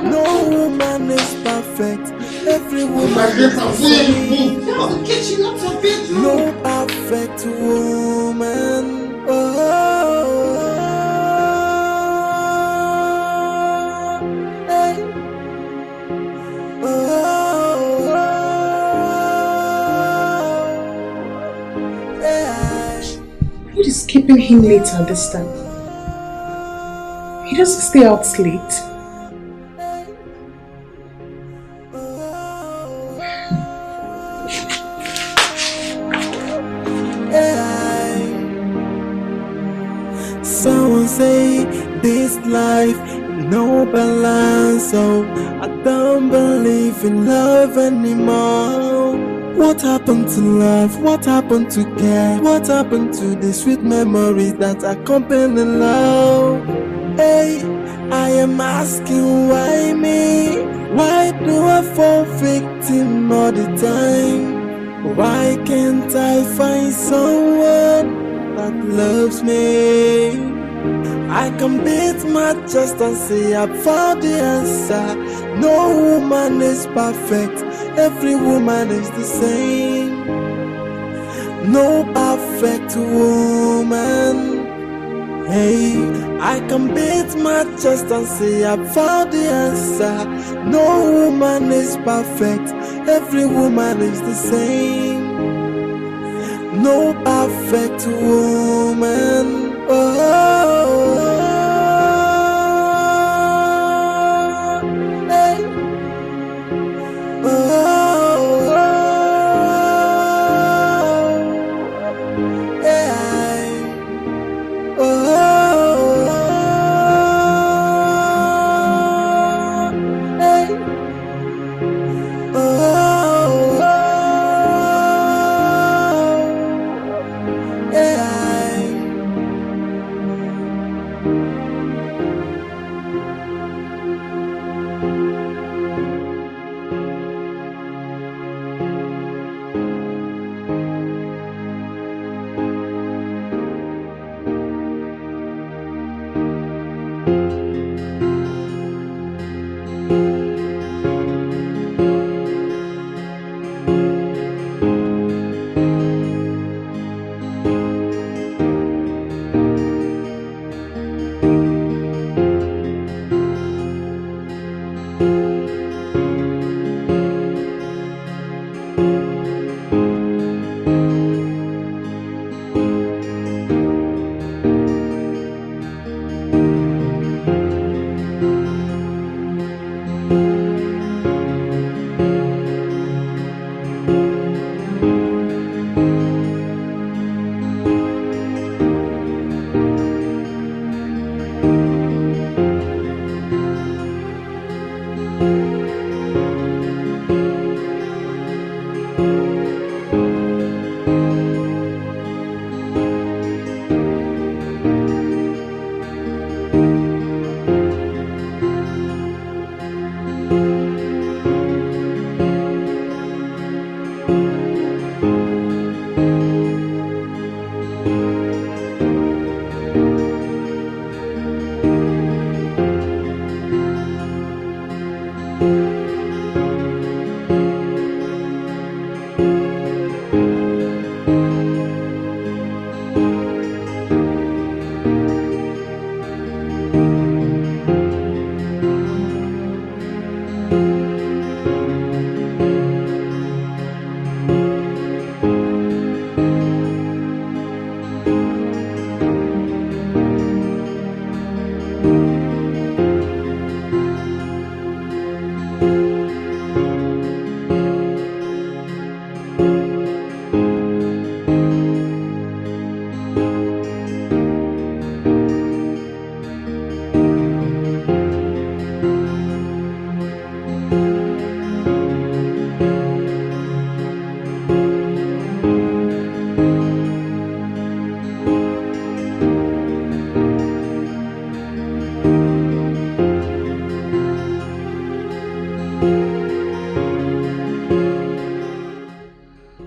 No woman is perfect. Every woman is the kitchen, not your bedroom. No perfect woman. What is keeping him late at this time? He doesn't stay out late. Someone say this life no balance, so I don't believe in love anymore. What happened to love? What happened to care? What happened to the sweet memories that accompany love? Hey, I am asking why me? Why do I fall victim all the time? Why can't I find someone that loves me? I can beat my chest and say I found the answer. No woman is perfect. Every woman is the same. No perfect woman. Hey, I can beat my chest and say I found the answer. No woman is perfect. Every woman is the same. No perfect woman.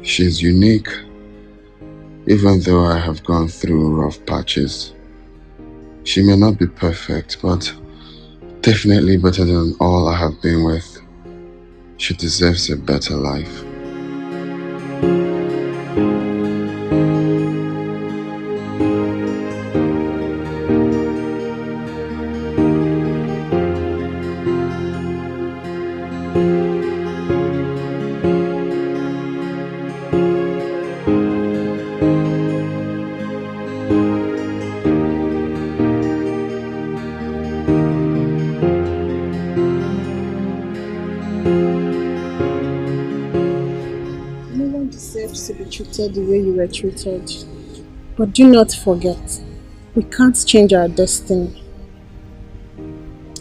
She's unique, even though I have gone through rough patches. She may not be perfect, but definitely better than all I have been with. She deserves a better life. To be treated the way you were treated. But do not forget, we can't change our destiny.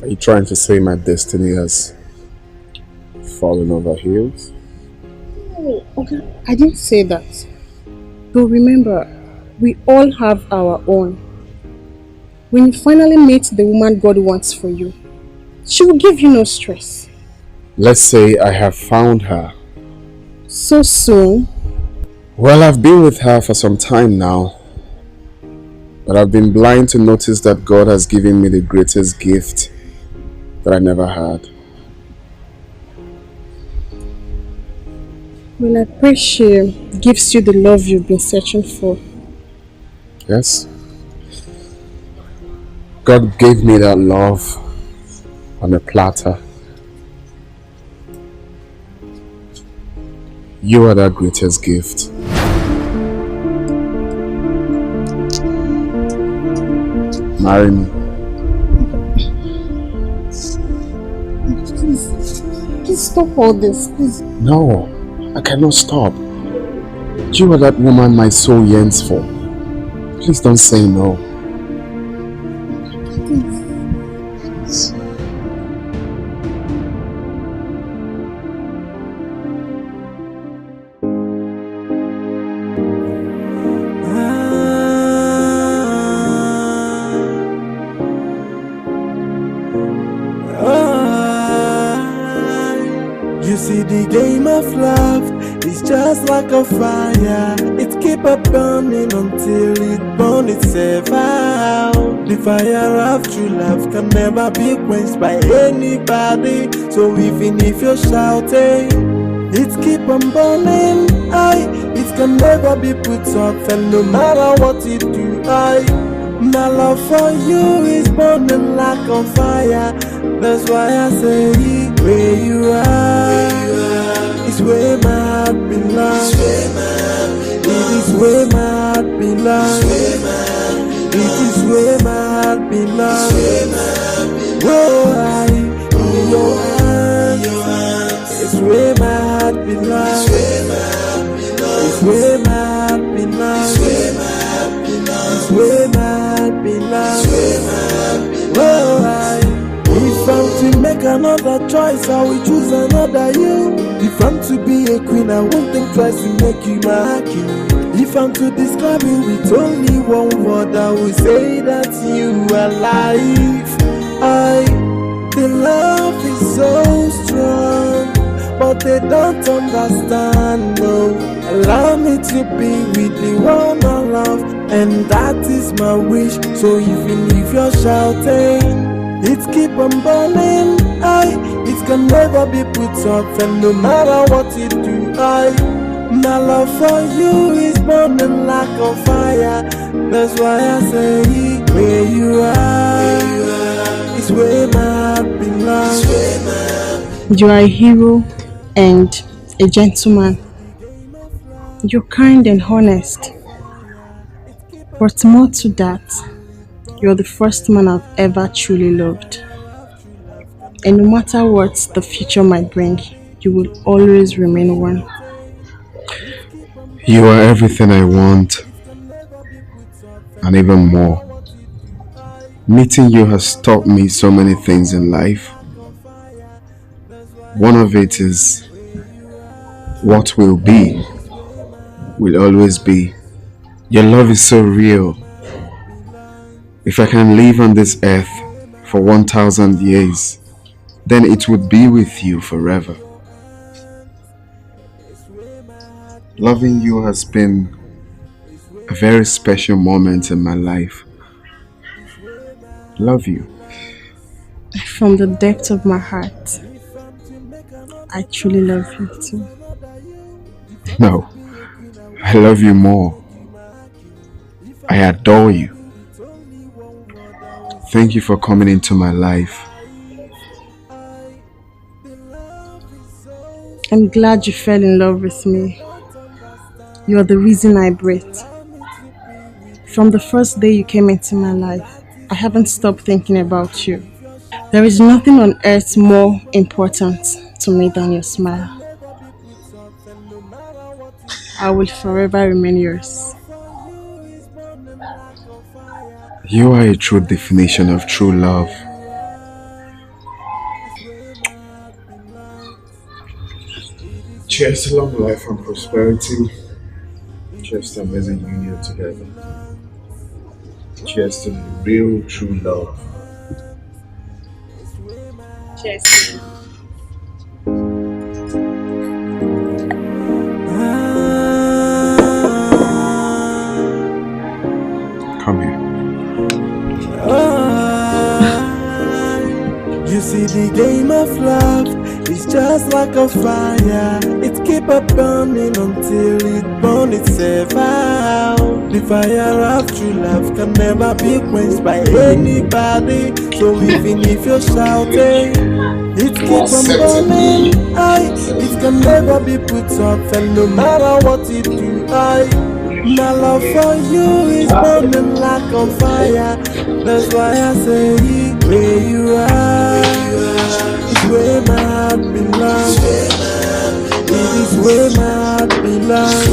Are you trying to say my destiny has fallen over heels? No, okay, I didn't say that. But remember, we all have our own. When you finally meet the woman God wants for you, she will give you no stress. Let's say I have found her. So soon? Well, I've been with her for some time now, but I've been blind to notice that God has given me the greatest gift that I never had. Well, I pray she gives you the love you've been searching for. Yes. God gave me that love on a platter. You are that greatest gift. Marry me. Please stop all this, please. No, I cannot stop. You are that woman my soul yearns for. Please don't say no. Please. You see, the game of love is just like a fire. It keep on burning until it burns itself out. The fire of true love can never be quenched by anybody. So even if you're shouting, it keep on burning. It can never be put off, and no matter what you do, my love for you is burning like a fire. That's why I say, where you are, is where my heart belongs. It is where my heart belongs. It is where my heart belongs. Oh, in your hands, it's where my heart belongs. It's where my heart belongs. It's where my heart belongs. Oh, if I'm to make another choice, I will choose another you. If I'm to be a queen, I won't think twice to make you my king. If I'm to describe you with only one word, I will say that you are life. The love is so strong, but they don't understand, no. Allow me to be with the one I love, and that is my wish. So even if you're shouting, it keep on burning, it can can never be put off, and no matter what you do, my love for you is burning like a fire. That's why I say, where you are is where my heart belongs. You are a hero and a gentleman. You're kind and honest. But more to that, you're the first man I've ever truly loved. And no matter what the future might bring, you will always remain one. You are everything I want, and even more. Meeting you has taught me so many things in life. One of it is what will be, will always be. Your love is so real. If I can live on this earth for 1,000 years, then it would be with you forever. Loving you has been a very special moment in my life. Love you. From the depth of my heart, I truly love you too. No, I love you more. I adore you. Thank you for coming into my life. I'm glad you fell in love with me. You're the reason I breathe. From the first day you came into my life, I haven't stopped thinking about you. There is nothing on earth more important to me than your smile. I will forever remain yours. You are a true definition of true love. Cheers to long life and prosperity. Cheers to amazing union together. Cheers to real true love. Cheers. Come here. You see the game of love is just like a fire. It keep on burning until it burns itself out. The fire of true love can never be quenched by anybody. So even if you're shouting, it keep on burning. It can never be put off, and no matter what you do, my love for you is burning like a fire. That's why I say, where you are is where my heart belongs. It is where my heart belongs.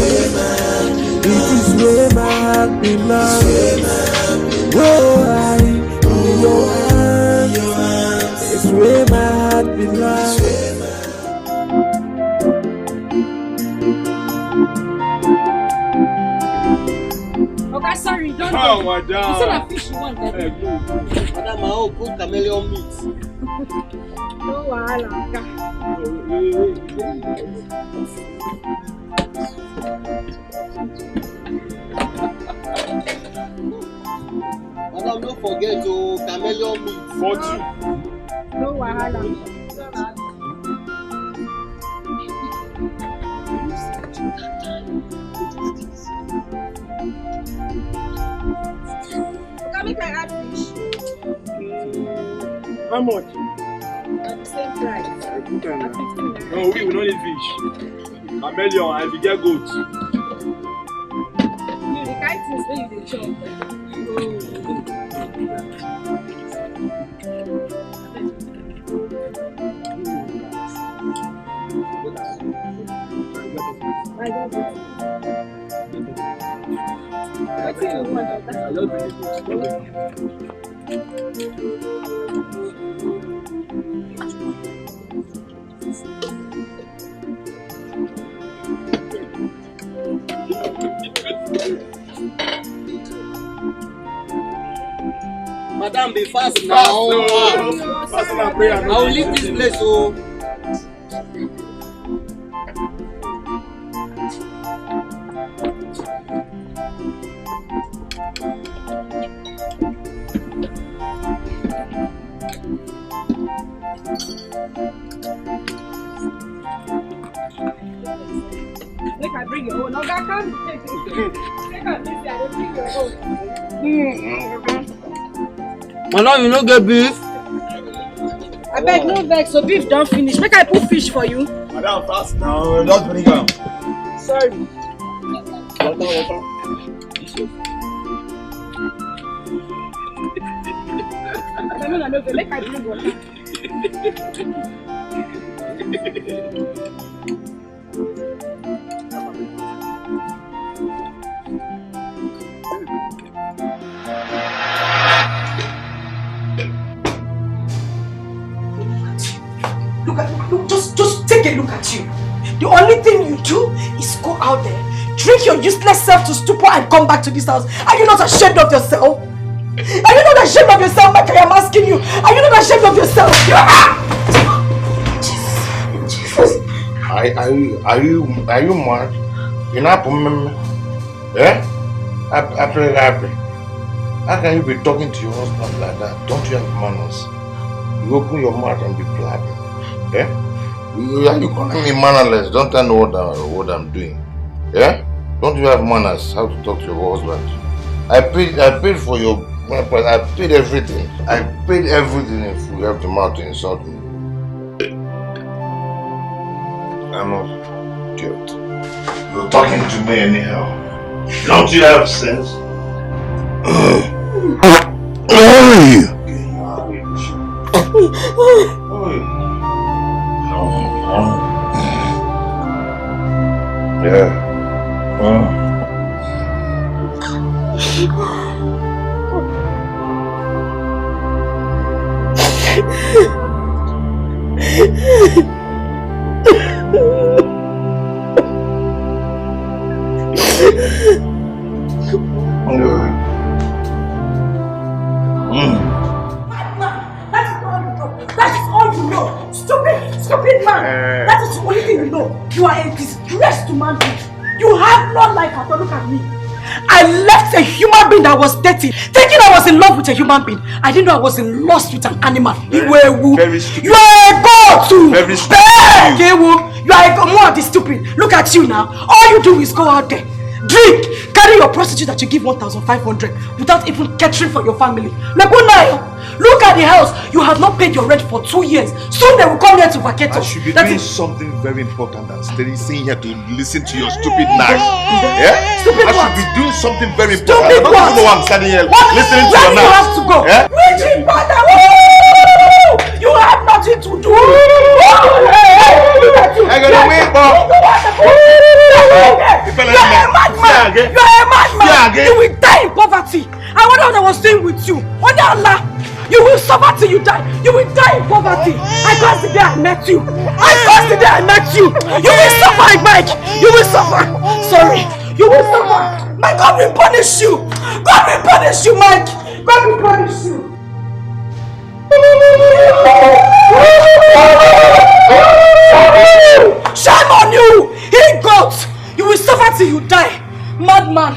It is where my heart belongs. Oh, in your hands, it's where my heart belongs. Okay, sorry, don't Oh, go. madam. You said that fish you want, baby. Madam, my own good chameleon meat. No wahala. Madam, don't forget to chameleon meat. 40. No wahala. Make I add fish. How much? At the same price. At 15 No, we don't need fish. Chameleon, I will get goat. You the kind things that you dey chop. I got it. What do you want? Madam, be fast now. Fast and pray. I will leave this place. Oh. Make I bring your own. No, I can't take it. Make I bring your own. Madam, you no get beef? I beg no vex, so beef don't finish. Make I put fish for you. Madam, fast now. Just bring them. Sorry. Water. Make I bring water. Look, just take a look at you. The only thing you do is go out there, drink your useless self to stupor and come back to this house. Are you not ashamed of yourself? Are you not ashamed of yourself, Mike? I am asking you. Are you not ashamed of yourself? Jesus. Are you mad? You're not eh? Happy. How can you be talking to your husband like that? Don't you have manners? You open your mouth and be blabbing. Eh? You calling me mannerless? Don't I know what I'm doing? Yeah? Don't you have manners? How to talk to your husband? I paid for your. I paid everything. I paid everything if you have the mouth to insult me. I'm not idiot. You're talking to me anyhow. Don't you have sense? Yeah. Stupid man! That is the only thing you know. You are a disgrace to manhood. You have no life at all. Look at me. I left a human being that was dirty, thinking I was in love with a human being. I didn't know I was in lust with an animal. You are a god too. Very stupid. You are more of the stupid. Look at you now. All you do is go out there, drink, carry your prostitute that you give 1,500 without even catering for your family. Look at the house. You have not paid your rent for 2 years. Soon they will come here to vacate us. I should be doing something very important than sitting here to listen to your stupid nags. Yeah? Stupid I what? should be doing something very important. Stupid I don't even know why I'm standing here listening to your nags. You have to go. Yeah? You have nothing to do. I got a wait, Bob. You are a madman. You are a madman. You will die in poverty. I wonder what I was doing with you. Wonder Allah. You will suffer till you die. You will die in poverty. I curse the day I met you. You will suffer, Mike. You will suffer. Sorry. You will suffer. My God will punish you. God will punish you, Mike. God will punish you. Shame on you. He goat. You will suffer till you die. Madman.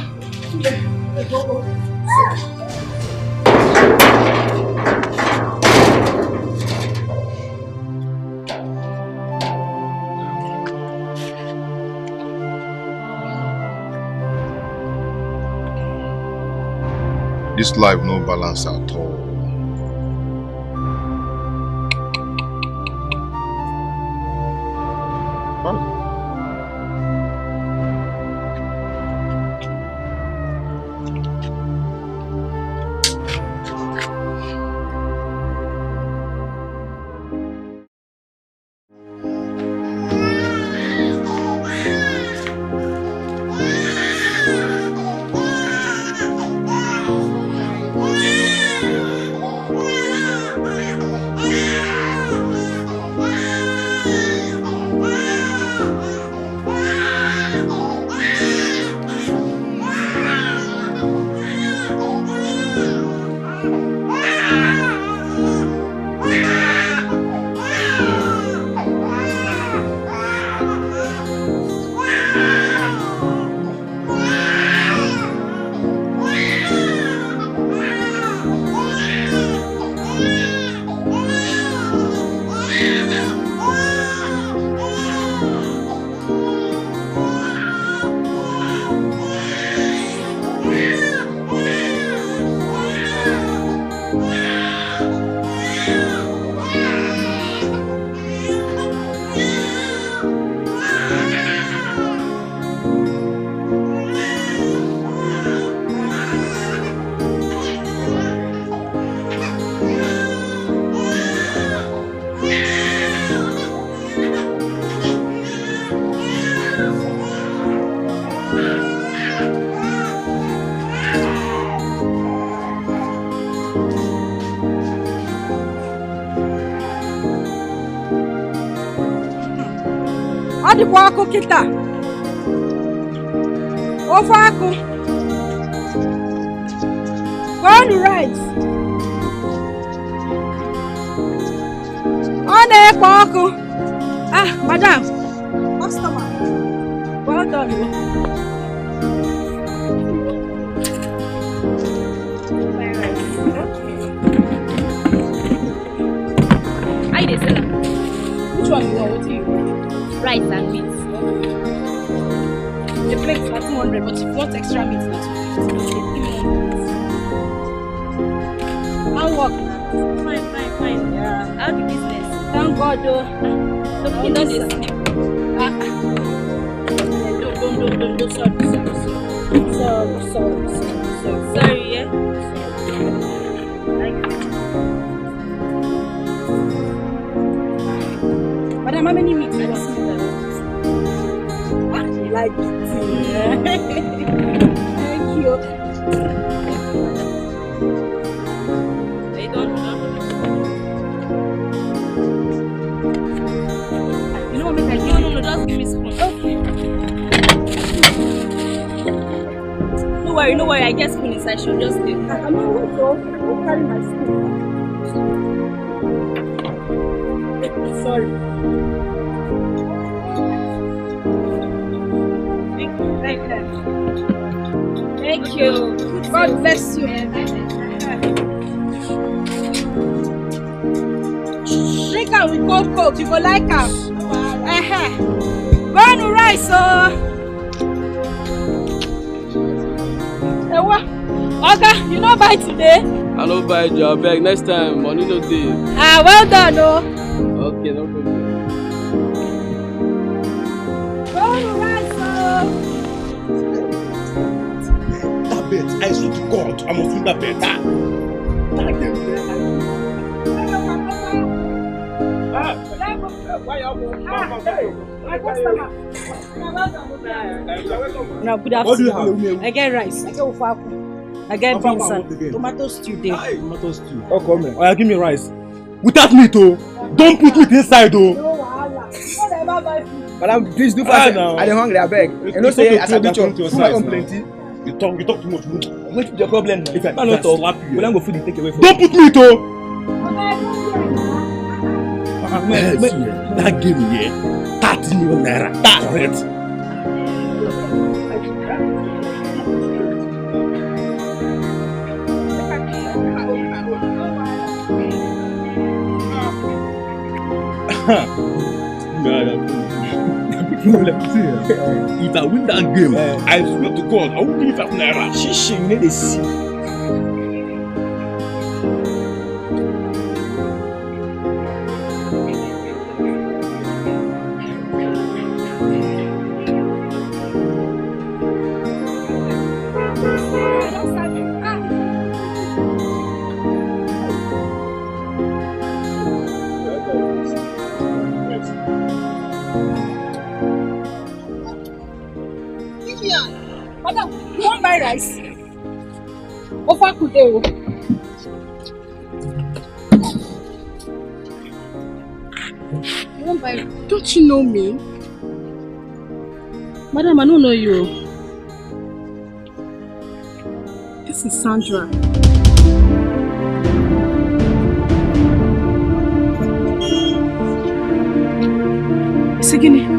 This life no balance at all. Adịkwa akụ kịta. Ofe akụ. Go on the right. Ọ na-ekpo ọkụ. Ah, madam. Customer. Well done. How you dey sell am? Which one you want? What do you want? Rice and meat. The plate is 200, but if you want extra meat, that's 250. How work? Fine. Yeah. How the business? Thank God, though. So you don't dey sleep. Don't, Sorry, yeah. Madam, how many meat you want? You like it. Thank you. They don't. You know what make I give you? No, just give me spoon. Okay. No worry, I get spoon inside, she'll just stay. I'm not going to carry my spoon. Sorry. Thank you. God bless you. Drink am with coke, you go like am. Go on the rice, Oga, you no buy today? I no buy your bag. Next time, money no dey. Ah, well done, Okay, no problem. Go on the rice, That bet, I swear to God, I must win that bet. Now, good afternoon. I get rice. I get ufaku. I get beans and tomato stew there. Tomato stew. Oh, come here. Oh, give me rice. Without meat, oh. Don't put meat inside, oh. Madam, please do fast now. I dey hungry, I beg. You know say as I do chop, food come plenty. You talk too much. What's the problem now? If I not talk, we don't go food and take away from. Don't put meat, oh. That game here, 30 million naira. That's it. If I win that game, I swear to God, I won't give it up naira. Shishi, you need to see. Madam, you want buy rice? Offer today. You want buy? Don't you know me? Madam, I don't know you. This is Sandra. Sigini.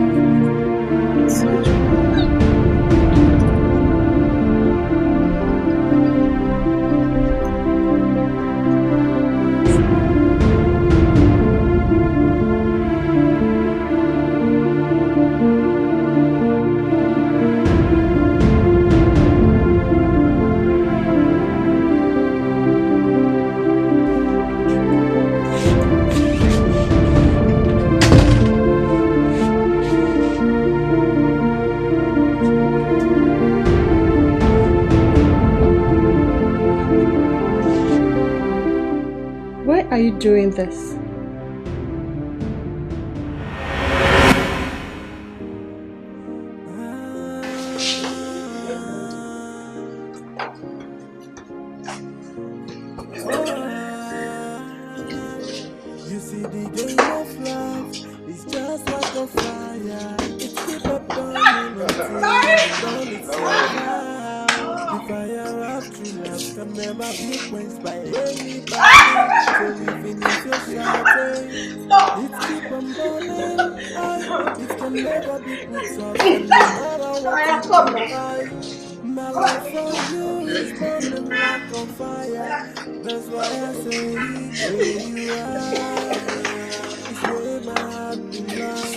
Why are you doing this? You see the game of life is just like a fire. waiting, done it so far. The fire of true love can never be quenched by anybody. So even if you're shouting, it keep on burning. It can never be put off, and no matter what you do, my love for you is burning like a fire. That's why I say where you are is where my heart belongs.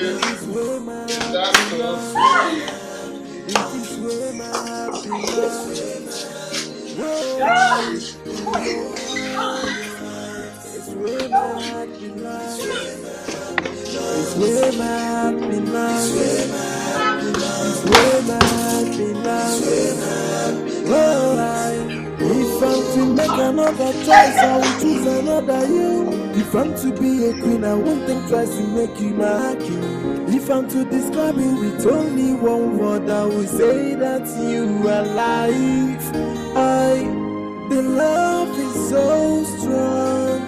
It is where my heart belongs. It is where my heart belongs. Whoa, it's where my heart belongs. It's where my heart belongs. It's where my heart belongs. Whoa, if I'm to make another choice, I will choose another you. If I'm to be a queen, I won't think twice to make you my king. If I'm to describe you with only one word, I will say that you are life. The love is so strong,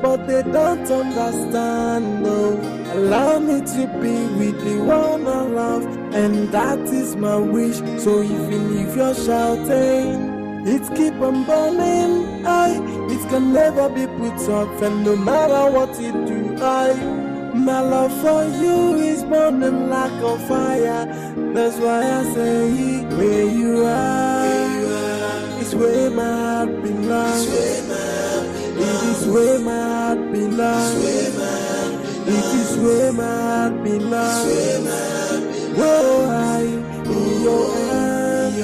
but they don't understand, no. Allow me to be with the one I love, and that is my wish. So even if you're shouting, it keep on burning, it can never be put off, and no matter what you do, my love for you is burning like a fire. That's why I say where you are is where my heart belongs. It is where my heart belongs. It is where my heart belongs. Whoa, I in your hands.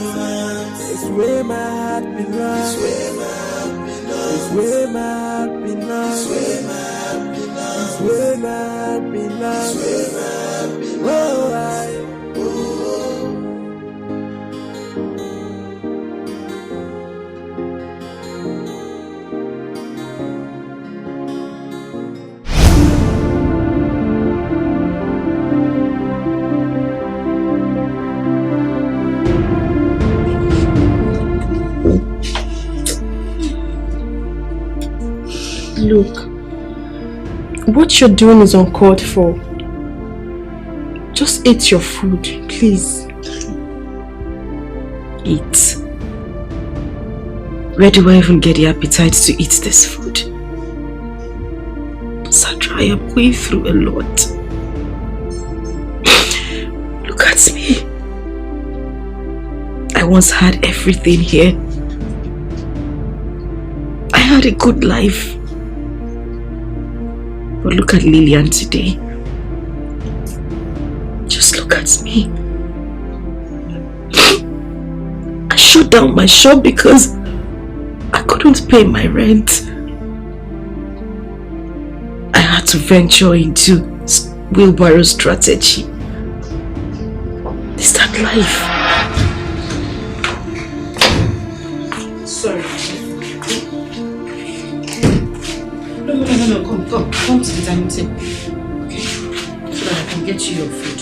It's where my heart belongs. It's where my heart belongs. It's where my heart belongs. Whoa, I. Look, what you're doing is uncalled for. Just eat your food, please. Eat? Where do I even get the appetite to eat this food? Sandra, I am going through a lot. Look at me. I once had everything here. I had a good life. But look at Lillian today. Just look at me. I shut down my shop because I couldn't pay my rent. I had to venture into wheelbarrow strategy. Is that life? Sorry. No, come to the dining table. Okay? So that I can get you your food.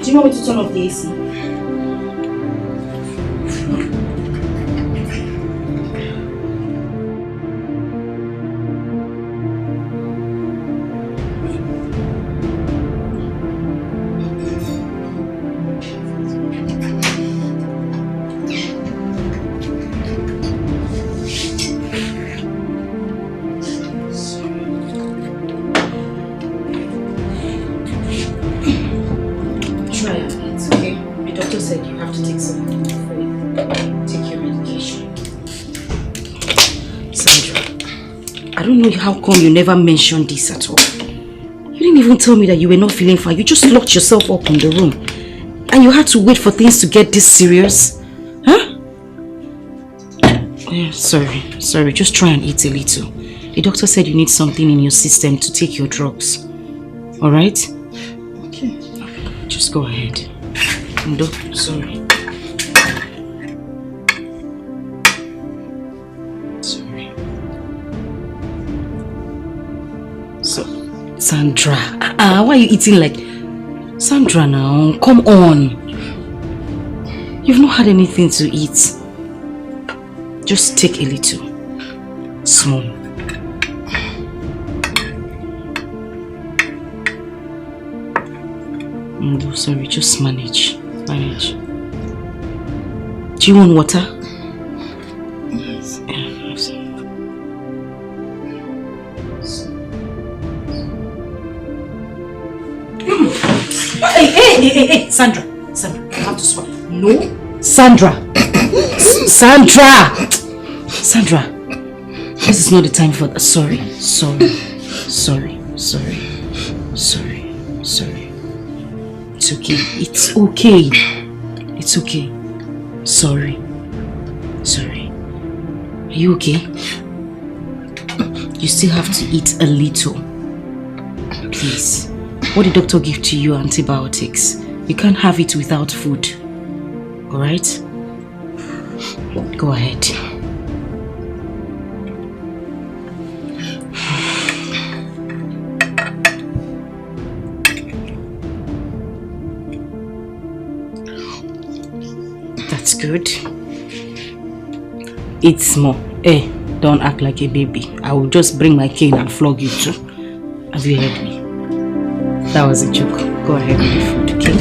Do you want me to turn off the AC? How come you never mentioned this at all? You didn't even tell me that you were not feeling fine. You just locked yourself up in the room. And you had to wait for things to get this serious? Huh? Yeah, sorry. Just try and eat a little. The doctor said you need something in your system to take your drugs. Alright? Okay. Just go ahead. No, sorry. Sandra, why are you eating like... Sandra now, come on. You've not had anything to eat. Just take a little. Small. No, sorry, just manage. Manage. Do you want water? Yes. Hey, Sandra, you have to swallow. No, Sandra, Sandra, this is not the time for that. Sorry. It's okay. Sorry. Are you okay? You still have to eat a little. Please. What did the doctor give to you? Antibiotics. You can't have it without food. Alright? Go ahead. That's good. Eat small. Hey, don't act like a baby. I will just bring my cane and flog you too. Have you heard me? That was a joke. Go ahead with the food, okay?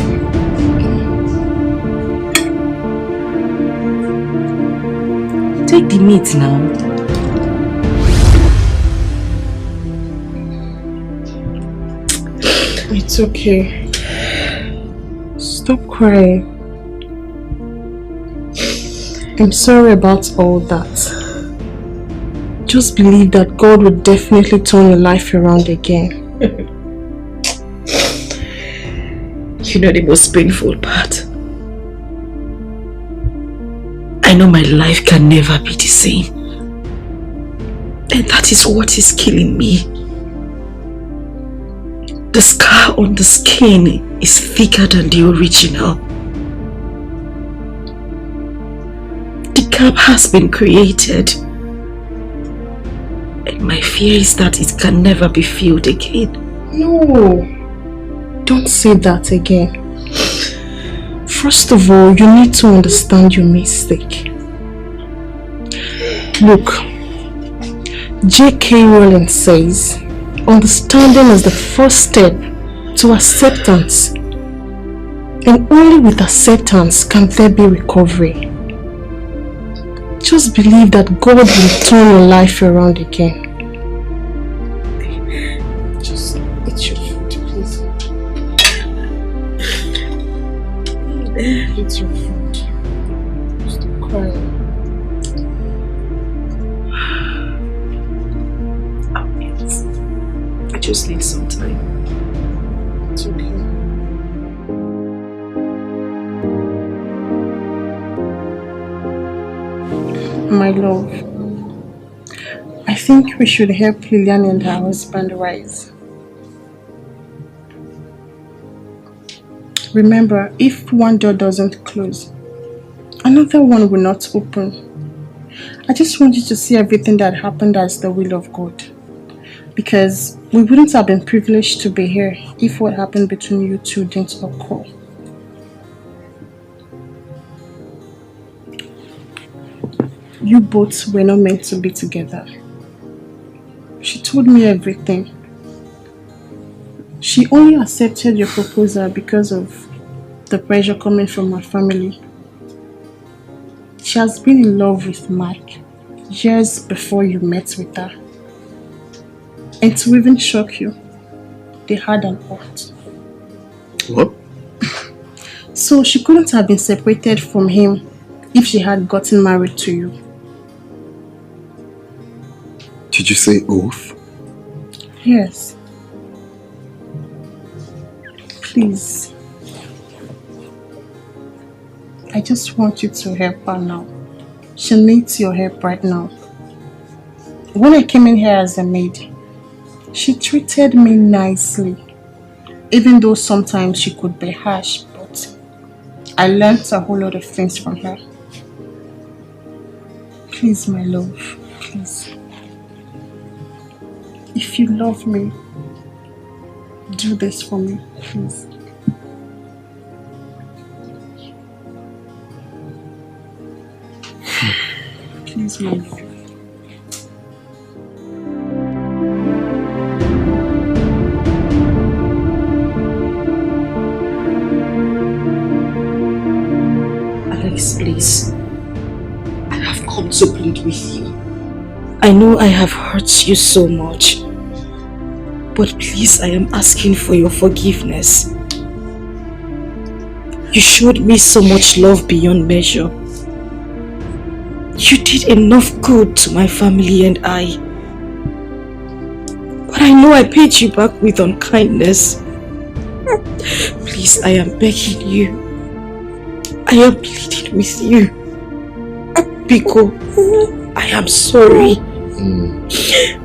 Take the meat now. It's okay. Stop crying. I'm sorry about all that. Just believe that God will definitely turn your life around again. You know the most painful part? I know my life can never be the same. And that is what is killing me. The scar on the skin is thicker than the original. The gap has been created. And my fear is that it can never be filled again. No. Don't say that again. First of all, you need to understand your mistake. Look, J.K. Rowling says, understanding is the first step to acceptance. And only with acceptance can there be recovery. Just believe that God will turn your life around again. Just eat your food, please. Eat your food. Stop crying. I just need some time. It's okay. My love, I think we should help Lillian and her husband rise. Remember, if one door doesn't close, another one will not open. I just want you to see everything that happened as the will of God. Because we wouldn't have been privileged to be here if what happened between you two didn't occur. You both were not meant to be together. She told me everything. She only accepted your proposal because of the pressure coming from her family. She has been in love with Mike years before you met with her. And to even shock you, they had an aunt. What? So she couldn't have been separated from him if she had gotten married to you. Did you say oath? Yes. Please. I just want you to help her now. She needs your help right now. When I came in here as a maid, she treated me nicely. Even though sometimes she could be harsh, but I learned a whole lot of things from her. Please, my love, please. If you love me, do this for me, please. Yes, ma'am. Alex, please. I have come to plead with you. I know I have hurt you so much. But please, I am asking for your forgiveness. You showed me so much love beyond measure. You did enough good to my family and I. But I know I paid you back with unkindness. Please, I am begging you. I am pleading with you. Biko, I am sorry.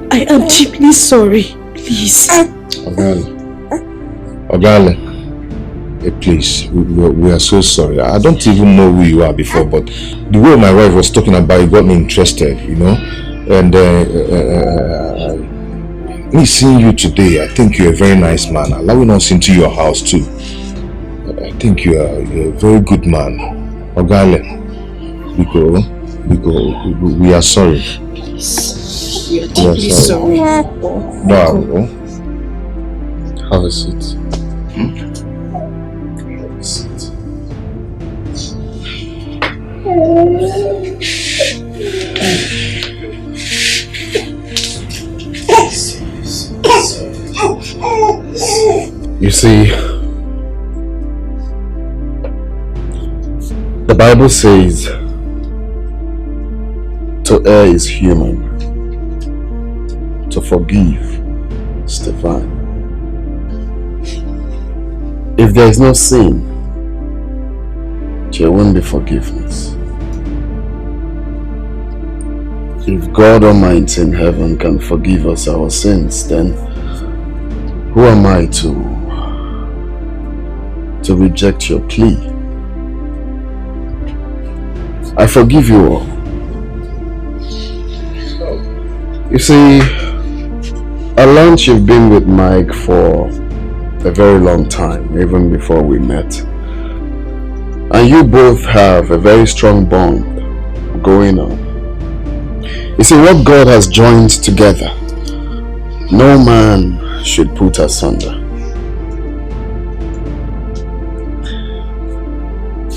I am deeply sorry. Please. Ogale, please, we are so sorry. I don't even know who you are before, but the way my wife was talking about you got me interested, you know. And me seeing you today, I think you're a very nice man. Allowing us into your house too. I think you're a very good man. Ogale, because we are sorry. Please. We are deeply sorry. No. Have a seat. Have a seat. You see, the Bible says to err is human, to forgive is divine. If there is no sin, there won't be forgiveness. If God Almighty in heaven can forgive us our sins, then who am I to reject your plea? I forgive you all. You see, I learned you've been with Mike for a very long time, even before we met. And you both have a very strong bond going on. You see, what God has joined together, no man should put asunder.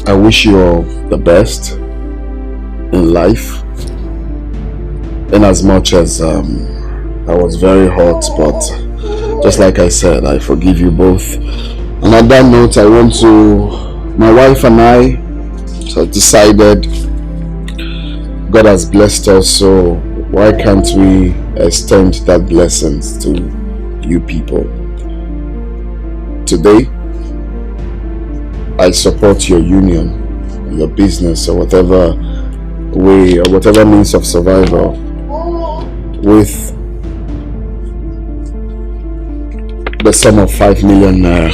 I wish you all the best in life. In as much as I was very hot, but just like I said, I forgive you both. And on that note, my wife and I decided God has blessed us, so why can't we extend that blessings to you people? Today, I support your union, your business, or whatever way, or whatever means of survival with the sum of 5 million naira.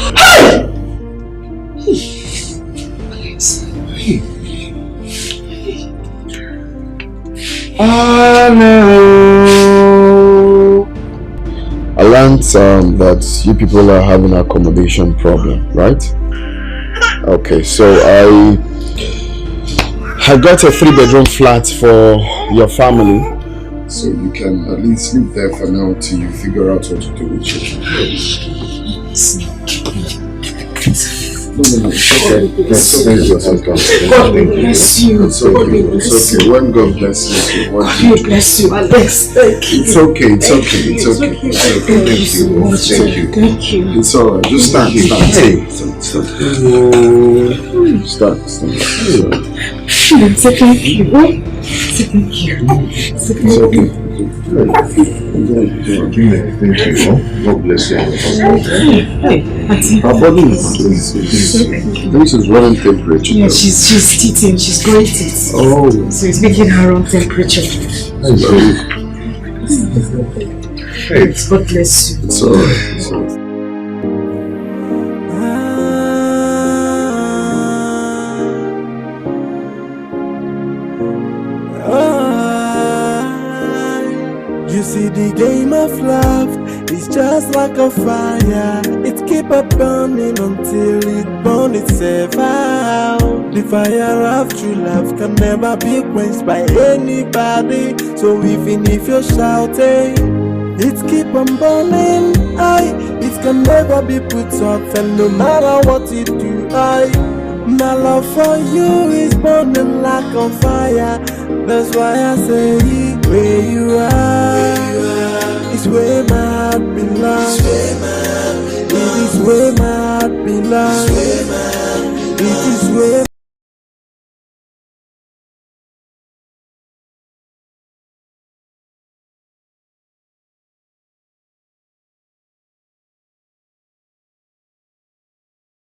I learned that you people are having an accommodation problem, right? Okay, so I got a 3-bedroom flat for your family, so you can at least sleep there for now till you figure out what to do with you. No, it's okay. God bless you. It's okay. When God blesses you, God bless you, Alex. Thank you. It's okay. Thank you. It's alright. Just stand. Hey. Start. Say thank you. It's okay. Thank you. God bless you. Her body is running temperature. Yeah, she's teething. She's growing teeth. Oh. So it's making her own temperature. Hey. God bless you. It's alright. You see, the game of love is just like like a fire. It keep on burning until it burns itself out. The fire of true love can never be quenched by anybody. So even if you're shouting, it keep on burning. It can never be put off, and no matter what it do, my love for you is burning like a fire. That's why I say, where you are, is where my heart belongs. It is where my heart belongs. It is where